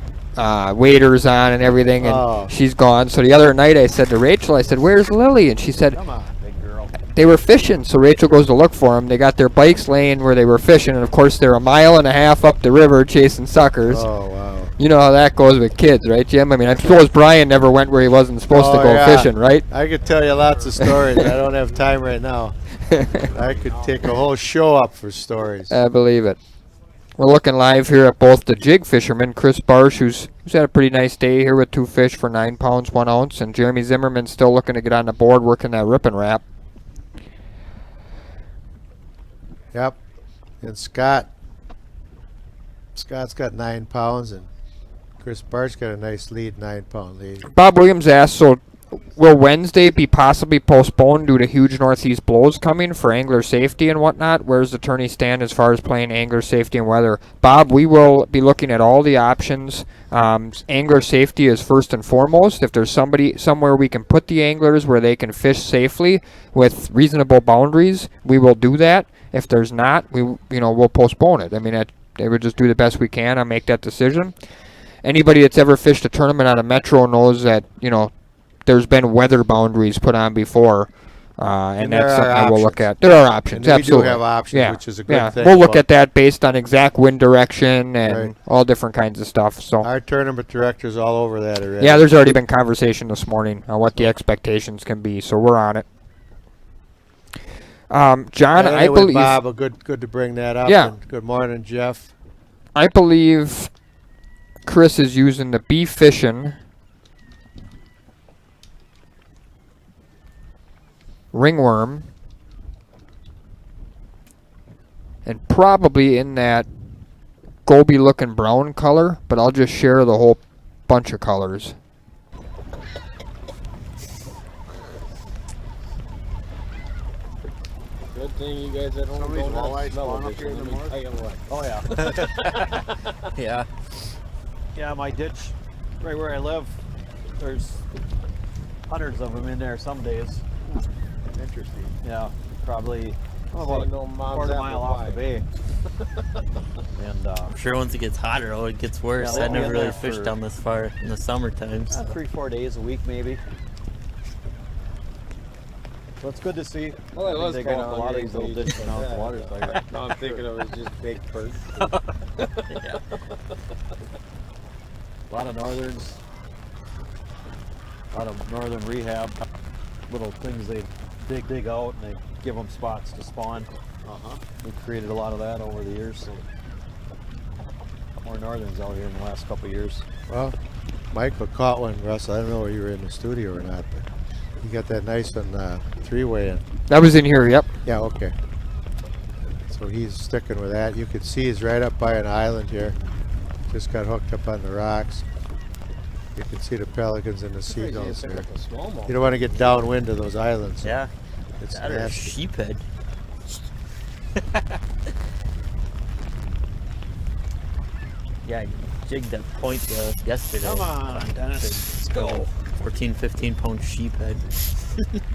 waders on and everything, and she's gone. So the other night I said to Rachel, I said, "Where's Lily?" And she said, Come on, big girl. they were fishing. So Rachel goes to look for them. They got their bikes laying where they were fishing, and of course they're 1.5 miles up the river chasing suckers. Oh wow. You know how that goes with kids, right, Jim? I mean, I suppose Brian never went where he wasn't supposed to go fishing, right? I could tell you lots of stories. I don't have time right now. I could take a whole show up for stories. I believe it. We're looking live here at both the jig fisherman, Chris Barsh, who's had a pretty nice day here with 2 fish for 9 pounds, 1 ounce, and Jeremy Zimmerman still looking to get on the board, working that rip and wrap. Yep. And Scott's got 9 pounds, and Chris Bart's got a nice lead, 9-pound lead. Bob Williams asked, so will Wednesday be possibly postponed due to huge northeast blows coming for angler safety and whatnot? Where's the tourney stand as far as playing angler safety and weather? Bob, we will be looking at all the options. Angler safety is first and foremost. If there's somewhere we can put the anglers where they can fish safely with reasonable boundaries, we will do that. If there's not, we'll postpone it. I mean, they would just do the best we can and make that decision. Anybody that's ever fished a tournament on a metro knows that, there's been weather boundaries put on before, and that's something we'll look at. There are options, and absolutely. We do have options, which is a good thing. We'll look at that based on exact wind direction and all different kinds of stuff. So our tournament director's all over that already. Yeah, there's already been conversation this morning on what the expectations can be, so we're on it. John, anyway, I believe Bob, good to bring that up. Yeah. And good morning, Jeff. I believe Chris is using the Beef Fishing ringworm, and probably in that goby looking brown color, but I'll just share the whole bunch of colors. Good thing you guys at home don't have smell-o-vision. Let me tell you what. Oh yeah. Yeah. Yeah, my ditch, right where I live, there's hundreds of them in there some days. Interesting. Yeah, probably about a quarter mile off the bay. And I'm sure once it gets hotter, it gets worse. Yeah, I never really fished down this far in the summertime. So. 3-4 days a week maybe. So it's good to see. Well, it was they kind go of a lot of these little ditches out the water. No, I'm thinking it was just big perch. Yeah. A lot of northerns. A lot of northern rehab. Little things they dig out and they give them spots to spawn. We've created a lot of that over the years. So more northerns out here in the last couple of years. Well, Michael caught one, Russell. I don't know whether you were in the studio or not, but he got that nice one 3-way in. That was in here, yep. Yeah, okay. So he's sticking with that. You can see he's right up by an island here. Just got hooked up on the rocks. You can see the pelicans and the seagulls there. You don't want to get downwind of those islands. Yeah. It's that or a nasty. sheephead. Yeah, I jigged that point yesterday. Come on, Dennis. Let's go. 14, 15-pound sheephead.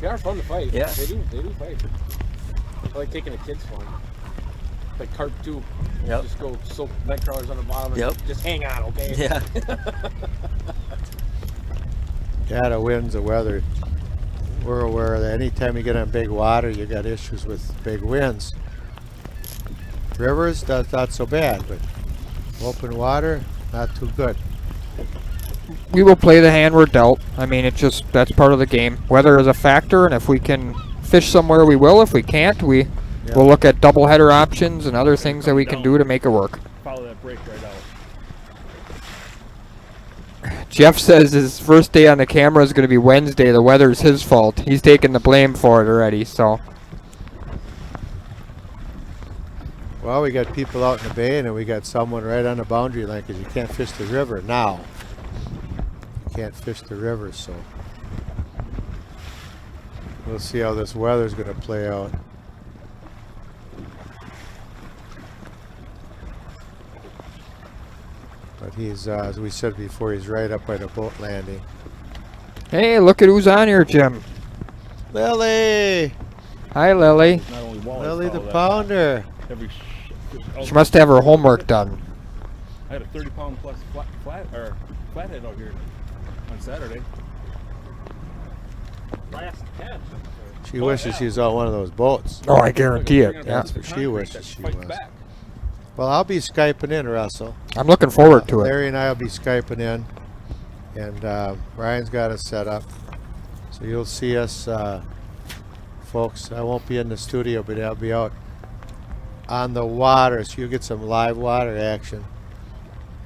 They are fun to fight. Yeah. They do fight. I like taking the kids fun. Like carp too. Yep. Just go soak night crawlers on the bottom and Yep. just hang on, okay? Yeah. Yeah, the winds, the weather. We're aware that anytime you get on big water, you got issues with big winds. Rivers, that's not so bad, but open water, not too good. We will play the hand we're dealt. I mean, it's just, that's part of the game. Weather is a factor, and if we can fish somewhere, we will. If we can't, we'll look at doubleheader options and other things that we can do to make it work. Follow that break right out. Jeff says his first day on the camera is going to be Wednesday. The weather's his fault. He's taking the blame for it already, so. Well, we got people out in the bay, and then we got someone right on the boundary line because you can't fish the river now. You can't fish the river, so we'll see how this weather's going to play out. But he's, as we said before, he's right up by the boat landing. Hey, look at who's on here, Jim. Lily! Hi, Lily. Not only walleye, Lily the follow that. pounder. Every She must have her homework done. I had a 30-pound plus flathead out here on Saturday. Last catch. She wishes she was on one of those boats. Oh, I guarantee it. Yeah. That's what she wishes she was. Well, I'll be Skyping in, Russell. I'm looking forward to it. Larry and I will be Skyping in. And Ryan's got us set up. So you'll see us, folks. I won't be in the studio, but I'll be out on the water. So you'll get some live water action.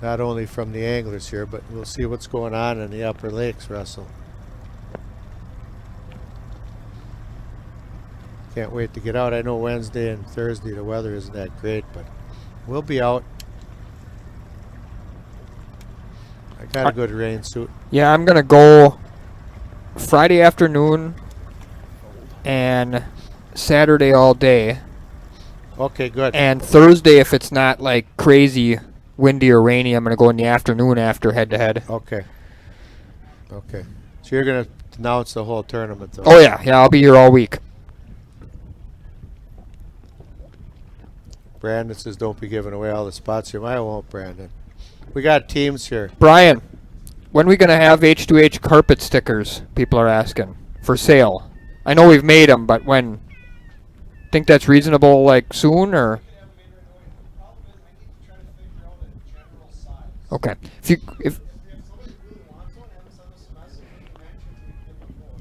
Not only from the anglers here, but we'll see what's going on in the upper lakes, Russell. Can't wait to get out. I know Wednesday and Thursday the weather isn't that great, but we'll be out. I got a good rain suit. Yeah, I'm going to go Friday afternoon and Saturday all day. Okay, good. And Thursday, if it's not like crazy windy or rainy, I'm going to go in the afternoon after head-to-head. Okay. Okay. So you're going to announce the whole tournament, though? Oh, yeah. Yeah, I'll be here all week. Brandon says don't be giving away all the spots here. I won't, Brandon. We got teams here. Brian, when are we going to have H2H carpet stickers, people are asking, for sale? I know we've made them, but when? Think that's reasonable, like soon, or? Okay.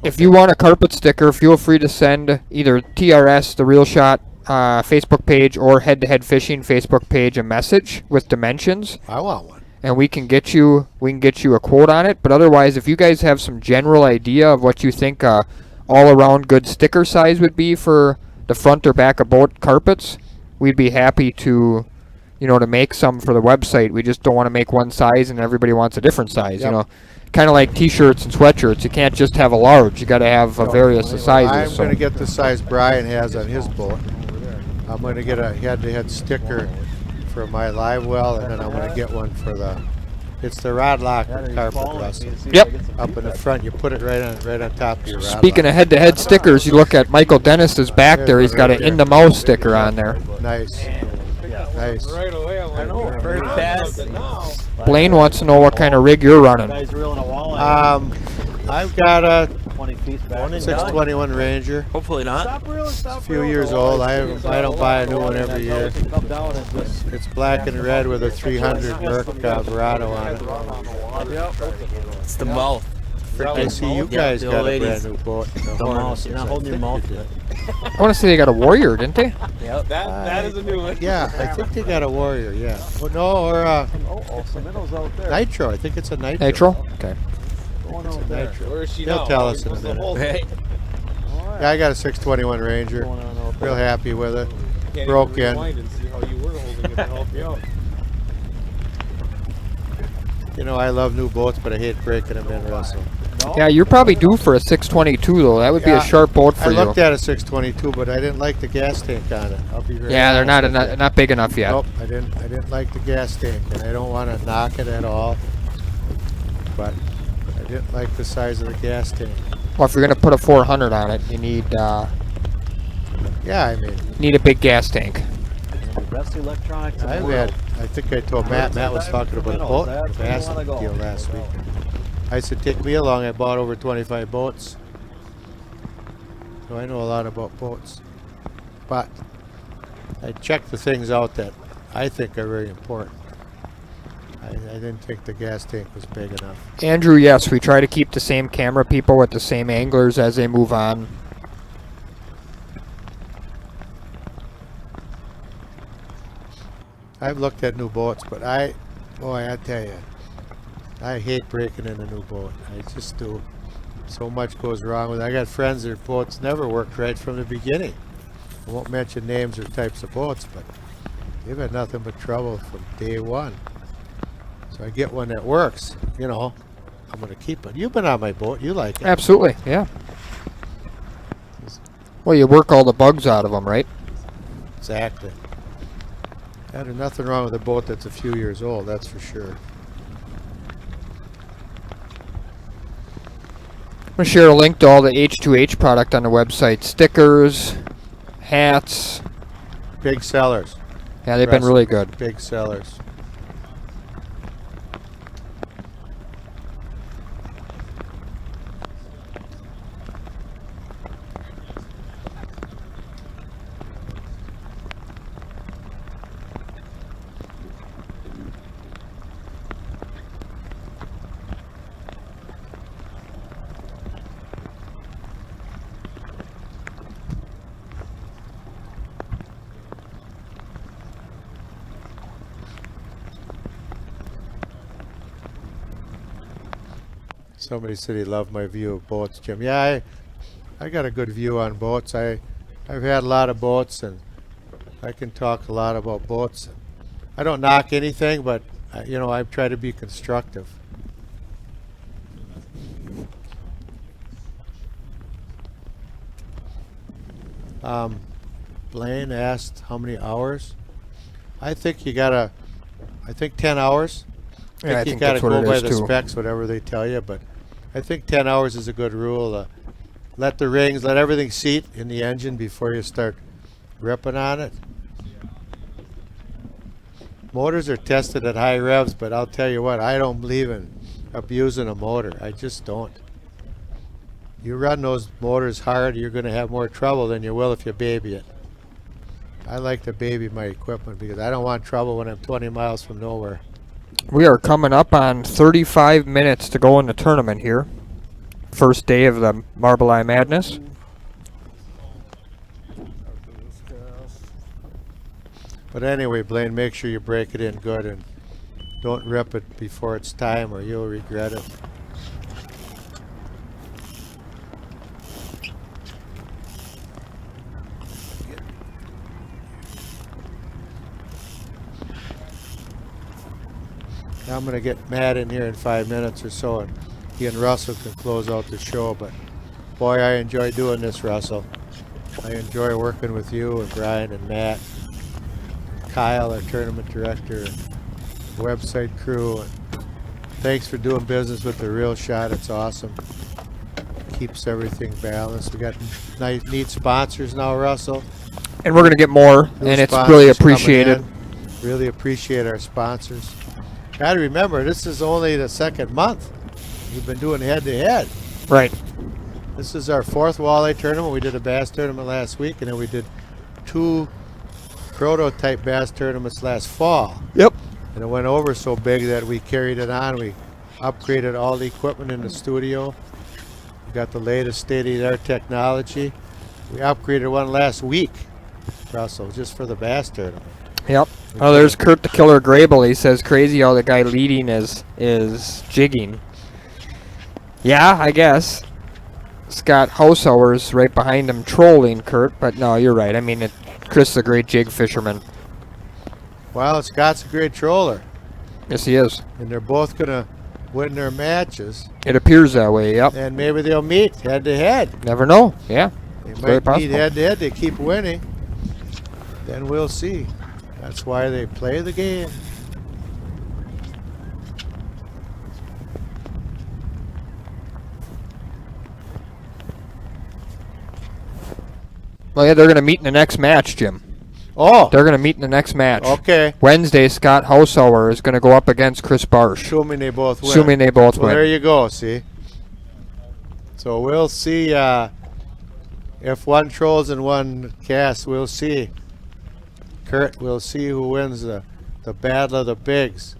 If you want a carpet sticker, feel free to send either TRS, the Real Shot Facebook page, or Head to Head Fishing Facebook page a message with dimensions. I want one. And we can get you a quote on it. But otherwise, if you guys have some general idea of what you think all around good sticker size would be for the front or back of boat carpets, we'd be happy to, to make some for the website. We just don't want to make one size and everybody wants a different size. Yep. Kind of like t-shirts and sweatshirts. You can't just have a large. You got to have various sizes. I'm going to get the size Brian has on his boat. I'm going to get a head-to-head sticker for my live well, and then I'm going to get one for it's the rod locker carpet, Russell. Yep. Up in the front, you put it right on top of your rod Speaking of head-to-head stickers, you look at Michael Dennis's back there. He's got an in the mouth sticker on there. Nice. Nice. Right away, I'm like, oh, Very fast. Blaine wants to know what kind of rig you're running. Guys reeling a walleye. I've got a 20 feet back. 621 Ranger. Hopefully not. It's a few years old. I don't buy a new one every year. It's black and red with a 300 Merc Verado on it. It's the mouth. I see you guys got a brand new boat. The mouth. You're not holding your mouth to it. I want to say they got a Warrior, didn't they? Yep. That is a new one. Yeah, I think they got a Warrior, yeah. Well, no, or Some minnows out there. Nitro. I think it's a Nitro. Nitro? Okay. It's a Nitro. Where is she They'll now? tell us in a What's the minute. whole Hey. Yeah, I got a 621 Ranger. Real happy with it. Broke in. And see how you were holding it to help you out. I love new boats, but I hate breaking them in, Russell. Yeah, you're probably due for a 622 though. That would be a sharp boat for you. I looked at a 622, but I didn't like the gas tank on it. I'll be very Yeah, they're honest. not big enough yet. Nope, I didn't like the gas tank, and I don't want to knock it at all. But I didn't like the size of the gas tank. Well, if you're gonna put a 400 on it, you need Yeah, I mean, need a big gas tank. Best electronics in the I've world. had, I think I told Matt was talking about a boat bass deal last week. I said, take me along. I bought over 25 boats. So I know a lot about boats. But I checked the things out that I think are very important. I didn't think the gas tank was big enough. Andrew, yes, we try to keep the same camera people with the same anglers as they move on. I've looked at new boats, but boy, I tell you, I hate breaking in a new boat. I just do. So much goes wrong with it. I got friends their boats never worked right from the beginning. I won't mention names or types of boats, but they've had nothing but trouble from day one. So I get one that works, you know, I'm going to keep it. You've been on my boat. You like it. Absolutely, yeah. Well, you work all the bugs out of them, right? Exactly. There's nothing wrong with a boat that's a few years old, that's for sure. I'm going to share a link to all the H2H product on the website. Stickers, hats. Big sellers. Yeah, they've been really good. Big sellers. Somebody said he loved my view of boats, Jim. Yeah, I got a good view on boats. I've had a lot of boats, and I can talk a lot about boats. I don't knock anything, but you know, I try to be constructive. Blaine asked how many hours. I think you gotta. I think 10 hours. Yeah, I you think gotta that's what go it by is the too. specs, whatever they tell you, but I think 10 hours is a good rule. Let the rings, let everything seat in the engine before you start ripping on it. Motors are tested at high revs, but I'll tell you what, I don't believe in abusing a motor. I just don't. You run those motors hard, you're going to have more trouble than you will if you baby it. I like to baby my equipment because I don't want trouble when I'm 20 miles from nowhere. We are coming up on 35 minutes to go in the tournament here. First day of the Marbleye Madness. But anyway, Blaine, make sure you break it in good and don't rip it before it's time or you'll regret it. Now I'm going to get Matt in here in 5 minutes or so, and he and Russell can close out the show. But boy, I enjoy doing this, Russell. I enjoy working with you and Brian and Matt, Kyle, our tournament director, and website crew. And thanks for doing business with The Real Shot. It's awesome. Keeps everything balanced. We got nice, neat sponsors now, Russell. And we're going to get more, New and it's sponsors really coming appreciated. in. Really appreciate our sponsors. Got to remember, this is only the second month. We've been doing head-to-head. Right. This is our 4th walleye tournament. We did a bass tournament last week, and then we did 2 prototype bass tournaments last fall. Yep. And it went over so big that we carried it on. We upgraded all the equipment in the studio. We got the latest state-of-the-art technology. We upgraded one last week, Russell, just for the bass tournament. Yep. Oh, there's Kurt the Killer Grable. He says crazy how the guy leading is jigging. Yeah, I guess. Scott Hausauer's right behind him trolling Kurt, but no, you're right. I mean, Chris is a great jig fisherman. Well, Scott's a great troller. Yes, he is. And they're both going to win their matches. It appears that way, yep. And maybe they'll meet head-to-head. Never know, yeah. They It's very might meet possible. head-to-head. They keep winning. Then we'll see. That's why they play the game. Well, yeah, they're going to meet in the next match, Jim. Oh. They're going to meet in the next match. Okay. Wednesday, Scott Hausauer is going to go up against Chris Barsh. Assuming they both win. Assuming they both well, win. There you go, see. So we'll see if one trolls and one casts. We'll see. Kurt, we'll see who wins the Battle of the Bigs.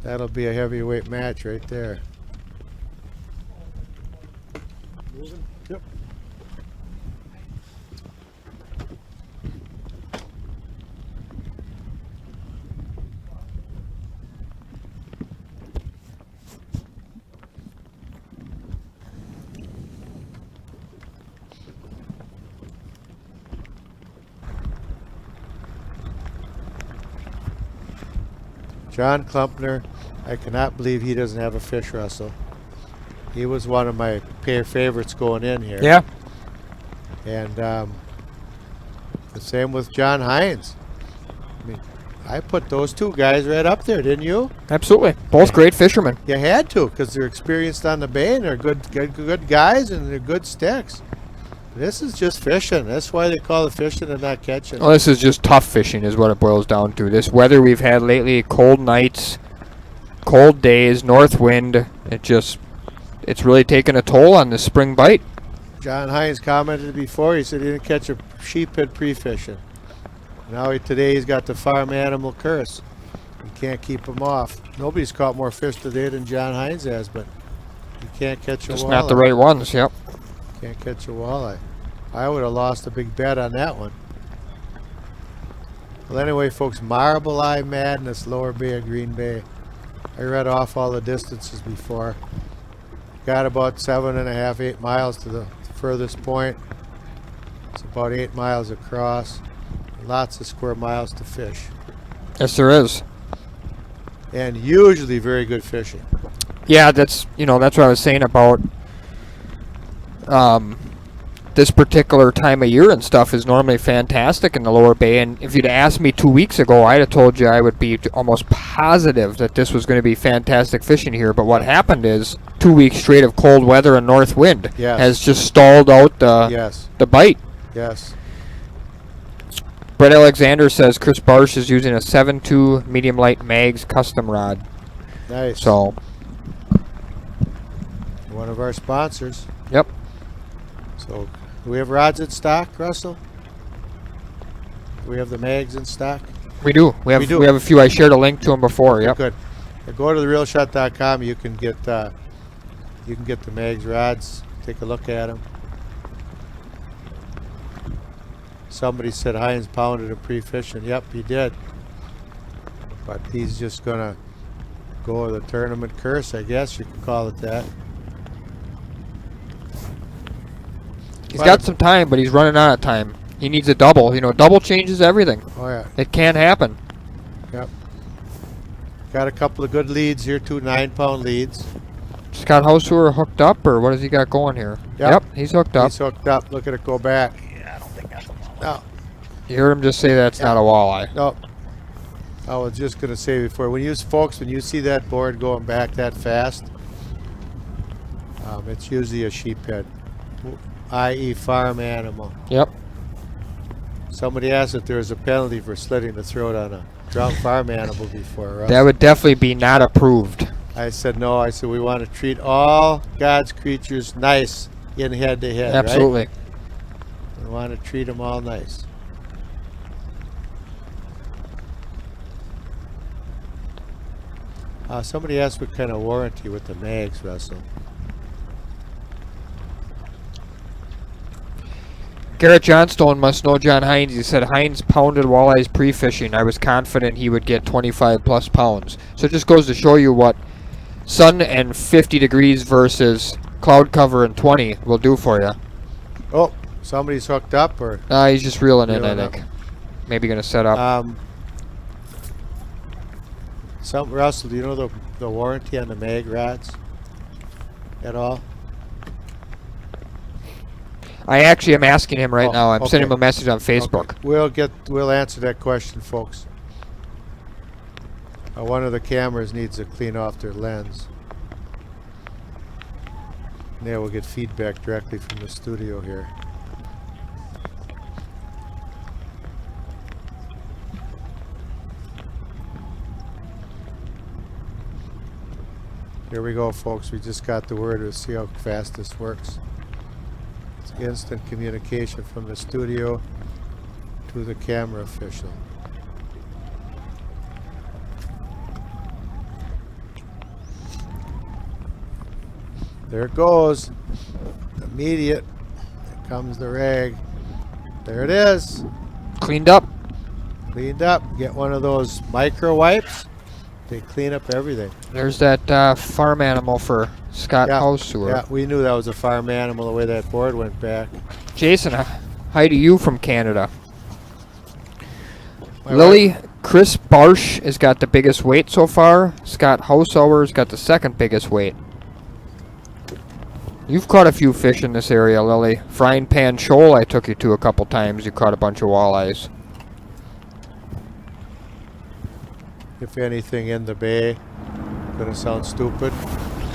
That'll be a heavyweight match right there. Yep. John Klumpner, I cannot believe he doesn't have a fish wrestle. He was one of my favorites going in here. Yeah. And the same with John Hines. I mean, I put those two guys right up there, didn't you? Absolutely. Both great fishermen. You had to, because they're experienced on the bay and they're good guys and they're good sticks. This is just fishing. That's why they call it fishing and not catching. Well, this is just tough fishing is what it boils down to. This weather we've had lately, cold nights, cold days, north wind, it's really taken a toll on the spring bite. John Hines commented before, he said he didn't catch a sheephead pre-fishing. Now today he's got the farm animal curse. You can't keep him off. Nobody's caught more fish today than John Hines has, but you can't catch a walleye. Just not the right ones, yep. Can't catch a walleye. I would have lost a big bet on that one. Well, anyway, folks, Marbleye Madness, Lower Bay of Green Bay. I read off all the distances before. Got about 7.5, 8 miles to the furthest point. It's about 8 miles across. Lots of square miles to fish. Yes, there is. And usually very good fishing. Yeah, that's what I was saying about this particular time of year and stuff is normally fantastic in the Lower Bay. And if you'd asked me 2 weeks ago, I'd have told you I would be almost positive that this was going to be fantastic fishing here. But what happened is 2 weeks straight of cold weather and north wind has just stalled out the bite. Yes. Brett Alexander says Chris Barsh is using a 7.2 medium light mags custom rod. Nice. So one of our sponsors. Yep. So do we have rods in stock, Russell? Do we have the mags in stock? We do. We have a few. I shared a link to them before. Yep. Good. Go to therealshot.com. You can get the mags rods. Take a look at them. Somebody said Hines pounded a pre-fishing. Yep, he did. But he's just gonna go with a tournament curse, I guess you could call it that. He's got some time, but he's running out of time. He needs a double. Double changes everything. Oh yeah. It can happen. Yep. Got a couple of good leads here, 2 9-pound leads. Scott Hausauer hooked up, or what has he got going here? Yep, he's hooked up. He's hooked up. Look at it go back. Yeah, I don't think that's a walleye. No. You heard him just say that's not a walleye. No. I was just going to say before, when you see that board going back that fast, it's usually a sheephead, i.e. farm animal. Yep. Somebody asked if there was a penalty for slitting the throat on a drowned farm animal before. Russ. That would definitely be not approved. I said no. I said we want to treat all God's creatures nice in head-to-head. Absolutely. Right? We want to treat them all nice. Somebody asked what kind of warranty with the mags, Russell. Garrett Johnstone must know John Hines. He said Hines pounded walleyes pre-fishing. I was confident he would get 25 plus pounds. So it just goes to show you what sun and 50 degrees versus cloud cover and 20 will do for you. Oh, somebody's hooked up, or? He's just reeling in, I think. Maybe going to set up. Russell, do you know the warranty on the mag rods at all? I actually am asking him right now. I'm sending him a message on Facebook. Okay. We'll answer that question, folks. One of the cameras needs to clean off their lens. Yeah, we'll get feedback directly from the studio here. Here we go, folks. We just got the word. We'll see how fast this works. It's instant communication from the studio to the camera official. There it goes. Immediate. Here comes the rag. There it is. Cleaned up. Cleaned up. Get one of those micro wipes. They clean up everything. There's that farm animal for Scott House Sewer. Yeah, we knew that was a farm animal the way that board went back. Jason, hi to you from Canada. Lily, Chris Barsh has got the biggest weight so far. Scott Hausauer's got the second biggest weight. You've caught a few fish in this area, Lily. Frying Pan Shoal I took you to a couple times. You caught a bunch of walleyes. If anything in the bay, gonna sound stupid,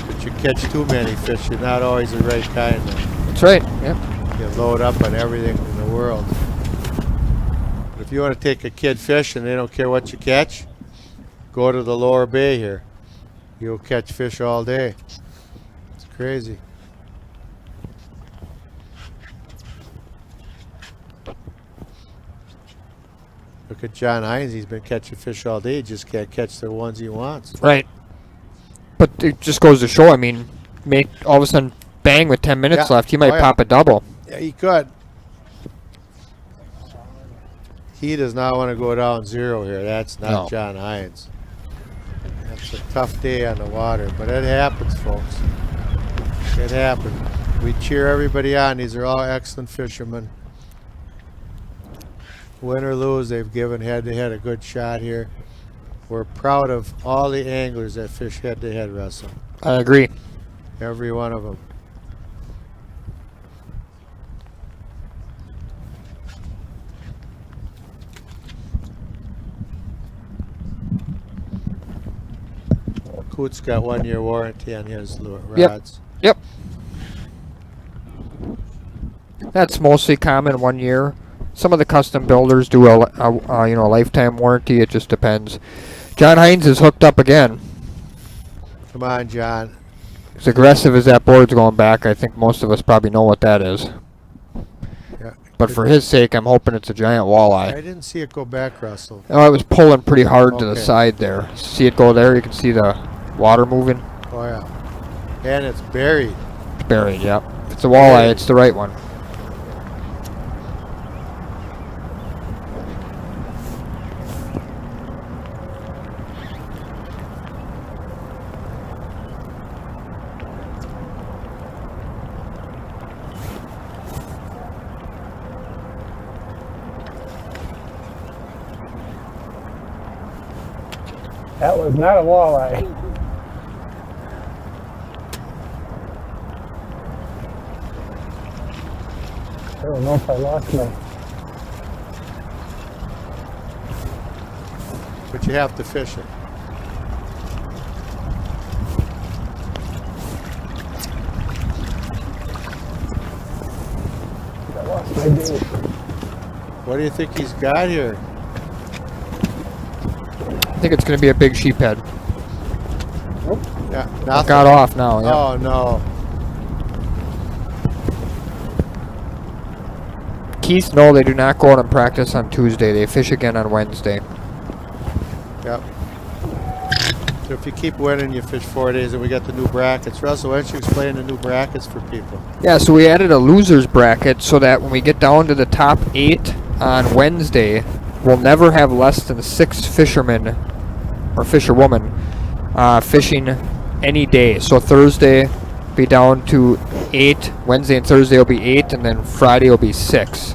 but you catch too many fish, you're not always the right kind. That's right, yep. You load up on everything in the world. But if you want to take a kid fishing and they don't care what you catch, go to the lower bay here. You'll catch fish all day. It's crazy. Look at John Hines. He's been catching fish all day. He just can't catch the ones he wants. Right. But it just goes to show, I mean, all of a sudden, bang, with 10 minutes left, he might pop a double. Yeah, he could. He does not want to go down zero here. That's not John Hines. That's a tough day on the water, but it happens, folks. It happens. We cheer everybody on. These are all excellent fishermen. Win or lose, they've given head-to-head a good shot here. We're proud of all the anglers that fish head-to-head, Russell. I agree. Every one of them. Coot's got 1-year warranty on his rods. Yep. That's mostly common, 1 year. Some of the custom builders do a lifetime warranty. It just depends. John Hines is hooked up again. Come on, John. As aggressive as that board's going back, I think most of us probably know what that is. Yeah. But for his sake, I'm hoping it's a giant walleye. I didn't see it go back, Russell. Oh, I was pulling pretty hard to the side there. See it go there? You can see the water moving. Oh, yeah. And it's buried. It's buried, yep. If it's a walleye, it's the right one. That was not a walleye. I don't know if I lost my... But you have to fish it. I lost my day. What do you think he's got here? I think it's going to be a big sheephead. Nope. Yeah, nothing. Got off now. Yep. Oh, no. Keith, no, they do not go out and practice on Tuesday. They fish again on Wednesday. Yep. So if you keep winning, you fish 4 days, and we got the new brackets. Russell, why don't you explain the new brackets for people? Yeah, so we added a loser's bracket so that when we get down to the top 8 on Wednesday, we'll never have less than 6 fishermen or fisherwomen fishing any day. So Thursday be down to 8, Wednesday and Thursday will be 8, and then Friday will be 6.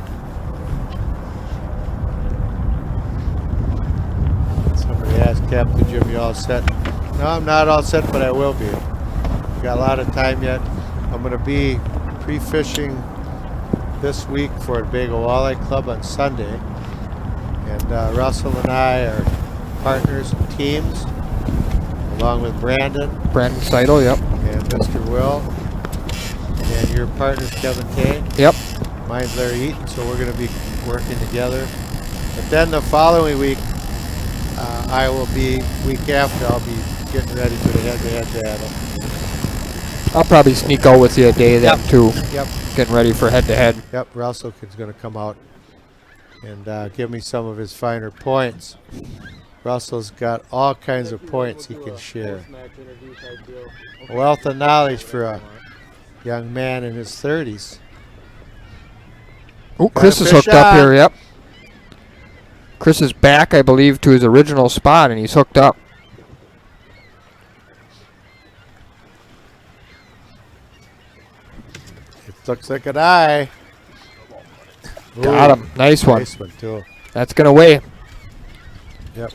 Somebody asked Captain Jim, you all set? No, I'm not all set, but I will be. Got a lot of time yet. I'm going to be pre-fishing this week for a Big Walleye Club on Sunday. And Russell and I are partners and teams, along with Brandon Seidel, yep. And Mr. Will. And your partner's Kevin Kay. Yep. Mine's Larry Eaton, so we're going to be working together. But then the following week, week after, I'll be getting ready for the head-to-head battle. I'll probably sneak out with you a day then too. Yep. Getting ready for head-to-head. Yep, Russell is going to come out and give me some of his finer points. Russell's got all kinds of points he can share. A wealth of knowledge for a young man in his 30s. Oh, Chris is hooked up here, yep. Chris is back, I believe, to his original spot, and he's hooked up. It looks like an eye. Got him. Nice one. Nice one, too. That's going to weigh. Yep.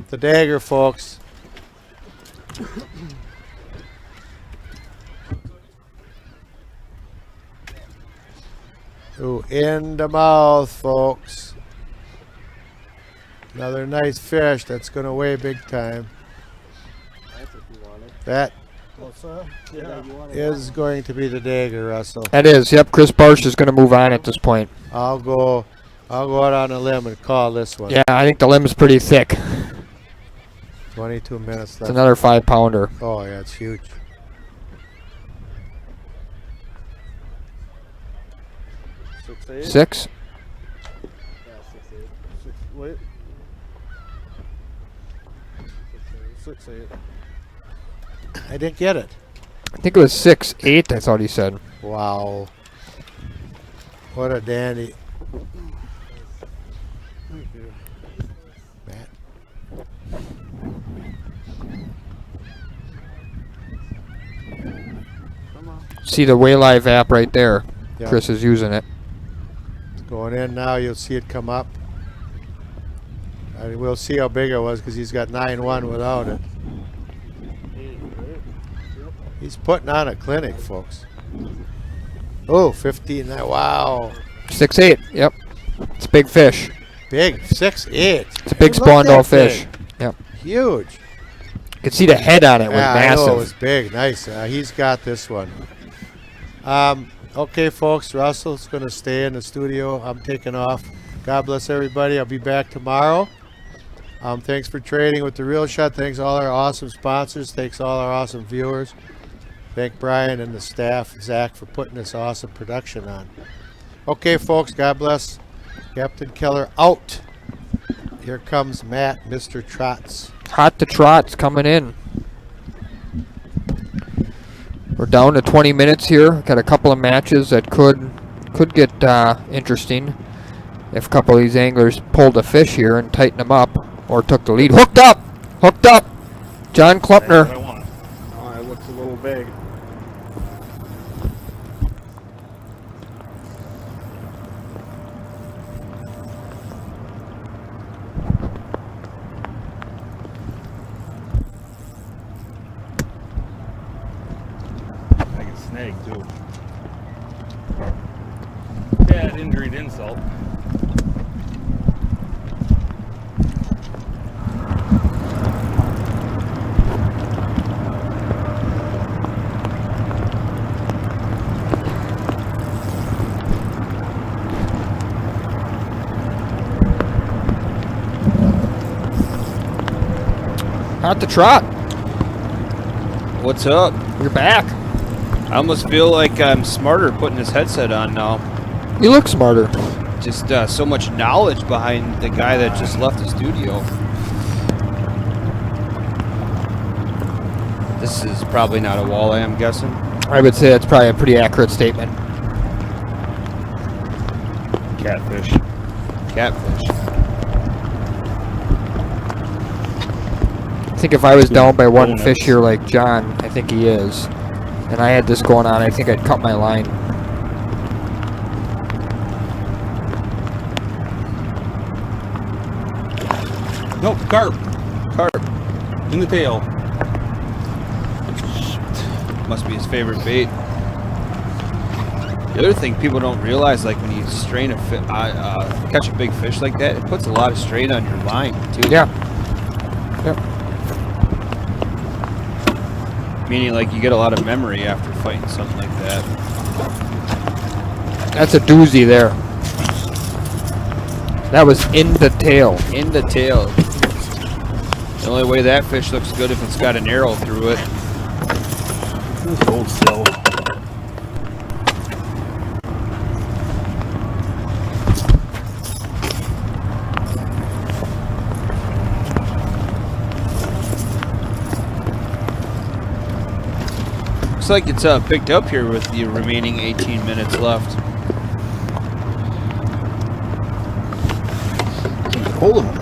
The dagger, folks. Ooh, in the mouth, folks. Another nice fish that's going to weigh big time. That is going to be the dagger, Russell. That is, yep. Chris Barsh is going to move on at this point. I'll go out on a limb and call this one. Yeah, I think the limb is pretty thick. 22 minutes left. It's another 5-pounder. Oh, yeah, it's huge. Six? Wait. 6-8. I didn't get it. I think it was 6-8, I thought he said. Wow. What a dandy. Matt. See the Walleye app right there. Yep. Chris is using it. It's going in now. You'll see it come up. And we'll see how big it was because he's got 9-1 without it. He's putting on a clinic, folks. Oh, 15. Wow. 6-8. Yep. It's a big fish. Big. 6-8. It's a big spawned off fish. Yep. Huge. You can see the head on it was massive. I know, it was big. Nice. He's got this one. Okay, folks. Russell's going to stay in the studio. I'm taking off. God bless everybody. I'll be back tomorrow. Thanks for trading with The Real Shot. Thanks all our awesome sponsors. Thanks all our awesome viewers. Thank Brian and the staff, Zach, for putting this awesome production on. Okay, folks. God bless. Captain Keller out. Here comes Matt, Mr. Trots. Hot to Trots coming in. We're down to 20 minutes here. Got a couple of matches that could get interesting if a couple of these anglers pulled a fish here and tightened them up or took the lead. Hooked up! Hooked up! John Klempner. Oh, it looks a little big. Like a snake, too. Bad injury to insult. Hot to Trot. What's up? You're back. I almost feel like I'm smarter putting this headset on now. You look smarter. Just so much knowledge behind the guy that just left the studio. This is probably not a walleye, I'm guessing. I would say that's probably a pretty accurate statement. Catfish. Catfish. I think if I was down by one fish here like John, I think he is, and I had this going on, I think I'd cut my line. Nope, carp. Carp. In the tail. Must be his favorite bait. The other thing people don't realize, like when you strain a catch a big fish like that, it puts a lot of strain on your line too. Yeah. Yep. Meaning, like, you get a lot of memory after fighting something like that. That's a doozy there. That was in the tail. In the tail. The only way that fish looks good if it's got an arrow through it. This is old still. Looks like it's picked up here with the remaining 18 minutes left. Can't get hold of him.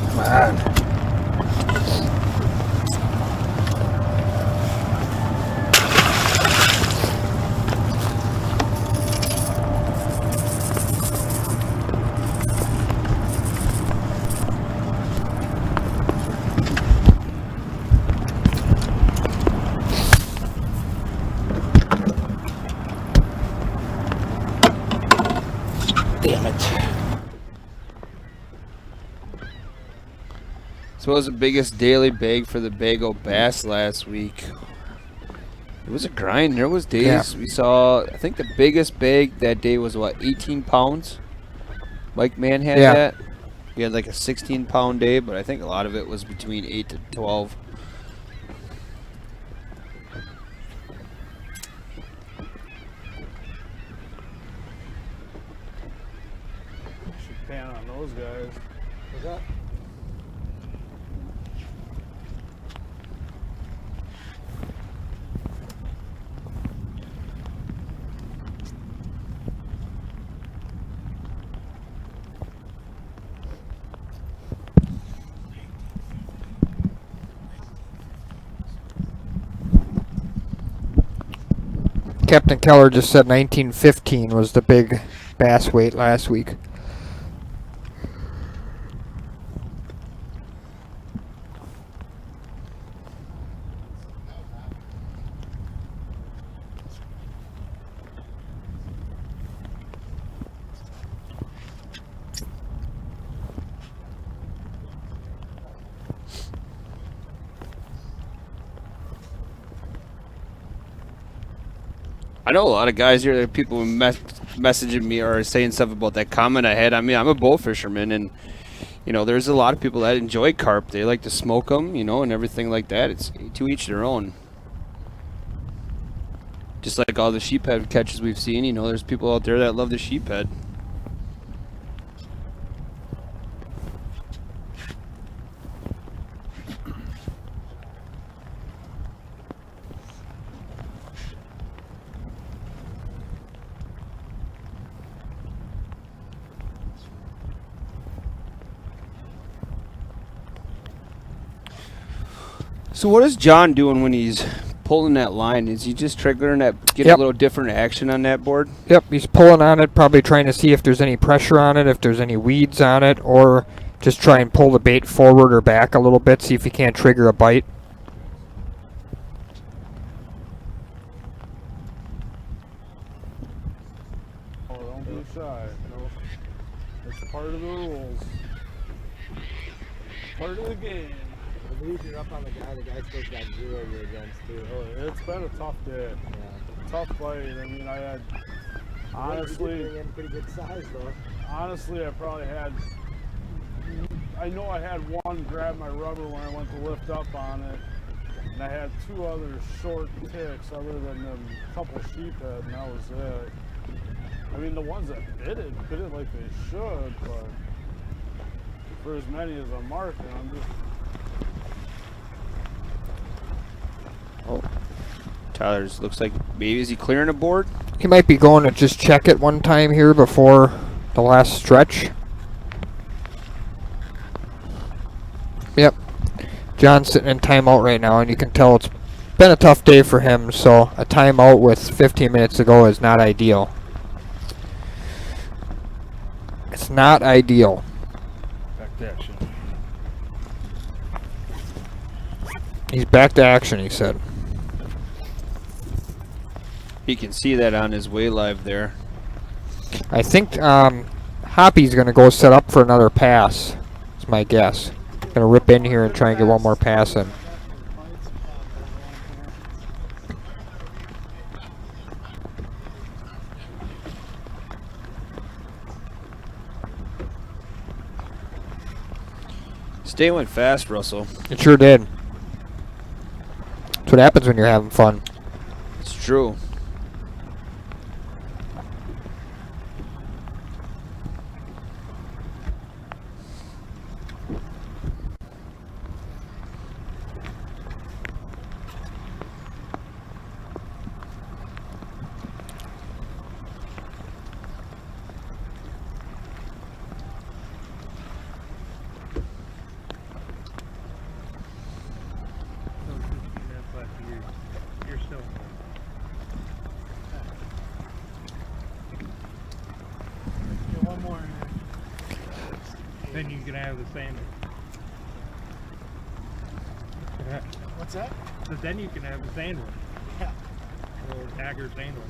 Come on. Damn it. So what was the biggest daily bag for the Bago bass last week? It was a grind. There was days we saw, I think the biggest bag that day was what, 18 pounds? Mike Mann had that. He had like a 16-pound day, but I think a lot of it was between 8 to 12. Should pan on those guys. What's that? Captain Keller just said 1915 was the big bass weight last week. I know a lot of guys here, there are people messaging me or saying stuff about that comment I had. I mean, I'm a bow fisherman, and, you know, there's a lot of people that enjoy carp. They like to smoke them, you know, and everything like that. It's to each their own. Just like all the sheephead catches we've seen, you know, there's people out there that love the sheephead. So what is John doing when he's pulling that line? Is he just triggering that, get a little different action on that board? Yep, he's pulling on it, probably trying to see if there's any pressure on it, if there's any weeds on it, or just try and pull the bait forward or back a little bit, see if he can't trigger a bite. Oh, don't be shy. No, it's part of the rules. Part of the game. I believe you're up on the guy still got 0 you're against too. Oh, it's been a tough day. Yeah. Tough fight. I mean, I had, honestly, You in pretty good size though. honestly, I probably had, I know I had one grab my rubber when I went to lift up on it, and I had 2 other short ticks other than them couple sheephead, and that was it. I mean, the ones that bit it like they should, but for as many as I'm marking, I'm just... Oh, Tyler's looks like maybe is he clearing a board? He might be going to just check it one time here before the last stretch. Yep. John's sitting in timeout right now, and you can tell it's been a tough day for him, so a timeout with 15 minutes to go is not ideal. It's not ideal. Back to action. He's back to action, he said. He can see that on his way live there. I think Hoppy's going to go set up for another pass. That's my guess. Going to rip in here and try and get one more pass in. This day went fast, Russell. It sure did. That's what happens when you're having fun. It's true. You're still. One more. Then you can have the sandwich. What's that? So then you can have the sandwich. Yeah. A little dagger sandwich.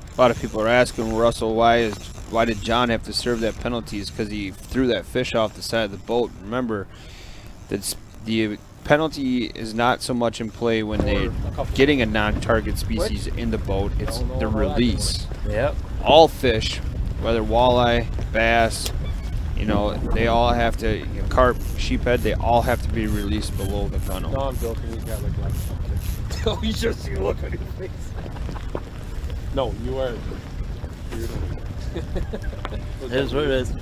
A lot of people are asking Russell why did John have to serve that penalty? Is because he threw that fish off the side of the boat. Remember, that's the penalty is not so much in play when they're getting a non-target species in the boat. It's the release. Yep. All fish, whether walleye, bass, you know, they all have to, carp, sheephead, they all have to be released below the gunnel. No, I'm joking. He's got like Oh, you just see look on your face. No, you are. It is what it is. You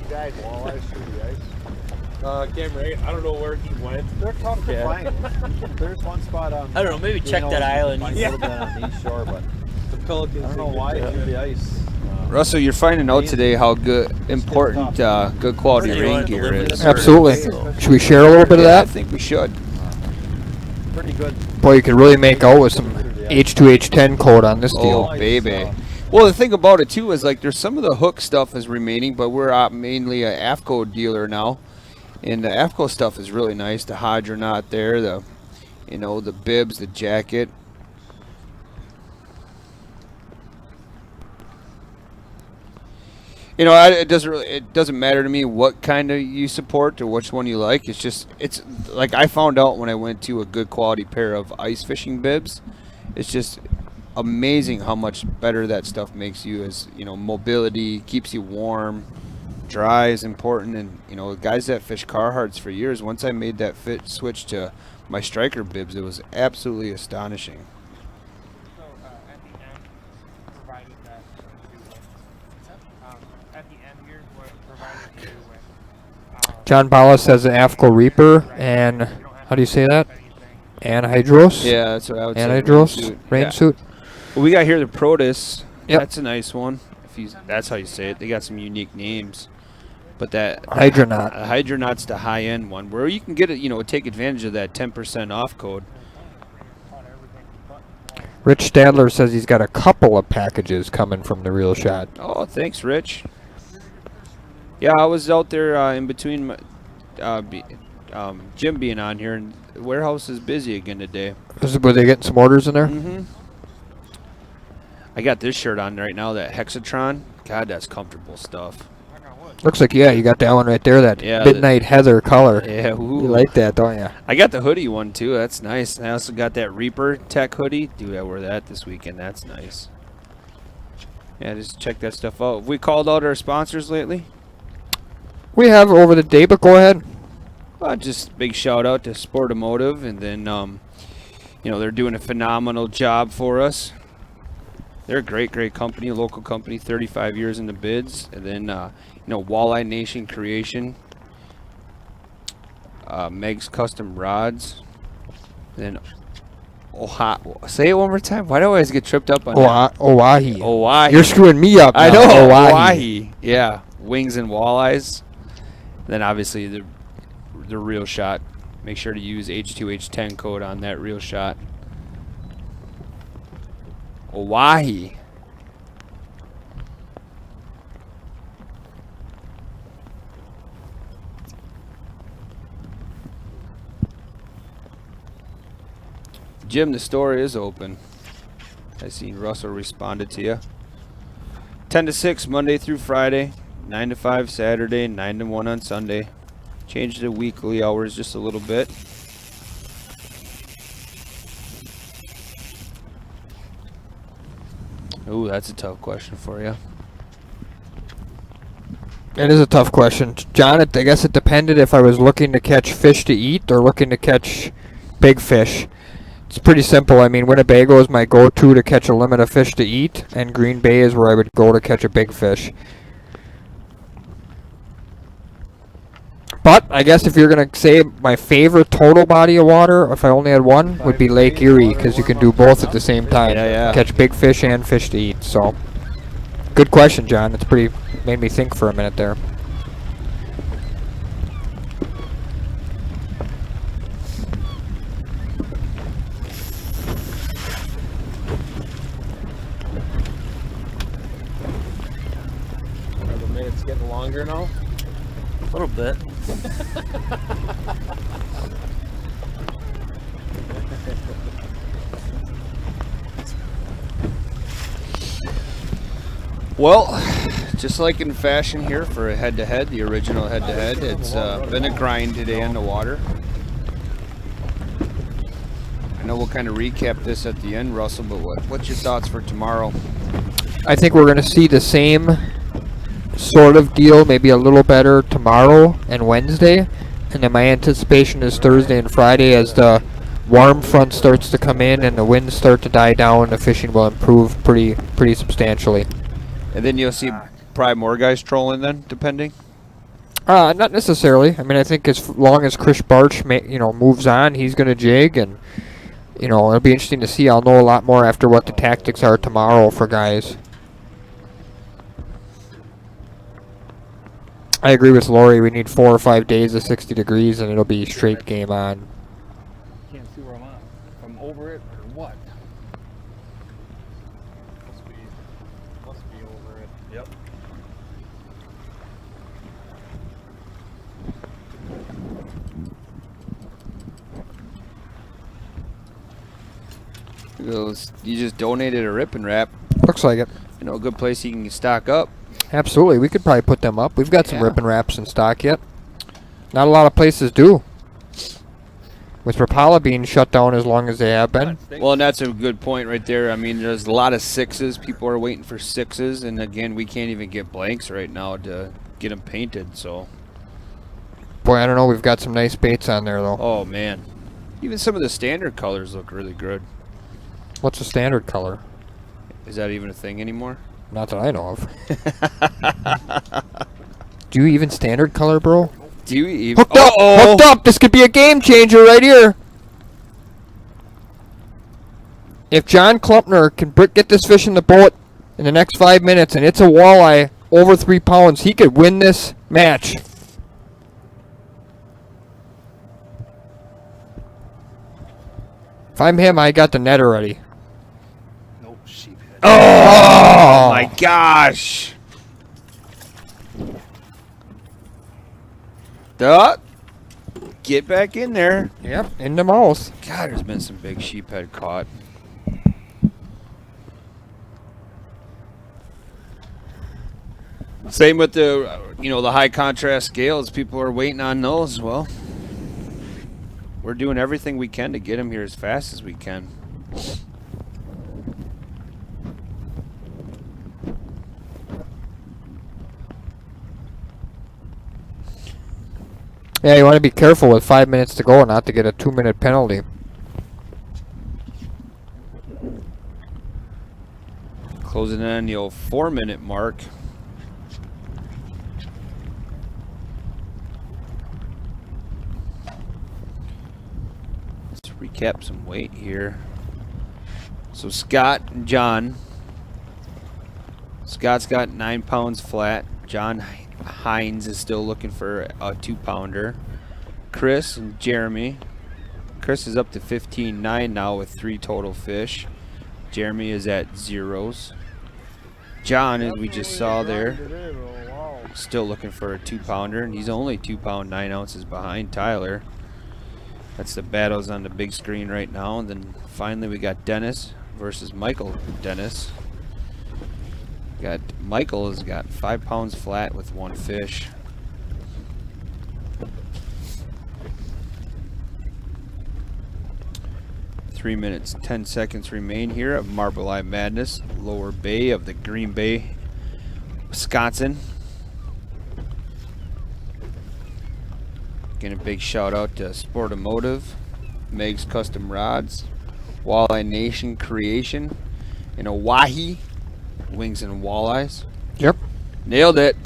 guys walleyes through the ice? Camera 8, I don't know where he went. They're tough to find. There's one spot on. I don't know, maybe check that island. A little bit on the east shore, but The pelicans. I don't know why through the ice. Russell, you're finding out today how important good quality Really rain wanted to gear live is. this Absolutely. Should we share a little bit of Yeah, I that? think we should. Pretty good. Boy, you could really make out with some H2H10 code on this deal. Oh, baby. Well, the thing about it, too, is like there's some of the hook stuff is remaining, but we're mainly a AFCO dealer now. And the AFCO stuff is really nice. The Hydronaut there, the bibs, the jacket. It doesn't matter to me what kind of you support or which one you like. It's like I found out when I went to a good quality pair of ice fishing bibs. It's just amazing how much better that stuff makes you. As mobility, keeps you warm, dry is important, and guys that fish Carhartts for years. Once I made that switch to my striker bibs, it was absolutely astonishing. John Bala says an AFCO Reaper and how do you say that? Anhydrous? Yeah, that's what I would say. Anhydrous rain suit. Well, we got here the Protus. Yep. That's a nice one. That's how you say it. They got some unique names. But that Hydronaut. Hydronaut's the high-end one where you can get it, take advantage of that 10% off code. Rich Stadler says he's got a couple of packages coming from the Reel Shot. Oh, thanks, Rich. Yeah, I was out there in between Jim being on here, and the warehouse is busy again today. Were they getting some orders in there? Mm-hmm. I got this shirt on right now, that Hexatron. God, that's comfortable stuff. Looks like, yeah, you got that one right there, that midnight heather color. Yeah, ooh. You like that, don't you? I got the hoodie one, too. That's nice. I also got that Reaper Tech hoodie. Dude, I wore that this weekend. That's nice. Yeah, just check that stuff out. Have we called out our sponsors lately? We have over the day, but go ahead. Just big shout out to Sportomotive, and then they're doing a phenomenal job for us. They're a great company, a local company, 35 years in the bids, and then Walleye Nation Creation, Meg's Custom Rods, then say it one more time. Why do I always get tripped up on that? Oahe. Oahe. You're screwing me up now. I know. Oahe. Yeah, wings and walleyes. Then obviously the Reel Shot. Make sure to use H2H10 code on that Reel Shot. Oahe. Jim, the store is open. I seen Russell responded to you. 10 to 6 Monday through Friday, 9 to 5 Saturday, 9 to 1 on Sunday. Changed the weekly hours just a little bit. Ooh, that's a tough question for you. It is a tough question. John, I guess it depended if I was looking to catch fish to eat or looking to catch big fish. It's pretty simple. I mean, Winnebago is my go-to to catch a limit of fish to eat, and Green Bay is where I would go to catch a big fish. But I guess if you're going to say my favorite total body of water, if I only had one, would be Lake Erie, because you can do both at the same time. Yeah. Catch big fish and fish to eat. So, good question, John. It's pretty, made me think for a minute there. Are the minutes getting longer now? A little bit. Well, just like in fashion here for a head-to-head, the original head-to-head, it's been a grind today on the water. I know we'll kind of recap this at the end, Russell, but what's your thoughts for tomorrow? I think we're going to see the same sort of deal, maybe a little better tomorrow and Wednesday. And then my anticipation is Thursday and Friday as the warm front starts to come in and the winds start to die down, the fishing will improve pretty substantially. And then you'll see probably more guys trolling then, depending? Not necessarily. I mean, I think as long as Chris Barch moves on, he's going to jig, and it'll be interesting to see. I'll know a lot more after what the tactics are tomorrow for guys. I agree with Lori. We need 4 or 5 days of 60 degrees, and it'll be straight game on. Can't see where I'm at. If I'm over it or what? Must be over it. Yep. You just donated a rip and wrap. Looks like it. A good place you can stock up. Absolutely. We could probably put them up. We've got some rip and wraps in stock yet. Not a lot of places do. With Rapala being shut down as long as they have been. Well, and that's a good point right there. I mean, there's a lot of 6s. People are waiting for 6s. And again, we can't even get blanks right now to get them painted. So, boy, I don't know. We've got some nice baits on there, though. Oh, man. Even some of the standard colors look really good. What's a standard color? Is that even a thing anymore? Not that I know of. Do you even standard color, bro? Do you even? Hooked up! Hooked up! This could be a game changer right here. If John Klumpner can get this fish in the boat in the next 5 minutes and it's a walleye over 3 pounds, he could win this match. If I'm him, I got the net already. Nope, sheephead. Oh my gosh! Get back in there. Yep, in the mouth. God, there's been some big sheephead caught. Same with the, the high contrast scales. People are waiting on those. Well, we're doing everything we can to get them here as fast as we can. Yeah, you want to be careful with 5 minutes to go not to get a 2-minute penalty. Closing in on the old 4-minute mark. Let's recap some weight here. So Scott and John. Scott's got 9 pounds flat. John Hines is still looking for a 2-pounder. Chris and Jeremy. Chris is up to 15.9 now with 3 total fish. Jeremy is at 0s. John, as we just saw there, still looking for a 2-pounder, and he's only 2 pound 9 ounces behind Tyler. That's the battles on the big screen right now. And then finally we got Dennis versus Michael Dennis. Michael has got 5 pounds flat with 1 fish. Three minutes, 10 seconds remain here of Marbleye Madness, Lower Bay of the Green Bay, Wisconsin. Again, a big shout out to Sportomotive, Meg's Custom Rods, Walleye Nation Creation, and Oahe, Wings and Walleyes. Yep. Nailed it.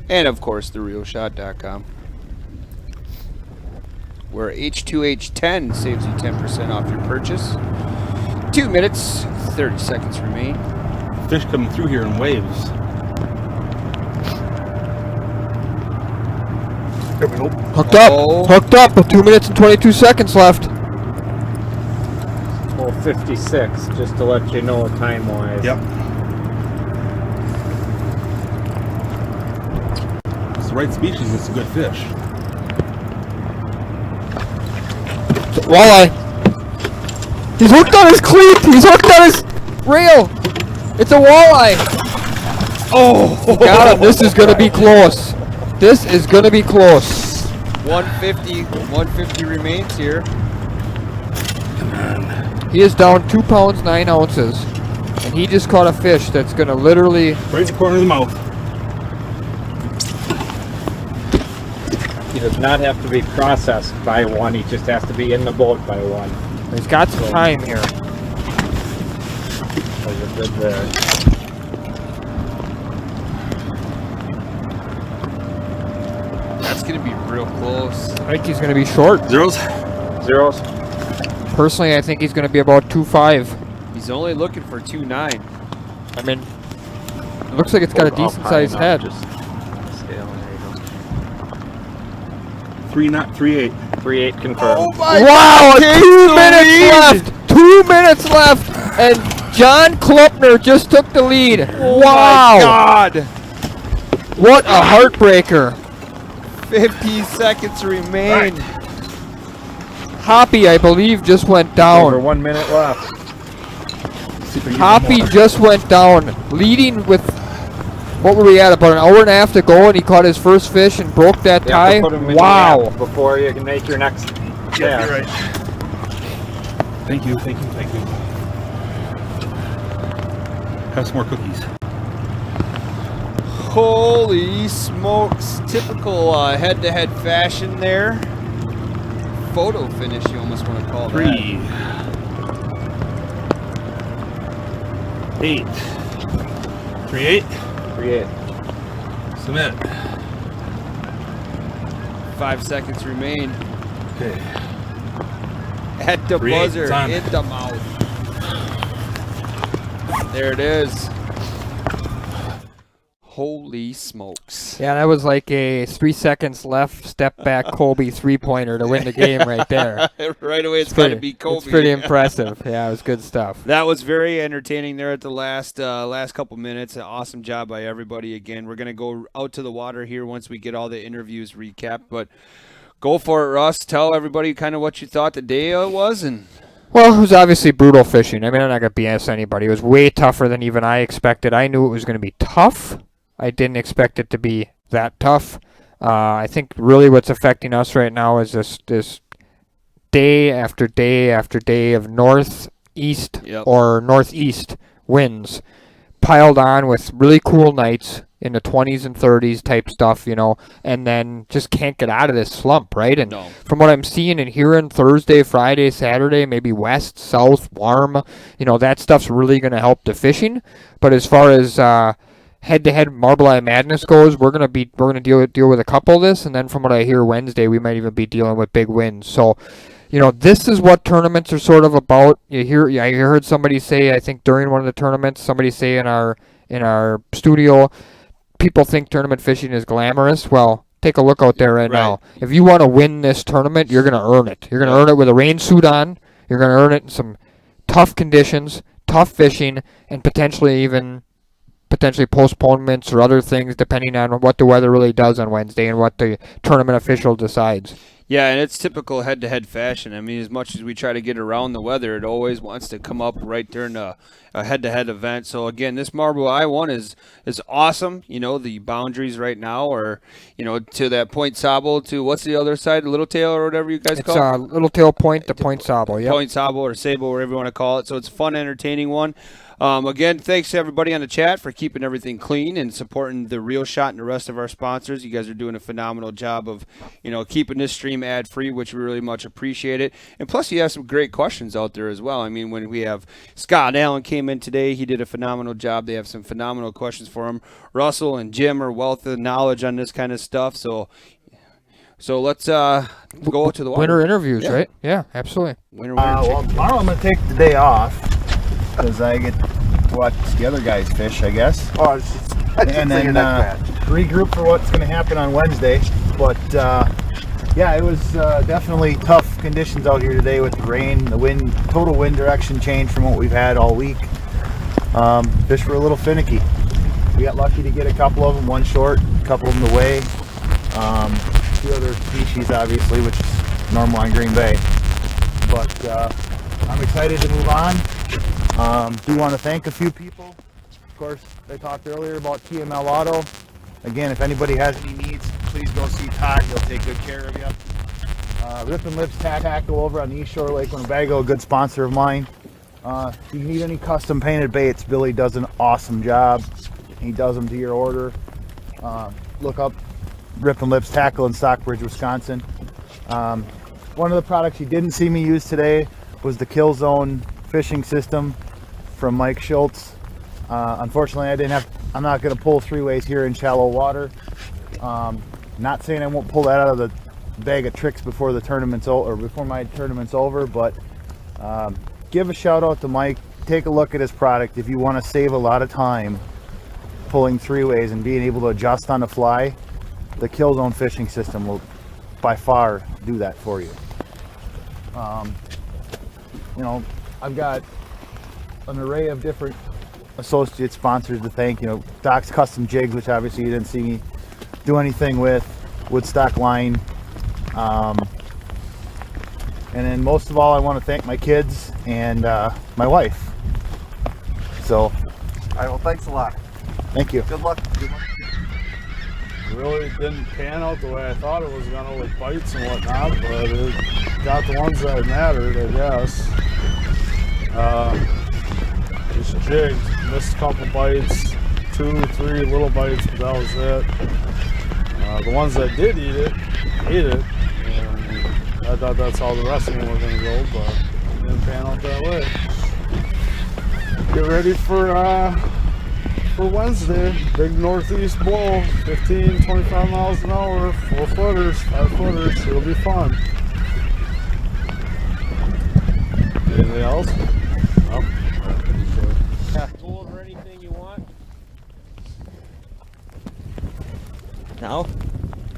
And of course, therealshot.com, where H2H 10 saves you 10% off your purchase. 2 minutes, 30 seconds remain. Fish coming through here in waves. There we go. Hooked up. Hooked up with 2 minutes and 22 seconds left. 12:56, just to let you know time-wise. Yep. It's the right species, it's a good fish. Walleye. He's hooked on his cleat. He's hooked on his reel. It's a walleye. Oh, got him. This is going to be close. This is going to be close. 150 remains here. Come on. He is down 2 pounds 9 ounces, and he just caught a fish that's going to literally right in the corner of the mouth. He does not have to be processed by one. He just has to be in the boat by one. He's got some time here. Good there. That's going to be real close. I think he's going to be short. Zeros? Zeros. Personally, I think he's going to be about 2.5. He's only looking for 2.9. I mean, it looks like it's got a decent sized head. Just scale, there you go. 3.8. 3.8 confirmed. Oh my Wow, God, 2 minutes left. 2 minutes left, and John Klupner just took the lead. Oh wow. my God. What a heartbreaker. 50 seconds remain. Hoppy, I believe, just went down. Over 1 minute left. Hoppy just went down, leading with, what were we at, about an hour and a half to go, and he caught his first fish and broke that tie. Wow. Before you can make your next Yeah, cast. you're right. Thank you, thank you, thank you. Have some more cookies. Holy smokes. Typical head-to-head fashion there. Photo finish, you almost want to call 3, that. 8. 3.8. 3.8. Submit. 5 seconds remain. Okay. At the 3.8, buzzer, it's on. in the mouth. There it is. Holy smokes. Yeah, that was like a 3 seconds left, step back Kobe 3-pointer to win the game right there. Right away, it's got to be Kobe. It's pretty impressive. Yeah, it was good stuff. That was very entertaining there at the last couple minutes. An awesome job by everybody again. We're going to go out to the water here once we get all the interviews recapped. But go for it, Russ. Tell everybody kind of what you thought the day was. And Well, it was obviously brutal fishing. I mean, I'm not going to BS anybody. It was way tougher than even I expected. I knew it was going to be tough. I didn't expect it to be that tough. I think really what's affecting us right now is this day after day after day of northeast or northeast winds piled on with really cool nights in the 20s and 30s type stuff, you know, and then just can't get out of this slump, right? And from what I'm seeing and hearing Thursday, Friday, Saturday, maybe west, south, warm, you know, that stuff's really going to help the fishing. But as far as head-to-head Marbleye Madness goes, we're gonna deal with a couple of this, and then from what I hear Wednesday, we might even be dealing with big wins. So, you know, this is what tournaments are sort of about. I heard somebody say, I think during one of the tournaments, somebody say in our studio, people think tournament fishing is glamorous. Well, take a look out there right now. If you want to win this tournament, you're gonna earn it. You're gonna earn it with a rain suit on. You're gonna earn it in some tough conditions, tough fishing and potentially postponements or other things depending on what the weather really does on Wednesday and what the tournament official decides. Yeah, and it's typical head-to-head fashion. I mean, as much as we try to get around the weather, it always wants to come up right during a head-to-head event. So, again, this Marbleye one is awesome. You know, the boundaries right now are, you know, to that Point Sable to what's the other side, Little Tail or whatever you guys call it? It's Little Tail Point to Point Sable, yeah. Point Sable or Sable, whatever you want to call it. So it's a fun, entertaining one. Again, thanks to everybody on the chat for keeping everything clean and supporting the Real Shot and the rest of our sponsors. You guys are doing a phenomenal job of, you know, keeping this stream ad-free, which we really much appreciate it. And plus, you have some great questions out there as well. I mean, when we have Scott Allen came in today, he did a phenomenal job. They have some phenomenal questions for him. Russell and Jim are wealth of knowledge on this kind of stuff. So let's go to the winter interviews, right? Yeah, absolutely. Winter well, tomorrow I'm going to take the day off because I get to watch the other guys fish, I guess. Oh, and then regroup for what's going to happen on Wednesday. But yeah, it was definitely tough conditions out here today with the rain, the wind, total wind direction change from what we've had all week. Fish were a little finicky. We got lucky to get a couple of them, one short, a couple of them to weigh. Two other species, obviously, which is normal on Green Bay. But I'm excited to move on. Do want to thank a few people. Of course, I talked earlier about TML Auto. Again, if anybody has any needs, please go see Todd. He'll take good care of you. Rip and Lips Tackle over on the East Shore Lake Winnebago, a good sponsor of mine. If you need any custom painted baits, Billy does an awesome job. He does them to your order. Look up Rip and Lips Tackle in Stockbridge, Wisconsin. One of the products you didn't see me use today was the Kill Zone fishing system from Mike Schultz. Unfortunately, I'm not going to pull 3-ways here in shallow water. Not saying I won't pull that out of the bag of tricks before the tournament's or before my tournament's over, but give a shout out to Mike. Take a look at his product if you want to save a lot of time pulling 3-ways and being able to adjust on the fly. The Kill Zone fishing system will by far do that for you. You know, I've got an array of different associate sponsors to thank. You know, Doc's Custom Jigs, which obviously you didn't see me do anything with, Woodstock Line, and then most of all, I want to thank my kids and my wife. So, all right, well, thanks a lot. Thank you. Good luck. Good luck. It really didn't pan out the way I thought it was gonna with bites and whatnot, but it got the ones that mattered, I guess. Just jigged, missed a couple bites, 2, 3 little bites, but that was it. The ones that did eat it, ate it, and I thought that's how the rest of them were gonna go, but it didn't pan out that way. Get ready for Wednesday, big northeast blow, 15, 25 miles an hour, 4-footers, 5-footers, it'll be fun. Anything else? No. Go over anything you want. No?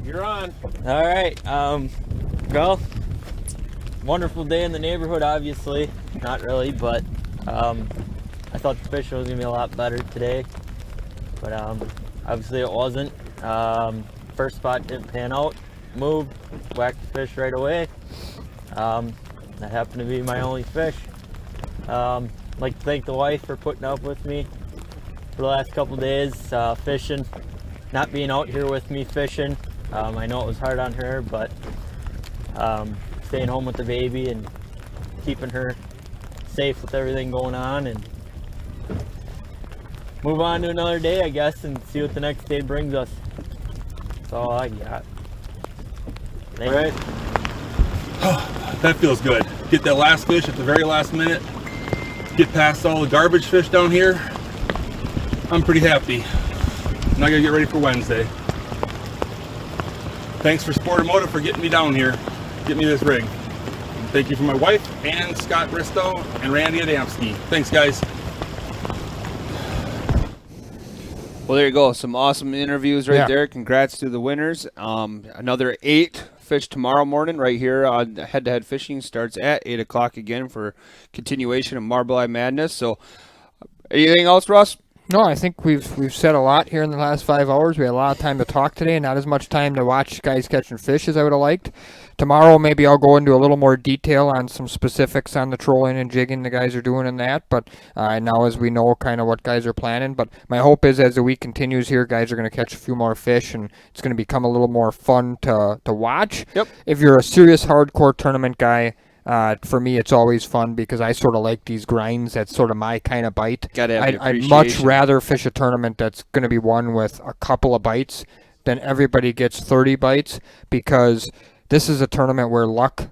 You're on. All right. Well, wonderful day in the neighborhood, obviously. Not really, but I thought the fishing was gonna be a lot better today, but obviously it wasn't. First spot didn't pan out. Moved, whacked the fish right away. That happened to be my only fish. I'd like to thank the wife for putting up with me for the last couple days fishing, not being out here with me fishing. I know it was hard on her, but staying home with the baby and keeping her safe with everything going on, and move on to another day, I guess, and see what the next day brings us. That's all I got. Thank you. That feels good. Get that last fish at the very last minute. Get past all the garbage fish down here. I'm pretty happy. Now I gotta get ready for Wednesday. Thanks for Sportomotive for getting me down here, getting me this rig. And thank you for my wife and Scott Bristow and Randy Adamski. Thanks, guys. Well, there you go. Some awesome interviews right Yeah. there. Congrats to the winners. Another 8 fish tomorrow morning right here on Head-to-Head Fishing. Starts at 8 o'clock again for continuation of Marbleye Madness. So, anything else, Russ? No, I think we've said a lot here in the last 5 hours. We had a lot of time to talk today, and not as much time to watch guys catching fish as I would have liked. Tomorrow, maybe I'll go into a little more detail on some specifics on the trolling and jigging the guys are doing in that. But now, as we know, kind of what guys are planning. But my hope is, as the week continues here, guys are going to catch a few more fish, and it's going to become a little more fun to watch. Yep. If you're a serious hardcore tournament guy, for me, it's always fun because I sort of like these grinds. That's sort of my kind of bite. Gotta have the I'd much appreciation. rather fish a tournament that's going to be won with a couple of bites than everybody gets 30 bites, because this is a tournament where luck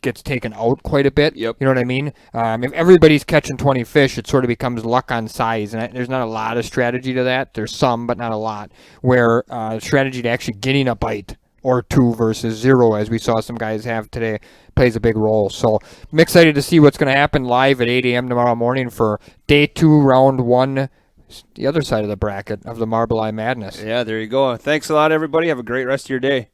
gets taken out quite a bit. Yep. You know what I mean? If everybody's catching 20 fish, it sort of becomes luck on size, and there's not a lot of strategy to that. There's some, but not a lot, where strategy to actually getting a bite or 2 versus 0, as we saw some guys have today, plays a big role. So I'm excited to see what's going to happen live at 8 a.m. tomorrow morning for day 2, round 1, the other side of the bracket of the Marbleye Madness. Yeah, there you go. Thanks a lot, everybody. Have a great rest of your day.